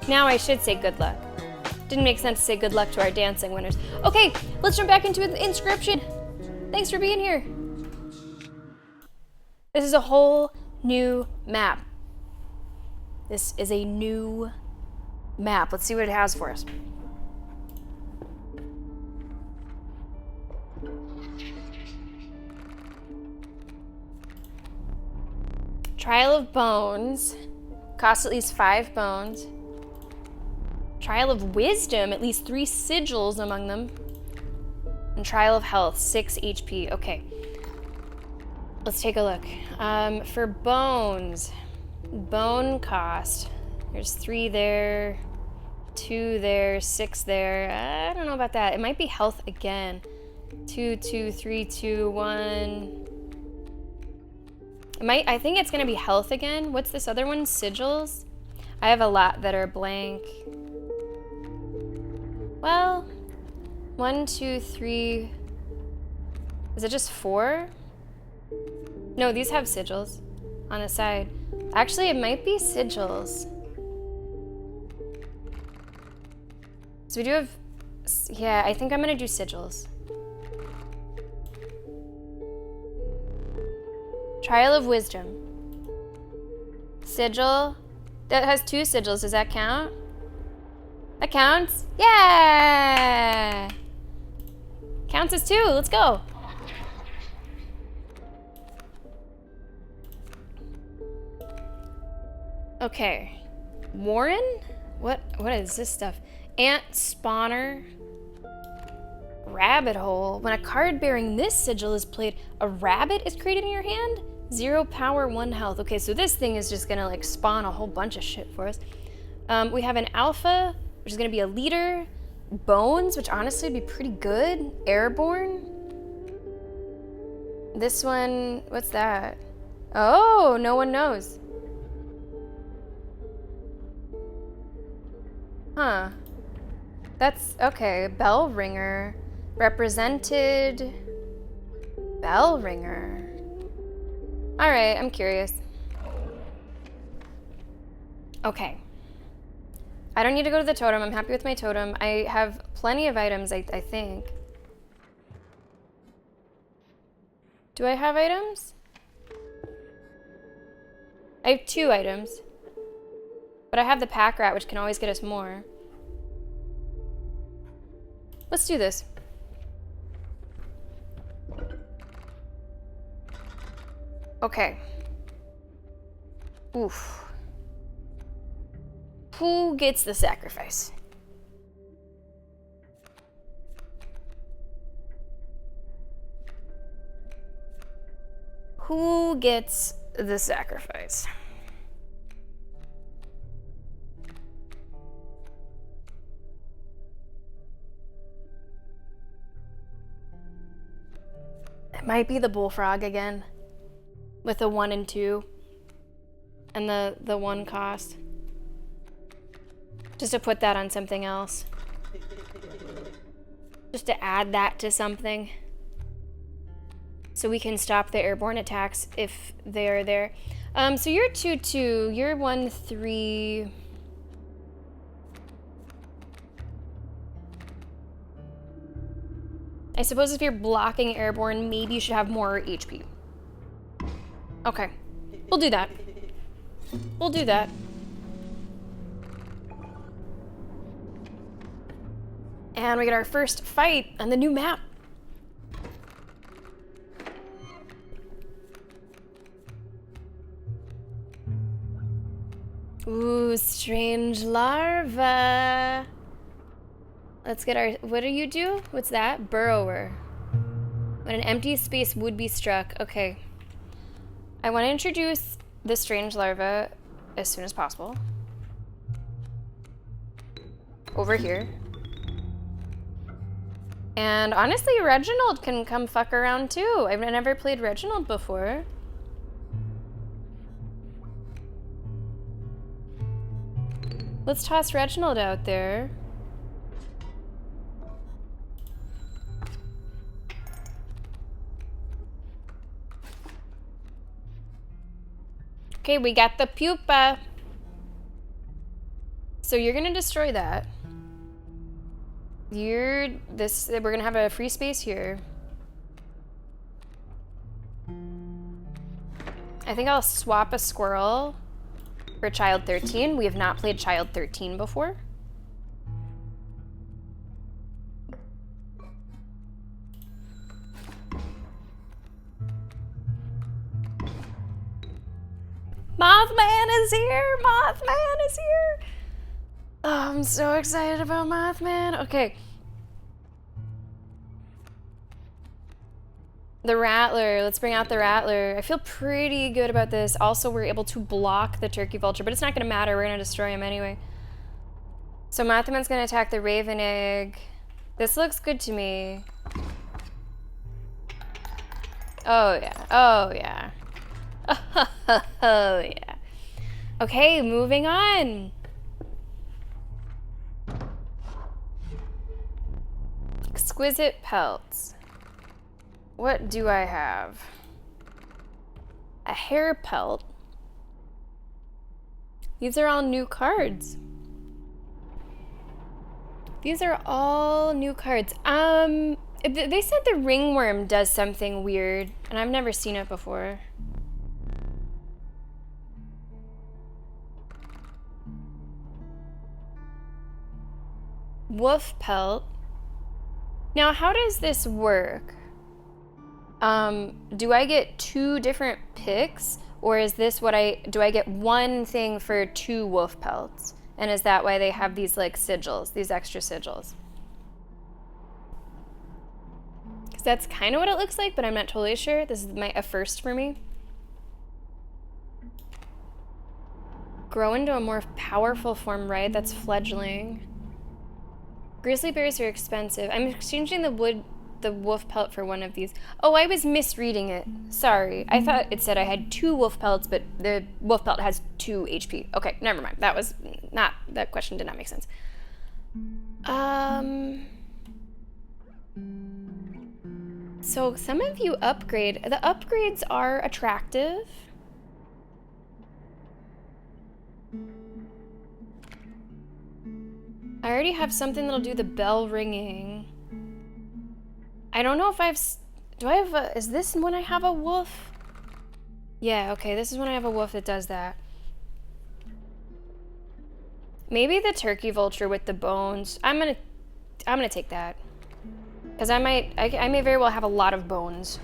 Now I should say good luck. Didn't make sense to say good luck to our dancing winners. Okay, let's jump back into Inscryption. Thanks for being here. This is a whole new map. This is a new map. Let's see what it has for us. Trial of Bones. Costs at least 5 bones. Trial of Wisdom, at least 3 sigils among them. And Trial of Health, 6 HP. Okay. Let's take a look. For bones, bone cost. There's 3 there, 2 there, 6 there. I don't know about that. It might be health again. 2, 2, 3, 2, 1. I think it's gonna be health again. What's this other one? Sigils? I have a lot that are blank. Well, 1, 2, 3. Is it just 4? No, these have sigils on the side. Actually, it might be sigils. So we do have, yeah, I think I'm gonna do sigils. Trial of Wisdom. Sigil. That has 2 sigils. Does that count? That counts. Yeah! Counts as 2. Let's go. Okay. Warren? What is this stuff? Ant spawner. Rabbit hole. When a card bearing this sigil is played, a rabbit is created in your hand? 0 power, 1 health. Okay, so this thing is just gonna like spawn a whole bunch of shit for us. We have an alpha, which is gonna be a leader. Bones, which honestly would be pretty good. Airborne. This one, what's that? Oh, no one knows. Huh. That's, okay, bell ringer. Represented bell ringer. All right, I'm curious. Okay. I don't need to go to the totem. I'm happy with my totem. I have plenty of items, I think. Do I have items? I have 2 items. But I have the pack rat, which can always get us more. Let's do this. Okay. Oof. Who gets the sacrifice? Who gets the sacrifice? It might be the bullfrog again. With the 1 and 2. And the 1 cost. Just to put that on something else. Just to add that to something. So we can stop the airborne attacks if they are there. So you're 2-2. You're 1-3. I suppose if you're blocking airborne, maybe you should have more HP. Okay. We'll do that. We'll do that. And we get our first fight on the new map. Ooh, strange larva. Let's get our, what do you do? What's that? Burrower. When an empty space would be struck. Okay. I want to introduce the strange larva as soon as possible. Over here. And honestly, Reginald can come fuck around too. I've never played Reginald before. Let's toss Reginald out there. Okay, we got the pupa. So you're gonna destroy that. We're gonna have a free space here. I think I'll swap a squirrel for Child 13. We have not played Child 13 before. Mothman is here! Mothman is here! Oh, I'm so excited about Mothman. Okay. The Rattler. Let's bring out the Rattler. I feel pretty good about this. Also, we're able to block the Turkey Vulture, but it's not going to matter. We're going to destroy him anyway. So Mothman's going to attack the Raven Egg. This looks good to me. Oh, yeah. Oh, yeah. Oh, yeah. Okay, moving on. Exquisite pelts. What do I have? A hair pelt. These are all new cards. These are all new cards. They said the ringworm does something weird, and I've never seen it before. Wolf pelt. Now, how does this work? Do I get 2 different picks, or is this do I get 1 thing for 2 wolf pelts? And is that why they have these like sigils, these extra sigils? Because that's kind of what it looks like, but I'm not totally sure. This is a first for me. Grow into a more powerful form, right? That's fledgling. Grizzly bears are expensive. I'm exchanging the wolf pelt for 1 of these. Oh, I was misreading it. Sorry. I thought it said I had 2 wolf pelts, but the wolf pelt has 2 HP. Okay, never mind. That question did not make sense. So some of you upgrade. The upgrades are attractive. I already have something that'll do the bell ringing. I don't know if is this when I have a wolf? Yeah, okay, this is when I have a wolf that does that. Maybe the turkey vulture with the bones. I'm gonna take that. Because I may very well have a lot of bones.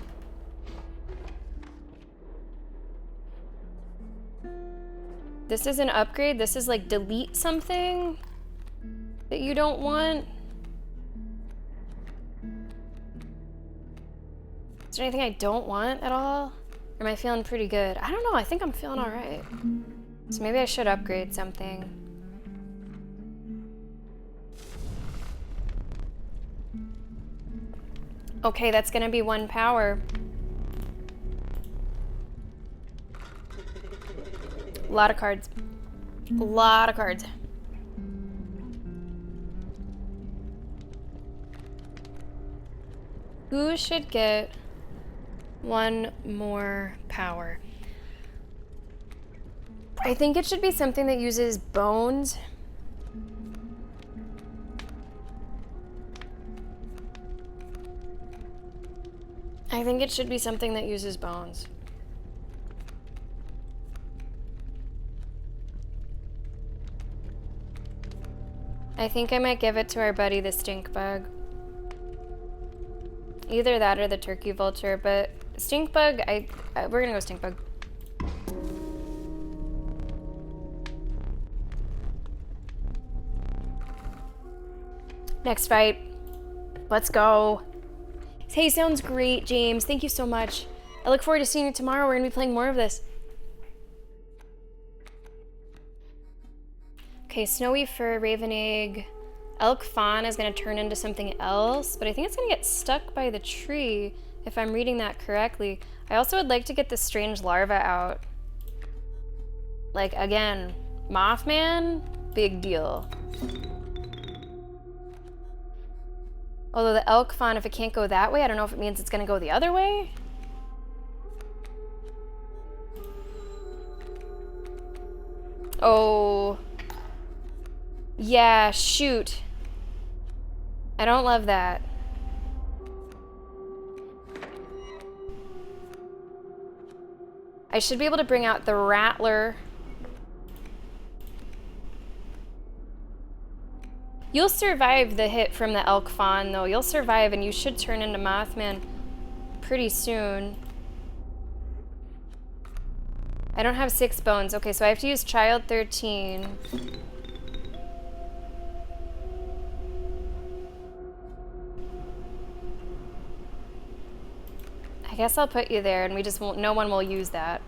This is an upgrade. This is like delete something that you don't want. Is there anything I don't want at all? Or am I feeling pretty good? I don't know. I think I'm feeling all right. So maybe I should upgrade something. Okay, that's gonna be 1 power. A lot of cards. A lot of cards. Who should get 1 more power? I think it should be something that uses bones. I think it should be something that uses bones. I think I might give it to our buddy the stink bug. Either that or the turkey vulture, but stink bug, we're gonna go stink bug. Next fight. Let's go. Hey, sounds great, James. Thank you so much. I look forward to seeing you tomorrow. We're gonna be playing more of this. Okay, snowy fur, raven egg. Elk fawn is gonna turn into something else, but I think it's gonna get stuck by the tree, if I'm reading that correctly. I also would like to get this strange larva out. Like, again, Mothman, big deal. Although the elk fawn, if it can't go that way, I don't know if it means it's gonna go the other way. Oh. Yeah, shoot. I don't love that. I should be able to bring out the rattler. You'll survive the hit from the elk fawn, though. You'll survive, and you should turn into Mothman pretty soon. I don't have 6 bones. Okay, so I have to use Child 13. I guess I'll put you there, and we just won't. No one will use that.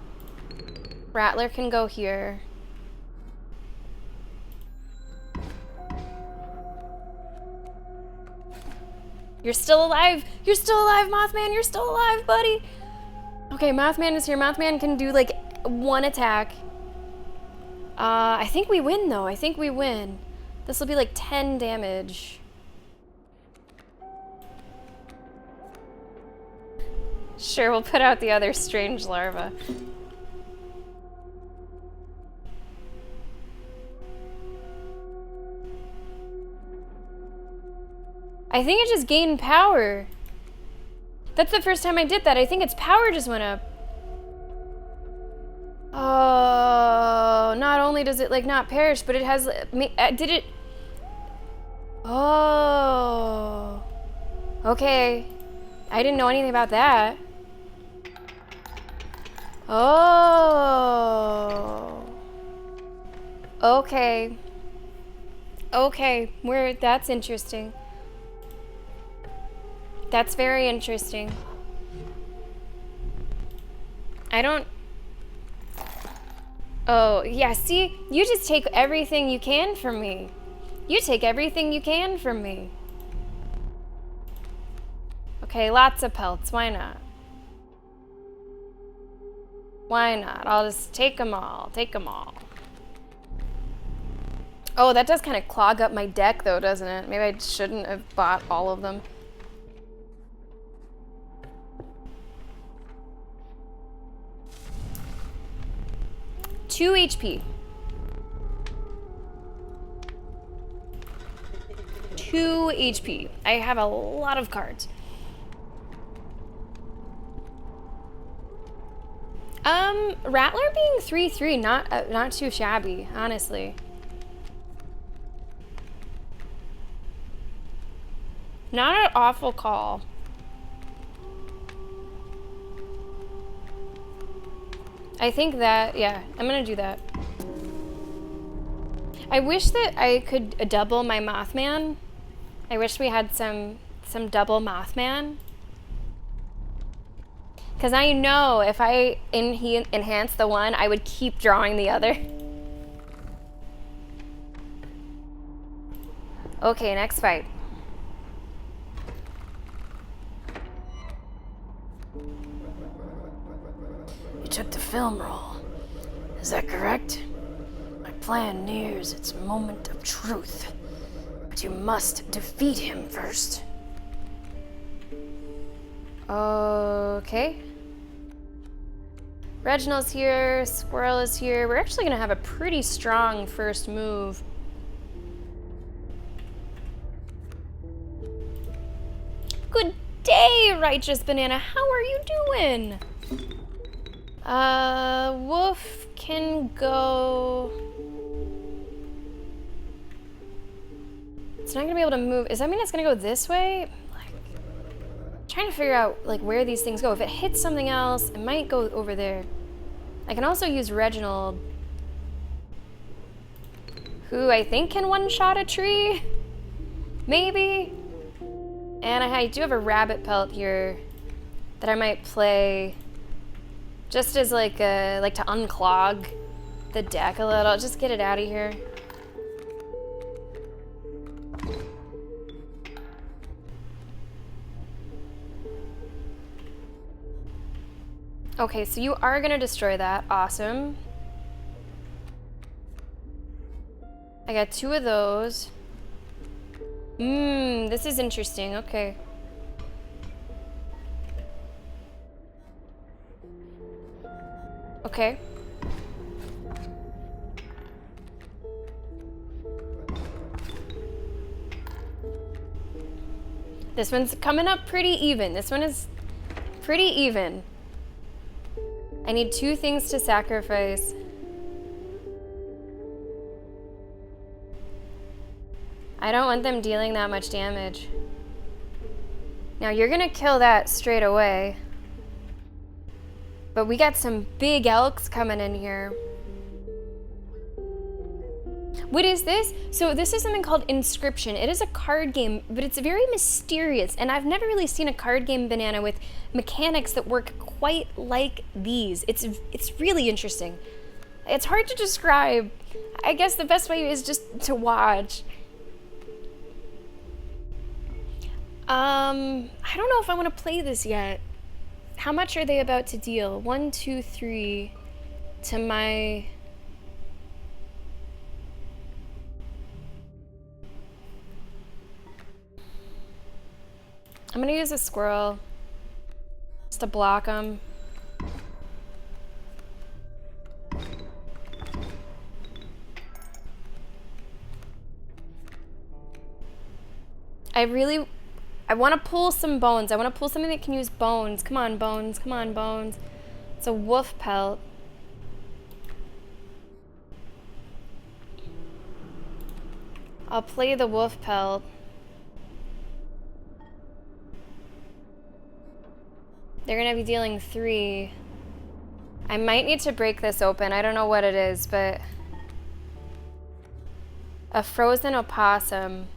Rattler can go here. You're still alive! You're still alive, Mothman! You're still alive, buddy! Okay, Mothman is here. Mothman can do, like, 1 attack. I think we win, though. I think we win. This will be, like, 10 damage. Sure, we'll put out the other strange larva. I think it just gained power. That's the first time I did that. I think its power just went up. Oh, not only does it like not perish, but it has, did it? Oh, okay. I didn't know anything about that. Oh, okay. Okay, that's interesting. That's very interesting. I don't... Oh, yeah, see? You just take everything you can from me. You take everything you can from me. Okay, lots of pelts. Why not? Why not? I'll just take them all. Take them all. Oh, that does kind of clog up my deck, though, doesn't it? Maybe I shouldn't have bought all of them. Two HP. 2 HP. I have a lot of cards. Rattler being 3-3, not too shabby, honestly. Not an awful call. I think that, yeah, I'm gonna do that. I wish that I could double my Mothman. I wish we had some double Mothman. Because I know if I enhance the one, I would keep drawing the other. Okay, next fight. You took the film roll. Is that correct? My plan nears its moment of truth. But you must defeat him first. Okay. Reginald's here, Squirrel is here. We're actually gonna have a pretty strong first move. Good day, Righteous Banana. How are you doing? Wolf can go... It's not gonna be able to move. Does that mean it's gonna go this way? Trying to figure out like where these things go. If it hits something else, it might go over there. I can also use Reginald, who I think can one-shot a tree, maybe. And I do have a rabbit pelt here that I might play just as like to unclog the deck a little. Just get it out of here. Okay, so you are gonna destroy that. Awesome. I got 2 of those. This is interesting. Okay. Okay. This one's coming up pretty even. This one is pretty even. I need 2 things to sacrifice. I don't want them dealing that much damage. Now you're gonna kill that straight away. But we got some big elks coming in here. What is this? So this is something called Inscryption. It is a card game, but it's very mysterious. And I've never really seen a card game, Banana, with mechanics that work quite like these. It's really interesting. It's hard to describe. I guess the best way is just to watch. I don't know if I want to play this yet. How much are they about to deal? 1, 2, 3 to my... I'm gonna use a squirrel just to block them. I want to pull some bones. I want to pull something that can use bones. Come on, bones. Come on, bones. It's a wolf pelt. I'll play the wolf pelt. They're gonna be dealing 3. I might need to break this open. I don't know what it is, but... A frozen opossum.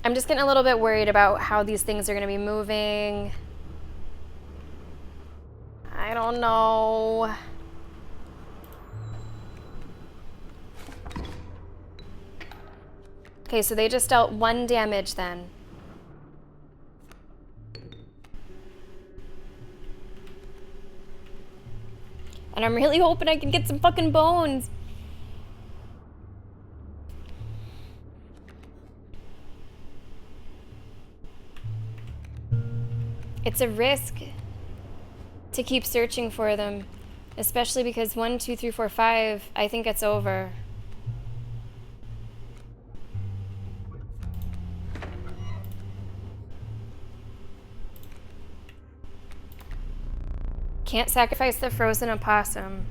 I'm just getting a little bit worried about how these things are gonna be moving. I don't know. Okay, so they just dealt 1 damage then. And I'm really hoping I can get some fucking bones. It's a risk to keep searching for them, especially because 1, 2, 3, 4, 5, I think it's over. Can't sacrifice the frozen opossum.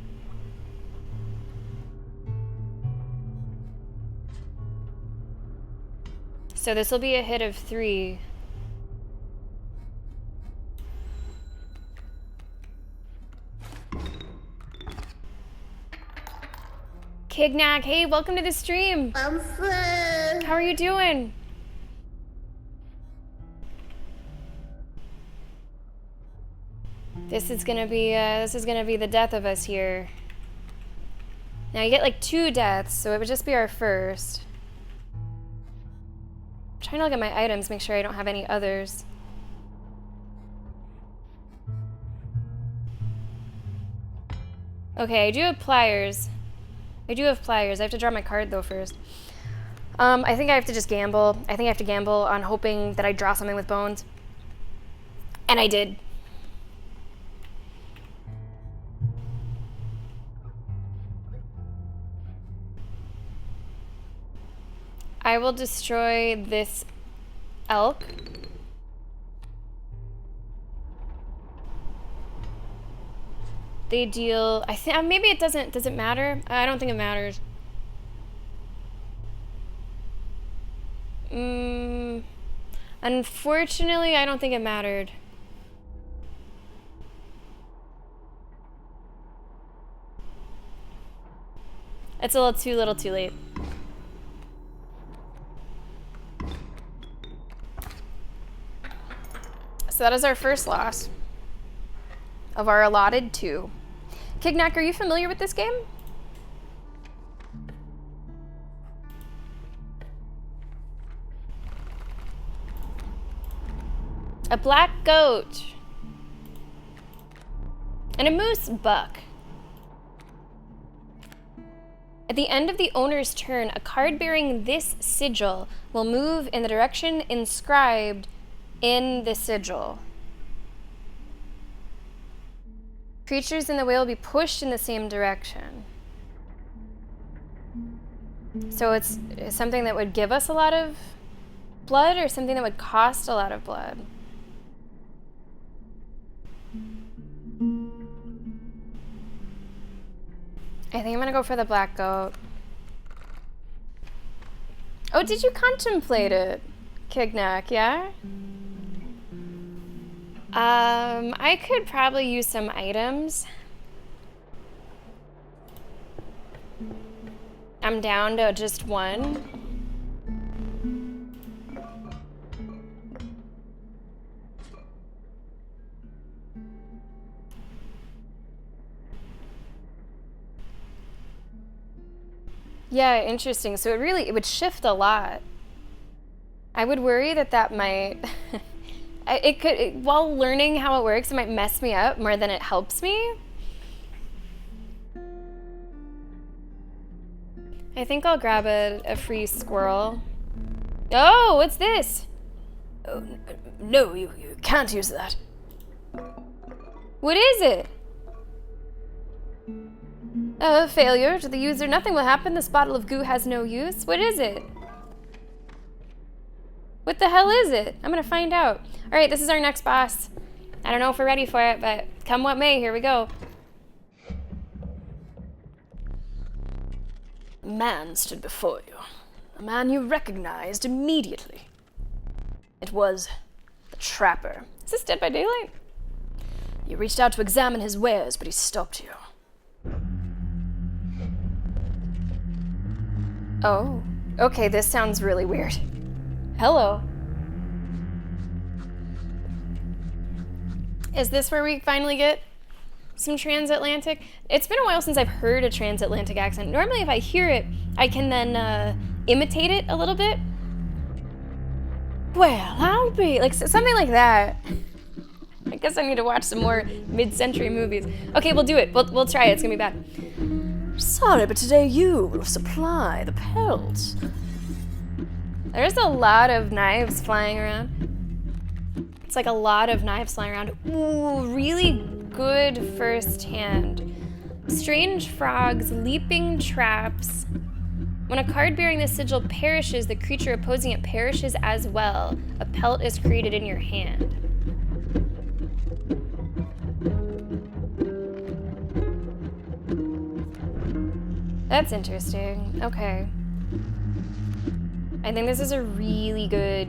So this will be a hit of 3. Kignak, hey, welcome to the stream. I'm fine. How are you doing? This is gonna be the death of us here. Now you get like 2 deaths, so it would just be our first. I'm trying to look at my items, make sure I don't have any others. Okay, I do have pliers. I have to draw my card though first. I think I have to just gamble. I think I have to gamble on hoping that I draw something with bones. And I did. I will destroy this elk. They deal, I think, maybe it does it matter? I don't think it matters. Unfortunately, I don't think it mattered. It's a little too late. So that is our first loss of our allotted 2. Kignak, are you familiar with this game? A black goat and a moose buck. At the end of the owner's turn, a card bearing this sigil will move in the direction inscribed in the sigil. Creatures in the way will be pushed in the same direction. So it's something that would give us a lot of blood or something that would cost a lot of blood. I think I'm gonna go for the black goat. Oh, did you contemplate it, Kignak, yeah? I could probably use some items. I'm down to just 1. Yeah, interesting. So it would shift a lot. I would worry that might while learning how it works, it might mess me up more than it helps me. I think I'll grab a free squirrel. Oh, what's this? Oh, no, you can't use that. What is it? Failure to the user. Nothing will happen. This bottle of goo has no use. What is it? What the hell is it? I'm gonna find out. All right, this is our next boss. I don't know if we're ready for it, but come what may, here we go. A man stood before you. A man you recognized immediately. It was the Trapper. Is this Dead by Daylight? You reached out to examine his wares, but he stopped you. Oh, okay, this sounds really weird. Hello. Is this where we finally get some transatlantic? It's been a while since I've heard a transatlantic accent. Normally if I hear it, I can then imitate it a little bit. Well, I'll be, like something like that. I guess I need to watch some more mid-century movies. Okay, we'll do it. We'll try it. It's gonna be bad. Sorry, but today you will supply the pelts. There's a lot of knives flying around. It's like a lot of knives flying around. Ooh, really good first hand. Strange frogs, leaping traps. When a card bearing this sigil perishes, the creature opposing it perishes as well. A pelt is created in your hand. That's interesting. Okay. I think this is a really good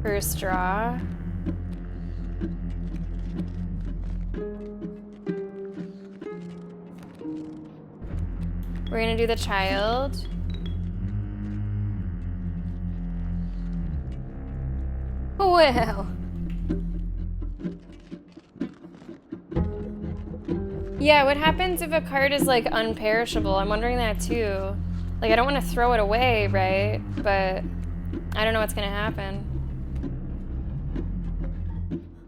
first draw. We're gonna do the child. Well. Yeah, what happens if a card is like unperishable? I'm wondering that too. Like, I don't want to throw it away, right? But I don't know what's gonna happen.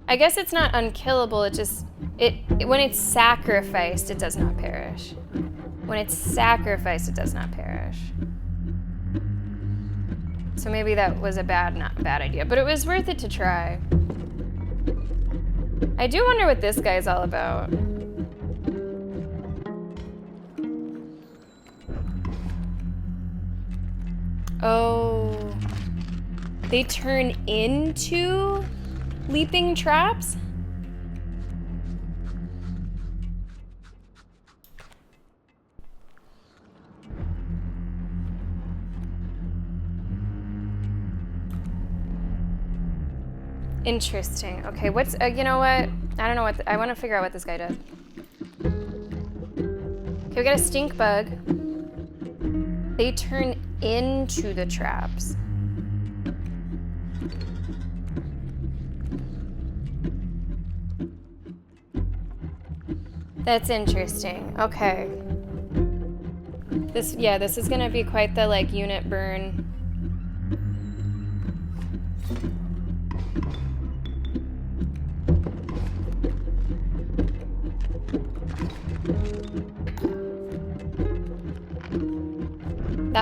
I guess it's not unkillable, it just, when it's sacrificed, it does not perish. When it's sacrificed, it does not perish. So maybe that was a not bad idea, but it was worth it to try. I do wonder what this guy's all about. Oh, they turn into leaping traps? Interesting. Okay, what's, you know what? I don't know what, I want to figure out what this guy does. Okay, we got a stink bug. They turn into the traps. That's interesting. Okay. This is gonna be quite the, like, unit burn.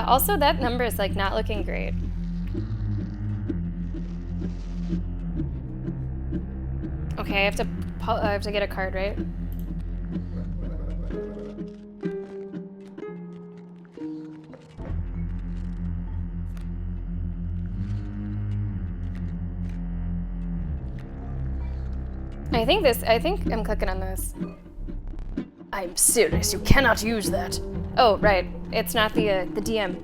Also, that number is like not looking great. Okay, I have to get a card, right? I think I'm clicking on this. I'm serious, you cannot use that. Oh, right. It's not the DM.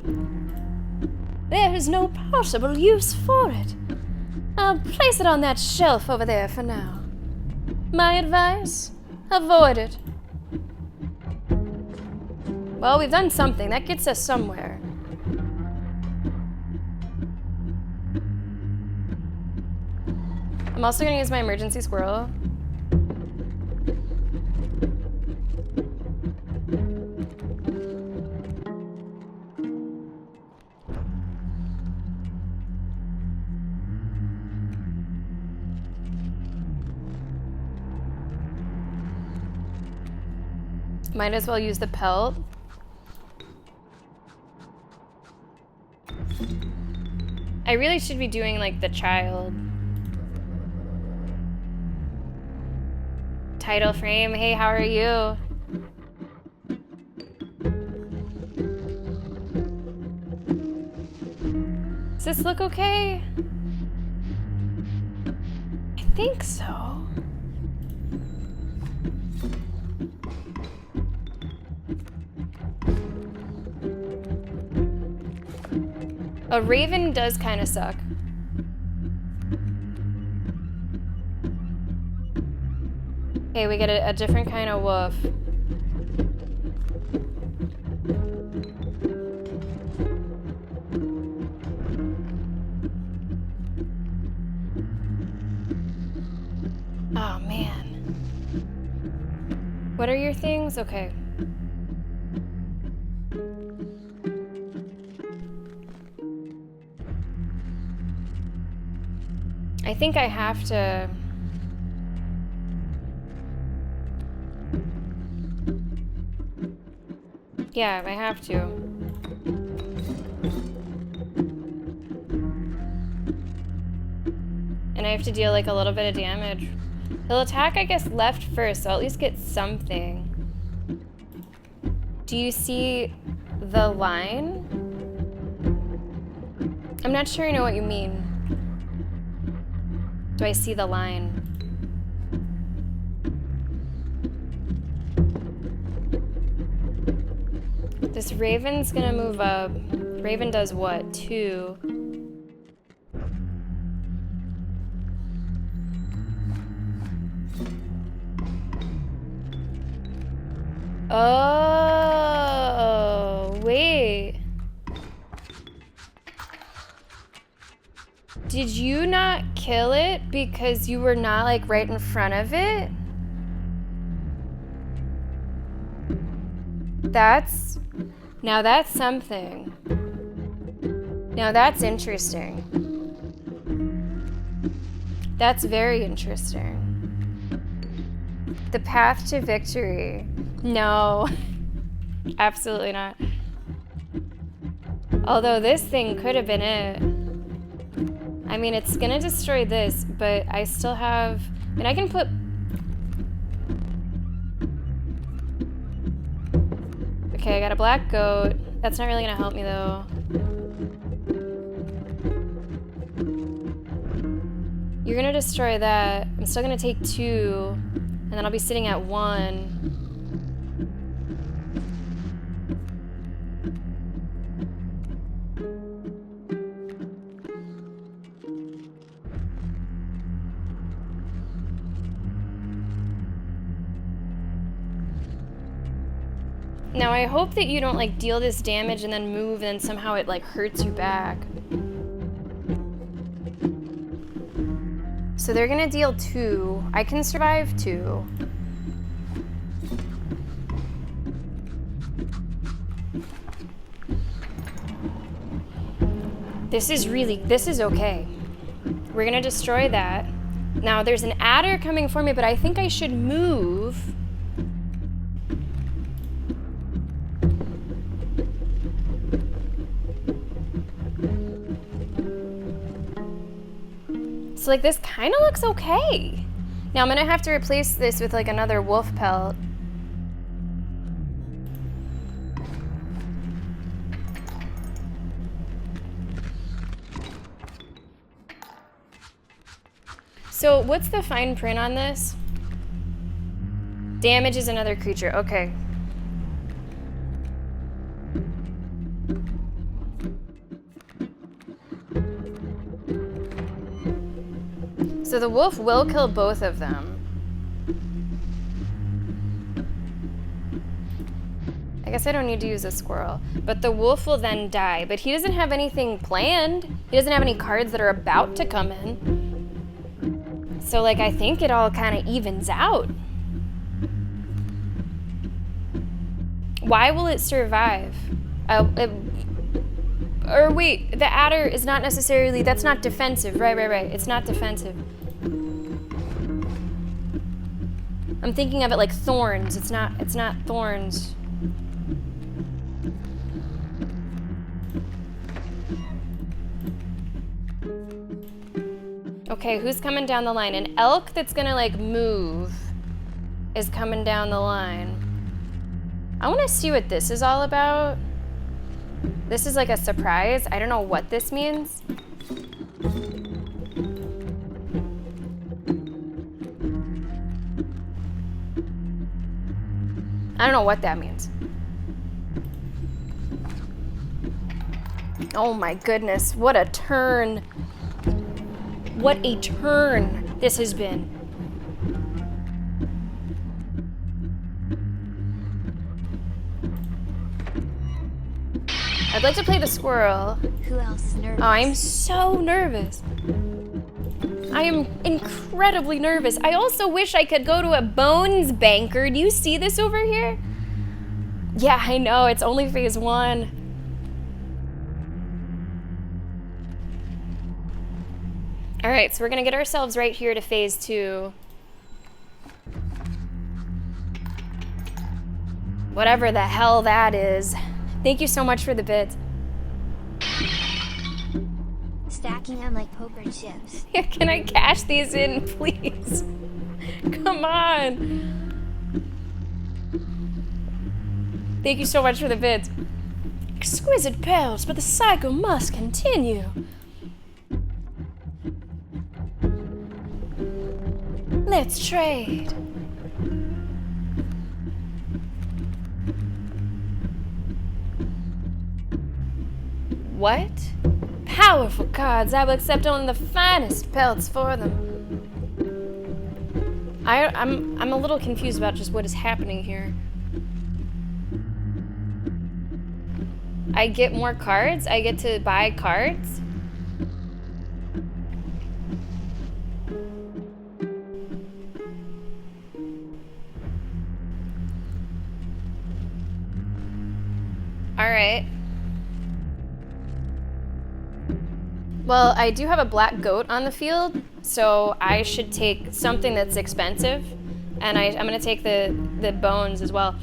There is no possible use for it. I'll place it on that shelf over there for now. My advice? Avoid it. Well, we've done something. That gets us somewhere. I'm also gonna use my emergency squirrel. Might as well use the pelt. I really should be doing like the child. Title frame, hey, how are you? Does this look okay? I think so. A raven does kind of suck. Okay, we get a different kind of wolf. Oh, man. What are your things? Okay. I think I have to... Yeah, I have to. And I have to deal like a little bit of damage. He'll attack, I guess, left first, so I'll at least get something. Do you see the line? I'm not sure I know what you mean. Do I see the line? This Raven's gonna move up. Raven does what? 2. Oh, wait. Did you not kill it because you were not like right in front of it? Now that's something. Now that's interesting. That's very interesting. The path to victory. No, absolutely not. Although this thing could have been it. I mean, it's gonna destroy this, but I still have, and I can put, okay, I got a black goat. That's not really gonna help me though. You're gonna destroy that. I'm still gonna take 2, and then I'll be sitting at 1. Now I hope that you don't like deal this damage and then move and then somehow it like hurts you back. So they're gonna deal 2. I can survive 2. This is okay. We're gonna destroy that. Now there's an adder coming for me, but I think I should move. So like this kind of looks okay. Now I'm gonna have to replace this with like another wolf pelt. So what's the fine print on this? Damages another creature, okay. So the wolf will kill both of them. I guess I don't need to use a squirrel, but the wolf will then die, but he doesn't have anything planned. He doesn't have any cards that are about to come in. So like, I think it all kind of evens out. Why will it survive? Or wait, the adder is not necessarily, that's not defensive. Right. It's not defensive. I'm thinking of it like thorns. It's not thorns. Okay, who's coming down the line? An elk that's gonna like move is coming down the line. I wanna see what this is all about. This is like a surprise. I don't know what this means. I don't know what that means. Oh my goodness, what a turn. What a turn this has been. I'd like to play the squirrel. Who else nervous? Oh, I'm so nervous. I am incredibly nervous. I also wish I could go to a bones banker. Do you see this over here? Yeah, I know. It's only phase 1. All right, so we're gonna get ourselves right here to phase 2. Whatever the hell that is. Thank you so much for the bits. Stacking them like poker chips. Yeah, can I cash these in, please? Come on. Thank you so much for the bits. Exquisite pearls, but the cycle must continue. Let's trade. What? Powerful cards. I will accept only the finest pelts for them. I'm a little confused about just what is happening here. I get more cards? I get to buy cards? Alright. Well, I do have a black goat on the field, so I should take something that's expensive. And I'm gonna take the bones as well.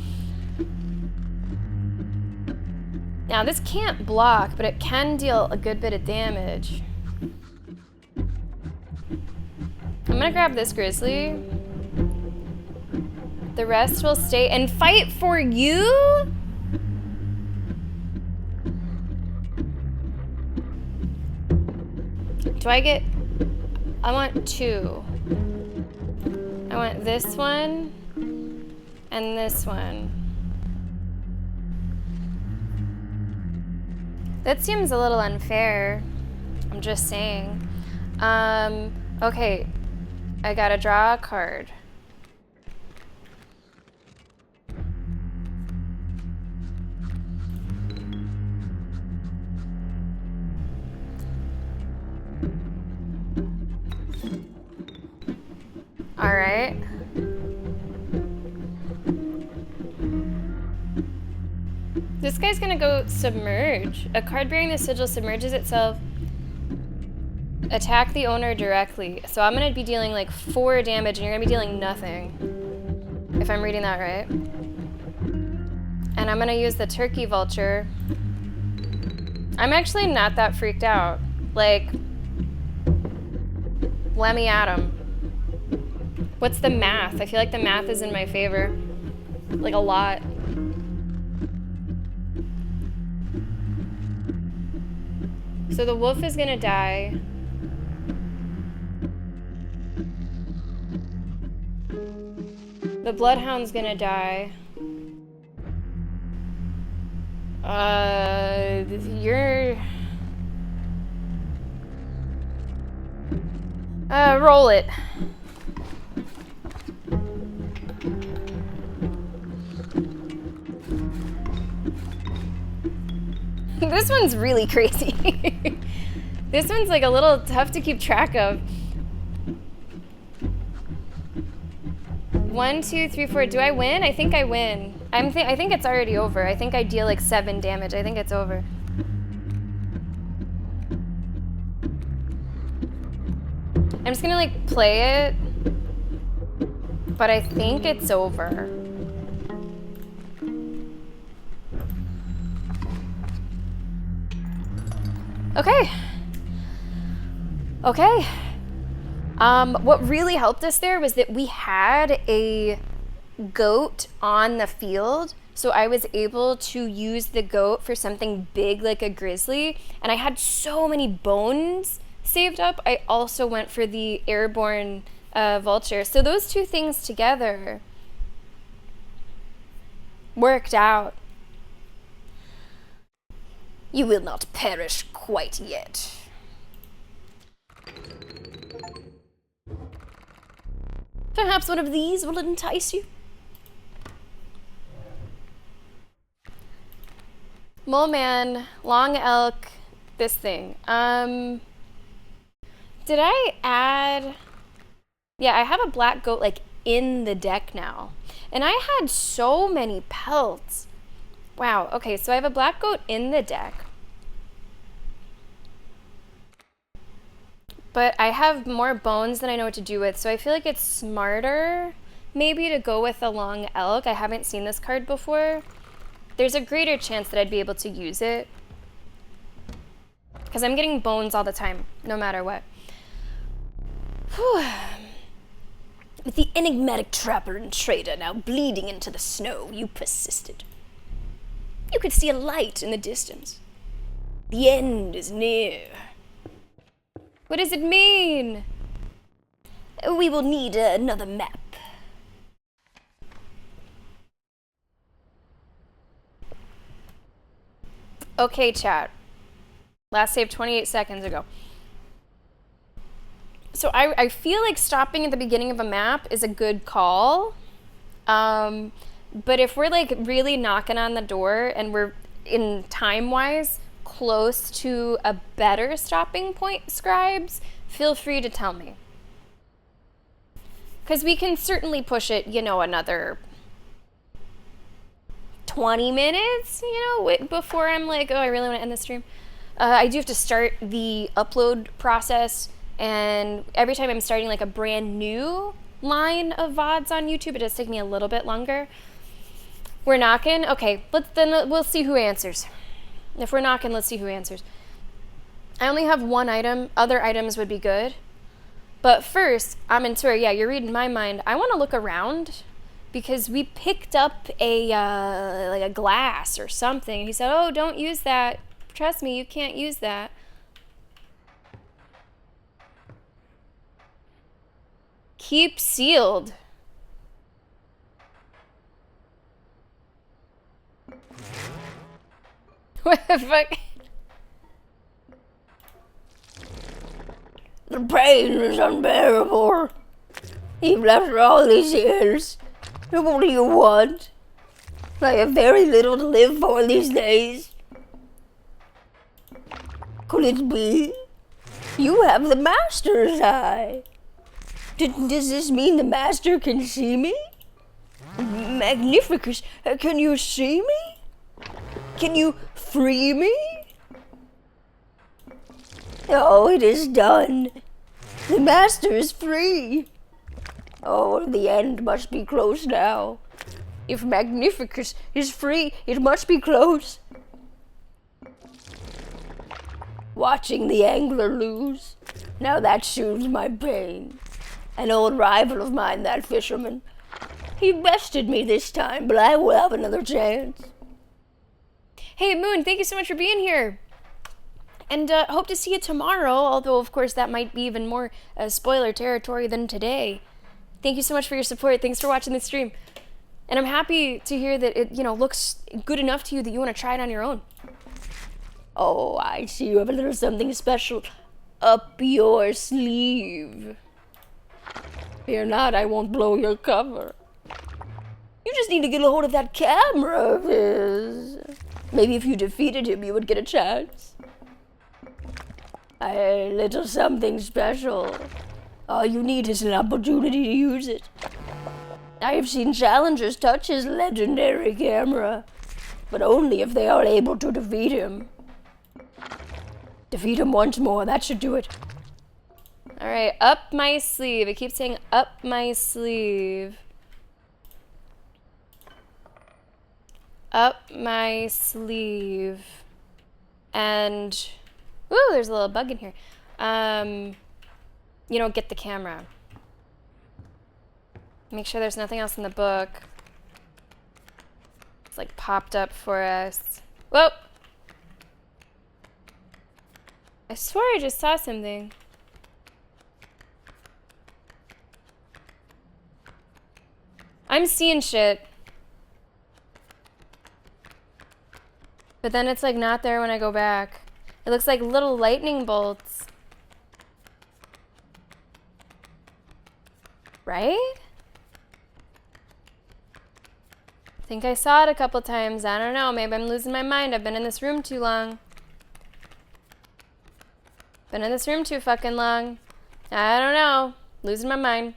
Now, this can't block, but it can deal a good bit of damage. I'm gonna grab this grizzly. The rest will stay and fight for you? Do I get... I want two. I want this one and this one. That seems a little unfair. I'm just saying. Okay. I gotta draw a card. All right. This guy's gonna go submerge. A card bearing the sigil submerges itself. Attack the owner directly. So I'm gonna be dealing like 4 damage and you're gonna be dealing nothing. If I'm reading that right. And I'm gonna use the turkey vulture. I'm actually not that freaked out. Like, let me at him. What's the math? I feel like the math is in my favor. Like a lot. So the wolf is gonna die. The bloodhound's gonna die. You're... roll it. This one's really crazy. This one's like a little tough to keep track of. 1, 2, 3, 4. Do I win? I think I win. I think it's already over. I think I deal like 7 damage. I think it's over. I'm just gonna like play it, but I think it's over. Okay. Okay. What really helped us there was that we had a goat on the field, so I was able to use the goat for something big like a grizzly, and I had so many bones saved up. I also went for the airborne vulture. So those two things together worked out. You will not perish quite yet. Perhaps one of these will entice you. Mole man, long elk, this thing. Did I add... Yeah, I have a black goat like in the deck now. And I had so many pelts. Wow, okay, so I have a black goat in the deck. But I have more bones than I know what to do with, so I feel like it's smarter maybe to go with a long elk. I haven't seen this card before. There's a greater chance that I'd be able to use it. Because I'm getting bones all the time, no matter what. Whew. With the enigmatic trapper and trader now bleeding into the snow, you persisted. You could see a light in the distance. The end is near. What does it mean? We will need another map. Okay, chat. Last save 28 seconds ago. So I feel like stopping at the beginning of a map is a good call. But if we're like really knocking on the door and we're in time-wise close to a better stopping point, scribes, feel free to tell me. Because we can certainly push it, another 20 minutes, before I'm like, oh, I really want to end the stream. I do have to start the upload process, and every time I'm starting like a brand new line of VODs on YouTube, it does take me a little bit longer. We're knocking? Okay, we'll see who answers. If we're knocking, let's see who answers. I only have one item. Other items would be good. But first, Amantur, yeah, you're reading my mind. I want to look around because we picked up like a glass or something. He said, oh, don't use that. Trust me, you can't use that. Keep sealed. What the fuck? The pain is unbearable. Even after all these years. What do you want? I have very little to live for these days. Could it be? You have the Master's eye. Does this mean the Master can see me? Magnificus, can you see me? Can you free me? Oh, it is done. The Master is free. Oh, the end must be close now. If Magnificus is free, it must be close. Watching the angler lose, now that soothes my pain. An old rival of mine, that fisherman. He bested me this time, but I will have another chance. Hey, Moon, thank you so much for being here. And hope to see you tomorrow, although, of course, that might be even more spoiler territory than today. Thank you so much for your support. Thanks for watching the stream. And I'm happy to hear that it, looks good enough to you that you want to try it on your own. Oh, I see you have a little something special up your sleeve. Fear not, I won't blow your cover. You just need to get a hold of that camera of his. Maybe if you defeated him, you would get a chance. A little something special. All you need is an opportunity to use it. I have seen challengers touch his legendary camera, but only if they are able to defeat him. Defeat him once more, that should do it. Alright, up my sleeve. It keeps saying up my sleeve. Up my sleeve. And, ooh, there's a little bug in here. Get the camera. Make sure there's nothing else in the book. It's like popped up for us. Whoa! I swear I just saw something. I'm seeing shit. But then it's like not there when I go back. It looks like little lightning bolts. Right? I think I saw it a couple times. I don't know. Maybe I'm losing my mind. I've been in this room too long. Been in this room too fucking long. I don't know. Losing my mind.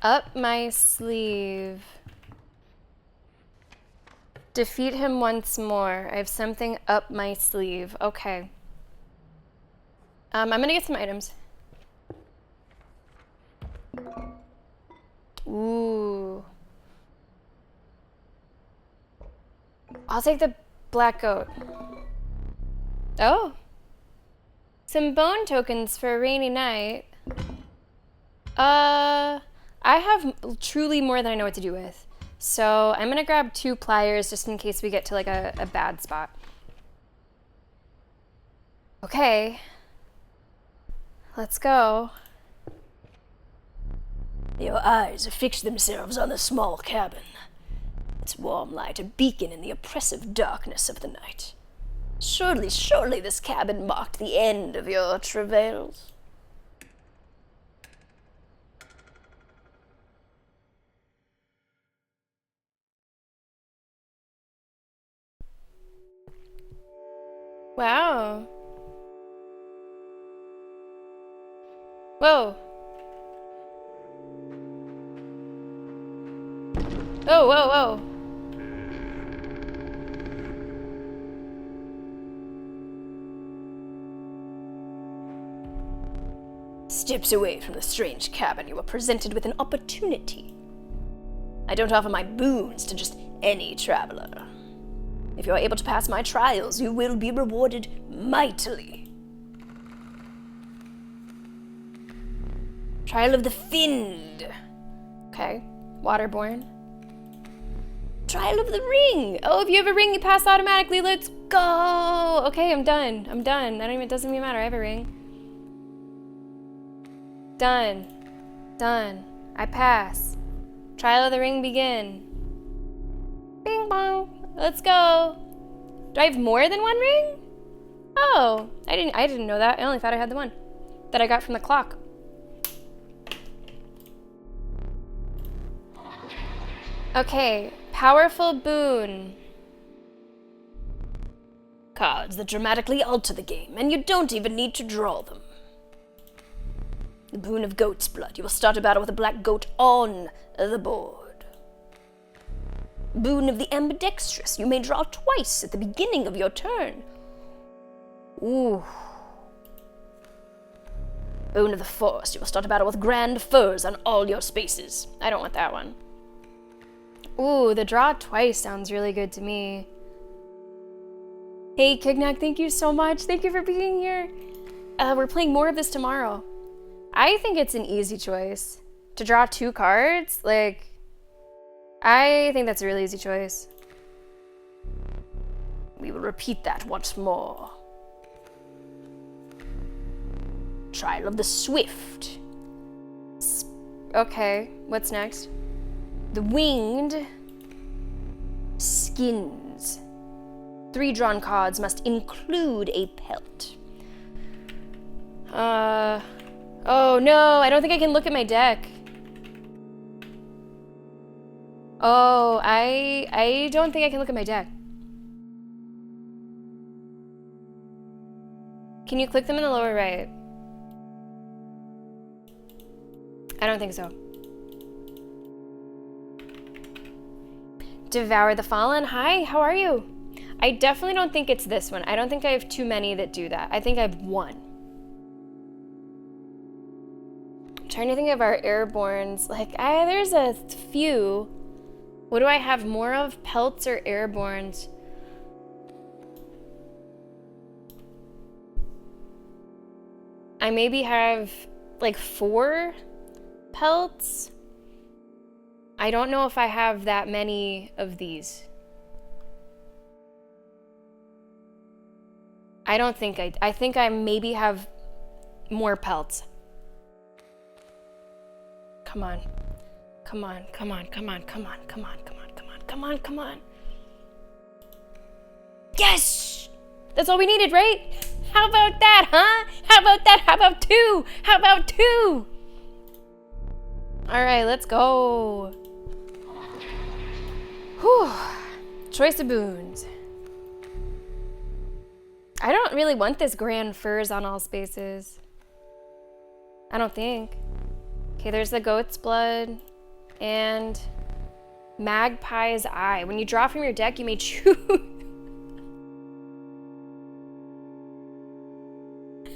Up my sleeve. Defeat him once more. I have something up my sleeve. Okay. I'm gonna get some items. Ooh. I'll take the black goat. Oh. Some bone tokens for a rainy night. I have truly more than I know what to do with. So I'm gonna grab 2 pliers just in case we get to like a bad spot. Okay. Let's go. Your eyes fix themselves on the small cabin. its warm light a beacon in the oppressive darkness of the night. Surely, surely this cabin marked the end of your travails. Wow. Whoa. Oh, whoa, whoa. Steps away from the strange cabin, you are presented with an opportunity. I don't offer my boons to just any traveler. If you are able to pass my trials, you will be rewarded mightily. Trial of the Fiend. Okay. Waterborne. Trial of the Ring. Oh, if you have a ring, you pass automatically. Let's go. Okay, I'm done. It doesn't even matter. I have a ring. Done. I pass. Trial of the Ring begin. Bing bong. Let's go. Do I have more than one ring? Oh, I didn't know that. I only thought I had the one that I got from the clock. Okay, powerful boon. Cards that dramatically alter the game, and you don't even need to draw them. The boon of goat's blood. You will start a battle with a black goat on the board. Boon of the ambidextrous. You may draw twice at the beginning of your turn. Ooh. Boon of the forest. You will start a battle with grand furs on all your spaces. I don't want that one. Ooh, the draw twice sounds really good to me. Hey, Kignak, thank you so much. Thank you for being here. We're playing more of this tomorrow. I think it's an easy choice. To draw 2 cards, I think that's a really easy choice. We will repeat that once more. Trial of the Swift. Okay, what's next? The Winged Skins. 3 drawn cards must include a pelt. Oh no, I don't think I can look at my deck. Oh, I don't think I can look at my deck. Can you click them in the lower right? I don't think so. Devour the Fallen. Hi, how are you? I definitely don't think it's this one. I don't think I have too many that do that. I think I have one. I'm trying to think of our airborns. There's a few. What do I have more of? Pelts or airborns? I maybe have 4 pelts. I don't know if I have that many of these. I don't think I think I maybe have more pelts. Come on. Come on, come on, come on, come on, come on, come on, come on, come on, come on. Yes! That's all we needed, right? How about that, huh? How about that? How about 2? How about 2? All right, let's go. Whew. Choice of boons. I don't really want this grand furs on all spaces. I don't think. Okay, there's the goat's blood and magpie's eye. When you draw from your deck, you may choose.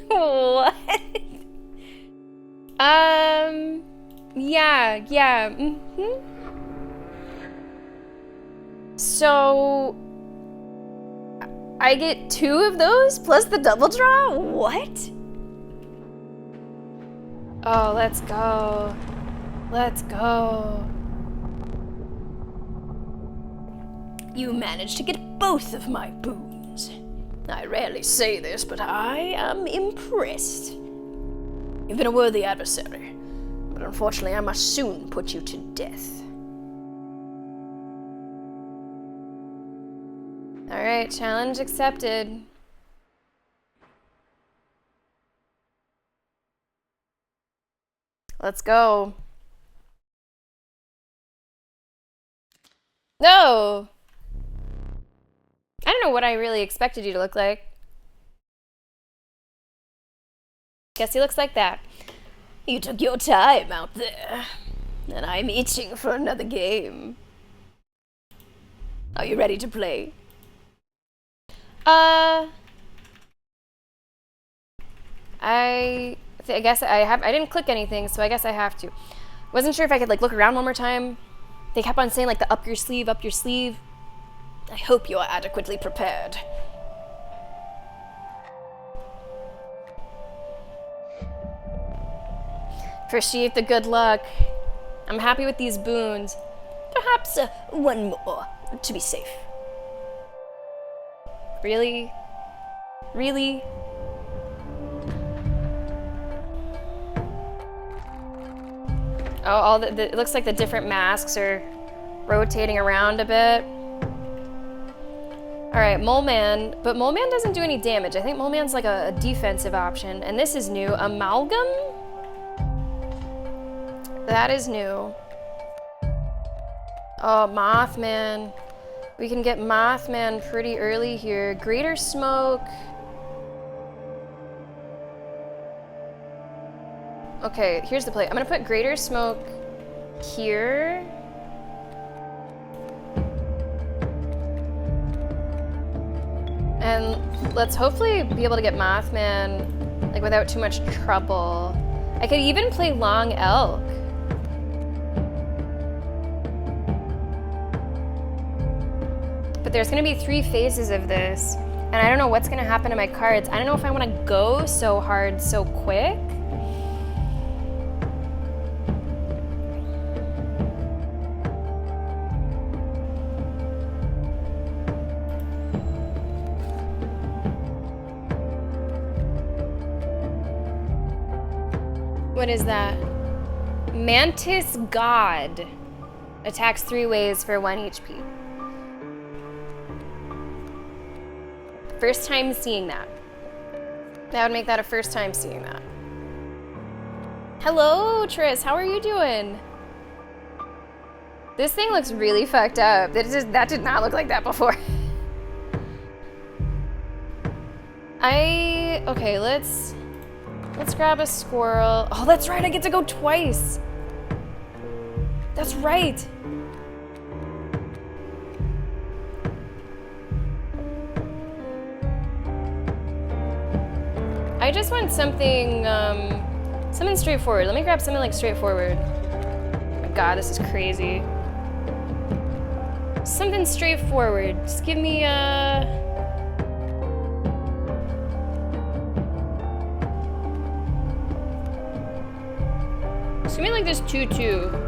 What? Yeah. Mm-hmm. So I get 2 of those plus the double draw? What? Oh, let's go. Let's go. You managed to get both of my boons. I rarely say this, but I am impressed. You've been a worthy adversary, but unfortunately I must soon put you to death. Alright, challenge accepted. Let's go. No! I don't know what I really expected you to look like. Guess he looks like that. You took your time out there, and I'm itching for another game. Are you ready to play? I guess I didn't click anything, so I guess I have to. Wasn't sure if I could like look around one more time. They kept on saying like the up your sleeve, up your sleeve. I hope you are adequately prepared. Appreciate the good luck. I'm happy with these boons. Perhaps one more, to be safe. Really? Really? Oh, it looks like the different masks are rotating around a bit. Alright, Mole Man. But Mole Man doesn't do any damage. I think Mole Man's like a defensive option. And this is new. Amalgam? That is new. Oh, Mothman. We can get Mothman pretty early here. Greater Smoke. Okay, here's the play. I'm gonna put Greater Smoke here. And let's hopefully be able to get Mothman like without too much trouble. I could even play Long Elk. But there's gonna be 3 phases of this, and I don't know what's gonna happen to my cards. I don't know if I wanna go so hard so quick. What is that? Mantis God. Attacks 3 ways for 1 HP. First time seeing that. That would make that a first time seeing that. Hello, Triss. How are you doing? This thing looks really fucked up. That did not look like that before. Okay, let's grab a squirrel. Oh, that's right. I get to go twice. That's right. I just want something straightforward. Let me grab something like straightforward. Oh my God, this is crazy. Something straightforward. Just give me just give me like this 2/2.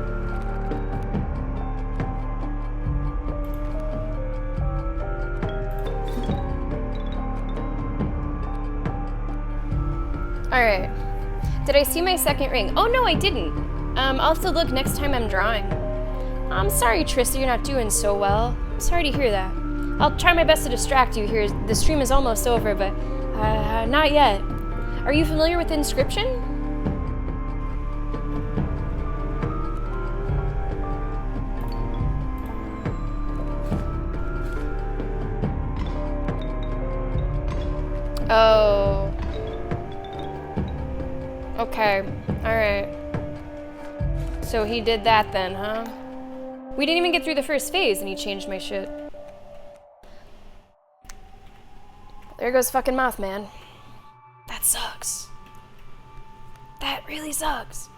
Alright. Did I see my second ring? Oh no, I didn't. I'll have to look next time I'm drawing. I'm sorry, Trista, you're not doing so well. I'm sorry to hear that. I'll try my best to distract you here. The stream is almost over, but not yet. Are you familiar with Inscryption? Oh. Okay, alright. So he did that then, huh? We didn't even get through the first phase and he changed my shit. There goes fucking Mothman. That sucks. That really sucks.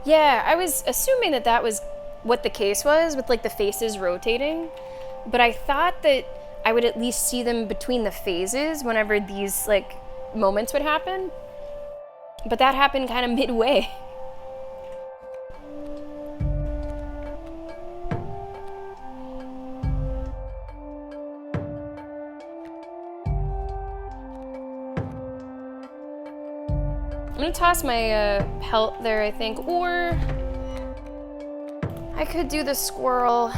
Yeah, I was assuming that that was what the case was with like the faces rotating, but I thought that I would at least see them between the phases whenever these like moments would happen. But that happened kind of midway. I'm gonna toss my pelt there, I think, or I could do the squirrel.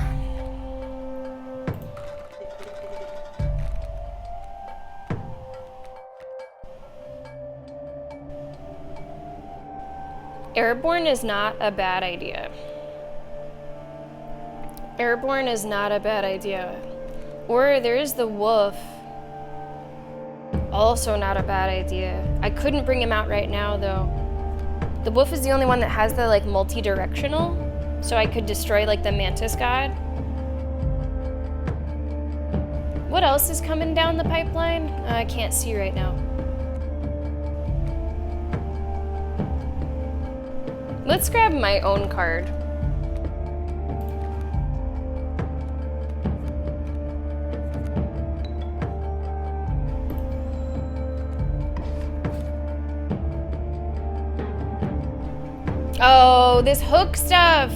Airborne is not a bad idea. Airborne is not a bad idea. Or there's the wolf. Also not a bad idea. I couldn't bring him out right now though. The wolf is the only one that has the like multi-directional, so I could destroy like the mantis god. What else is coming down the pipeline? I can't see right now. Let's grab my own card. Oh, this hook stuff.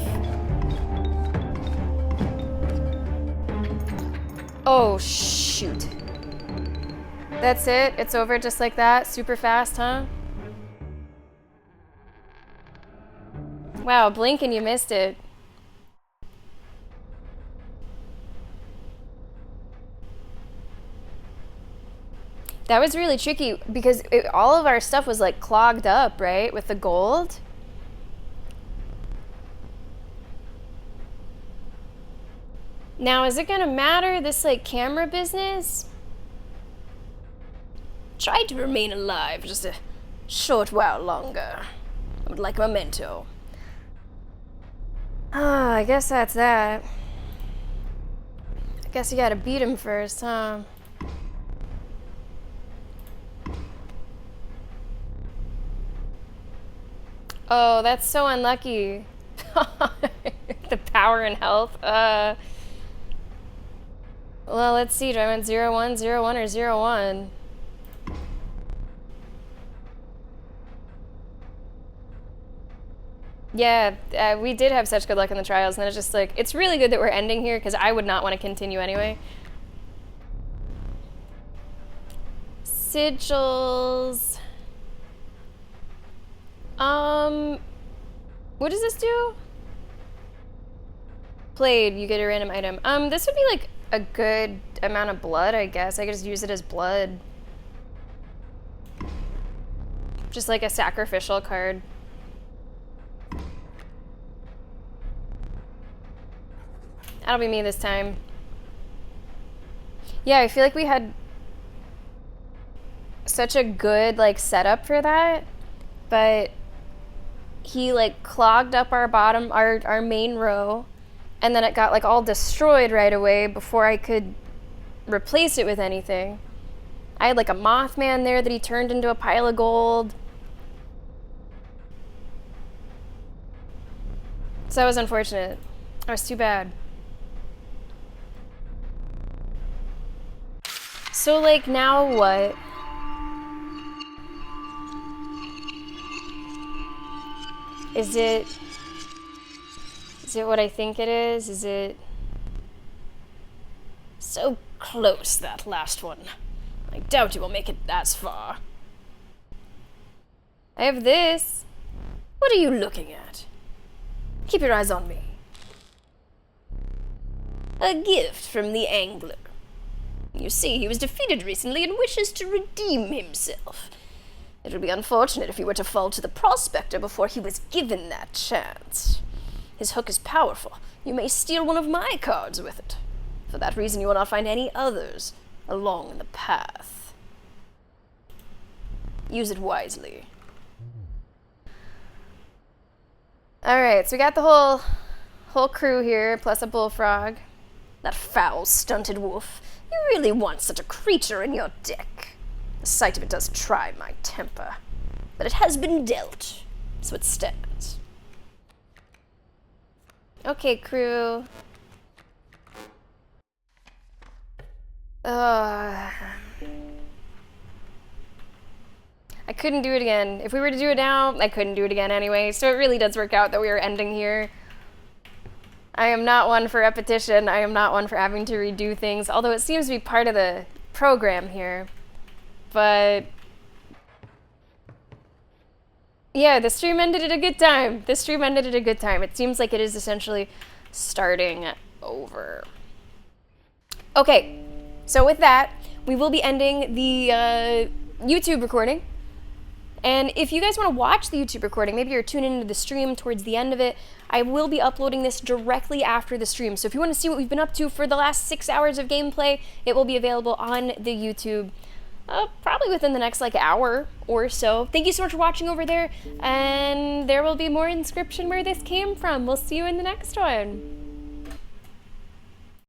Oh, shoot. That's it? It's over just like that? Super fast, huh? Wow, blink and you missed it. That was really tricky because all of our stuff was like clogged up, right? With the gold. Now, is it gonna matter, this like camera business? Try to remain alive just a short while longer. I would like a memento. Oh, I guess that's that. I guess you gotta beat him first, huh? Oh, that's so unlucky. The power and health. Well, let's see. Do I want 0, 1, 0, 1, or 0, 1? Yeah, we did have such good luck in the trials, and then it's just like, it's really good that we're ending here, because I would not want to continue anyway. Sigils. What does this do? Played, you get a random item. This would be like a good amount of blood, I guess. I could just use it as blood. Just like a sacrificial card. That'll be me this time. Yeah, I feel like we had such a good like setup for that, but he like clogged up our bottom, our main row, and then it got like all destroyed right away before I could replace it with anything. I had like a Mothman there that he turned into a pile of gold. So that was unfortunate. That was too bad. So like now what? Is it what I think it is? Is it so close, that last one? I doubt you will make it as far. I have this. What are you looking at? Keep your eyes on me. A gift from the angler. You see, he was defeated recently and wishes to redeem himself. It would be unfortunate if he were to fall to the prospector before he was given that chance. His hook is powerful. You may steal one of my cards with it. For that reason, you will not find any others along the path. Use it wisely. Alright, so we got the whole crew here, plus a bullfrog. That foul, stunted wolf. You really want such a creature in your deck. The sight of it does try my temper. But it has been dealt, so it stands. Okay, crew. I couldn't do it again. If we were to do it now, I couldn't do it again anyway, so it really does work out that we are ending here. I am not one for repetition. I am not one for having to redo things, although it seems to be part of the program here. But yeah, the stream ended at a good time. The stream ended at a good time. It seems like it is essentially starting over. Okay, so with that, we will be ending the YouTube recording. And if you guys want to watch the YouTube recording, maybe you're tuning into the stream towards the end of it, I will be uploading this directly after the stream. So if you want to see what we've been up to for the last 6 hours of gameplay, it will be available on the YouTube probably within the next hour or so. Thank you so much for watching over there, and there will be more Inscryption where this came from. We'll see you in the next one.